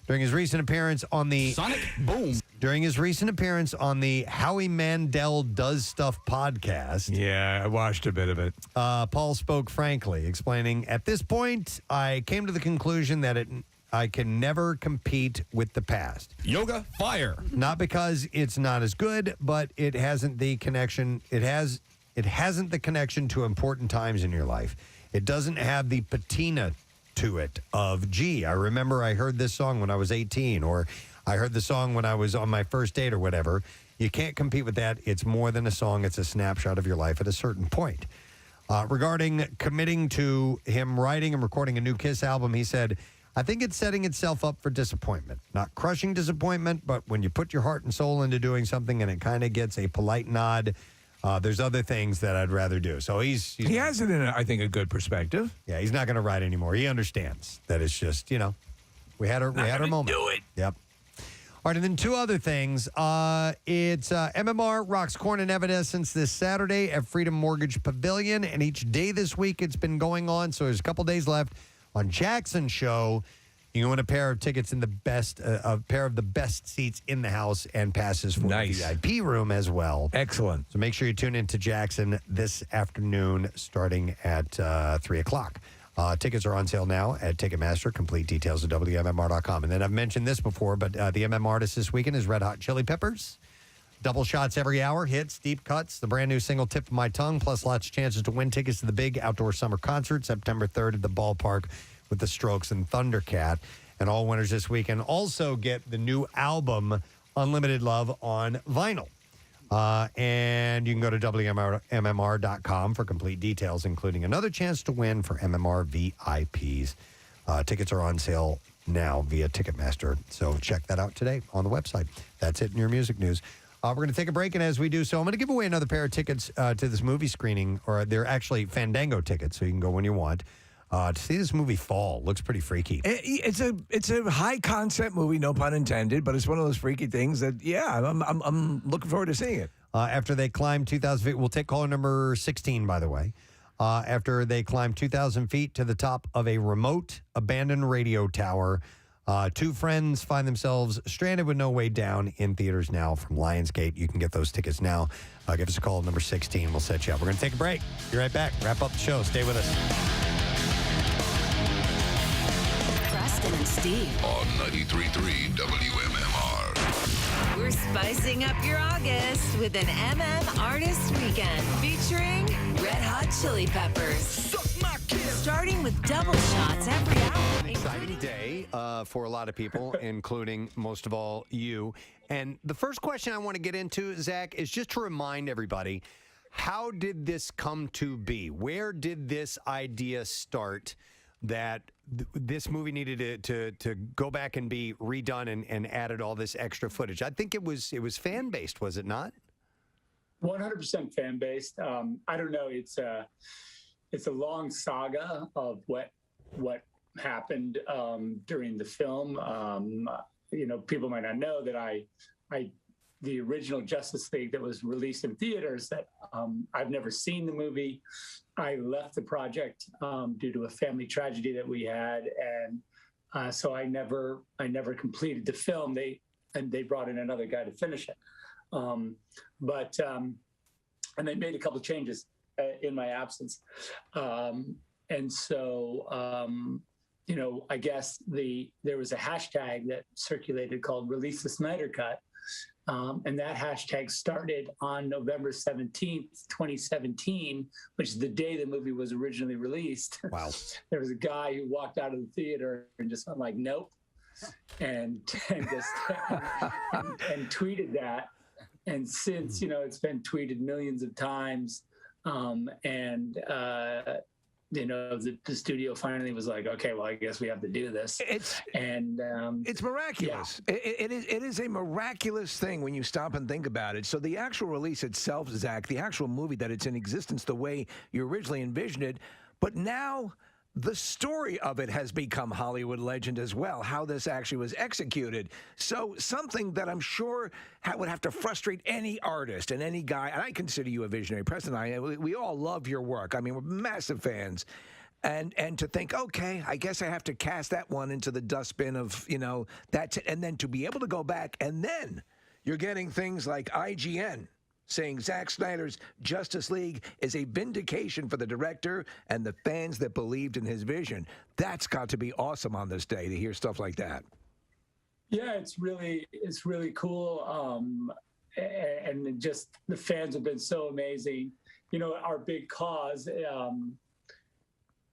During his recent appearance on the Sonic Boom. During his recent appearance on the Howie Mandel Does Stuff podcast. Yeah, I watched a bit of it. Paul spoke frankly, explaining, at this point, I came to the conclusion that I can never compete with the past. Yoga, fire. Not because it's not as good, but it hasn't the connection. It hasn't the connection to important times in your life. It doesn't have the patina to it of, gee, I remember I heard this song when I was 18, or I heard the song when I was on my first date or whatever. You can't compete with that. It's more than a song. It's a snapshot of your life at a certain point. Regarding committing to him writing and recording a new Kiss album, he said, I think it's setting itself up for disappointment. Not crushing disappointment, but when you put your heart and soul into doing something and it kind of gets a polite nod, there's other things that I'd rather do. So he has it in, I think, a good perspective. Yeah, he's not going to write anymore. He understands that it's just, we had our moment. Do it. Yep. All right, and then two other things. It's MMR rocks Corn and Evanescence this Saturday at Freedom Mortgage Pavilion, and each day this week it's been going on, so there's a couple days left. On Jackson's show, You can win a pair of tickets in a pair of the best seats in the house and passes for the VIP room as well. Excellent. So make sure you tune in to Jackson this afternoon starting at 3 o'clock. Tickets are on sale now at Ticketmaster. Complete details at WMMR.com. And then I've mentioned this before, but the MM artist this weekend is Red Hot Chili Peppers. Double shots every hour, hits, deep cuts, the brand new single Tip of My Tongue, plus lots of chances to win tickets to the big outdoor summer concert September 3rd at the ballpark with the Strokes and Thundercat. And all winners this weekend also get the new album Unlimited Love on vinyl. And you can go to WMMR.com for complete details, including another chance to win for MMR VIPs. Tickets are on sale now via Ticketmaster. So check that out today on the website. That's it in your music news. We're going to take a break, and as we do so, I'm going to give away another pair of tickets to this movie screening, or they're actually Fandango tickets, so you can go when you want. To see this movie Fall. Looks pretty freaky. It's a high concept movie, no pun intended, but it's one of those freaky things that, I'm looking forward to seeing it. After they climb 2,000 feet, we'll take caller number 16, by the way. After they climb 2,000 feet to the top of a remote, abandoned radio tower, two friends find themselves stranded with no way down in theaters now from Lionsgate. You can get those tickets now. Give us a call, number 16. We'll set you up. We're going to take a break. Be right back. Wrap up the show. Stay with us. Preston and Steve on 93.3 WMMR. We're spicing up your August with an MM Artist Weekend featuring Red Hot Chili Peppers. Starting with double shots every hour. An exciting day for a lot of people, including most of all you. And the first question I want to get into, Zach, is just to remind everybody, how did this come to be? Where did this idea start that this movie needed to go back and be redone and added all this extra footage? I think it was fan based, was it not? 100% fan based. I don't know. It's a long saga of what happened during the film. People might not know that the original Justice League that was released in theaters, that I've never seen the movie. I left the project due to a family tragedy that we had, and so I never completed the film. They brought in another guy to finish it, and they made a couple of changes in my absence, and so I guess there was a hashtag that circulated called "Release the Snyder Cut." And that hashtag started on November 17th, 2017, which is the day the movie was originally released. Wow. There was a guy who walked out of the theater and just went like, nope, and tweeted that. And since, it's been tweeted millions of times. The studio finally was like, okay, well, I guess we have to do this. It's miraculous. Yeah. It is a miraculous thing when you stop and think about it. So the actual release itself, Zach, the actual movie, that it's in existence the way you originally envisioned it, but now the story of it has become Hollywood legend as well, how this actually was executed. So something that I'm sure would have to frustrate any artist and any guy, and I consider you a visionary. Preston and I, we all love your work. I mean, we're massive fans. And to think, okay, I guess I have to cast that one into the dustbin of, that's it. And then to be able to go back, and then you're getting things like IGN saying Zack Snyder's Justice League is a vindication for the director and the fans that believed in his vision. That's got to be awesome on this day to hear stuff like that. Yeah, it's really cool. And just the fans have been so amazing. Our big cause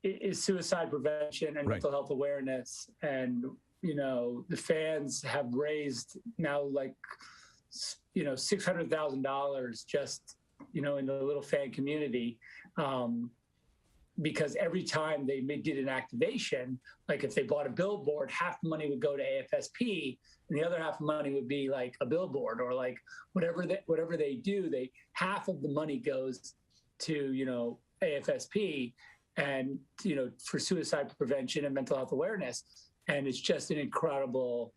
is suicide prevention and mental health awareness. And, the fans have raised now $600,000 just, in the little fan community. Because every time they did an activation, like if they bought a billboard, half the money would go to AFSP and the other half of the money would be like a billboard, or like whatever they do, half of the money goes to, AFSP and, for suicide prevention and mental health awareness. And it's just an incredible,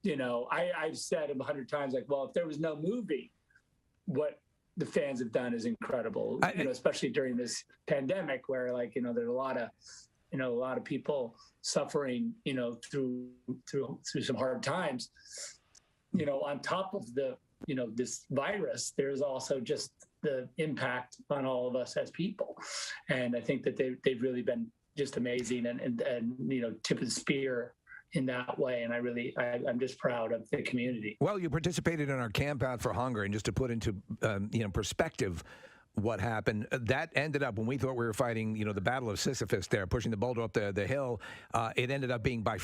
I've said 100 times, like, well, if there was no movie, what the fans have done is incredible, especially during this pandemic where, there's a lot of a lot of people suffering, through some hard times. On top of the, this virus, there's also just the impact on all of us as people. And I think that they've really been just amazing and tip of the spear in that way. And I'm just proud of the community. Well, you participated in our Camp Out for Hunger, and just to put into perspective what happened, that ended up, when we thought we were fighting, the Battle of Sisyphus there, pushing the boulder up the hill, it ended up being by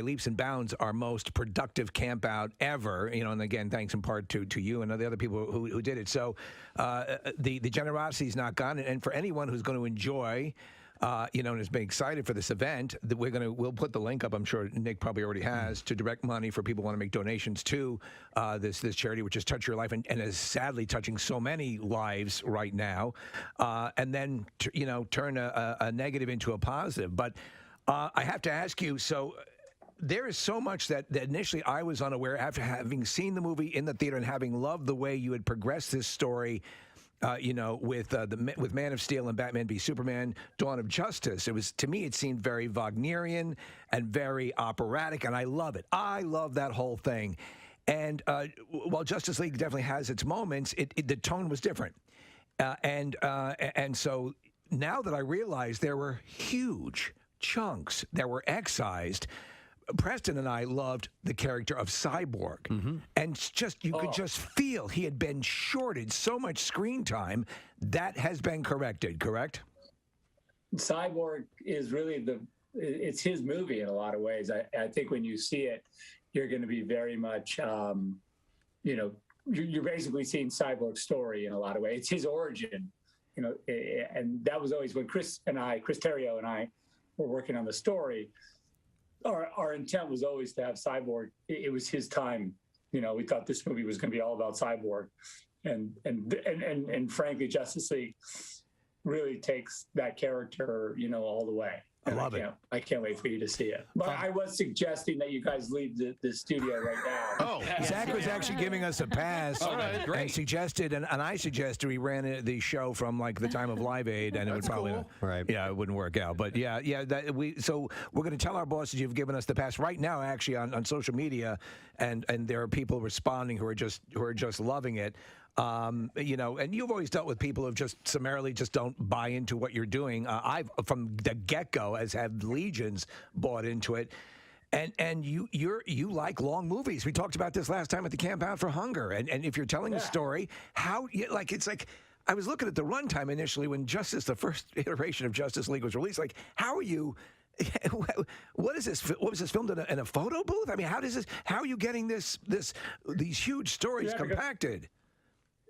leaps and bounds, our most productive camp out ever, and again, thanks in part to you and the other people who did it. So the generosity is not gone, and for anyone who's going to enjoy and has been excited for this event, that we'll put the link up. I'm sure Nick probably already has, to direct money for people who want to make donations to this charity, which has touched your life and is sadly touching so many lives right now, and then turn a negative into a positive. But I have to ask you, so there is so much that initially I was unaware, after having seen the movie in the theater and having loved the way you had progressed this story. With Man of Steel and Batman v Superman, Dawn of Justice. To me, it seemed very Wagnerian and very operatic, and I love it. I love that whole thing. And while Justice League definitely has its moments, the tone was different. And so now that I realize there were huge chunks that were excised, Preston and I loved the character of Cyborg, and you could just feel he had been shorted so much screen time. That has been corrected, correct? Cyborg is really it's his movie in a lot of ways. I think when you see it, you're going to be very much, you're basically seeing Cyborg's story in a lot of ways. It's his origin, and that was always when Chris Terrio and I were working on the story. Our intent was always to have Cyborg. It was his time. We thought this movie was going to be all about Cyborg, and frankly, Justice League really takes that character, all the way. I love it. I can't wait for you to see it. But I was suggesting that you guys leave the studio right now. Oh, Zach was actually giving us a pass and suggested, and I suggested we ran the show from like the time of Live Aid, and it would probably it wouldn't work out. But so we're going to tell our bosses you've given us the pass right now, actually on social media, and there are people responding who are just loving it. And you've always dealt with people who just summarily just don't buy into what you're doing. I've from the get-go, as have legions, bought into it. And you like long movies. We talked about this last time at the Camp Out for Hunger. And if you're telling a story, it's like I was looking at the runtime initially when the first iteration of Justice League was released. Like, how are you? What is this? What was this filmed in a photo booth? I mean, how are you getting these huge stories compacted?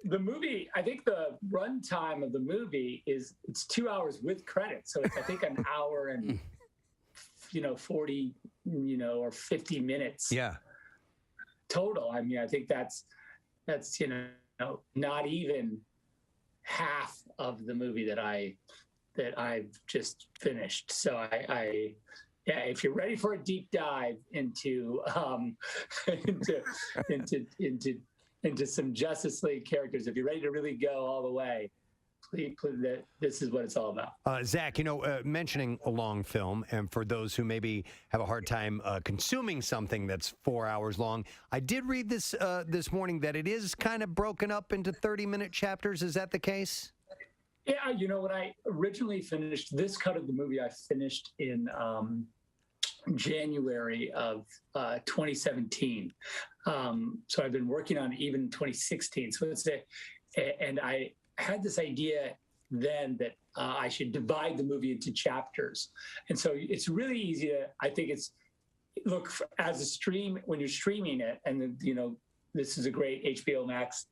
The movie, I think the runtime of the movie it's 2 hours with credits. So it's, I think, an hour and, 40, or 50 minutes. Yeah. Total. I mean, I think that's not even half of the movie that I've just finished. So if you're ready for a deep dive into into some Justice League characters, if you're ready to really go all the way, please, this is what it's all about. Zach, mentioning a long film, and for those who maybe have a hard time consuming something that's 4 hours long, I did read this morning that it is kind of broken up into 30-minute chapters. Is that the case? Yeah, when I originally finished this cut of the movie, I finished in January of 2017. So I've been working on it even 2016. So and I had this idea then that I should divide the movie into chapters. And so it's really easy to, I think as a stream, when you're streaming it, and this is a great HBO Max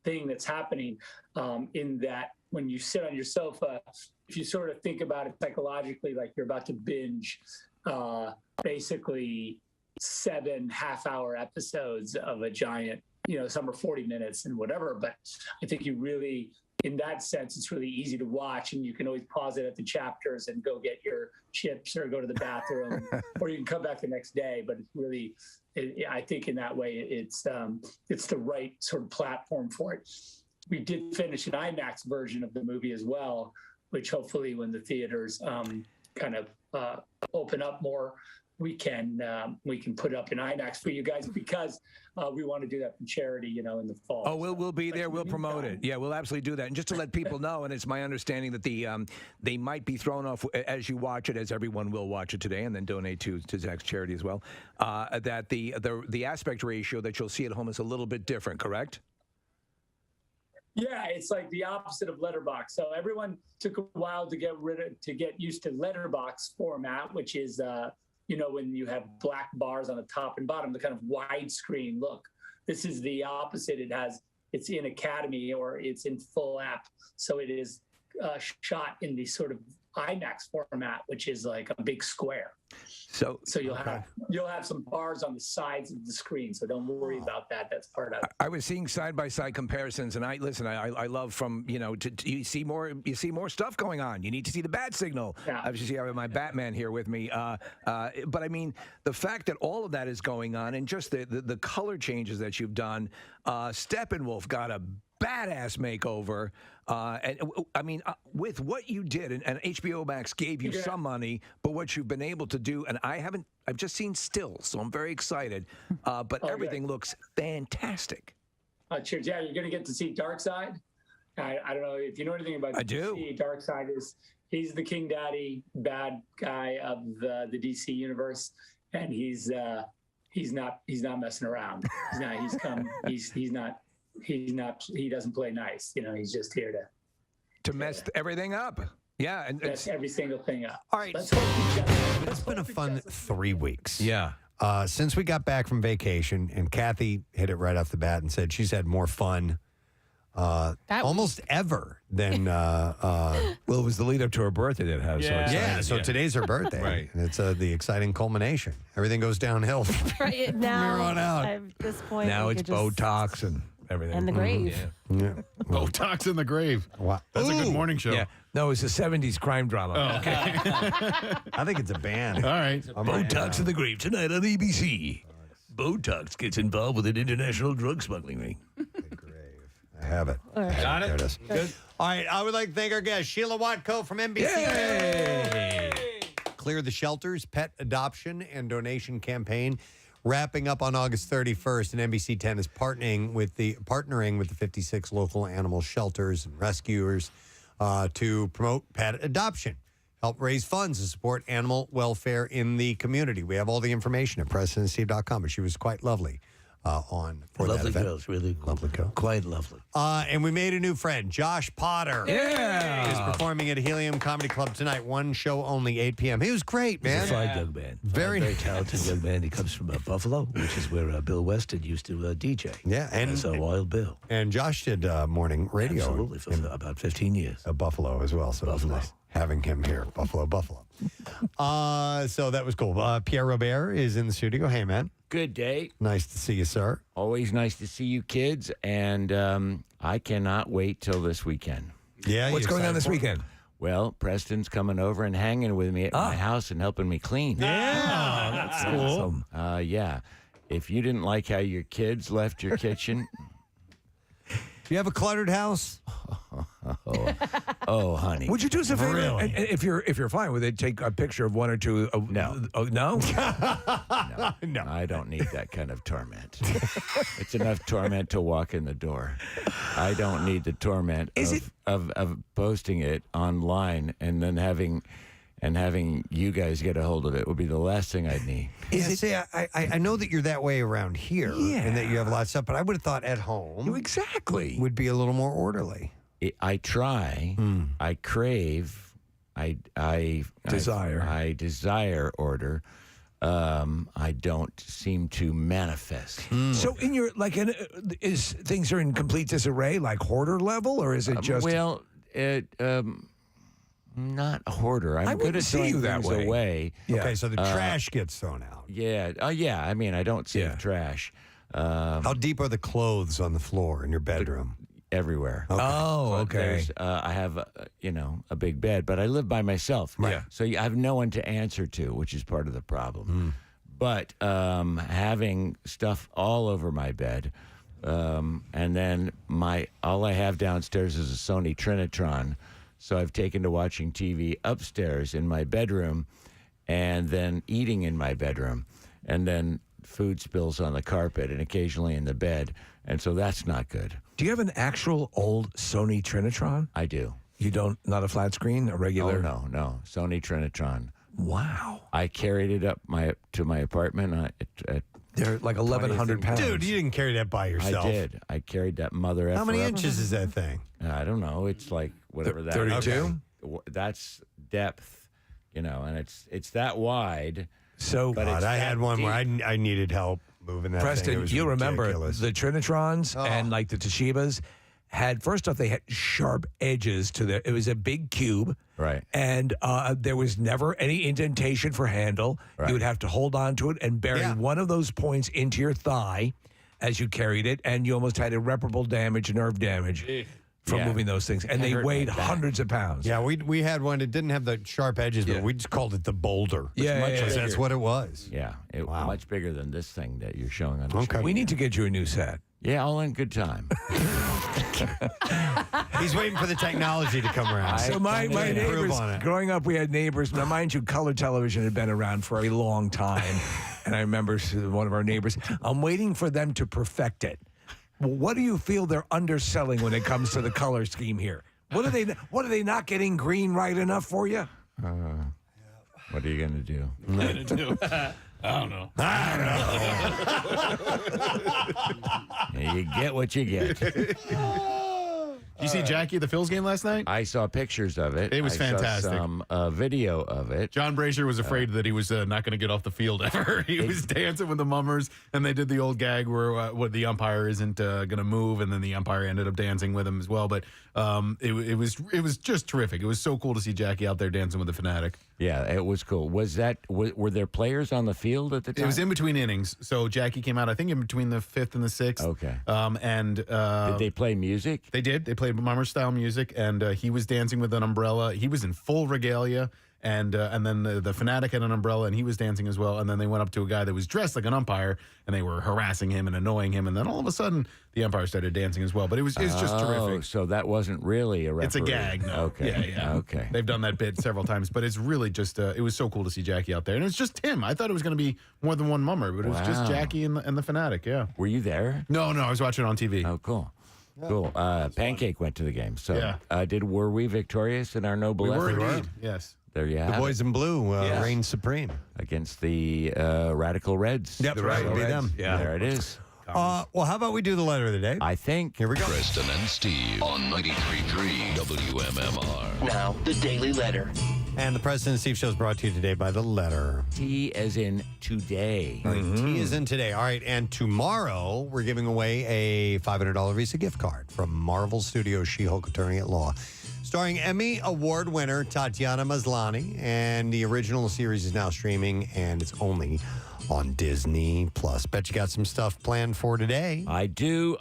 thing that's happening, in that when you sit on your sofa, if you sort of think about it psychologically, like you're about to binge basically 7 half-hour episodes of a giant, some are 40 minutes and whatever, but I think you really, in that sense, it's really easy to watch, and you can always pause it at the chapters and go get your chips or go to the bathroom, or you can come back the next day. But it's really, I think in that way, it's the right sort of platform for it. We did finish an IMAX version of the movie as well, which hopefully when the theaters kind of open up more, we can put up an IMAX for you guys because we want to do that for charity, in the fall. Oh, we'll be there. We'll promote it. Yeah, we'll absolutely do that. And just to let people know, and it's my understanding that they might be thrown off as you watch it, as everyone will watch it today, and then donate to Zach's charity as well. That the aspect ratio that you'll see at home is a little bit different. Correct? Yeah, it's like the opposite of letterbox. So everyone took a while to get used to letterbox format, which is when you have black bars on the top and bottom, the kind of widescreen look. This is the opposite. It's in Academy or it's in full app. So it is shot in the sort of IMAX format, which is like a big square. So you'll have some bars on the sides of the screen. So don't worry about that. That's part of it. I was seeing side by side comparisons, and I love from you see more stuff going on. You need to see the bat signal. Yeah. Obviously, I have my Batman here with me. But I mean, the fact that all of that is going on, and just the color changes that you've done. Steppenwolf got a badass makeover. And I mean, with what you did, and HBO Max gave you some money, but what you've been able to do, and I've just seen stills, so I'm very excited. But everything looks fantastic. Cheers. Yeah, you're going to get to see Darkseid. I don't know if you know anything about DC. Darkseid he's the King Daddy bad guy of the DC universe, and he's not messing around. He doesn't play nice. He's just here to mess everything up. Yeah, and mess every single thing up. All right, it's been a fun 3 weeks. Yeah. Since we got back from vacation, and Kathy hit it right off the bat and said she's had more fun almost ever than. Well, it was the lead up to her birthday that had so excited. Yeah, so today's her birthday. Right. And it's the exciting culmination. Everything goes downhill from Right now, here on out. at this point, Now we it's could just- Botox and everything. And the grave. Yeah. Botox in the grave. Wow. That's a good morning show. Yeah. No, it's a 70s crime drama. Oh, okay. I think it's a band. All right. Botox in the grave tonight on ABC. Botox gets involved with an international drug smuggling ring. I have it. Got it? There it is. Good. All right, I would like to thank our guest, Sheila Watko from NBC. Clear the Shelters Pet Adoption and Donation Campaign. Wrapping up on August 31st, and NBC 10 is partnering with the 56 local animal shelters and rescuers to promote pet adoption, help raise funds to support animal welfare in the community. We have all the information at PrestonandSteve.com, but she was quite lovely for that Lovely event. girls, really Lovely girl. quite lovely. And we made a new friend, Josh Potter. Yeah. Is performing at Helium Comedy Club tonight. One show only, 8 p.m. He was great, man. He's a fine young man. Very Very talented young man. He comes from Buffalo, which is where Bill Weston used to DJ. Yeah, and so Wild Bill. And Josh did morning radio. Absolutely, for about 15 years. Buffalo as well, so it was nice having him here. Buffalo. So that was cool. Pierre Robert is in the studio. Hey, man. Good day. Nice to see you, sir. Always nice to see you kids, and I cannot wait till this weekend. Yeah, What's going on this weekend? Well, Preston's coming over and hanging with me at my house and helping me clean. Yeah, that's cool. Yeah. If you didn't like how your kids left your kitchen... Do you have a cluttered house? Oh, honey. Would you do us a favor? Really? And if you're fine with it, take a picture of one or two. No. No. No, I don't need that kind of torment. It's enough torment to walk in the door. I don't need the torment of posting it online and then having you guys get a hold of it would be the last thing I'd need. I know that you're that way around here and that you have a lot of stuff, but I would have thought at home exactly would be a little more orderly. I try, I crave, I desire. I desire order. I don't seem to manifest. So in your is things are in complete disarray, like hoarder level, or is it just not a hoarder. I'm I good wouldn't at see throwing you that things way. away. Yeah. Okay, so the trash gets thrown out. Yeah. Yeah. I mean, I don't save trash. How deep are the clothes on the floor in your bedroom? Everywhere. Okay. Oh, okay. I have, a big bed, but I live by myself. Right. So I have no one to answer to, which is part of the problem. But having stuff all over my bed, and then all I have downstairs is a Sony Trinitron. So I've taken to watching TV upstairs in my bedroom and then eating in my bedroom. And then food spills on the carpet and occasionally in the bed. And so that's not good. Do you have an actual old Sony Trinitron? I do. You don't, not a flat screen, a regular? Oh, no. Sony Trinitron. Wow. I carried it up to my apartment at They're like 1,100 pounds. Dude, you didn't carry that by yourself. I did. I carried that mother effer How many up. inches is that thing? I don't know. It's like whatever that 32? is. That's depth, and it's that wide. So but God, it's I that had one deep. where I needed help moving that thing. It Preston, was you remember ridiculous. the Trinitrons and like the Toshibas had, first off, they had sharp edges to their, it was a big cube. Right. And there was never any indentation for handle. Right. You would have to hold on to it and bury one of those points into your thigh as you carried it, and you almost had irreparable damage, nerve damage from moving those things. And That they hurt weighed my back. hundreds of pounds. Yeah, we had one. It didn't have the sharp edges, but we just called it the boulder. Because that's what it was. Yeah, much bigger than this thing that you're showing on the screen. We need to get you a new set. Yeah, all in good time. He's waiting for the technology to come around. So my neighbors, growing up, we had neighbors. Now, mind you, color television had been around for a long time. And I remember one of our neighbors, I'm waiting for them to perfect it. Well, what do you feel they're underselling when it comes to the color scheme here? What are they not getting green right enough for you? What are you going to do? I don't know. You get what you get. Did you see Jackie at the Phils game last night? I saw pictures of it. It was fantastic. Saw some video of it. John Brazier was afraid that he was not going to get off the field ever. He was dancing with the mummers, and they did the old gag where the umpire isn't going to move, and then the umpire ended up dancing with him as well. But it was just terrific. It was so cool to see Jackie out there dancing with the Fanatic. Yeah, it was cool. Were there players on the field at the time? It was in between innings, so Jackie came out, I think, in between the 5th and the 6th. Okay. Did they play music? They did. They played mummer style music, and he was dancing with an umbrella. He was in full regalia, and then the Fanatic had an umbrella, and he was dancing as well. And then they went up to a guy that was dressed like an umpire, and they were harassing him and annoying him. And then all of a sudden, the umpire started dancing as well. But it's just terrific. So that wasn't really a referee. It's a gag. No. Okay. Yeah. Okay. They've done that bit several times, but it's really just, it was so cool to see Jackie out there. And it's just him. I thought it was going to be more than one mummer, but it was just Jackie and the Fanatic, yeah. Were you there? No, I was watching it on TV. Oh, cool. Cool. Pancake went to the game. So Yeah. Were we victorious in our noble We were effort? indeed, yes. There you have The boys it. in blue reign supreme. Against the Radical Reds. Yep, The right, Radical be Reds. them. Yeah. There it is. Well, how about we do the letter of the day? I think. Here we go. Preston and Steve on 93.3 WMMR. Now, the Daily Letter. And the Preston and Steve show is brought to you today by the letter. T as in today. All right, T is in today. All right, and tomorrow we're giving away a $500 Visa gift card from Marvel Studios She-Hulk Attorney at Law. Starring Emmy Award winner Tatiana Maslany, and the original series is now streaming, and it's only on Disney Plus. Bet you got some stuff planned for today. I do.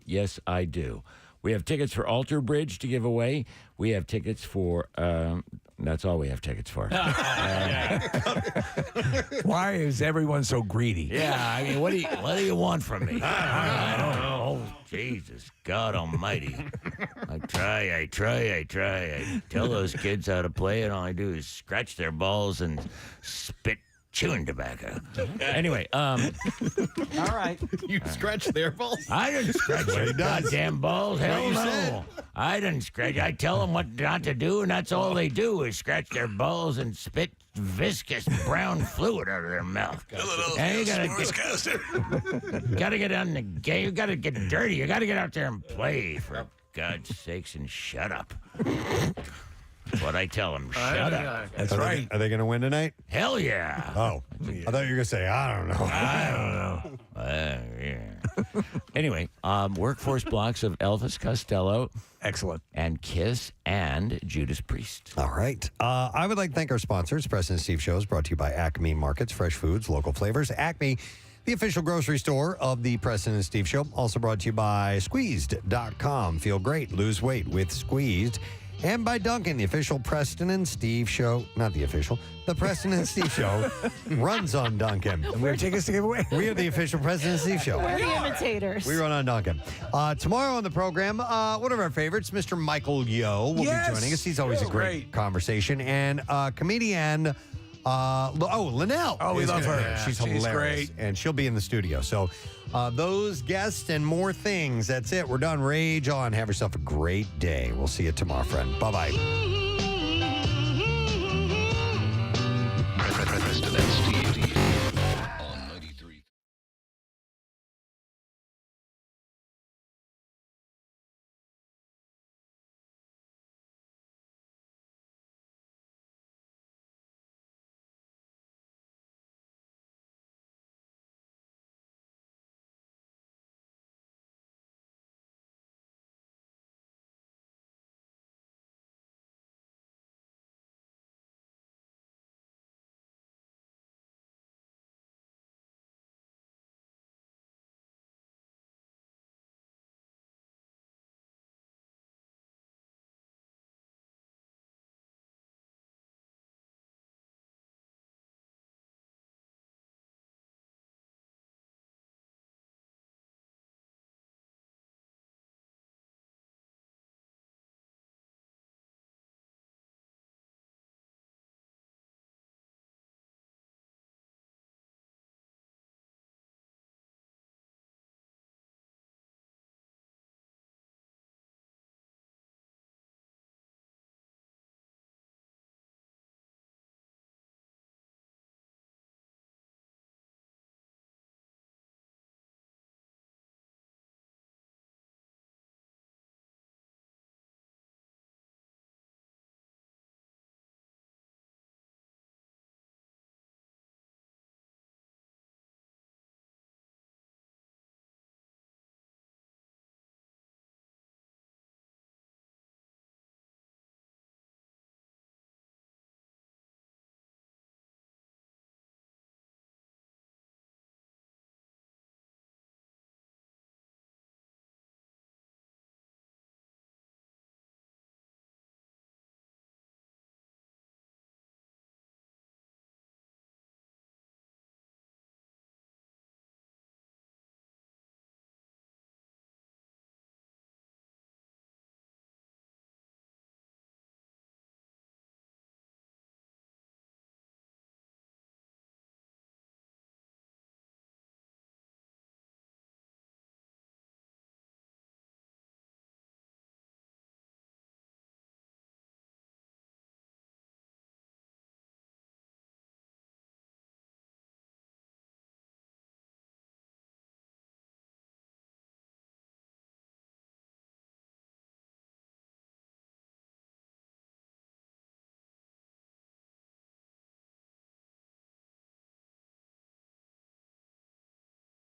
Yes, I do. We have tickets for Alter Bridge to give away. We have tickets for... that's all we have tickets for. Why is everyone so greedy? Yeah, I mean, what do you want from me? I don't know. Oh, Jesus, God Almighty! I try. I tell those kids how to play, and all I do is scratch their balls and spit chewing tobacco. Anyway, all right. You scratched their balls? I didn't scratch their goddamn balls. Hell no. I didn't scratch. I tell them what not to do, and that's all they do is scratch their balls and spit viscous brown fluid out of their mouth. And you gotta get on the game. You gotta get dirty. You gotta get out there and play, for God's sakes, and shut up. That's what I tell them. Shut up. That's right. Are they going to win tonight? Hell yeah. Oh, I thought you were going to say, I don't know. Yeah. Anyway, workforce blocks of Elvis Costello. Excellent. And Kiss and Judas Priest. All right. I would like to thank our sponsors. Preston and Steve Show is brought to you by Acme Markets, fresh foods, local flavors. Acme, the official grocery store of the Preston and Steve Show. Also brought to you by Squeezed.com. Feel great, lose weight with Squeezed. And by Duncan, the official Preston and Steve show. Not the official. The Preston and Steve show runs on Duncan. And we have tickets to give away. We are the official Preston and Steve show. We're the imitators. We run on Duncan. Tomorrow on the program, one of our favorites, Mr. Michael Yo, will be joining us. He's always a great conversation. And comedian Linnell. Oh, we love her. Yeah, she's hilarious. Great. And she'll be in the studio. So those guests and more things. That's it. We're done. Rage on. Have yourself a great day. We'll see you tomorrow, friend. Bye-bye.